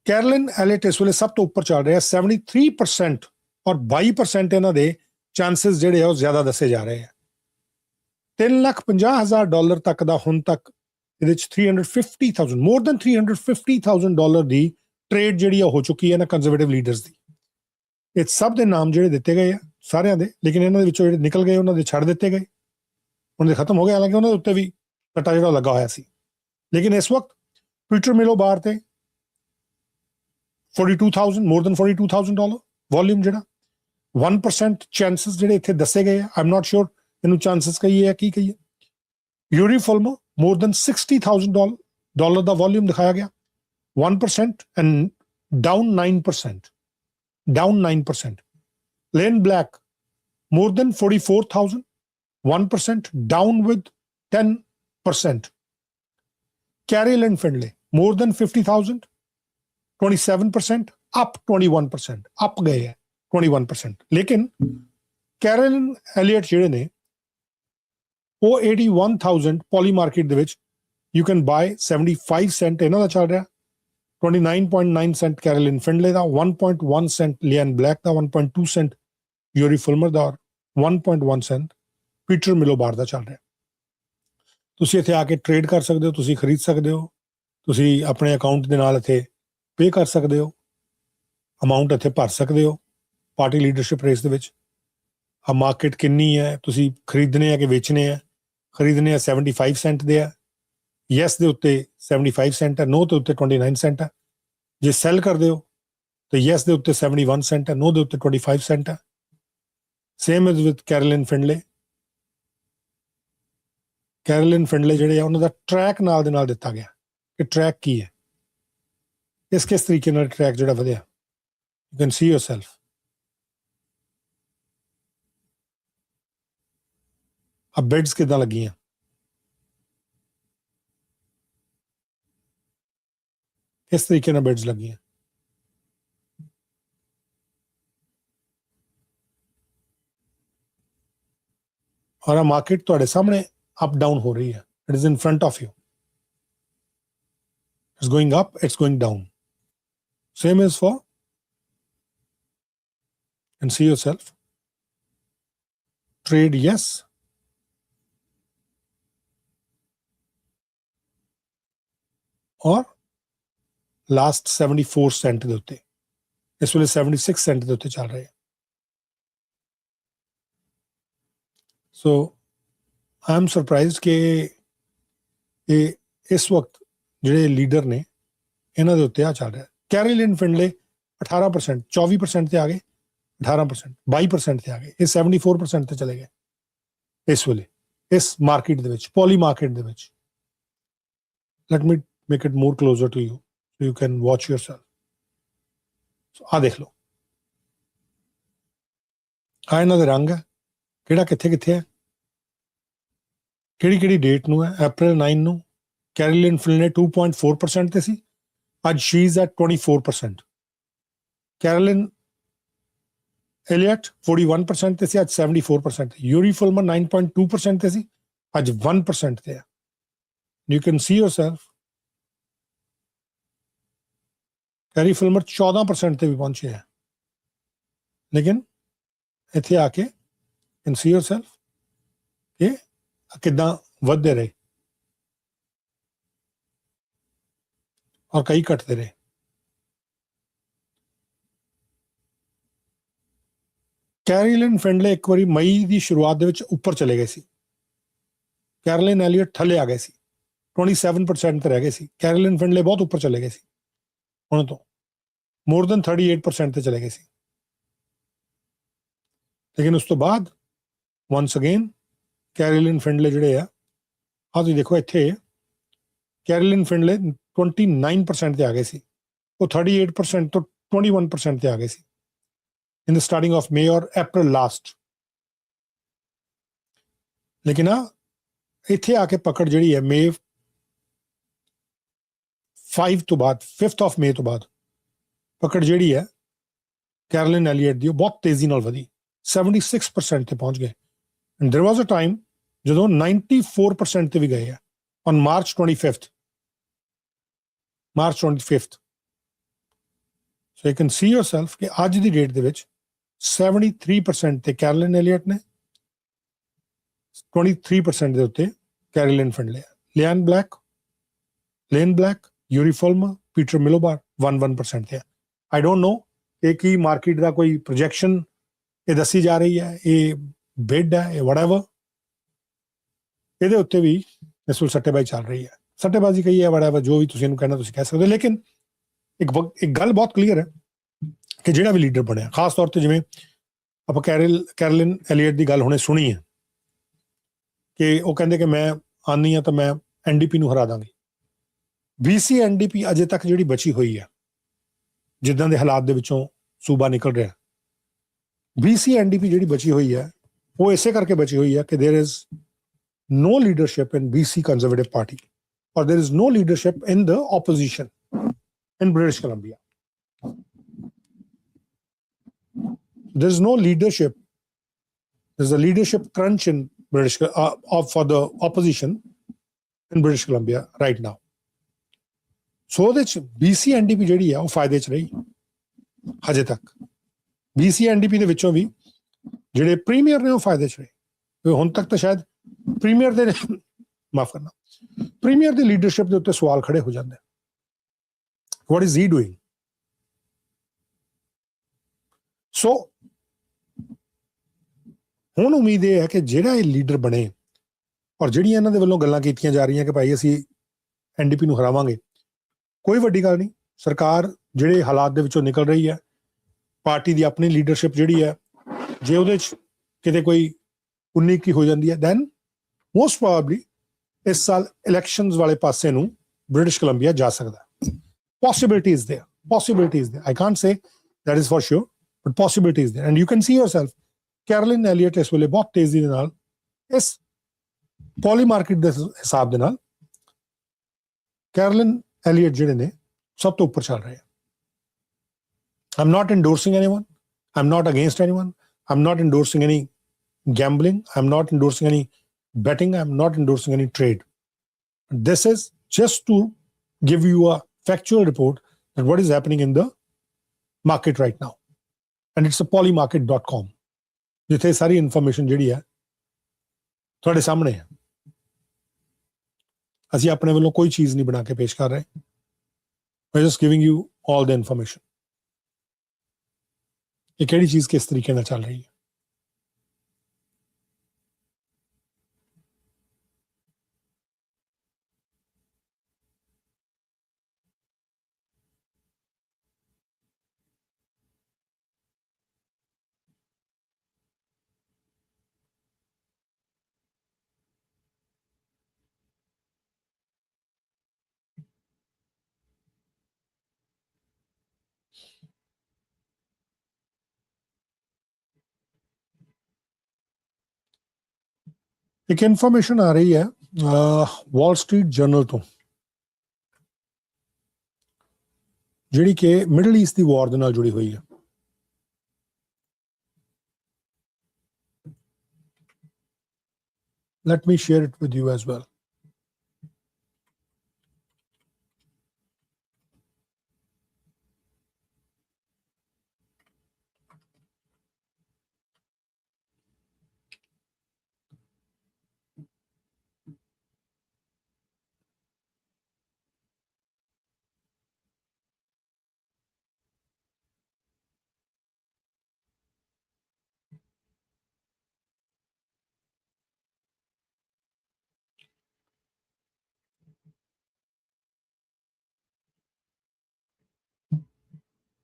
ਕੈਰੋਲਿਨ ਐਲੀਅਟ ਇਸ ਵੇਲੇ ਸਭ ਤੋਂ ਉੱਪਰ ਚੱਲ ਰਿਹਾ 73% ਔਰ 22% ਇਹਨਾਂ ਦੇ ਚਾਂਸਸ ਜਿਹੜੇ ਆ ਉਹ ਜ਼ਿਆਦਾ ਦੱਸੇ ਜਾ ਰਹੇ ਆ। $350,000 ਤੱਕ ਦਾ ਹੁਣ ਤੱਕ ਇਹਦੇ ਚ 350,000 ਮੋਰ ਦੈਨ $350,000 ਦੀ ਟ੍ਰੇਡ ਜਿਹੜੀ ਆ ਹੋ ਚੁੱਕੀ ਹੈ ਨਾ ਕੰਜ਼ਰਵੇਟਿਵ ਲੀਡਰਸ ਦੀ। ਇਹ ਸਭ ਦੇ ਨਾਮ ਜਿਹੜੇ ਦਿੱਤੇ ਗਏ ਆ ਸਾਰਿਆਂ ਦੇ, ਲੇਕਿਨ ਇਹਨਾਂ ਦੇ ਵਿੱਚੋਂ ਜਿਹੜੇ ਨਿਕਲ ਗਏ ਉਹਨਾਂ ਦੇ ਛੱਡ ਦਿੱਤੇ ਗਏ, ਉਹਨਾਂ ਦੇ ਖਤਮ ਹੋ ਗਏ, ਹਾਲਾਂਕਿ ਉਹਨਾਂ ਦੇ ਉੱਤੇ ਵੀ ਸੱਟਾ ਜਿਹੜਾ ਲੱਗਾ ਹੋਇਆ ਸੀ। ਲੇਕਿਨ ਇਸ ਵਕਤ ਪੀਟਰ ਮਿਲੋਬਾਰ ਤੇ 42,000, more than $42,000 ਵੋਲਿਊਮ ਜਿਹੜਾ 1% ਚਾਂਸਸ ਜਿਹੜੇ ਇੱਥੇ ਦੱਸੇ ਗਏ ਆ। ਆਈ ਐਮ ਨਾਟ ਸ਼ੋਰ ਇਹਨੂੰ ਚਾਂਸਸ ਕਹੀਏ ਜਾਂ ਕੀ ਕਹੀਏ। ਯੂਰੀਫਿਲਮ more than $60,000 ਦਾ ਵੋਲਿਊਮ ਦਿਖਾਇਆ ਗਿਆ 1% and down 9%. Down 9%. Lane Black more than 44,000, 1% down with 10%. Carroll and Findlay more than 50,000, 27%, up 21%, up गए हैं 21%. लेकिन Carroll and Elliott ਜਿਹੜੇ ਨੇ ਉਹ 81,000 ਪੋਲੀ ਮਾਰਕੀਟ ਦੇ ਵਿੱਚ you can buy 75 cent ਇਹਨਾਂ ਦਾ ਚੱਲ ਰਿਹਾ 29.9 cent Carroll and Findlay the 1.1 cent Lane Black the 1.2 cent Yuri Fulmer the 1.1 cent Peter Milobar ਦਾ ਚੱਲ ਰਿਹਾ। ਤੁਸੀਂ ਇੱਥੇ ਆ ਕੇ ਟ੍ਰੇਡ ਕਰ ਸਕਦੇ ਹੋ, ਤੁਸੀਂ ਖਰੀਦ ਸਕਦੇ ਹੋ, ਤੁਸੀਂ ਆਪਣੇ ਅਕਾਊਂਟ ਦੇ ਨਾਲ ਇੱਥੇ ਪੇ ਕਰ ਸਕਦੇ ਹੋ, ਅਮਾਉਂਟ ਇੱਥੇ ਭਰ ਸਕਦੇ ਹੋ ਪਾਰਟੀ ਲੀਡਰਸ਼ਿਪ ਰੇਸ ਦੇ ਵਿੱਚ। ਆ ਮਾਰਕੀਟ ਕਿੰਨੀ ਹੈ, ਤੁਸੀਂ ਖਰੀਦਣੇ ਆ ਕਿ ਵੇਚਣੇ ਆ। ਖਰੀਦਣੇ ਆ 75 ਸੈਂਟ ਦੇ ਆ, ਯੈਸ ਦੇ ਉੱਤੇ 75 ਸੈਂਟ ਹੈ, ਨੋ ਦੇ ਉੱਤੇ 29 ਸੈਂਟ ਹੈ। ਜੇ ਸੈਲ ਕਰਦੇ ਹੋ ਤਾਂ ਯੈਸ ਦੇ ਉੱਤੇ 71 ਸੈਂਟ ਹੈ, ਨੋ ਦੇ ਉੱਤੇ 25 ਸੈਂਟ ਹੈ। Same is with Carroll and Findlay। Carroll and Findlay ਜਿਹੜੇ ਆ ਉਹਨਾਂ ਦਾ ਟਰੈਕ ਨਾਲ ਦੇ ਨਾਲ ਦਿੱਤਾ ਗਿਆ ਕਿ ਟਰੈਕ ਕੀ ਹੈ, ਕਿਸ ਤਰੀਕੇ ਨਾਲ ਟਰੈਕ ਜਿਹੜਾ ਵਧਿਆ। You can see yourself. ਆ ਬਿਡਸ ਕਿੱਦਾਂ ਲੱਗੀਆਂ, ਕਿਸ ਤਰੀਕੇ ਨਾਲ ਬਿਡਸ ਲੱਗੀਆਂ। ਔਰ ਆ ਮਾਰਕੀਟ ਤੁਹਾਡੇ ਸਾਹਮਣੇ ਅਪ ਡਾਊਨ ਹੋ ਰਹੀ ਹੈ। It is in front of you. It's going up, it's going down. Same is for and see yourself. Trade yes, or last 74 cent ਦੇ ਉੱਤੇ, ਇਸ ਵੇਲੇ 76 cent ਦੇ ਉੱਤੇ ਚੱਲ ਰਹੇ। So I am surprised ਕਿ ਇਹ ਇਸ ਵਕਤ ਜਿਹੜੇ ਲੀਡਰ ਨੇ ਇਹਨਾਂ ਦੇ ਉੱਤੇ ਆ ਚੱਲ ਰਿਹਾ। Carroll and Findlay 18%, 24% ਤੇ ਆ ਗਏ, 18%, 22% ਤੇ ਆ ਗਏ। ਇਹ 74% ਤੇ ਚਲੇ ਗਏ ਇਸ ਵੇਲੇ ਇਸ ਮਾਰਕੀਟ ਦੇ ਵਿੱਚ, ਪੋਲੀ ਮਾਰਕੀਟ ਦੇ ਵਿੱਚ। Let me make it more closer to you so you can watch yourself. So ਆ ਦੇਖ ਲਓ, ਆ ਇਹਨਾਂ ਦੇ ਰੰਗ ਹੈ, ਕਿਹੜਾ ਕਿੱਥੇ ਕਿੱਥੇ ਹੈ, ਕਿਹੜੀ ਡੇਟ ਨੂੰ ਹੈ। April 9 ਨੂੰ Carroll and Findlay 2.4% ਤੇ ਸੀ, ਅੱਜ she is at 24%। Carroll and Elliott 41% ਤੇ ਸੀ, ਅੱਜ 74%। Yuri Fulmer 9.2% ਤੇ ਸੀ, ਅੱਜ 1% ਤੇ ਹੈ। You can see yourself। Yuri Fulmer 14% ਤੇ ਵੀ ਪਹੁੰਚੇ ਹੈ, ਲੇਕਿਨ ਇੱਥੇ ਆ ਕੇ can see yourself ਕਿ ਕਿੱਦਾਂ ਵੱਧਦੇ ਰਹੇ ਔਰ ਕਈ ਘਟਦੇ ਰਹੇ। Carroll and Findlay ਇੱਕ ਵਾਰੀ ਮਈ ਦੀ ਸ਼ੁਰੂਆਤ ਦੇ ਵਿੱਚ ਉੱਪਰ ਚਲੇ ਗਏ ਸੀ, Carroll and Elliott ਥੱਲੇ ਆ ਗਏ ਸੀ, 27% ਤੇ ਰਹਿ ਗਏ ਸੀ। Carroll and Findlay ਬਹੁਤ ਉੱਪਰ ਚਲੇ ਗਏ ਸੀ, ਉਹਨਾਂ ਤੋਂ more than 38% ਤੇ ਚਲੇ ਗਏ ਸੀ। ਲੇਕਿਨ ਉਸ ਤੋਂ ਬਾਅਦ once again Carroll and Findlay ਜਿਹੜੇ ਆ ਤੁਸੀਂ ਦੇਖੋ ਇੱਥੇ Carroll and Findlay 29% ਤੇ ਆ ਗਏ ਸੀ, ਉਹ 38% ਤੋਂ 21% ਤੇ ਆ ਗਏ ਸੀ in the starting of May or April last। ਲੇਕਿਨ ਇੱਥੇ ਆ ਕੇ ਪਕੜ ਜਿਹੜੀ ਹੈ May 5 ਤੋਂ ਬਾਅਦ, 5th of May ਤੋਂ ਬਾਅਦ ਪਕੜ ਜਿਹੜੀ ਹੈ Carroll and Elliott ਦੀ ਉਹ ਬਹੁਤ ਤੇਜ਼ੀ ਨਾਲ ਵਧੀ, 76% ਤੇ ਪਹੁੰਚ ਗਏ। And there was a time ਜਦੋਂ 94% ਤੇ ਵੀ ਗਏ ਆ on March 25th। So you can see yourself ਕਿ ਅੱਜ ਦੀ ਡੇਟ ਦੇ ਵਿੱਚ 73% ਤੇ Carroll and Elliott ਨੇ, 23% ਦੇ ਉੱਤੇ Carroll and Findlay। Lane Black, Yuri Fulmer, Peter Milobar 1% ਤੇ। I don't know ਕਿ ਕੀ ਮਾਰਕੀਟ ਦਾ ਕੋਈ ਪ੍ਰੋਜੈਕਸ਼ਨ ਇਹ ਦੱਸੀ ਜਾ ਰਹੀ ਹੈ, ਇਹ ਬਿਡ ਹੈ, ਇਹ whatever, ਇਹਦੇ ਉੱਤੇ ਵੀ ਇਸ ਵੇਲੇ ਸੱਟੇਬਾਜ਼ੀ ਚੱਲ ਰਹੀ ਹੈ। ਸੱਟੇਬਾਜ਼ੀ ਕਹੀ ਹੈ whatever, ਜੋ ਵੀ ਤੁਸੀਂ ਇਹਨੂੰ ਕਹਿਣਾ ਤੁਸੀਂ ਕਹਿ ਸਕਦੇ ਹੋ। ਲੇਕਿਨ ਇੱਕ ਗੱਲ ਬਹੁਤ ਕਲੀਅਰ ਹੈ ਕਿ ਜਿਹੜਾ ਵੀ ਲੀਡਰ ਬਣਿਆ, ਖਾਸ ਤੌਰ ਤੇ ਜਿਵੇਂ ਆਪਾਂ ਕੈਰਲਿਨ ਐਲੀਅਟ ਦੀ ਗੱਲ ਹੁਣੇ ਸੁਣੀ ਹੈ ਕਿ ਉਹ ਕਹਿੰਦੇ ਕਿ ਮੈਂ ਆਉਂਦੀ ਹਾਂ ਤਾਂ ਮੈਂ ਐਨਡੀਪੀ ਨੂੰ ਹਰਾ ਦਾਂਗੀ। BC ਐਨਡੀਪੀ ਅਜੇ ਤੱਕ ਜਿਹੜੀ ਬਚੀ ਹੋਈ ਹੈ, ਜਿੱਦਾਂ ਦੇ ਹਾਲਾਤ ਦੇ ਵਿੱਚੋਂ ਸੂਬਾ ਨਿਕਲ ਰਿਹਾ, BC ਐਨਡੀਪੀ ਜਿਹੜੀ ਬਚੀ ਹੋਈ ਹੈ ਉਹ ਇਸੇ ਕਰਕੇ ਬਚੀ ਹੋਈ ਹੈ ਕਿ there is no leadership in BC Conservative Party or there is no leadership in the opposition in British Columbia. There is no leadership. There's a leadership crunch in for the opposition in British Columbia right now. So ਉਹਦੇ ਚ BC NDP ਜਿਹੜੀ ਆ ਉਹ ਫਾਇਦੇ ਚ ਰਹੀ ਹਜੇ ਤੱਕ। BC NDP ਦੇ ਵਿੱਚੋਂ ਵੀ ਜਿਹੜੇ ਪ੍ਰੀਮੀਅਰ ਨੇ ਉਹ ਫਾਇਦੇ ਚ ਰਹੇ। ਹੁਣ ਤੱਕ ਤਾਂ ਸ਼ਾਇਦ ਪ੍ਰੀਮੀਅਰ ਦੇ ਮਾਫ ਕਰਨਾ ਪ੍ਰੀਮੀਅਰ ਦੀ ਲੀਡਰਸ਼ਿਪ ਦੇ ਉੱਤੇ ਸਵਾਲ ਖੜੇ ਹੋ ਜਾਂਦੇ। What is he doing? So ਹੁਣ ਉਮੀਦ ਇਹ ਹੈ ਕਿ ਜਿਹੜਾ ਇਹ ਲੀਡਰ ਬਣੇ ਔਰ ਜਿਹੜੀਆਂ ਇਹਨਾਂ ਦੇ ਵੱਲੋਂ ਗੱਲਾਂ ਕੀਤੀਆਂ ਜਾ ਰਹੀਆਂ ਕਿ ਭਾਈ ਅਸੀਂ ਐਨਡੀਪੀ ਨੂੰ ਹਰਾਵਾਂਗੇ, ਕੋਈ ਵੱਡੀ ਗੱਲ ਨਹੀਂ। ਸਰਕਾਰ ਜਿਹੜੇ ਹਾਲਾਤ ਦੇ ਵਿੱਚੋਂ ਨਿਕਲ ਰਹੀ ਹੈ, ਪਾਰਟੀ ਦੀ ਆਪਣੀ ਲੀਡਰਸ਼ਿਪ ਜਿਹੜੀ ਹੈ, ਜੇ ਉਹਦੇ 'ਚ ਕਿਤੇ ਕੋਈ 19 ਹੋ ਜਾਂਦੀ ਹੈ ਦੈਨ ਮੋਸਟ ਪ੍ਰੋਬਬਲੀ ਇਸ ਸਾਲ ਇਲੈਕਸ਼ਨਸ ਵਾਲੇ ਪਾਸੇ ਨੂੰ ਬ੍ਰਿਟਿਸ਼ ਕੋਲੰਬੀਆ ਜਾ ਸਕਦਾ। Possibility is there. Possibility is there. I can't say that is for sure, but possibility is there. And you can see yourself, Carolyn Elliott ਇਸ ਵੇਲੇ ਬਹੁਤ ਤੇਜ਼ੀ ਦੇ ਨਾਲ ਇਸ ਪੋਲੀ ਮਾਰਕੀਟ ਦੇ ਹਿਸਾਬ ਦੇ ਨਾਲ Carolyn Elliott ਜਿਹੜੇ ਨੇ ਸਭ ਤੋਂ ਉੱਪਰ ਚੱਲ ਰਹੇ ਆ। I'm not endorsing anyone. I'm not against anyone. I'm not endorsing any gambling. I'm not endorsing any betting. I'm not endorsing any trade. This is just to give you a factual report that what is happening in the market right now. And it's a polymarket.com. ਜਿੱਥੇ ਸਾਰੀ information ਜਿਹੜੀ ਹੈ ਤੁਹਾਡੇ ਸਾਹਮਣੇ ਹੈ। ਅਸੀਂ ਆਪਣੇ ਵੱਲੋਂ ਕੋਈ ਚੀਜ਼ ਨਹੀਂ ਬਣਾ ਕੇ ਪੇਸ਼ ਕਰ ਰਹੇ। We're just giving you all the information. ਇਹ ਕਿਹੜੀ ਚੀਜ਼ ਕਿਸ ਤਰੀਕੇ ਨਾਲ ਚੱਲ ਰਹੀ ਹੈ। ਇੱਕ ਇਨਫੋਰਮੇਸ਼ਨ ਆ ਰਹੀ ਹੈ ਵਾਲ ਸਟਰੀਟ ਜਰਨਲ ਤੋਂ, ਜਿਹੜੀ ਕਿ ਮਿਡਲ ਈਸਟ ਦੀ ਵਾਰ ਦੇ ਨਾਲ ਜੁੜੀ ਹੋਈ ਹੈ। Let me share it with you as well.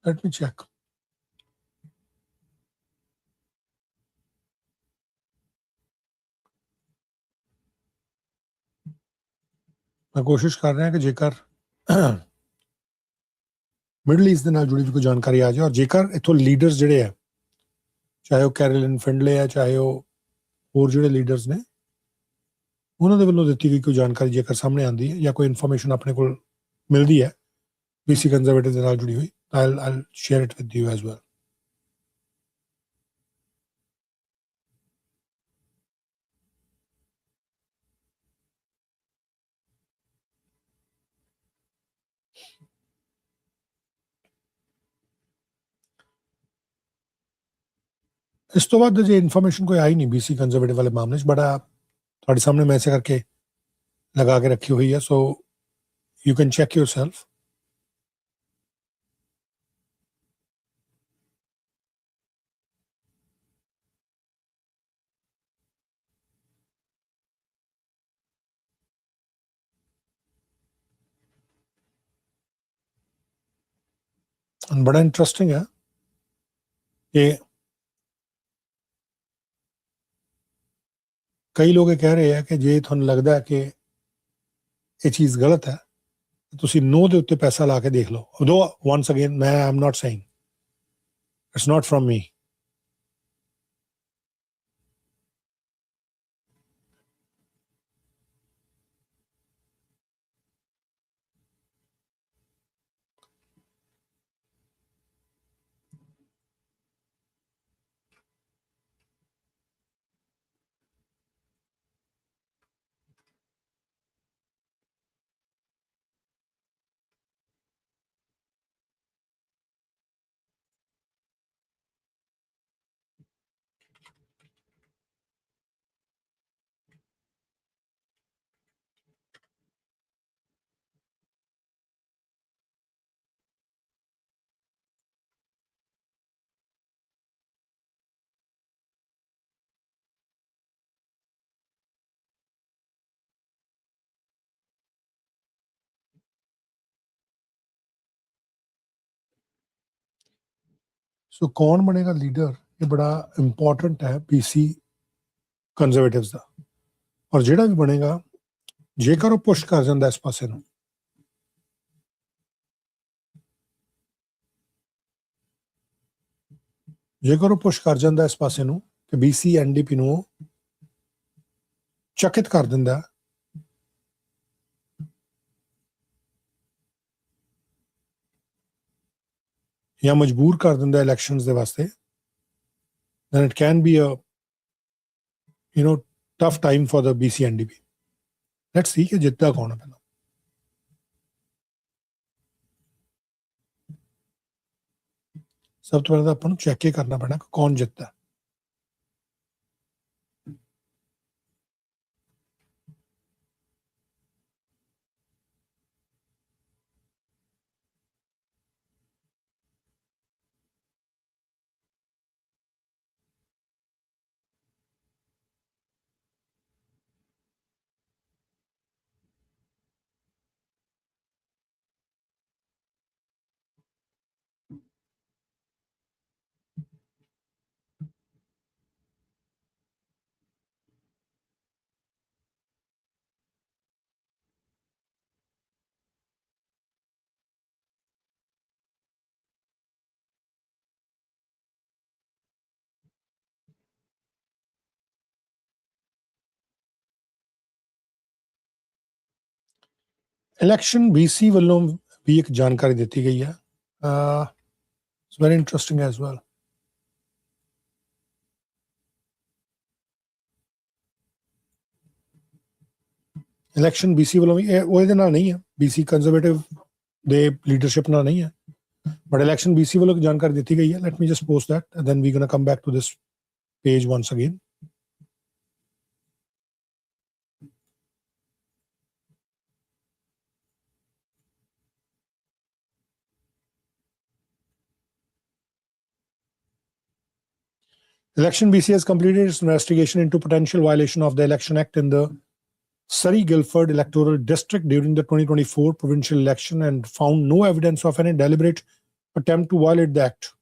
Let me check. ਮੈਂ ਕੋਸ਼ਿਸ਼ ਕਰ ਰਿਹਾ ਕਿ ਜੇਕਰ ਮਿਡਲ ਈਸਟ ਦੇ ਨਾਲ ਜੁੜੀ ਕੋਈ ਜਾਣਕਾਰੀ ਆ ਜਾਏ ਔਰ ਜੇਕਰ ਇੱਥੋਂ ਲੀਡਰਸ ਜਿਹੜੇ ਆ, ਚਾਹੇ ਉਹ ਕੈਰੋਲਿਨ ਫਿੰਡਲੇ ਆ, ਚਾਹੇ ਉਹ ਹੋਰ ਜਿਹੜੇ ਲੀਡਰਸ ਨੇ, ਉਹਨਾਂ ਦੇ ਵੱਲੋਂ ਦਿੱਤੀ ਗਈ ਕੋਈ ਜਾਣਕਾਰੀ ਜੇਕਰ ਸਾਹਮਣੇ ਆਉਂਦੀ ਹੈ ਜਾਂ ਕੋਈ ਇਨਫੋਰਮੇਸ਼ਨ ਆਪਣੇ ਕੋਲ ਮਿਲਦੀ ਹੈ BC ਕੰਜ਼ਰਵੇਟਿਵ ਦੇ ਨਾਲ ਜੁੜੀ ਹੋਈ, I'll share it with you as well. ਇਸ ਤੋਂ ਬਾਅਦ ਜੇ ਇਨਫੋਰਮੇਸ਼ਨ ਕੋਈ ਆਈ ਨਹੀਂ BC ਕੰਜ਼ਰਵੇਟਿਵ ਵਾਲੇ ਮਾਮਲੇ 'ਚ, ਬੜਾ ਤੁਹਾਡੇ ਸਾਹਮਣੇ ਮੈਂ ਇਸੇ ਕਰਕੇ ਲਗਾ ਕੇ ਰੱਖੀ ਹੋਈ ਹੈ, ਸੋ ਯੂ ਕੈਨ ਚੈੱਕ yourself. बड़ा इंटरेस्टिंग है कि कई लोग कह रहे हैं कि जे तुहानू लगदा है कि ये चीज़ गलत है ਤੁਸੀਂ नो ਦੇ ਉੱਤੇ ਪੈਸਾ ਲਾ ਕੇ ਦੇਖ ਲਓ although once again मैं I am not saying it's not from me सो कौन बनेगा लीडर ये बड़ा इंपॉर्टेंट है BC ਕੰਜ਼ਰਵੇਟਿਵਸ ਦਾ ਔਰ ਜਿਹੜਾ ਵੀ ਬਣੇਗਾ ਜੇਕਰ ਉਹ ਪੁਸ਼ ਕਰ ਜਾਂਦਾ ਇਸ ਪਾਸੇ ਨੂੰ ਜੇਕਰ ਉਹ ਪੁਸ਼ ਕਰ ਜਾਂਦਾ ਇਸ ਪਾਸੇ ਨੂੰ ਕਿ BC NDP ਨੂੰ ਚਕਿਤ ਕਰ ਦਿੰਦਾ ਜਾਂ ਮਜਬੂਰ ਕਰ ਦਿੰਦਾ ਇਲੈਕਸ਼ਨਸ ਦੇ ਵਾਸਤੇ then it can be a tough time for the BC NDP. Let's see कि जितना कौन है पहला सब तो पहले अपन चेक ही करना पड़ना कि कौन जितता है इलेक्शन BC ਵੱਲੋਂ भी एक जानकारी दी गई है it's very interesting as well election BC ਵੱਲੋਂ ਵੀ ਉਹ ਇਹਦੇ ਨਾਲ ਨਹੀਂ ਹੈ BC ਕੰਜ਼ਰਵੇਟਿਵ ਦੇ ਲੀਡਰਸ਼ਿਪ ਨਾਲ ਨਹੀਂ ਹੈ but election BC ਵੱਲੋਂ ਜਾਣਕਾਰੀ ਦਿੱਤੀ ਗਈ ਹੈ let me just post that and then we're going to come back to this page once again Election BC has completed its investigation into potential violation of the Election Act in the Surrey-Guildford electoral district during the 2024 provincial election and found no evidence of any deliberate attempt to violate the act.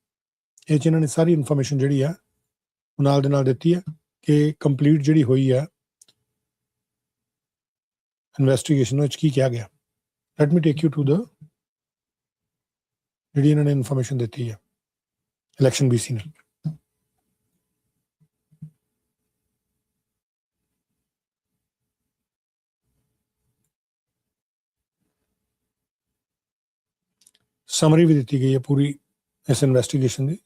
ਇਹ ਚ ਇਹਨਾਂ ਨੇ ਸਾਰੀ information ਜਿਹੜੀ ਆ ਨਾਲ ਦੇ ਨਾਲ ਦਿੱਤੀ ਹੈ ਕਿ ਕੰਪਲੀਟ ਜਿਹੜੀ ਹੋਈ ਹੈ ਇਨਵੈਸਟੀਗੇਸ਼ਨ ਵਿੱਚ ਕੀ ਕਿਹਾ ਗਿਆ let me take you to the ਜਿਹੜੀ ਇਹਨਾਂ ਨੇ ਇਨਫੋਰਮੇਸ਼ਨ ਦਿੱਤੀ ਹੈ ਇਲੈਕਸ਼ਨ BC ਨੇ समरी भी दी गई है पूरी इस इन्वेस्टिगेशन की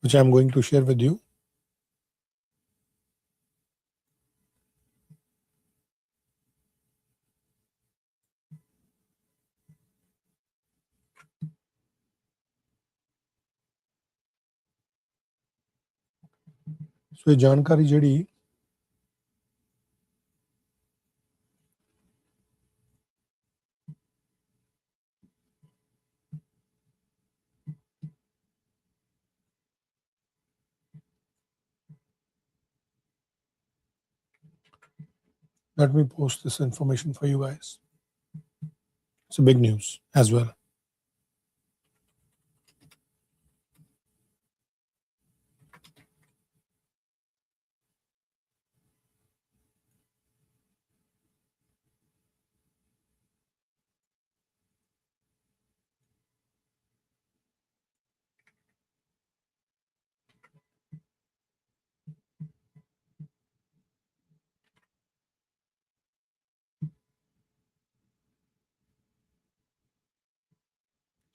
which I am going to share with you so ये जानकारी जड़ी let me post this information for you guys. It's a big news as well.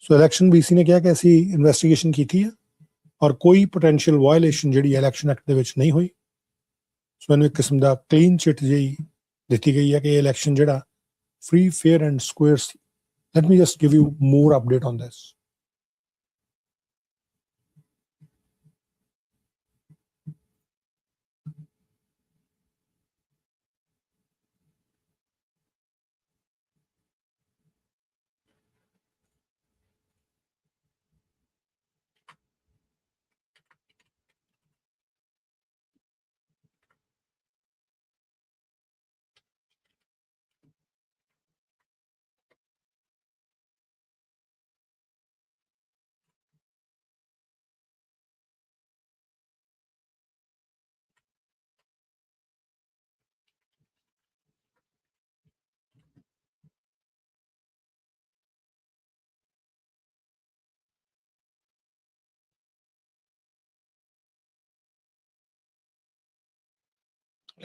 So election BC ने क्या कैसी इन्वेस्टिगेशन की थी और कोई पोटेंशियल वायलेशन जी इलेक्शन एक्ट नहीं हुई। सो इन्हें एक किस्म का क्लीन चिट जी दी गई है कि इलेक्शन जोड़ा free fair and square. Late me just give you more update on this.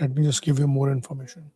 Let me just give you more information.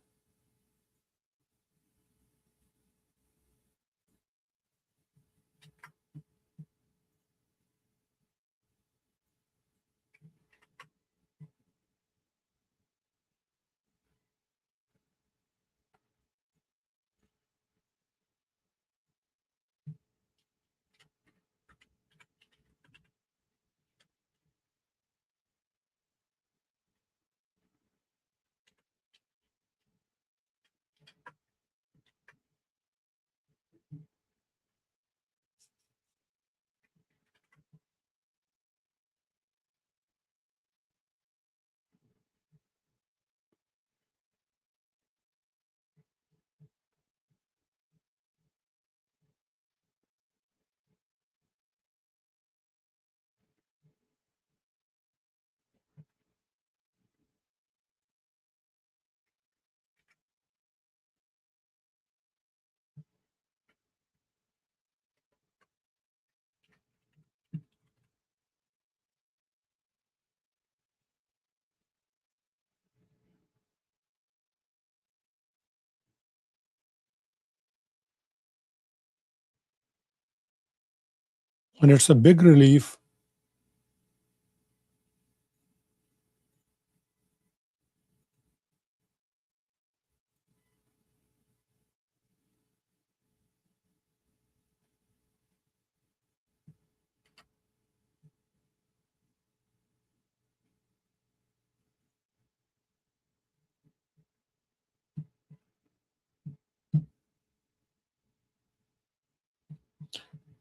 And it's a big relief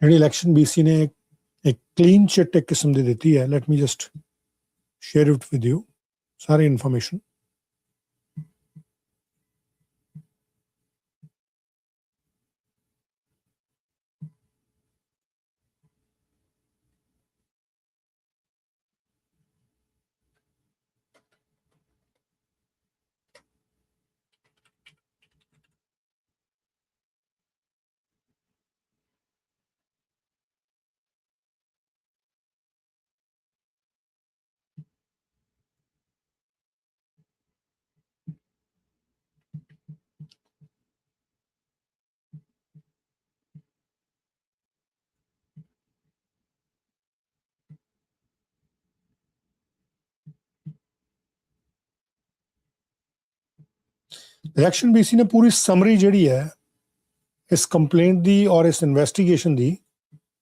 election BC ने एक क्लीन चिट एक किस्म दी देती है। Late me just share it with you सारी information. Election BC ने पूरी summary जी है इस कंप्लेंट दी और इस इन्वेस्टिगेशन दी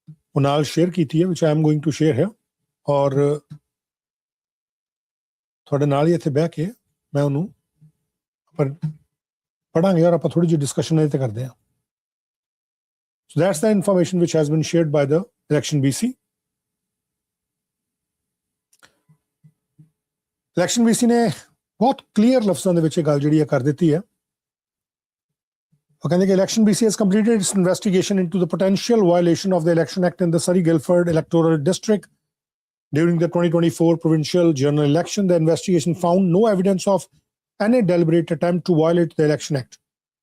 वो नाल शेयर की है, which I am going to share है। और थोड़े नाल ही इत्थे बह के मैं उन्होंने पढ़ांगे और आप थोड़ी जी डिस्कशन इत्थे करते हैं। So that's the information which has been shared by the election BC. Election BC ने बहुत क्लियर लफ्ज़ों ਦੇ ਵਿੱਚ ਗੱਲ ਜਿਹੜੀ ਕਰ ਦਿੱਤੀ ਹੈ। ਉਹ ਕਹਿੰਦੇ ਕਿ election BC has completed its investigation into the potential violation of the Election Act in the Surrey-Guildford electoral district during the 2024 provincial general election. The investigation found no evidence of any deliberate attempt to violate the Election Act.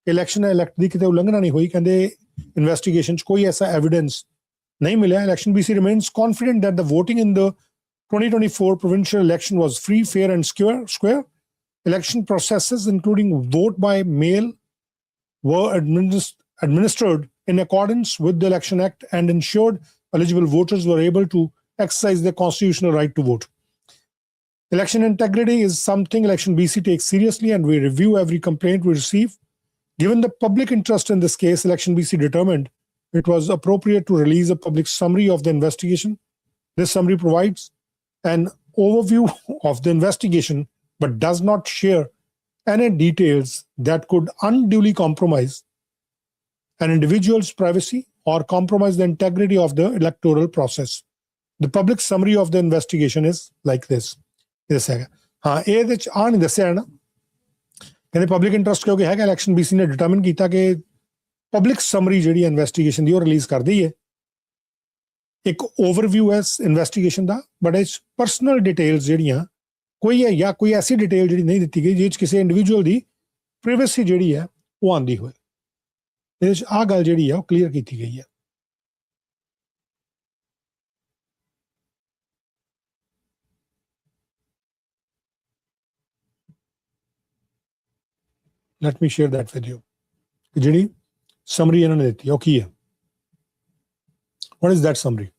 Election Act ਦੀ ਕਿਤੇ ਉਲੰਘਣਾ ਨਹੀਂ ਹੋਈ। ਕਹਿੰਦੇ investigation 'ਚ ਕੋਈ ਐਸਾ evidence ਨਹੀਂ ਮਿਲਿਆ। Election BC remains confident that the voting in the 2024 provincial election was free, fair and square. Election processes, including vote by mail, were administered in accordance with the Election Act and ensured eligible voters were able to exercise their constitutional right to vote. Election integrity is something Election BC takes seriously, and we review every complaint we receive. Given the public interest in this case, Election BC determined it was appropriate to release a public summary of the investigation. This summary provides an overview of the investigation but does not share any details that could unduly compromise an individual's privacy or compromise the integrity of the electoral process. The public summary of the investigation is like this. हाँ ये दे आ नहीं दस्या है ना कहते public interest क्योंकि है कि इलेक्शन बीसी ने डिटरमिन किया कि पब्लिक समरी जी इन्वेस्टिगेशन दी वो रिलीज कर दी है एक ओवरव्यू है इन्वेस्टिगेशन का बट इस परसनल डिटेल्स जड़ियाँ कोई है या कोई ऐसी डिटेल जी नहीं दी गई जिस किसी इंडिविजुअल की प्राइवेसी जी है वो आती हो आ गल जी है वो क्लीयर की गई है Let me share that with you. Jidi summary इन्होंने देती है, की है? What is that summary?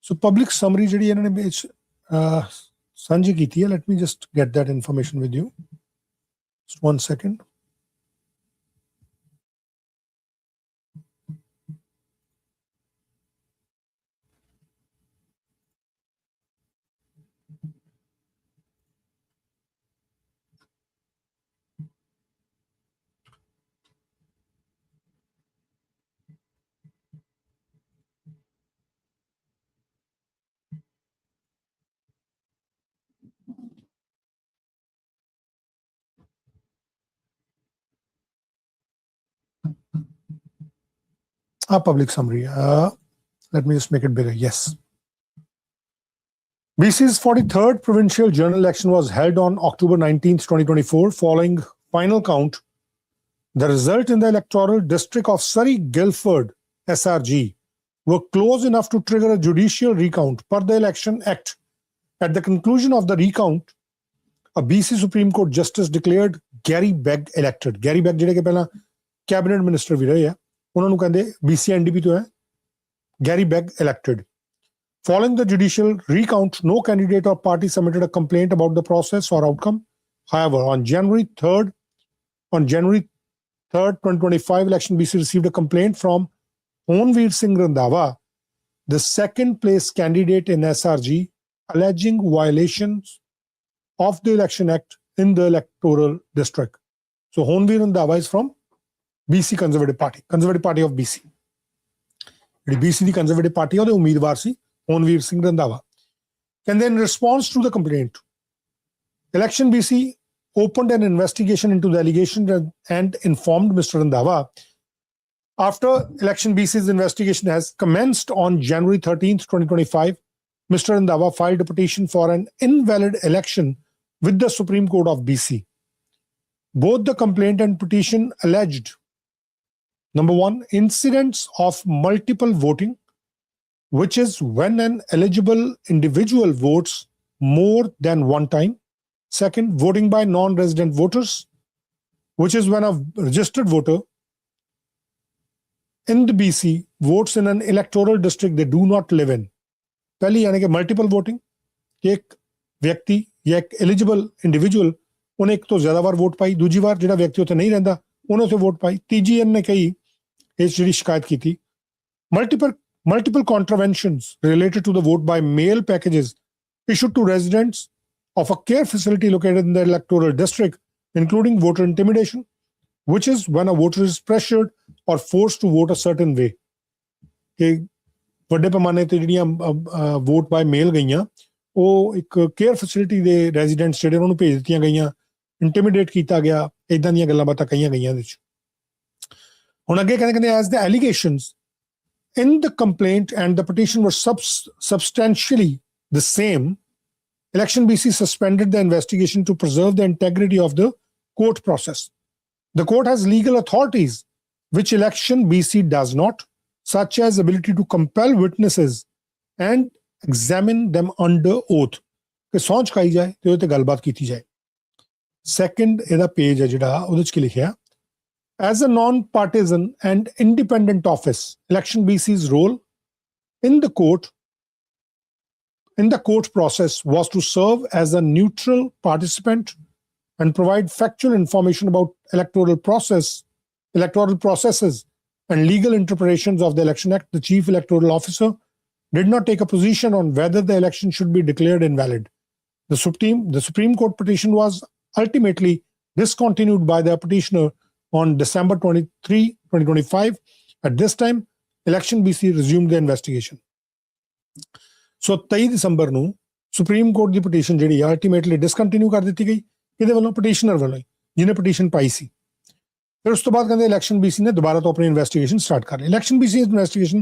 So public summary जी इन्होंने सांझी की थी. Let me just get that information with you. Just 1 second. Public summary. Let me just make it bigger. Yes. BC's 43rd provincial general election was held on October 19th, 2024. Following final count, the result in the electoral district of Surrey-Guildford SRG were close enough to trigger a judicial recount per the Election Act. At the conclusion of the recount, a BC Supreme Court justice declared Gary Begg elected. Gary Begg जिहड़े के पहला cabinet minister भी रहे हैं. उन्होंने कहते BC NDP तो है. Gary Begg elected. Following the judicial recount, no candidate or party submitted a complaint about the process or outcome. However, on January 3rd, 2025 election, BC received a complaint from Hormuz Singh Randhawa, the second place candidate in SRG, alleging violations of the Election Act in the electoral district. So Hormuz Randhawa is from BC Conservative Party of BC. BC the Conservative Party or the Umeedwar si Hormuz Singh Randhawa. And then in response to the complaint, Election BC opened an investigation into the allegation and informed Mr. Randhawa. After Election BC's investigation has commenced on January 13th, 2025, Mr. Randhawa filed a petition for an invalid election with the Supreme Court of BC. Both the complaint and petition alleged, number one, incidents of multiple voting, which is when an eligible individual votes more than one time. Second, voting by non-resident voters, which is when a registered voter in the BC votes in an electoral district they do not live in. पहली यानी कि multiple voting, एक व्यक्ति या एक eligible individual उन्हें एक तो ज़्यादा बार वोट पाई, दूसरी बार जिहड़ा व्यक्ति उत्थे नहीं रहिंदा उन्हें उसे वोट पाई, तीजी इन्हें कही इस जिहड़ी शिकायत की थी. Multiple multiple contraventions related to the vote by mail packages issued to residents of a care facility located in the electoral district, including voter intimidation, which is when a voter is pressured or forced to vote a certain way. ਕਿ ਵੱਡੇ ਪੈਮਾਨੇ ਤੇ ਜਿਹੜੀਆਂ vote bye ਮੇਲ ਗਈਆਂ ਉਹ ਇੱਕ care facility ਦੇ residents ਜਿਹੜੇ ਉਹਨਾਂ ਨੂੰ ਭੇਜ ਦਿੱਤੀਆਂ ਗਈਆਂ, ਇੰਟੀਮੀਡੇਟ ਕੀਤਾ ਗਿਆ, ਇਦਾਂ ਦੀਆਂ ਗੱਲਾਂ ਬਾਤਾਂ ਕਹੀਆਂ ਗਈਆਂ ਇਹਦੇ 'ਚ। ਹੁਣ ਅੱਗੇ ਕਹਿੰਦੇ as the allegations in the complaint and the petition were substantially the same, Election BC suspended the investigation to preserve the integrity of the court process. The court has legal authorities, which Election BC does not, such as ability to compel witnesses and examine them under oath. ਕਿ ਸਹੁੰ ਚੁਕਾਈ ਜਾਏ ਤੇ ਉਹਦੇ ਤੇ ਗੱਲਬਾਤ ਕੀਤੀ ਜਾਏ। ਸੈਕੰਡ ਇਹਦਾ ਪੇਜ ਹੈ ਜਿਹੜਾ ਉਹਦੇ 'ਚ ਕੀ ਲਿਖਿਆ, as a non-partisan and independent office, Election BC's role in the court process was to serve as a neutral participant and provide factual information about electoral processes and legal interpretations of the Election Act. The Chief Electoral Officer did not take a position on whether the election should be declared invalid. The Supreme Court petition was ultimately discontinued by the petitioner on December 23, 2025. At this time, Election BC resumed the investigation. So 23 ਦਸੰਬਰ ਨੂੰ supreme court ਦੀ petition ਜਿਹੜੀ ultimately discontinue ਕਰ ਦਿੱਤੀ ਗਈ ਇਹਦੇ ਵੱਲੋਂ, petitioner ਵੱਲੋਂ, ਜਿਹਨੇ petition ਪਾਈ ਸੀ। ਫਿਰ ਉਸ ਤੋਂ ਬਾਅਦ ਕਹਿੰਦੇ ਇਲੈਕਸ਼ਨ BC ਨੇ ਦੁਬਾਰਾ ਤੋਂ ਆਪਣੀ ਇਨਵੈਸਟੀਗੇਸ਼ਨ ਸਟਾਰਟ ਕਰ ਲਈ। Election BC's investigation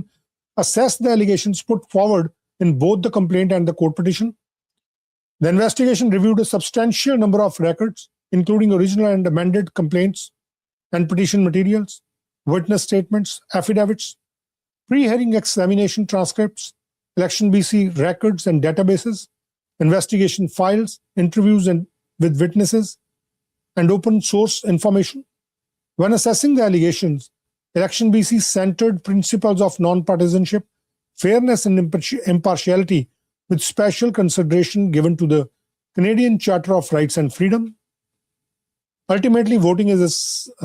assessed the allegations put forward in both the complaint and the court petition. The investigation reviewed a substantial number of records, including original and amended complaints and petition materials, witness statements, affidavits, pre-hearing examination transcripts, Election BC records and databases, investigation files, interviews with witnesses, and open source information. When assessing the allegations, Election BC centered principles of non-partisanship, fairness, and impartiality, with special consideration given to the Canadian Charter of Rights and Freedom. Ultimately, voting is a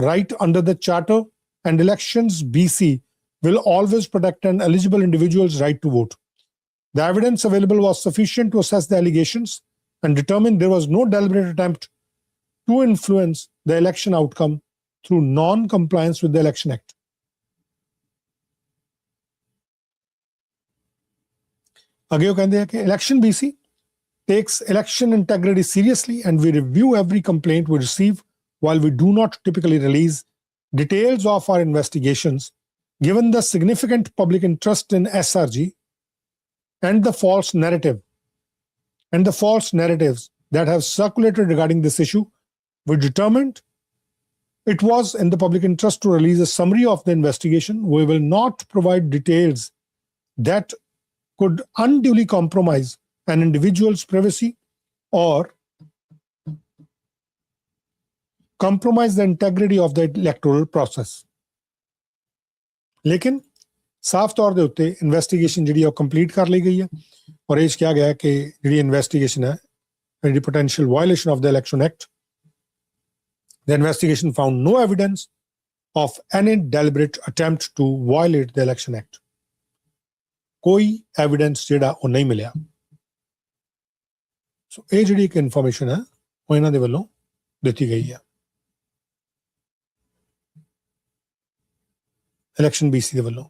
right under the Charter, and Elections BC will always protect an eligible individual's right to vote. The evidence available was sufficient to assess the allegations and determine there was no deliberate attempt to influence the election outcome through non-compliance with the Election Act. ਅੱਗੇ ਉਹ ਕਹਿੰਦੇ ਆ ਕਿ Election BC takes election integrity seriously and we review every complaint we receive. While we do not typically release details of our investigations, given the significant public interest in SRG and the false narratives that have circulated regarding this issue, we determined it was in the public interest to release a summary of the investigation. We will not provide details that could unduly compromise an individual's privacy or compromise the integrity of the electoral process. लेकिन साफ तौर ਦੇ ਉੱਤੇ investigation ਜਿਹੜੀ ਉਹ complete ਕਰ ਲਈ ਗਈ ਹੈ ਔਰ ਇਹ ਕਿਹਾ ਗਿਆ ਕਿ ਜਿਹੜੀ ਇਨਵੈਸਟੀਗੇਸ਼ਨ ਹੈ ਜਿਹੜੀ potential violation of the Election Act, the investigation found no evidence of any deliberate attempt to violate the Election Act. ਕੋਈ evidence ਜਿਹੜਾ ਉਹ ਨਹੀਂ ਮਿਲਿਆ। ਸੋ ਇਹ ਜਿਹੜੀ ਇੱਕ ਇਨਫੋਰਮੇਸ਼ਨ ਹੈ ਉਹ ਇਹਨਾਂ ਦੇ ਵੱਲੋਂ ਦਿੱਤੀ ਗਈ ਹੈ Election BC ਦੇ ਵੱਲੋਂ।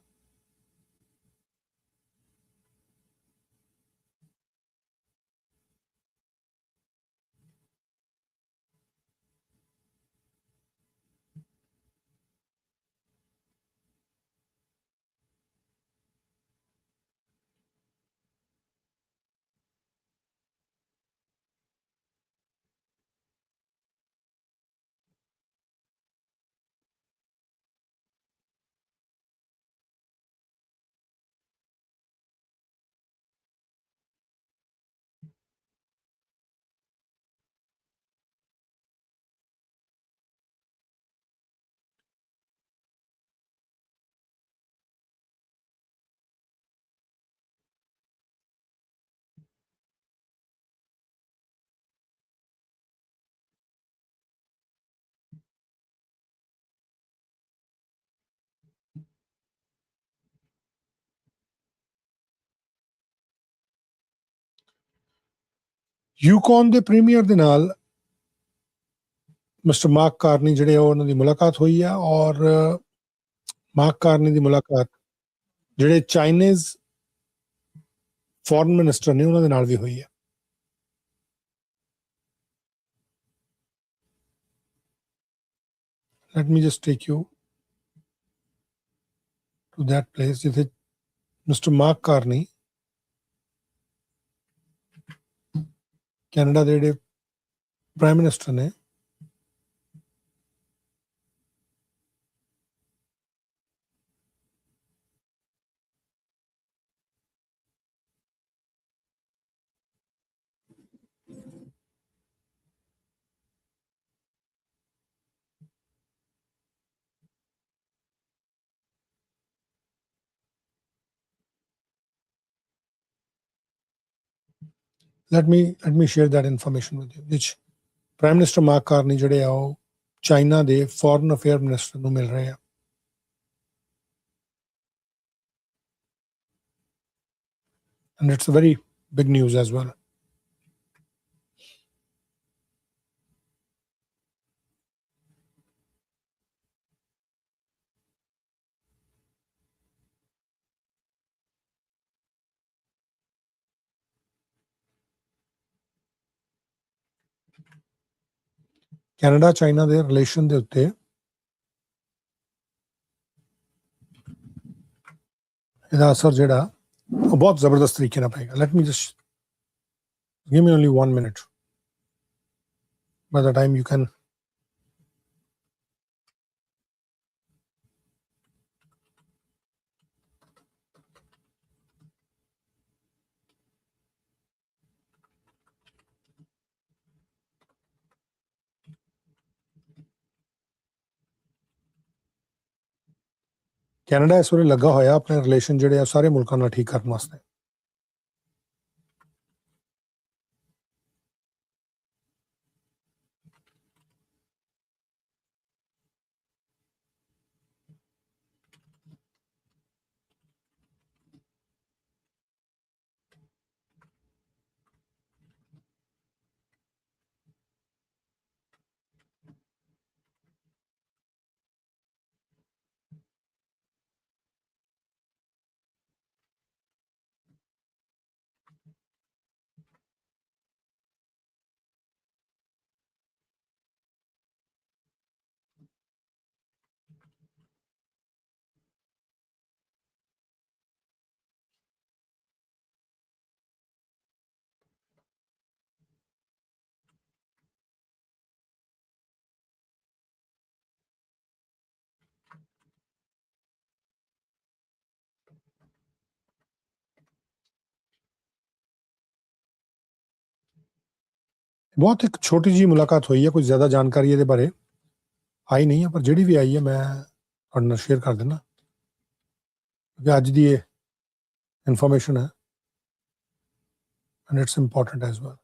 ਯੂਕੌਨ ਦੇ ਪ੍ਰੀਮੀਅਰ ਦੇ ਨਾਲ ਮਿਸਟਰ ਮਾਰਕ ਕਾਰਨੀ ਜਿਹੜੇ ਉਹਨਾਂ ਦੀ ਮੁਲਾਕਾਤ ਹੋਈ ਆ ਔਰ ਮਾਰਕ ਕਾਰਨੀ ਦੀ ਮੁਲਾਕਾਤ ਜਿਹੜੇ ਚਾਈਨੀਜ਼ ਫੋਰਨ ਮਿਨਿਸਟਰ ਨੇ ਉਹਨਾਂ ਦੇ ਨਾਲ ਵੀ ਹੋਈ ਹੈ। Let me just take you to that place ਜਿੱਥੇ ਮਿਸਟਰ ਮਾਰਕ ਕਾਰਨੀ ਕੈਨੇਡਾ ਦੇ ਜਿਹੜੇ ਪ੍ਰਾਈਮ ਮਿਨਿਸਟਰ ਨੇ let me share that information with you which Prime Minister Mark Carney ਜਿਹੜੇ ਆ ਉਹ ਚਾਈਨਾ ਦੇ ਫੋਰਨ ਅਫੇਅਰ ਮਿਨਿਸਟਰ ਨੂੰ ਮਿਲ ਰਹੇ ਆ। And it's a very big news as well. Canada China ਦੇ ਰਿਲੇਸ਼ਨ ਦੇ ਉੱਤੇ ਇਹਦਾ ਅਸਰ ਜਿਹੜਾ ਉਹ ਬਹੁਤ ਜ਼ਬਰਦਸਤ ਤਰੀਕੇ ਨਾਲ ਪਏਗਾ। Let me just give me only 1 minute. By the time you can Canada ਇਸ ਵੇਲੇ ਲੱਗਾ ਹੋਇਆ ਆਪਣੇ ਰਿਲੇਸ਼ਨ ਜਿਹੜੇ ਆ ਸਾਰੇ ਮੁਲਕਾਂ ਨਾਲ ਠੀਕ ਕਰਨ ਵਾਸਤੇ। ਬਹੁਤ ਇੱਕ ਛੋਟੀ ਜਿਹੀ ਮੁਲਾਕਾਤ ਹੋਈ ਹੈ, ਕੋਈ ਜ਼ਿਆਦਾ ਜਾਣਕਾਰੀ ਇਹਦੇ ਬਾਰੇ ਆਈ ਨਹੀਂ ਹੈ, ਪਰ ਜਿਹੜੀ ਵੀ ਆਈ ਹੈ ਮੈਂ ਤੁਹਾਡੇ ਨਾਲ ਸ਼ੇਅਰ ਕਰ ਦਿੰਦਾ ਕਿਉਂਕਿ ਅੱਜ ਦੀ ਇਹ ਇਨਫੋਰਮੇਸ਼ਨ ਹੈ and it's important as well.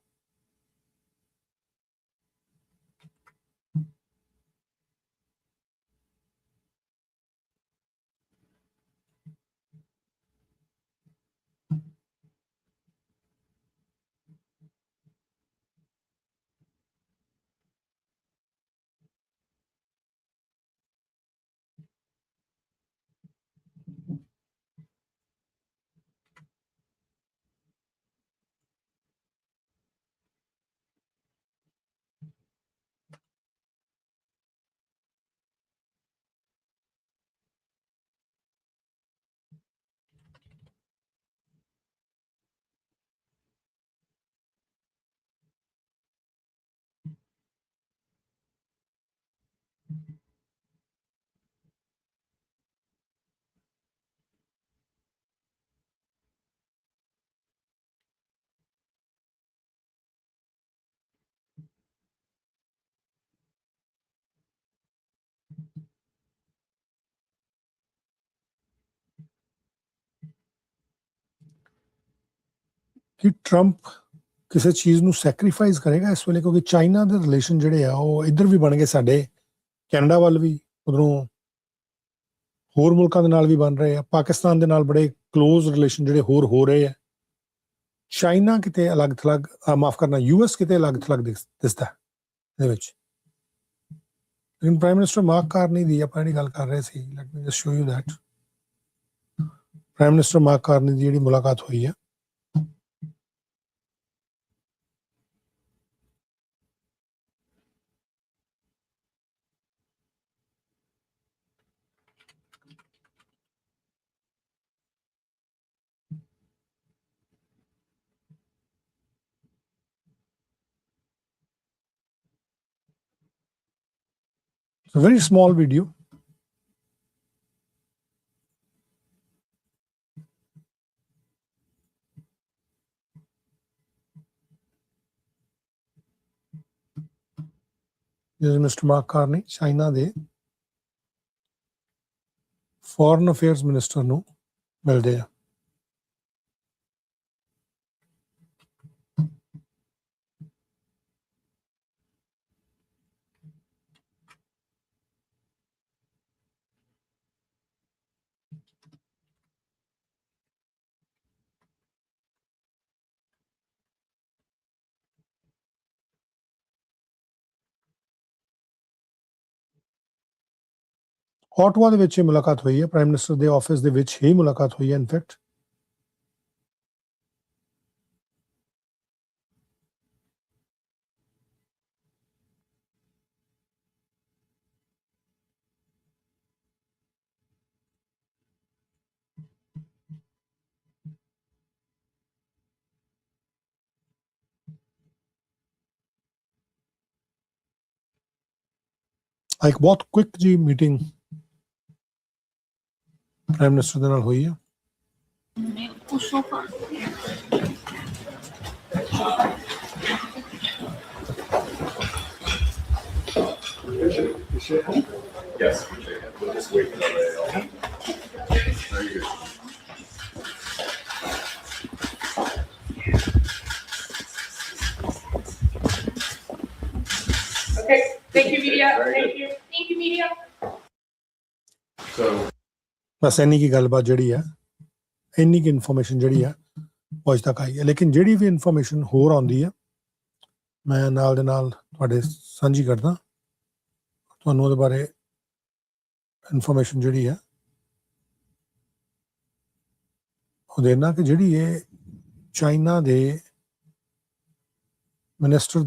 ਕਿ ਟਰੰਪ ਕਿਸੇ ਚੀਜ਼ ਨੂੰ ਸੈਕਰੀਫਾਈਸ ਕਰੇਗਾ ਇਸ ਵੇਲੇ, ਕਿਉਂਕਿ ਚਾਈਨਾ ਦੇ ਰਿਲੇਸ਼ਨ ਜਿਹੜੇ ਆ ਉਹ ਇੱਧਰ ਵੀ ਬਣ ਗਏ ਸਾਡੇ, ਕੈਨੇਡਾ ਵੱਲ ਵੀ, ਉਧਰੋਂ ਹੋਰ ਮੁਲਕਾਂ ਦੇ ਨਾਲ ਵੀ ਬਣ ਰਹੇ ਆ, ਪਾਕਿਸਤਾਨ ਦੇ ਨਾਲ ਬੜੇ ਕਲੋਜ਼ ਰਿਲੇਸ਼ਨ ਜਿਹੜੇ ਹੋਰ ਹੋ ਰਹੇ ਆ। ਚਾਈਨਾ ਕਿਤੇ ਅਲੱਗ ਥਲੱਗ ਮਾਫ ਕਰਨਾ US ਕਿਤੇ ਅਲੱਗ ਥਲੱਗ ਦਿਸਦਾ ਇਹਦੇ ਵਿੱਚ। ਲੇਕਿਨ ਪ੍ਰਾਈਮ ਮਿਨਿਸਟਰ ਮਾਰਕ ਕਾਰਨੀ ਦੀ ਆਪਾਂ ਜਿਹੜੀ ਗੱਲ ਕਰ ਰਹੇ ਸੀ, let me just show you that. Prime minister Mark Carney ਦੀ ਜਿਹੜੀ ਮੁਲਾਕਾਤ ਹੋਈ ਹੈ, a very small video. This is Mr. Mark Carney, China ਦੇ ਫੋਰਨ ਅਫੇਅਰਸ ਮਿਨਿਸਟਰ ਨੂੰ ਮਿਲਦੇ ਆ। ਆਟਵਾ ਦੇ ਵਿੱਚ ਇਹ ਮੁਲਾਕਾਤ ਹੋਈ ਹੈ, ਪ੍ਰਾਈਮ ਮਿਨਿਸਟਰ ਦੇ ਆਫਿਸ ਦੇ ਵਿੱਚ ਹੀ ਮੁਲਾਕਾਤ ਹੋਈ ਹੈ ਇਨਫੈਕਟ। ਇੱਕ ਬਹੁਤ ਕੁਇਕ ਜੀ ਮੀਟਿੰਗ ਪ੍ਰਾਈਮ ਮਿਨਿਸਟਰ ਦੇ ਨਾਲ ਹੋਈ ਹੈ। Yes, we'll just wait for that. Very good. Okay, thank you, media. Thank you. Thank you, media. So. ਬਸ ਇੰਨੀ ਕੀ ਗੱਲਬਾਤ ਜਿਹੜੀ ਹੈ, ਇੰਨੀ ਕੀ ਇਨਫੋਰਮੇਸ਼ਨ ਜਿਹੜੀ ਹੈ ਉਹ ਅੱਜ ਤੱਕ ਆਈ ਹੈ। ਲੇਕਿਨ ਜਿਹੜੀ ਵੀ ਇਨਫੋਰਮੇਸ਼ਨ ਹੋਰ ਆਉਂਦੀ ਹੈ ਮੈਂ ਨਾਲ ਦੇ ਨਾਲ ਤੁਹਾਡੇ ਸਾਂਝੀ ਕਰਦਾ, ਤੁਹਾਨੂੰ ਉਹਦੇ ਬਾਰੇ ਇਨਫੋਰਮੇਸ਼ਨ ਜਿਹੜੀ ਹੈ ਉਹ ਦੇਣਾ ਕਿ ਜਿਹੜੀ ਇਹ ਚਾਈਨਾ ਦੇ ਮਿਨਿਸਟਰ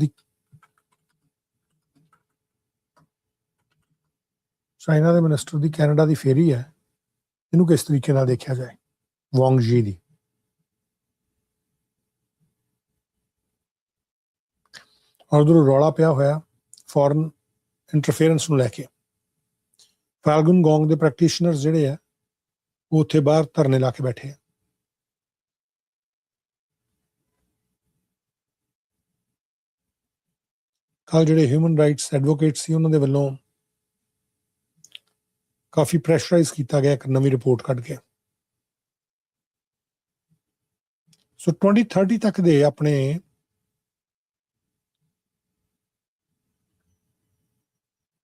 ਦੀ ਕੈਨੇਡਾ ਦੀ ਫੇਰੀ ਹੈ, ਇਹਨੂੰ ਕਿਸ ਤਰੀਕੇ ਨਾਲ ਦੇਖਿਆ ਜਾਏ। ਵਾਂਗ ਜੀ ਦੀ ਔਰ ਉਧਰੋਂ ਰੌਲਾ ਪਿਆ ਹੋਇਆ ਫੋਰਨ ਇੰਟਰਫੇਰੈਂਸ ਨੂੰ ਲੈ ਕੇ। ਫਾਲਗੁਨ ਗੋਂਗ ਦੇ ਪ੍ਰੈਕਟੀਸ਼ਨਰਸ ਜਿਹੜੇ ਆ ਉਹ ਉੱਥੇ ਬਾਹਰ ਧਰਨੇ ਲਾ ਕੇ ਬੈਠੇ ਆ। ਕੱਲ੍ਹ ਜਿਹੜੇ ਹਿਊਮਨ ਰਾਈਟਸ ਐਡਵੋਕੇਟ ਸੀ ਉਹਨਾਂ ਦੇ ਵੱਲੋਂ ਕਾਫੀ ਪ੍ਰੈਸ਼ਰਾਈਜ਼ ਕੀਤਾ ਗਿਆ ਇੱਕ ਨਵੀਂ ਰਿਪੋਰਟ ਕੱਢ ਕੇ। ਸੋ 2030 ਤੱਕ ਦੇ ਆਪਣੇ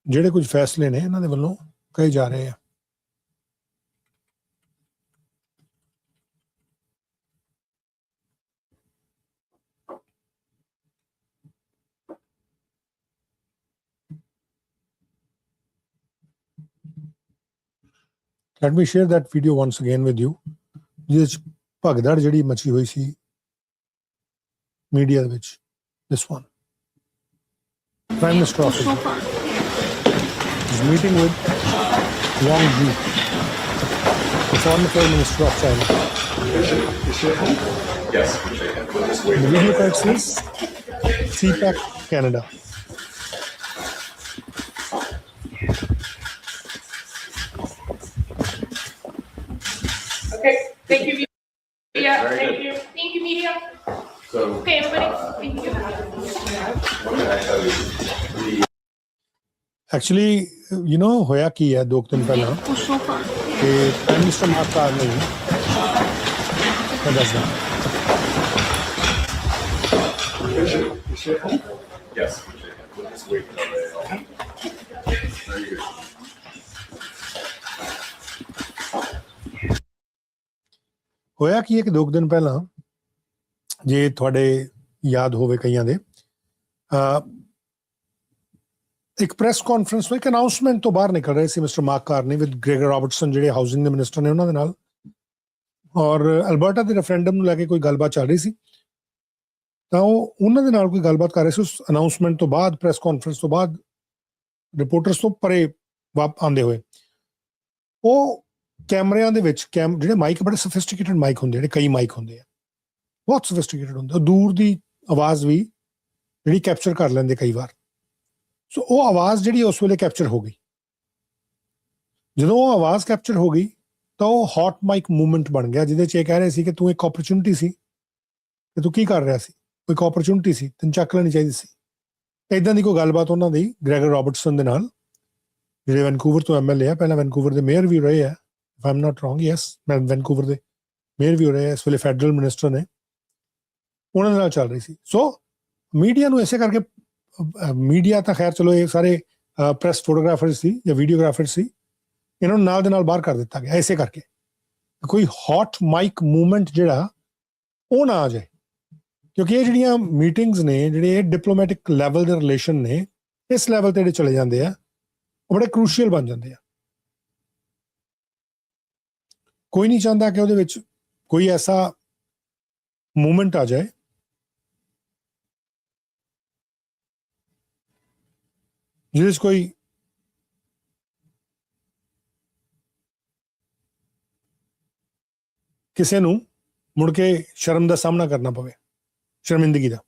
ਜਿਹੜੇ ਕੁਝ ਫੈਸਲੇ ਨੇ ਇਹਨਾਂ ਦੇ ਵੱਲੋਂ ਕਹੇ ਜਾ ਰਹੇ ਆ। Let me share that video once again with you, ਜਿਹਦੇ ਚ ਭਗਦੜ ਜਿਹੜੀ ਮਚੀ ਹੋਈ ਸੀ ਮੀਡੀਆ ਦੇ ਵਿੱਚ। This one. Prime Minister office is meeting with Wang Yi, the Foreign Affairs Minister of China. Yes, we'll just wait. The video card says CPAC Canada. Okay, thank you, media. Very Thank good. you. Thank you, media. So. Okay, everybody. Thank you. What can I tell you? Actually, you know ਹੋਇਆ ਕੀ ਹੈ 2 ਦਿਨ ਪਹਿਲਾਂ ਕਿ prime minister Mark Carney ਮੈਂ ਦੱਸਦਾ। Yes, we'll just wait for that. Very good. ਹੋਇਆ ਕੀ ਹੈ ਕਿ 2 ਦਿਨ ਪਹਿਲਾਂ ਜੇ ਤੁਹਾਡੇ ਯਾਦ ਹੋਵੇ ਕਈਆਂ ਦੇ ਇੱਕ ਪ੍ਰੈਸ ਕਾਨਫਰੰਸ ਵਿੱਚ ਇੱਕ ਅਨਾਉਂਸਮੈਂਟ ਤੋਂ ਬਾਹਰ ਨਿਕਲ ਰਹੇ ਸੀ mister mark Carney with ਗ੍ਰੈਗਰ Robertson ਜਿਹੜੇ ਹਾਊਸਿੰਗ ਦੇ ਮਿਨਿਸਟਰ ਨੇ ਉਹਨਾਂ ਦੇ ਨਾਲ, ਔਰ ਅਲਬਰਟਾ ਦੇ ਰੈਫਰੈਂਡਮ ਨੂੰ ਲੈ ਕੇ ਕੋਈ ਗੱਲਬਾਤ ਚੱਲ ਰਹੀ ਸੀ। ਤਾਂ ਉਹ ਉਹਨਾਂ ਦੇ ਨਾਲ ਕੋਈ ਗੱਲਬਾਤ ਕਰ ਰਹੇ ਸੀ ਉਸ ਅਨਾਉਂਸਮੈਂਟ ਤੋਂ ਬਾਅਦ, ਪ੍ਰੈਸ ਕਾਨਫਰੰਸ ਤੋਂ ਬਾਅਦ, ਰਿਪੋਰਟਰਸ ਤੋਂ ਪਰੇ ਆਉਂਦੇ ਹੋਏ। ਉਹ ਕੈਮਰਿਆਂ ਦੇ ਵਿੱਚ ਜਿਹੜੇ ਮਾਈਕ ਬੜੇ ਸੋਫਿਸਟੀਕੇਟਡ ਮਾਈਕ ਹੁੰਦੇ, ਜਿਹੜੇ ਕਈ ਮਾਈਕ ਹੁੰਦੇ ਆ, ਬਹੁਤ ਸੋਫਿਸਟੀਕੇਟਡ ਹੁੰਦੇ, ਉਹ ਦੂਰ ਦੀ ਆਵਾਜ਼ ਵੀ ਜਿਹੜੀ ਕੈਪਚਰ ਕਰ ਲੈਂਦੇ ਕਈ ਵਾਰ। ਸੋ ਉਹ ਆਵਾਜ਼ ਜਿਹੜੀ ਉਸ ਵੇਲੇ ਕੈਪਚਰ ਹੋ ਗਈ। ਜਦੋਂ ਉਹ ਆਵਾਜ਼ ਕੈਪਚਰ ਹੋ ਗਈ ਤਾਂ ਉਹ ਹੌਟ ਮਾਈਕ ਮੂਵਮੈਂਟ ਬਣ ਗਿਆ, ਜਿਹਦੇ 'ਚ ਇਹ ਕਹਿ ਰਹੇ ਸੀ ਕਿ ਤੂੰ ਇੱਕ ਓਪਰਚੁਨਿਟੀ ਸੀ, ਕਿ ਤੂੰ ਕੀ ਕਰ ਰਿਹਾ ਸੀ, ਕੋਈ ਇੱਕ ਓਪਰਚੁਨਿਟੀ ਸੀ, ਤੈਨੂੰ ਚੱਕ ਲੈਣੀ ਚਾਹੀਦੀ ਸੀ। ਇੱਦਾਂ ਦੀ ਕੋਈ ਗੱਲਬਾਤ ਉਹਨਾਂ ਦੀ ਗ੍ਰੈਗਰ ਰੌਬਰਟਸਨ ਦੇ ਨਾਲ, ਜਿਹੜੇ ਵੈਨਕੂਵਰ ਤੋਂ MLA ਆ, ਪਹਿਲਾਂ ਵੈਨਕੂਵਰ ਦੇ ਮੇਅਰ ਵੀ ਰਹੇ ਆ, if I am not wrong, yes, ਮੈਂ ਵੈਨਕੂਵਰ ਦੇ ਮੇਅਰ ਵੀ ਰਹੇ ਆ, ਇਸ ਵੇਲੇ ਫੈਡਰਲ ਮਿਨਿਸਟਰ ਨੇ, ਉਹਨਾਂ ਦੇ ਨਾਲ ਚੱਲ ਰਹੀ ਸੀ। ਸੋ ਮੀਡੀਆ ਨੂੰ ਇਸੇ ਕਰਕੇ, ਮੀਡੀਆ ਤਾਂ ਖੈਰ ਚਲੋ ਇਹ ਸਾਰੇ ਪ੍ਰੈਸ ਫੋਟੋਗ੍ਰਾਫਰ ਸੀ ਜਾਂ ਵੀਡੀਓਗ੍ਰਾਫਰ ਸੀ, ਇਹਨਾਂ ਨੂੰ ਨਾਲ ਦੇ ਨਾਲ ਬਾਹਰ ਕਰ ਦਿੱਤਾ ਗਿਆ ਇਸੇ ਕਰਕੇ ਕੋਈ ਹੌਟ ਮਾਈਕ ਮੂਵਮੈਂਟ ਜਿਹੜਾ ਉਹ ਨਾ ਆ ਜਾਏ, ਕਿਉਂਕਿ ਇਹ ਜਿਹੜੀਆਂ ਮੀਟਿੰਗਸ ਨੇ, ਜਿਹੜੇ ਇਹ ਡਿਪਲੋਮੈਟਿਕ ਲੈਵਲ ਦੇ ਰਿਲੇਸ਼ਨ ਨੇ, ਇਸ ਲੈਵਲ ਤੇ ਜਿਹੜੇ ਚਲੇ ਜਾਂਦੇ ਆ ਉਹ ਬੜੇ ਕਰੂਸ਼ੀਅਲ ਬਣ ਜਾਂਦੇ ਆ। ਕੋਈ ਨਹੀਂ ਚਾਹੁੰਦਾ ਕਿ ਉਹਦੇ ਵਿੱਚ ਕੋਈ ਐਸਾ ਮੂਵਮੈਂਟ ਆ ਜਾਏ ਜਿਹਦੇ 'ਚ ਕੋਈ ਕਿਸੇ ਨੂੰ ਮੁੜ ਕੇ ਸ਼ਰਮ ਦਾ ਸਾਹਮਣਾ ਕਰਨਾ ਪਵੇ, ਸ਼ਰਮਿੰਦਗੀ ਦਾ।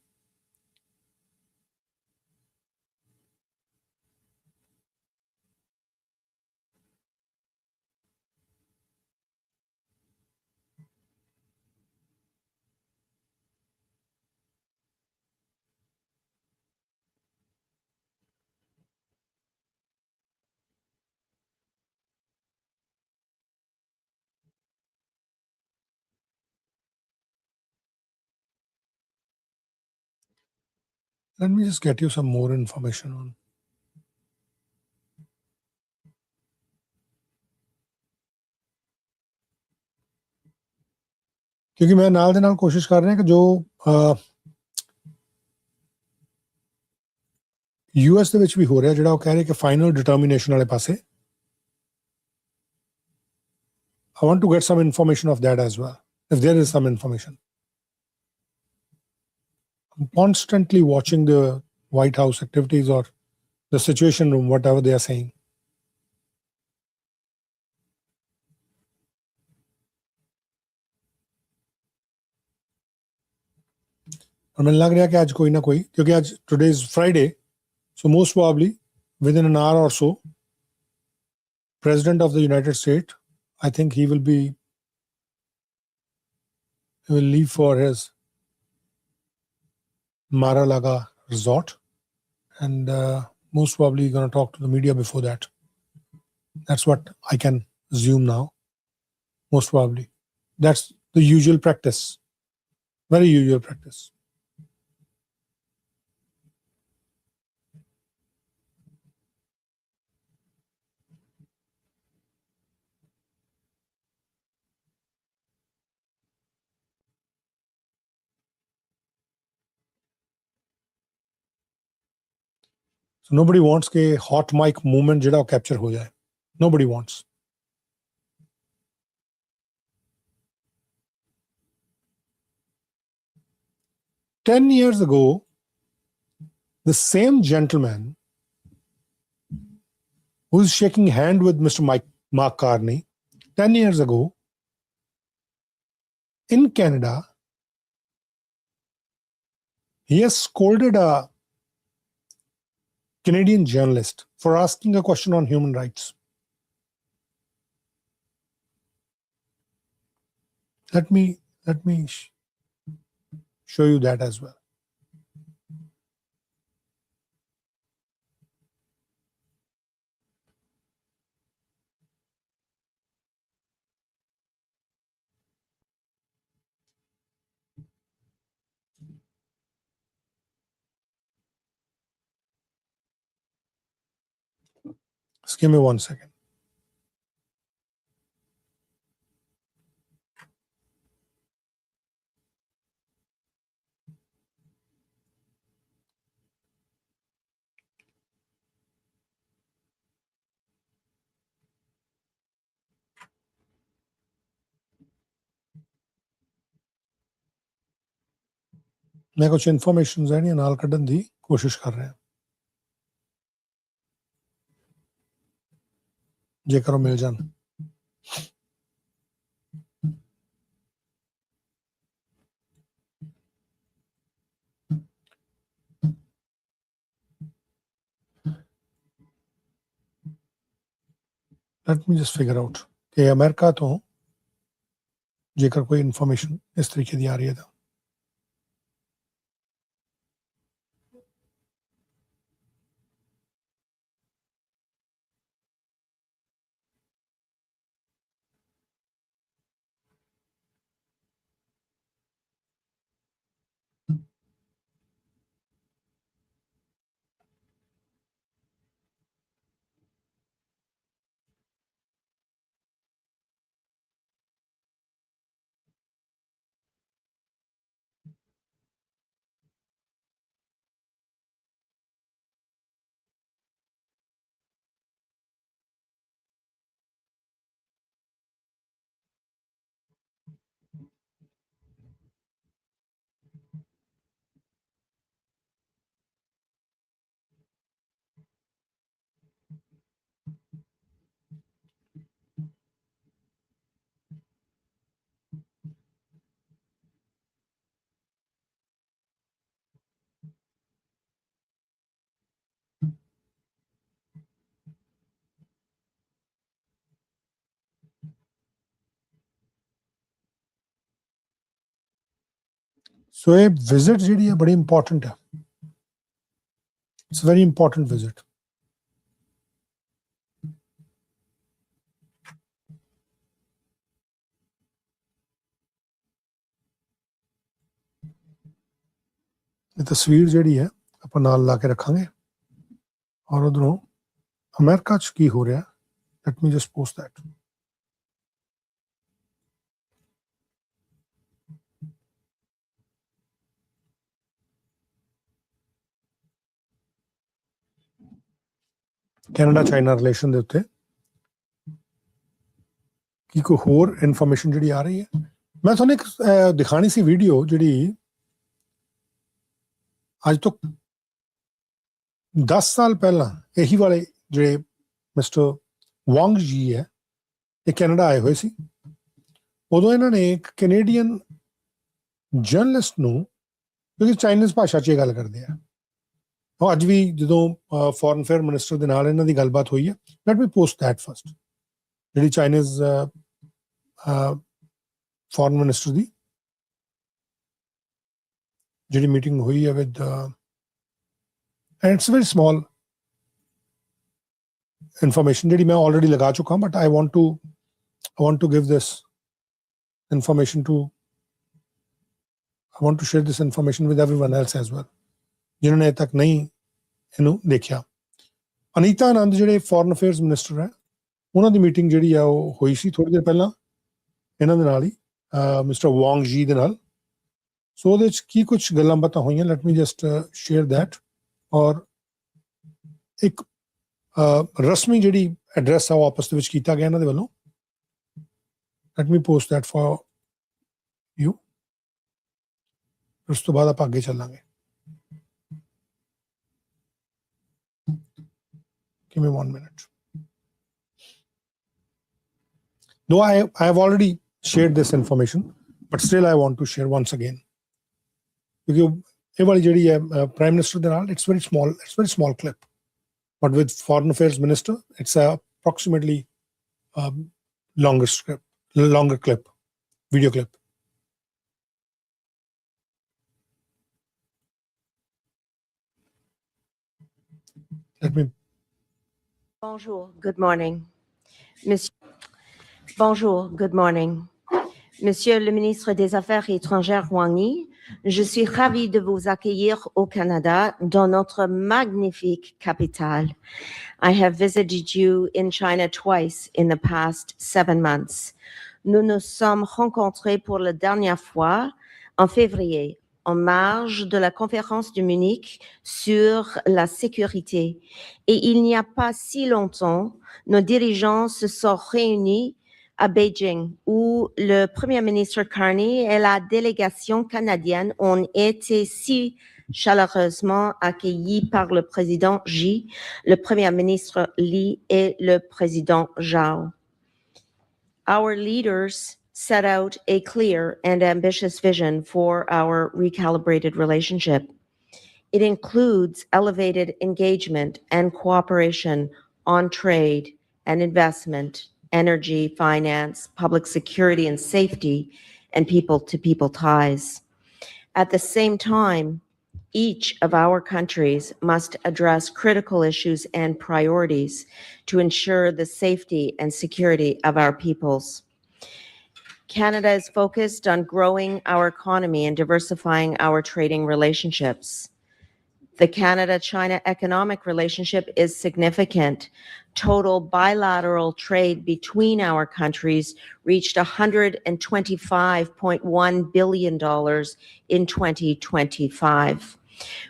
Let me just get you some more information on. ਕਿਉਂਕਿ ਮੈਂ ਨਾਲ ਦੇ ਨਾਲ ਕੋਸ਼ਿਸ਼ ਕਰ ਰਿਹਾ ਕਿ ਜੋ US ਦੇ ਵਿੱਚ ਵੀ ਹੋ ਰਿਹਾ, ਜਿਹੜਾ ਉਹ ਕਹਿ ਰਹੇ ਕਿ ਫਾਈਨਲ ਡਿਟਰਮੀਨੇਸ਼ਨ ਵਾਲੇ ਪਾਸੇ, I want to get some information of that as well, if there is some information. I'm constantly watching the White House activities or the Situation Room, whatever they are saying. और मैंने लग रहा है कि आज कोई ना कोई, क्योंकि आज today is Friday, so most probably within an hour or so, President of the United States, I think he will leave for his Mar-a-Lago resort, and most probably going to talk to the media before that. That's what I can assume now. Most probably. That's the usual practice. Very usual practice. So nobody wants के hot mic movement ਜਿਹੜਾ capture ਹੋ ਜਾਏ. Nobody wants. Ten years ago, the same gentleman who is shaking hand with Mr. Mark Carney, 10 years ago, in Canada, he has scolded a Canadian journalist for asking a question on human rights. Let me show you that as well. Just give me 1 second. मैं कुछ information ਜਿਹੜੀਆਂ ਨਾਲ ਕੱਢਣ ਦੀ ਕੋਸ਼ਿਸ਼ ਕਰ ਰਿਹਾ ਜੇਕਰ ਉਹ ਮਿਲ ਜਾਣ Let me just figure out कि अमेरिका तो जेकर कोई इन्फॉर्मेशन इस तरीके की आ रही है तो सो ये विजिट जी है बड़ी इंपॉर्टेंट है इट्स वेरी इंपॉर्टेंट विजिट ये तस्वीर जी है ਆਪਾਂ ਨਾਲ ਲਾ ਕੇ ਰੱਖਾਂਗੇ और उधरों अमेरिका च की हो रहा late me just post that Canada China relation ਦੇ ਉੱਤੇ ਕੀ ਕੋਈ ਹੋਰ ਇਨਫੋਰਮੇਸ਼ਨ ਜਿਹੜੀ ਆ ਰਹੀ ਹੈ ਮੈਂ ਤੁਹਾਨੂੰ ਇੱਕ ਦਿਖਾਣੀ ਸੀ ਵੀਡੀਓ ਜਿਹੜੀ ਅੱਜ ਤੋਂ 10 ਸਾਲ ਪਹਿਲਾਂ ਇਹੀ ਵਾਲੇ ਜਿਹੜੇ ਮਿਸਟਰ ਵਾਂਗ ਜੀ ਹੈ ਇਹ ਕੈਨੇਡਾ ਆਏ ਹੋਏ ਸੀ ਉਦੋਂ ਇਹਨਾਂ ਨੇ ਇੱਕ ਕੈਨੇਡੀਅਨ ਜਰਨਲਿਸਟ ਨੂੰ ਕਿਉਂਕਿ ਚਾਈਨੀਜ਼ ਭਾਸ਼ਾ 'ਚ ਇਹ ਗੱਲ ਕਰਦੇ ਆ ਉਹ ਅੱਜ ਵੀ ਜਦੋਂ ਫੋਰਨ ਅਫੇਅਰ ਮਿਨਿਸਟਰ ਦੇ ਨਾਲ ਇਹਨਾਂ ਦੀ ਗੱਲਬਾਤ ਹੋਈ ਹੈ let me post that first ਜਿਹੜੀ ਚਾਈਨੀਜ਼ ਫੋਰਨ ਮਿਨਿਸਟਰ ਦੀ ਜਿਹੜੀ ਮੀਟਿੰਗ ਹੋਈ ਹੈ with and it's very small information ਜਿਹੜੀ ਮੈਂ already ਲਗਾ ਚੁੱਕਾ but I want to give this information to I want to share this information with everyone else as well ਜਿਨ੍ਹਾਂ ਨੇ ਤੱਕ ਨਹੀਂ ਇਹਨੂੰ ਦੇਖਿਆ ਅਨੀਤਾ ਆਨੰਦ ਜਿਹੜੇ ਫੋਰਨ ਅਫੇਅਰਸ ਮਿਨਿਸਟਰ ਹੈ ਉਹਨਾਂ ਦੀ ਮੀਟਿੰਗ ਜਿਹੜੀ ਆ ਉਹ ਹੋਈ ਸੀ ਥੋੜੀ ਦੇਰ ਪਹਿਲਾਂ ਇਹਨਾਂ ਦੇ ਨਾਲ ਹੀ ਮਿਸਟਰ ਵਾਂਗ ਜੀ ਦੇ ਨਾਲ ਸੋ ਉਹਦੇ 'ਚ ਕੀ ਕੁਝ ਗੱਲਾਂ ਬਾਤਾਂ ਹੋਈਆਂ light me just share that और एक रस्मी जी एड्रैस है आपस किया गया इन्होंने वालों let me post that for you उस तो बाद आप आगे चलांगे give me 1 minute no I have already shared this information but still I want to share once again because ਇਹ ਵਾਲੀ ਜਿਹੜੀ ਹੈ ਪ੍ਰਾਈਮ ਮਿਨਿਸਟਰ ਦੇ ਨਾਲ it's very small clip but with foreign affairs minister it's approximately longer clip video clip let me Bonjour, good morning. Bonjour, good morning. Monsieur le ministre des Affaires étrangères Wang Yi, je suis ravie de vous accueillir au Canada, dans notre magnifique capitale. I have visited you in China twice in the past 7 months. Nous nous sommes rencontrés pour la dernière fois en février, en marge de la conférence de Munich sur la sécurité. Et il n'y a pas si longtemps, nos dirigeants se sont réunis à Beijing, où le Premier ministre Carney et la délégation canadienne ont été si chaleureusement accueillis par le président Xi, le Premier ministre Li et le président Zhao. Our leaders set out a clear and ambitious vision for our recalibrated relationship. It includes elevated engagement and cooperation on trade and investment, energy, finance, public security and safety, and people-to-people ties. At the same time, each of our countries must address critical issues and priorities to ensure the safety and security of our peoples. Canada is focused on growing our economy and diversifying our trading relationships. The Canada-China economic relationship is significant. Total bilateral trade between our countries reached $125.1 billion in 2025.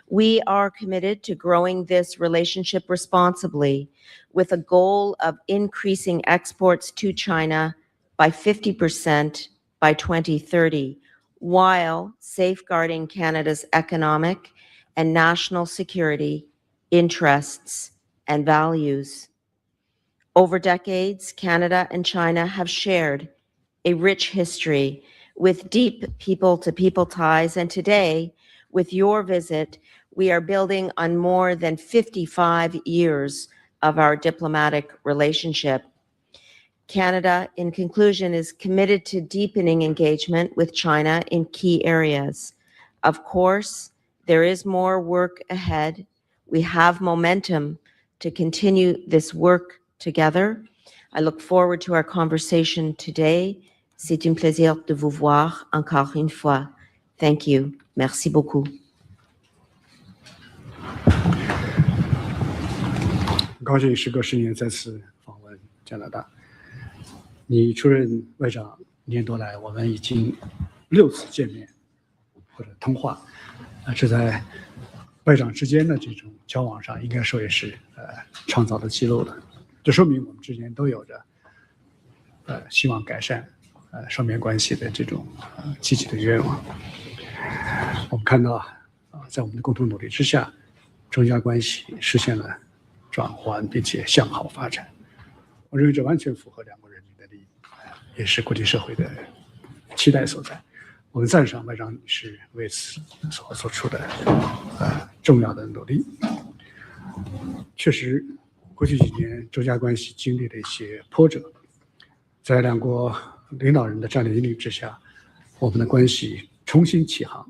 We are committed to growing this relationship responsibly, with a goal of increasing exports to China by 50% by 2030, while safeguarding Canada's economic and national security, interests, and values. Over decades, Canada and China have shared a rich history with deep people-to-people ties, and today, with your visit, we are building on more than 55 years of our diplomatic relationship. Canada, in conclusion, is committed to deepening engagement with China in key areas. Of course, there is more work ahead. We have momentum to continue this work together. I look forward to our conversation today. C'est un plaisir de vous voir encore une fois. Thank you. Merci beaucoup. 很高兴时隔10年再次访问加拿大。你出任外长1年多来，我们已经6次见面或者通话。这在外长之间的这种交往上，应该说也是创造了记录的。这说明我们之间都有着希望改善双边关系的这种积极的愿望。我们看到在我们的共同努力之下，中加关系实现了转换，并且向好发展。我认为这完全符合两国人民的利益，也是国际社会的期待所在。我们赞赏外长女士为此所做出的重要的努力。确实，过去几年中加关系经历了一些波折，在两国领导人的战略引领之下，我们的关系重新起航，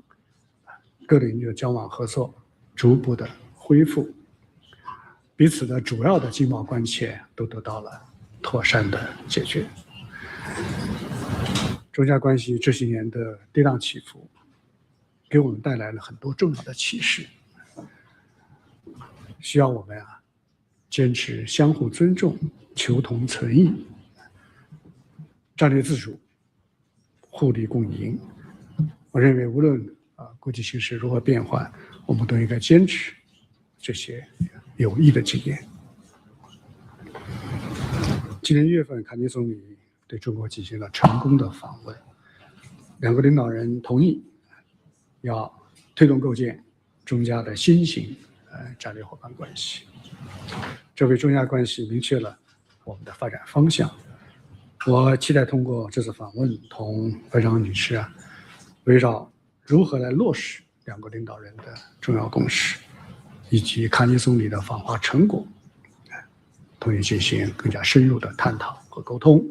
各领域的交往合作逐步的恢复，彼此的主要的经贸关切都得到了妥善的解决。中加关系这些年的跌宕起伏，给我们带来了很多重要的启示，需要我们坚持相互尊重、求同存异、战略自主、互利共赢。我认为，无论国际形势如何变换，我们都应该坚持这些有益的经验。今年1月份，卡尼总理对中国进行了成功的访问，两个领导人同意要推动构建中加的新型战略伙伴关系，这为中加关系明确了我们的发展方向。我期待通过这次访问，同外长女士围绕如何来落实两国领导人的重要共识，以及卡尼总理的访华成果，同意进行更加深入的探讨和沟通，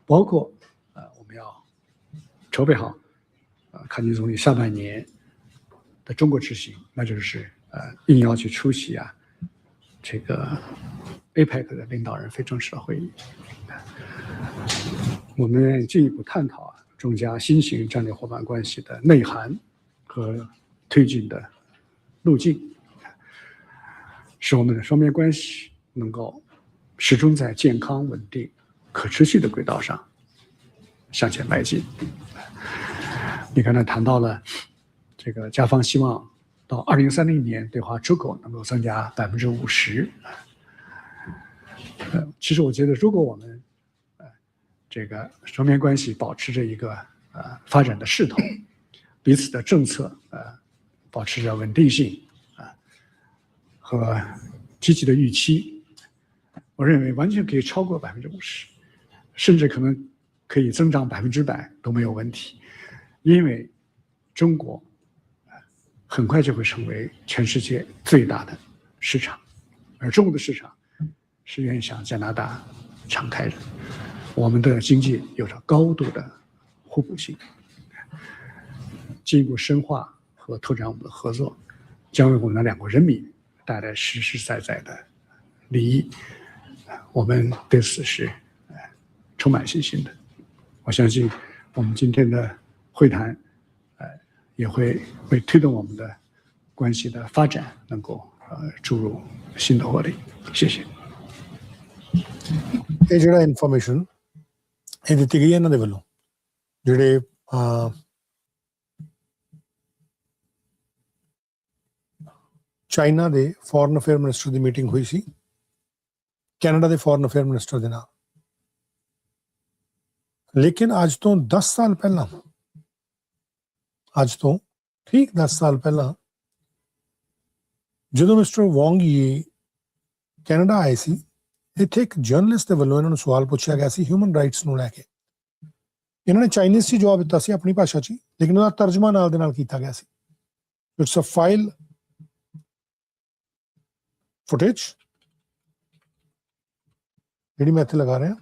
包括我们要筹备好卡尼总理下半年的中国之行，那就是应邀去出席这个 APEC 的领导人非正式的会议。我们进一步探讨中加新型战略伙伴关系的内涵和推进的路径，使我们的双边关系能够始终在健康、稳定、可持续的轨道上向前迈进。你刚才谈到了这个加方希望到2030年对华出口能够增加50%。其实我觉得，如果我们这个双边关系保持着一个发展的势头，彼此的政策保持着稳定性和积极的预期，我认为完全可以超过50%，甚至可能可以增长100%都没有问题，因为中国很快就会成为全世界最大的市场，而中国的市场是愿意向加拿大敞开的，我们的经济有着高度的互补性，进一步深化和拓展我们的合作，将为我们的两国人民带来实实在在的利益，我们对此是充满信心的。我相信我们今天的会谈也会为推动我们的关系的发展能够注入新的活力。谢谢。ਇਹ ਜਿਹੜਾ information ਇਹ ਦਿੱਤੀ ਗਈ ਇਹਨਾਂ ਦੇ ਵੱਲੋਂ ਜਿਹੜੇ China ਦੇ foreign affair minister ਦੀ meeting ਹੋਈ ਸੀ ਕੈਨੇਡਾ ਦੇ ਫੋਰਨ ਅਫੇਅਰ ਮਿਨਿਸਟਰ ਦੇ ਨਾਲ, ਲੇਕਿਨ ਅੱਜ ਤੋਂ 10 ਸਾਲ ਪਹਿਲਾਂ, ਅੱਜ ਤੋਂ ਠੀਕ 10 ਸਾਲ ਪਹਿਲਾਂ ਜਦੋਂ ਮਿਸਟਰ ਵੌਂਗ ਯੀ ਕੈਨੇਡਾ ਆਏ ਸੀ, ਇੱਥੇ ਇੱਕ ਜਰਨਲਿਸਟ ਦੇ ਵੱਲੋਂ ਇਹਨਾਂ ਨੂੰ ਸਵਾਲ ਪੁੱਛਿਆ ਗਿਆ ਸੀ ਹਿਊਮਨ ਰਾਈਟਸ ਨੂੰ ਲੈ ਕੇ। ਇਹਨਾਂ ਨੇ ਚਾਈਨੀਜ਼ 'ਚ ਜਵਾਬ ਦਿੱਤਾ ਸੀ ਆਪਣੀ ਭਾਸ਼ਾ 'ਚ, ਲੇਕਿਨ ਉਹਦਾ ਤਰਜਮਾ ਨਾਲ ਦੇ ਨਾਲ ਕੀਤਾ ਗਿਆ ਸੀ। ਇਟਸ ਅ ਫਾਈਲ ਫੁਟੇਜ ਜਿਹੜੀ ਮੈਂ ਇੱਥੇ ਲਗਾ ਰਿਹਾ।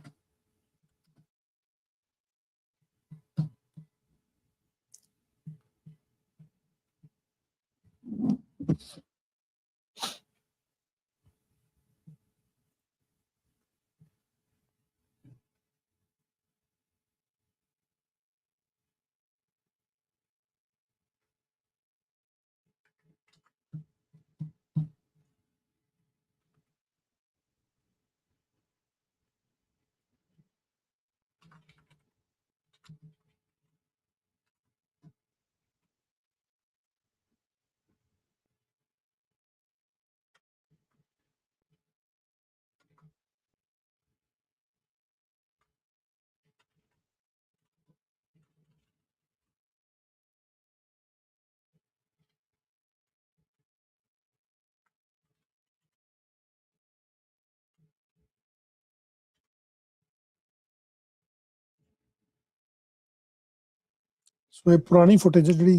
ਸੋ ਇਹ ਪੁਰਾਣੀ ਫੁਟੇਜ ਜਿਹੜੀ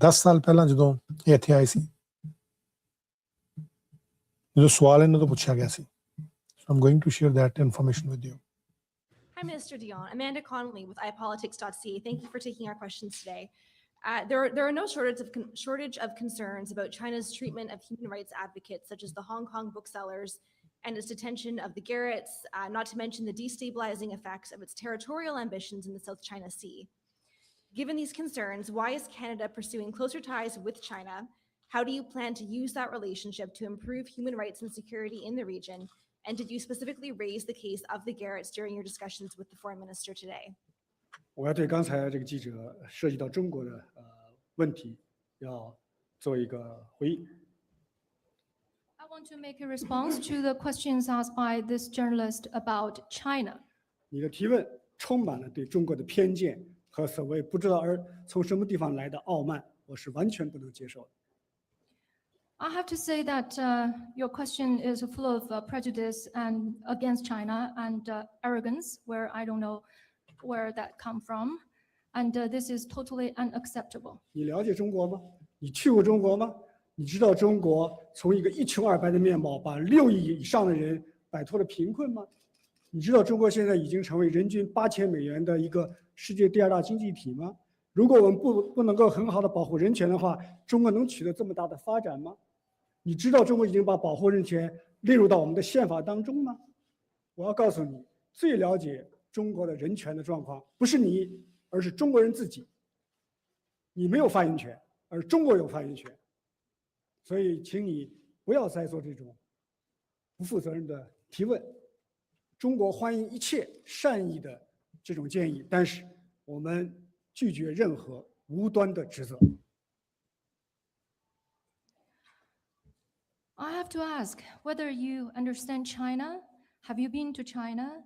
10 ਸਾਲ ਪਹਿਲਾਂ ਜਦੋਂ ਇਹ ਇੱਥੇ ਆਏ ਸੀ, ਜਦੋਂ ਸਵਾਲ ਇਹਨਾਂ ਤੋਂ ਪੁੱਛਿਆ ਗਿਆ ਸੀ। So I'm going to share that information with you. Hi, Minister Dion. Amanda Connolly with iPolitics.ca. Thank you for taking our questions today. There are no shortage of concerns about China's treatment of human rights advocates, such as the Hong Kong booksellers and its detention of the Garretts, not to mention the destabilizing effects of its territorial ambitions in the South China Sea. Given these concerns, why is Canada pursuing closer ties with China? How do you plan to use that relationship to improve human rights and security in the region? And did you specifically raise the case of the Garretts during your discussions with the Foreign Minister today? 我要对刚才这个记者涉及到中国的问题要做一个回应。I want to make a response to the questions asked by this journalist about China. 你的提问充满了对中国的偏见和所谓不知道从什么地方来的傲慢，我是完全不能接受的。I have to say that your question is full of prejudice and against China and arrogance, where I don't know where that come from, and this is totally unacceptable. 你了解中国吗？你去过中国吗？你知道中国从一个一穷二白的面貌，把6亿以上的人摆脱了贫困吗？你知道中国现在已经成为人均8000美元的一个世界第2大经济体吗？如果我们不能够很好的保护人权的话，中国能取得这么大的发展吗？你知道中国已经把保护人权列入到我们的宪法当中吗？我要告诉你，最了解中国的人权的状况不是你，而是中国人自己。你没有发言权，而中国有发言权。所以，请你不要再做这种不负责任的提问。中国欢迎一切善意的这种建议，但是我们拒绝任何无端的指责。I have to ask whether you understand China. Have you been to China?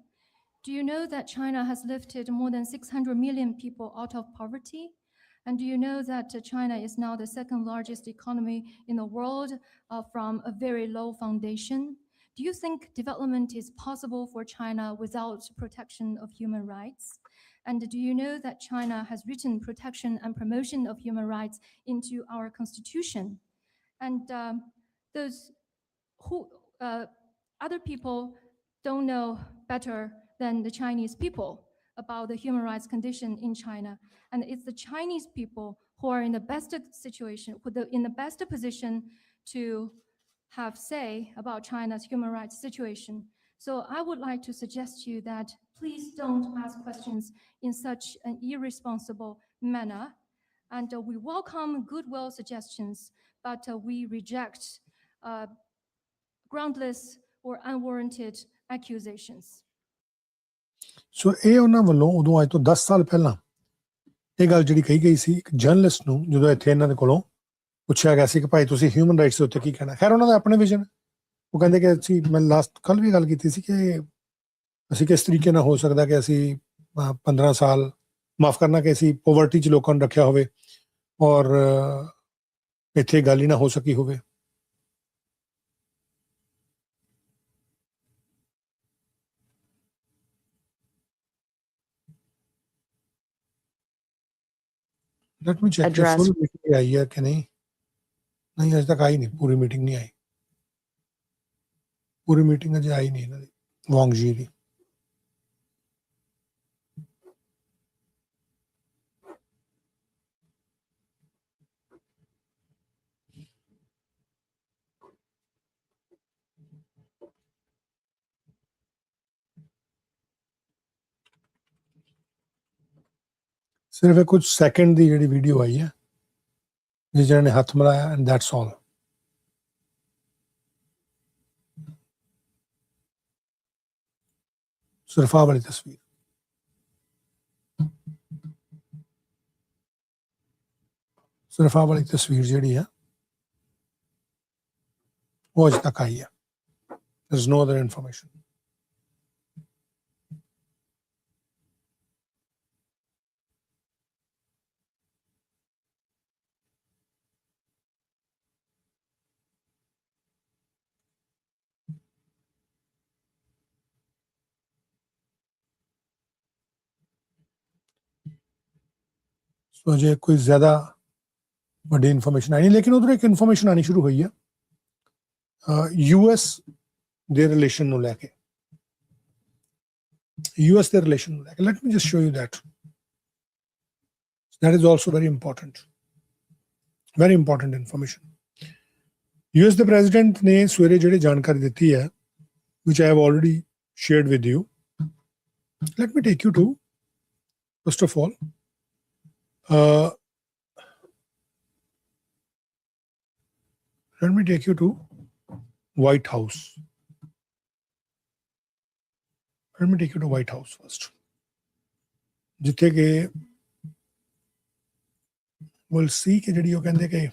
Do you know that China has lifted more than 600 million people out of poverty? And do you know that China is now the second largest economy in the world from a very low foundation? Do you think development is possible for China without protection of human rights? And do you know that China has written protection and promotion of human rights into our constitution? And those who other people don't know better than the Chinese people about the human rights condition in China. And it's the Chinese people who are in the best situation, in the best position to have say about China's human rights situation. So I would like to suggest to you that please don't ask questions in such an irresponsible manner. And we welcome goodwill suggestions, but we reject groundless or unwarranted accusations. ਸੋ ਇਹ ਉਹਨਾਂ ਵੱਲੋਂ ਉਦੋਂ ਅੱਜ ਤੋਂ 10 ਸਾਲ ਪਹਿਲਾਂ ਇਹ ਗੱਲ ਜਿਹੜੀ ਕਹੀ ਗਈ ਸੀ ਇੱਕ ਜਰਨਲਿਸਟ ਨੂੰ ਜਦੋਂ ਇੱਥੇ ਇਹਨਾਂ ਦੇ ਕੋਲੋਂ ਪੁੱਛਿਆ ਗਿਆ ਸੀ ਕਿ ਭਾਈ ਤੁਸੀਂ ਹਿਊਮਨ ਰਾਈਟਸ ਦੇ ਉੱਤੇ ਕੀ ਕਹਿਣਾ। ਖੈਰ ਉਹਨਾਂ ਦਾ ਆਪਣੇ ਵਿਜ਼ਨ, ਉਹ ਕਹਿੰਦੇ ਕਿ ਅਸੀਂ ਮੈਂ ਲਾਸਟ ਕੱਲ੍ਹ ਵੀ ਗੱਲ ਕੀਤੀ ਸੀ ਕਿ ਅਸੀਂ ਕਿਸ ਤਰੀਕੇ ਨਾਲ ਹੋ ਸਕਦਾ ਕਿ ਅਸੀਂ 15 ਸਾਲ ਮਾਫ ਕਰਨਾ ਕਿ ਅਸੀਂ ਪੋਵਰਟੀ 'ਚ ਲੋਕਾਂ ਨੂੰ ਰੱਖਿਆ ਹੋਵੇ ਔਰ ਇੱਥੇ ਗੱਲ ਹੀ ਨਾ ਹੋ ਸਕੀ ਹੋਵੇ। Let me check the full meeting आई है कि नहीं। नहीं अज तक आई नहीं, पूरी मीटिंग नहीं आई, पूरी मीटिंग अजे आई नहीं वांग जी की। सिर्फ कुछ सैकेंड की जी वीडियो आई है जिस जिन्होंने हथ मिलाया एंड दैट्स ऑल। सिर्फ आ वाली तस्वीर, सिर्फ आ वाली तस्वीर जी है वो अज तक आई है। There is no other information. तो अजे कोई ज़्यादा बड़ी इन्फॉर्मेशन आई नहीं, लेकिन उधर एक इन्फॉर्मेशन आनी शुरू हुई है यूएस दे रिलेशन ਨੂੰ ਲੈ ਕੇ। यूएस दे रिलेशन ਨੂੰ ਲੈ ਕੇ। Let me just show you that is also very important information. US the president ने सवेरे ਜਿਹੜੀ ਜਾਣਕਾਰੀ ਦਿੱਤੀ ਹੈ which I have already shared with you. Let me take you to, first of all, let me take you to White House. Let me take you to White House first. जिथे के we'll see कि जड़ी वो कहते कि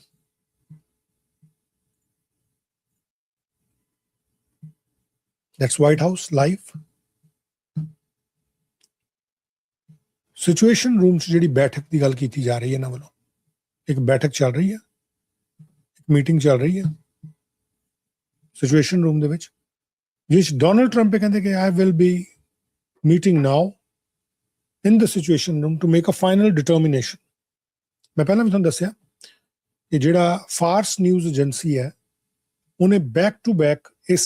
that's White House live. Situation room च जी बैठक की गल की जा रही है ना वालों। एक बैठक चल रही है, एक मीटिंग चल रही है सिचुएशन रूम दे विच जिस डोनाल्ड ट्रंप कहते कि I will be meeting now in the situation room to make a final determination. मैं पहले भी तुहानूं दस्सिया कि जिहड़ा फार्स न्यूज़ एजेंसी है उन्हें बैक टू बैक इस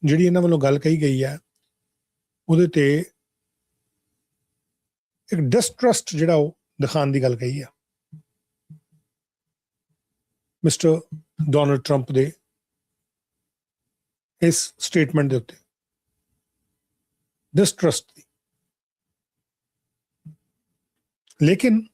जिहड़ी इन्हां वालों गल कही गई है उहदे ते एक डिस्ट्रस्ट जिहड़ा वो दिखाने की गल कही है मिस्टर डोनाल्ड ट्रंप दे इस स्टेटमेंट के उत्ते डिस्ट्रस्ट दी। लेकिन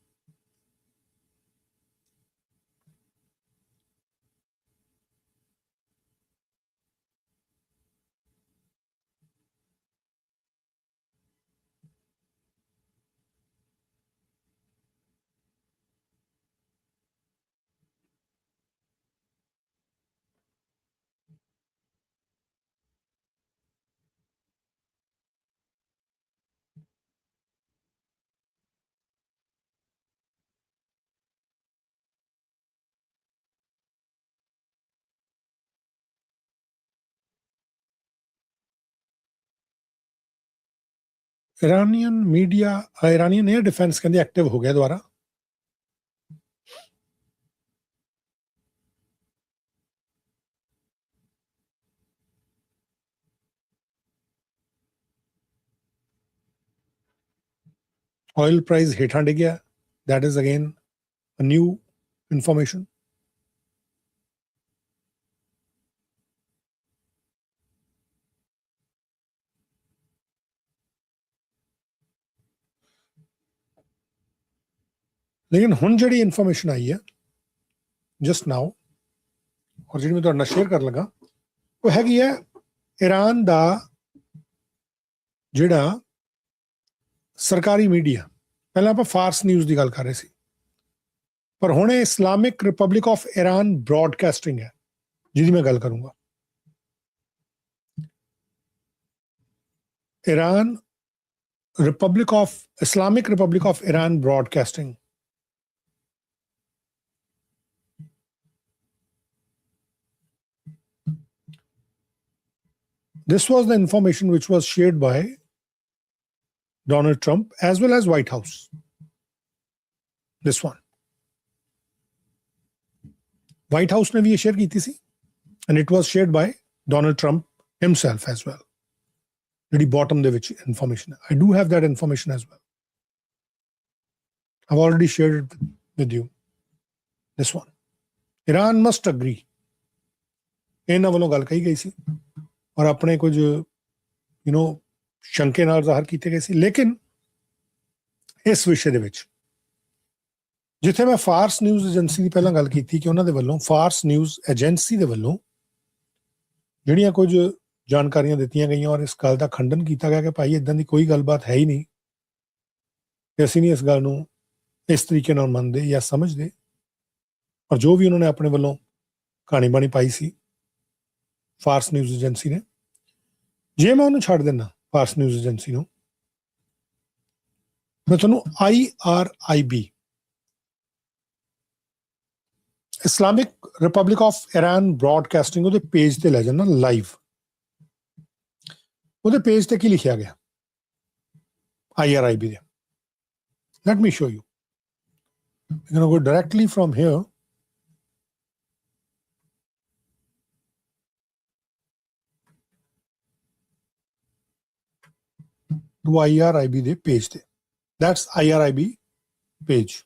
Iranian media, Iranian air defense ਕਹਿੰਦੇ ਐਕਟਿਵ ਹੋ ਗਿਆ ਦੁਬਾਰਾ। Oil price ਹੇਠਾਂ ਡਿੱਗਿਆ। That is again a new information. ਲੇਕਿਨ ਹੁਣ ਜਿਹੜੀ ਇਨਫੋਰਮੇਸ਼ਨ ਆਈ ਹੈ ਜਸਟ ਨਾਓ, ਔਰ ਜਿਹੜੀ ਮੈਂ ਤੁਹਾਡੇ ਨਾਲ ਸ਼ੇਅਰ ਕਰਨ ਲੱਗਾ, ਉਹ ਹੈਗੀ ਹੈ ਈਰਾਨ ਦਾ ਜਿਹੜਾ ਸਰਕਾਰੀ ਮੀਡੀਆ। ਪਹਿਲਾਂ ਆਪਾਂ ਫਾਰਸ ਨਿਊਜ਼ ਦੀ ਗੱਲ ਕਰ ਰਹੇ ਸੀ, ਪਰ ਹੁਣ ਇਹ Islamic republic of Iran broadcasting ਹੈ ਜਿਹਦੀ ਮੈਂ ਗੱਲ ਕਰੂੰਗਾ। Iran Republic of Islamic Republic of Iran Broadcasting. This was the information which was shared by Donald Trump as well as White House. This one. White House ne bhi ye share ki thi, and it was shared by Donald Trump himself as well. The bottom ਦੇ ਵਿੱਚ information. I do have that information as well. I've already shared it with you. This one. Iran must agree. ਇਹਨਾਂ ਵੱਲੋਂ ਗੱਲ ਕਹੀ ਗਈ ਸੀ ਔਰ ਆਪਣੇ ਕੁਝ ਸ਼ੰਕੇ ਨਾਲ ਜ਼ਾਹਰ ਕੀਤੇ ਗਏ ਸੀ। ਲੇਕਿਨ ਇਸ ਵਿਸ਼ੇ ਦੇ ਵਿੱਚ ਜਿੱਥੇ ਮੈਂ ਫਾਰਸ ਨਿਊਜ਼ ਏਜੰਸੀ ਦੀ ਪਹਿਲਾਂ ਗੱਲ ਕੀਤੀ ਕਿ ਉਹਨਾਂ ਦੇ ਵੱਲੋਂ, ਫਾਰਸ ਨਿਊਜ਼ ਏਜੰਸੀ ਦੇ ਵੱਲੋਂ ਜਿਹੜੀਆਂ ਕੁਝ ਜਾਣਕਾਰੀਆਂ ਦਿੱਤੀਆਂ ਗਈਆਂ ਔਰ ਇਸ ਗੱਲ ਦਾ ਖੰਡਨ ਕੀਤਾ ਗਿਆ ਕਿ ਭਾਈ ਇਦਾਂ ਦੀ ਕੋਈ ਗੱਲਬਾਤ ਹੈ ਹੀ ਨਹੀਂ ਤੇ ਅਸੀਂ ਨਹੀਂ ਇਸ ਗੱਲ ਨੂੰ ਇਸ ਤਰੀਕੇ ਨਾਲ ਮੰਨਦੇ ਜਾਂ ਸਮਝਦੇ। ਔਰ ਜੋ ਵੀ ਉਹਨਾਂ ਨੇ ਆਪਣੇ ਵੱਲੋਂ ਕਹਾਣੀ ਬਾਣੀ ਪਾਈ ਸੀ ਫਾਰਸ ਨਿਊਜ਼ ਏਜੰਸੀ ਨੇ, ਜੇ ਮੈਂ ਉਹਨੂੰ ਛੱਡ ਦਿੰਦਾ ਫਾਰਸ ਨਿਊਜ਼ ਏਜੰਸੀ ਨੂੰ, ਮੈਂ ਤੁਹਾਨੂੰ IRIB Islamic republic of Iran broadcasting ਉਹਦੇ ਪੇਜ ਤੇ ਲੈ ਜਾਣਾ ਲਾਈਵ। ਉਹਦੇ ਪੇਜ ਤੇ ਕੀ ਲਿਖਿਆ ਗਿਆ IRIB ਦੇ। Let me show you. We're going to go directly from here to IRIB ਦੇ ਪੇਜ ਤੇ। That's IRIB page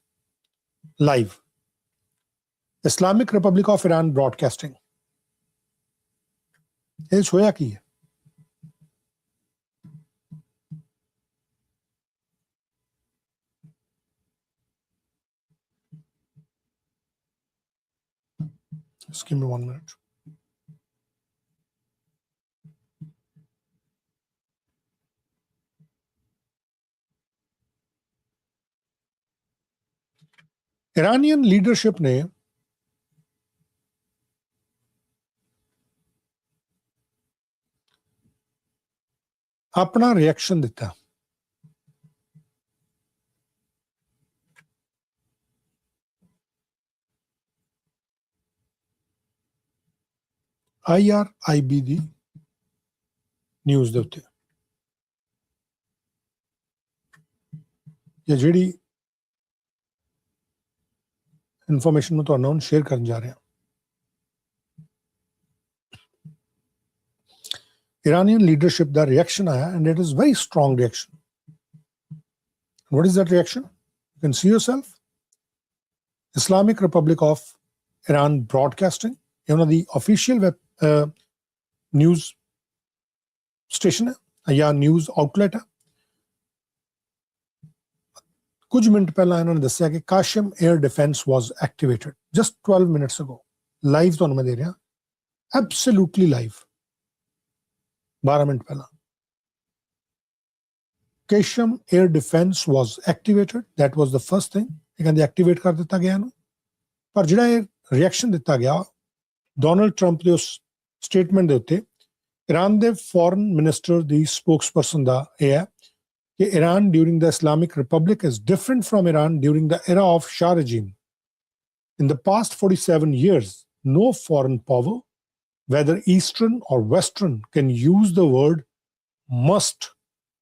live. Islamic Republic of Iran Broadcasting. ਇਹ ਹੋਇਆ ਕੀ ਹੈ? Just give me 1 minute. Iranian leadership ने अपना रिएक्शन दिता। IRIB ਦੀ news ਦੇ ਉੱਤੇ ਇਹ ਜਿਹੜੀ ਇਨਫੋਰਮੇਸ਼ਨ ਨੂੰ ਤੁਹਾਨੂੰ ਸ਼ੇਅਰ ਕਰਨ ਜਾ ਰਿਹਾ। Iranian leadership ਦਾ reaction ਆਇਆ and it is very strong reaction. What is that reaction? You can see yourself. Islamic Republic of Iran Broadcasting, ਇਹ ਉਹਨਾਂ ਦੀ official web news station ਹੈ ਜਾਂ news outlet ਹੈ। ਕੁਝ ਮਿੰਟ ਪਹਿਲਾਂ ਇਹਨਾਂ ਨੇ ਦੱਸਿਆ ਕਿ ਕਾਸ਼ਮ air defence was activated just 12 minutes ago. Live ਤੁਹਾਨੂੰ ਮੈਂ ਦੇ ਰਿਹਾ, ਐਬਸੋਲੂਟਲੀ ਲਾਈਵ, 12 ਮਿੰਟ ਪਹਿਲਾਂ। ਕਾਸ਼ਮ air defence was activated, that was the first thing. ਇਹ ਕਹਿੰਦੇ ਐਕਟੀਵੇਟ ਕਰ ਦਿੱਤਾ ਗਿਆ ਇਹਨੂੰ। ਪਰ ਜਿਹੜਾ ਇਹ ਰਿਐਕਸ਼ਨ ਦਿੱਤਾ ਗਿਆ ਡੋਨਲਡ ਟਰੰਪ ਦੇ ਉਸ ਸਟੇਟਮੈਂਟ ਦੇ ਉੱਤੇ, ਈਰਾਨ ਦੇ ਫੋਰਨ ਮਿਨਿਸਟਰ ਦੀ ਸਪੋਕਸਪਰਸਨ ਦਾ ਇਹ ਹੈ ਕਿ Iran during the Islamic Republic is different from Iran during the era of Shah regime. In the past 47 years, no foreign power, whether Eastern or Western, can use the word must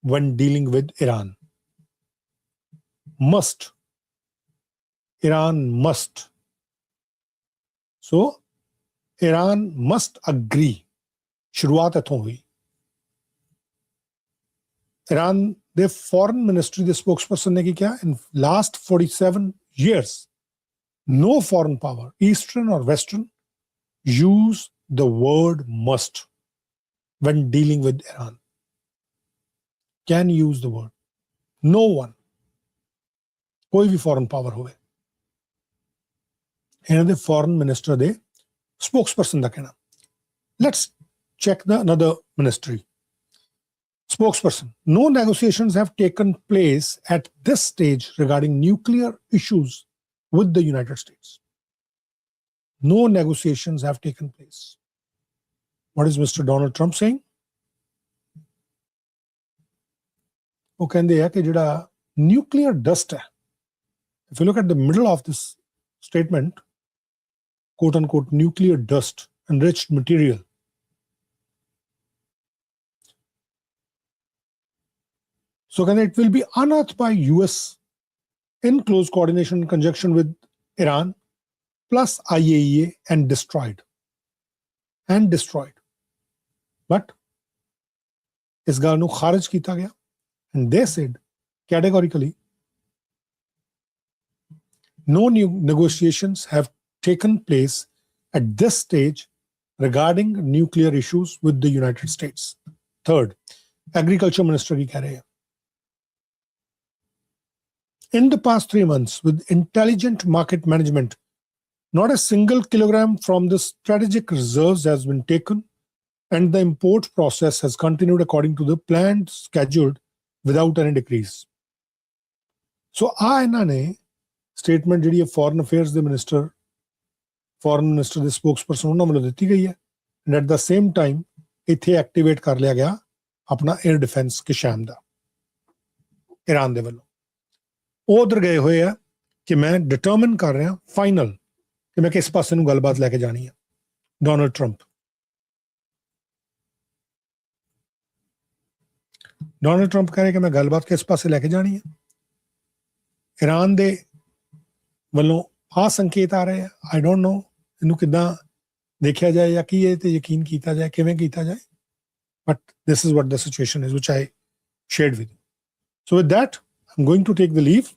when dealing with Iran. Must. Iran must. So, Iran must agree. शुरुआत इत्थों हुई. Iran, the foreign ministry, the spokesperson ने की क्या? In last 47 years, no foreign power, Eastern or Western, use the word must when dealing with Iran. Can use the word. No one. कोई भी foreign power होवे. And the foreign minister, the spokesperson दा कहना. Let's check the another ministry. Spokesperson. No negotiations have taken place at this stage regarding nuclear issues with the United States. No negotiations have taken place. What is Mr. Donald Trump saying? वो कहते हैं कि जिहड़ा nuclear dust है. If you look at the middle of this statement, quote unquote nuclear dust, enriched material. So it will be unearthed by US in close coordination and conjunction with Iran plus IAEA and destroyed. But इस गल नूं खारिज कीता गया, and they said categorically no new negotiations have taken place at this stage regarding nuclear issues with the United States. Third, agriculture minister की कह रहे हैं. In the past 3 months, with intelligent market management, not a single kilogram from the strategic reserves has been taken, and the import process has continued according to the plan scheduled without any decrease. So, ਇਹਨਾਂ ਨੇ statement ਜਿਹੜੀ foreign affairs ਦੇ foreign minister ਦੇ spokesperson ਉਹਨਾਂ ਵੱਲੋਂ ਦਿੱਤੀ ਗਈ ਹੈ, and at the same time ਇੱਥੇ activate ਕਰ ਲਿਆ ਗਿਆ ਆਪਣਾ air defense ਕਿਸ਼ਾਮ ਦਾ ईरान ਦੇ ਵੱਲੋਂ. ਉਹ ਉਧਰ ਗਏ ਹੋਏ ਆ ਕਿ ਮੈਂ ਡਿਟਰਮਿਨ ਕਰ ਰਿਹਾ ਫਾਈਨਲ ਕਿ ਮੈਂ ਕਿਸ ਪਾਸੇ ਨੂੰ ਗੱਲਬਾਤ ਲੈ ਕੇ ਜਾਣੀ ਹੈ. ਡੋਨਲਡ ਟਰੰਪ ਕਹਿ ਰਿਹਾ ਕਿ ਮੈਂ ਗੱਲਬਾਤ ਕਿਸ ਪਾਸੇ ਲੈ ਕੇ ਜਾਣੀ ਹੈ. ਈਰਾਨ ਦੇ ਵੱਲੋਂ ਆ ਸੰਕੇਤ ਆ ਰਹੇ ਆ. ਆਈ ਡੋਂਟ ਨੋ ਇਹਨੂੰ ਕਿੱਦਾਂ ਦੇਖਿਆ ਜਾਏ ਜਾਂ ਕੀ ਇਹ ਤੇ ਯਕੀਨ ਕੀਤਾ ਜਾਏ, ਕਿਵੇਂ ਕੀਤਾ ਜਾਏ. But this is what the situation is which I shared with you. So with that, I'm going to take the leave.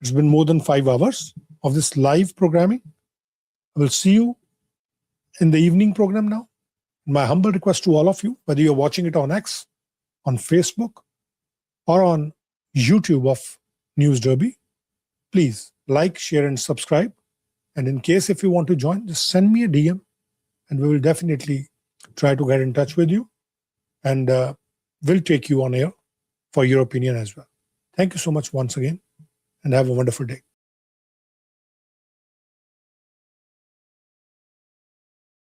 It's been more than 5 hours of this live programming. I will see you in the evening program now. My humble request to all of you, whether you're watching it on X, on Facebook, or on YouTube of News Derby, please like, share, and subscribe. And in case if you want to join, just send me a DM and we will definitely try to get in touch with you and we'll take you on air for your opinion as well. Thank you so much once again and have a wonderful day.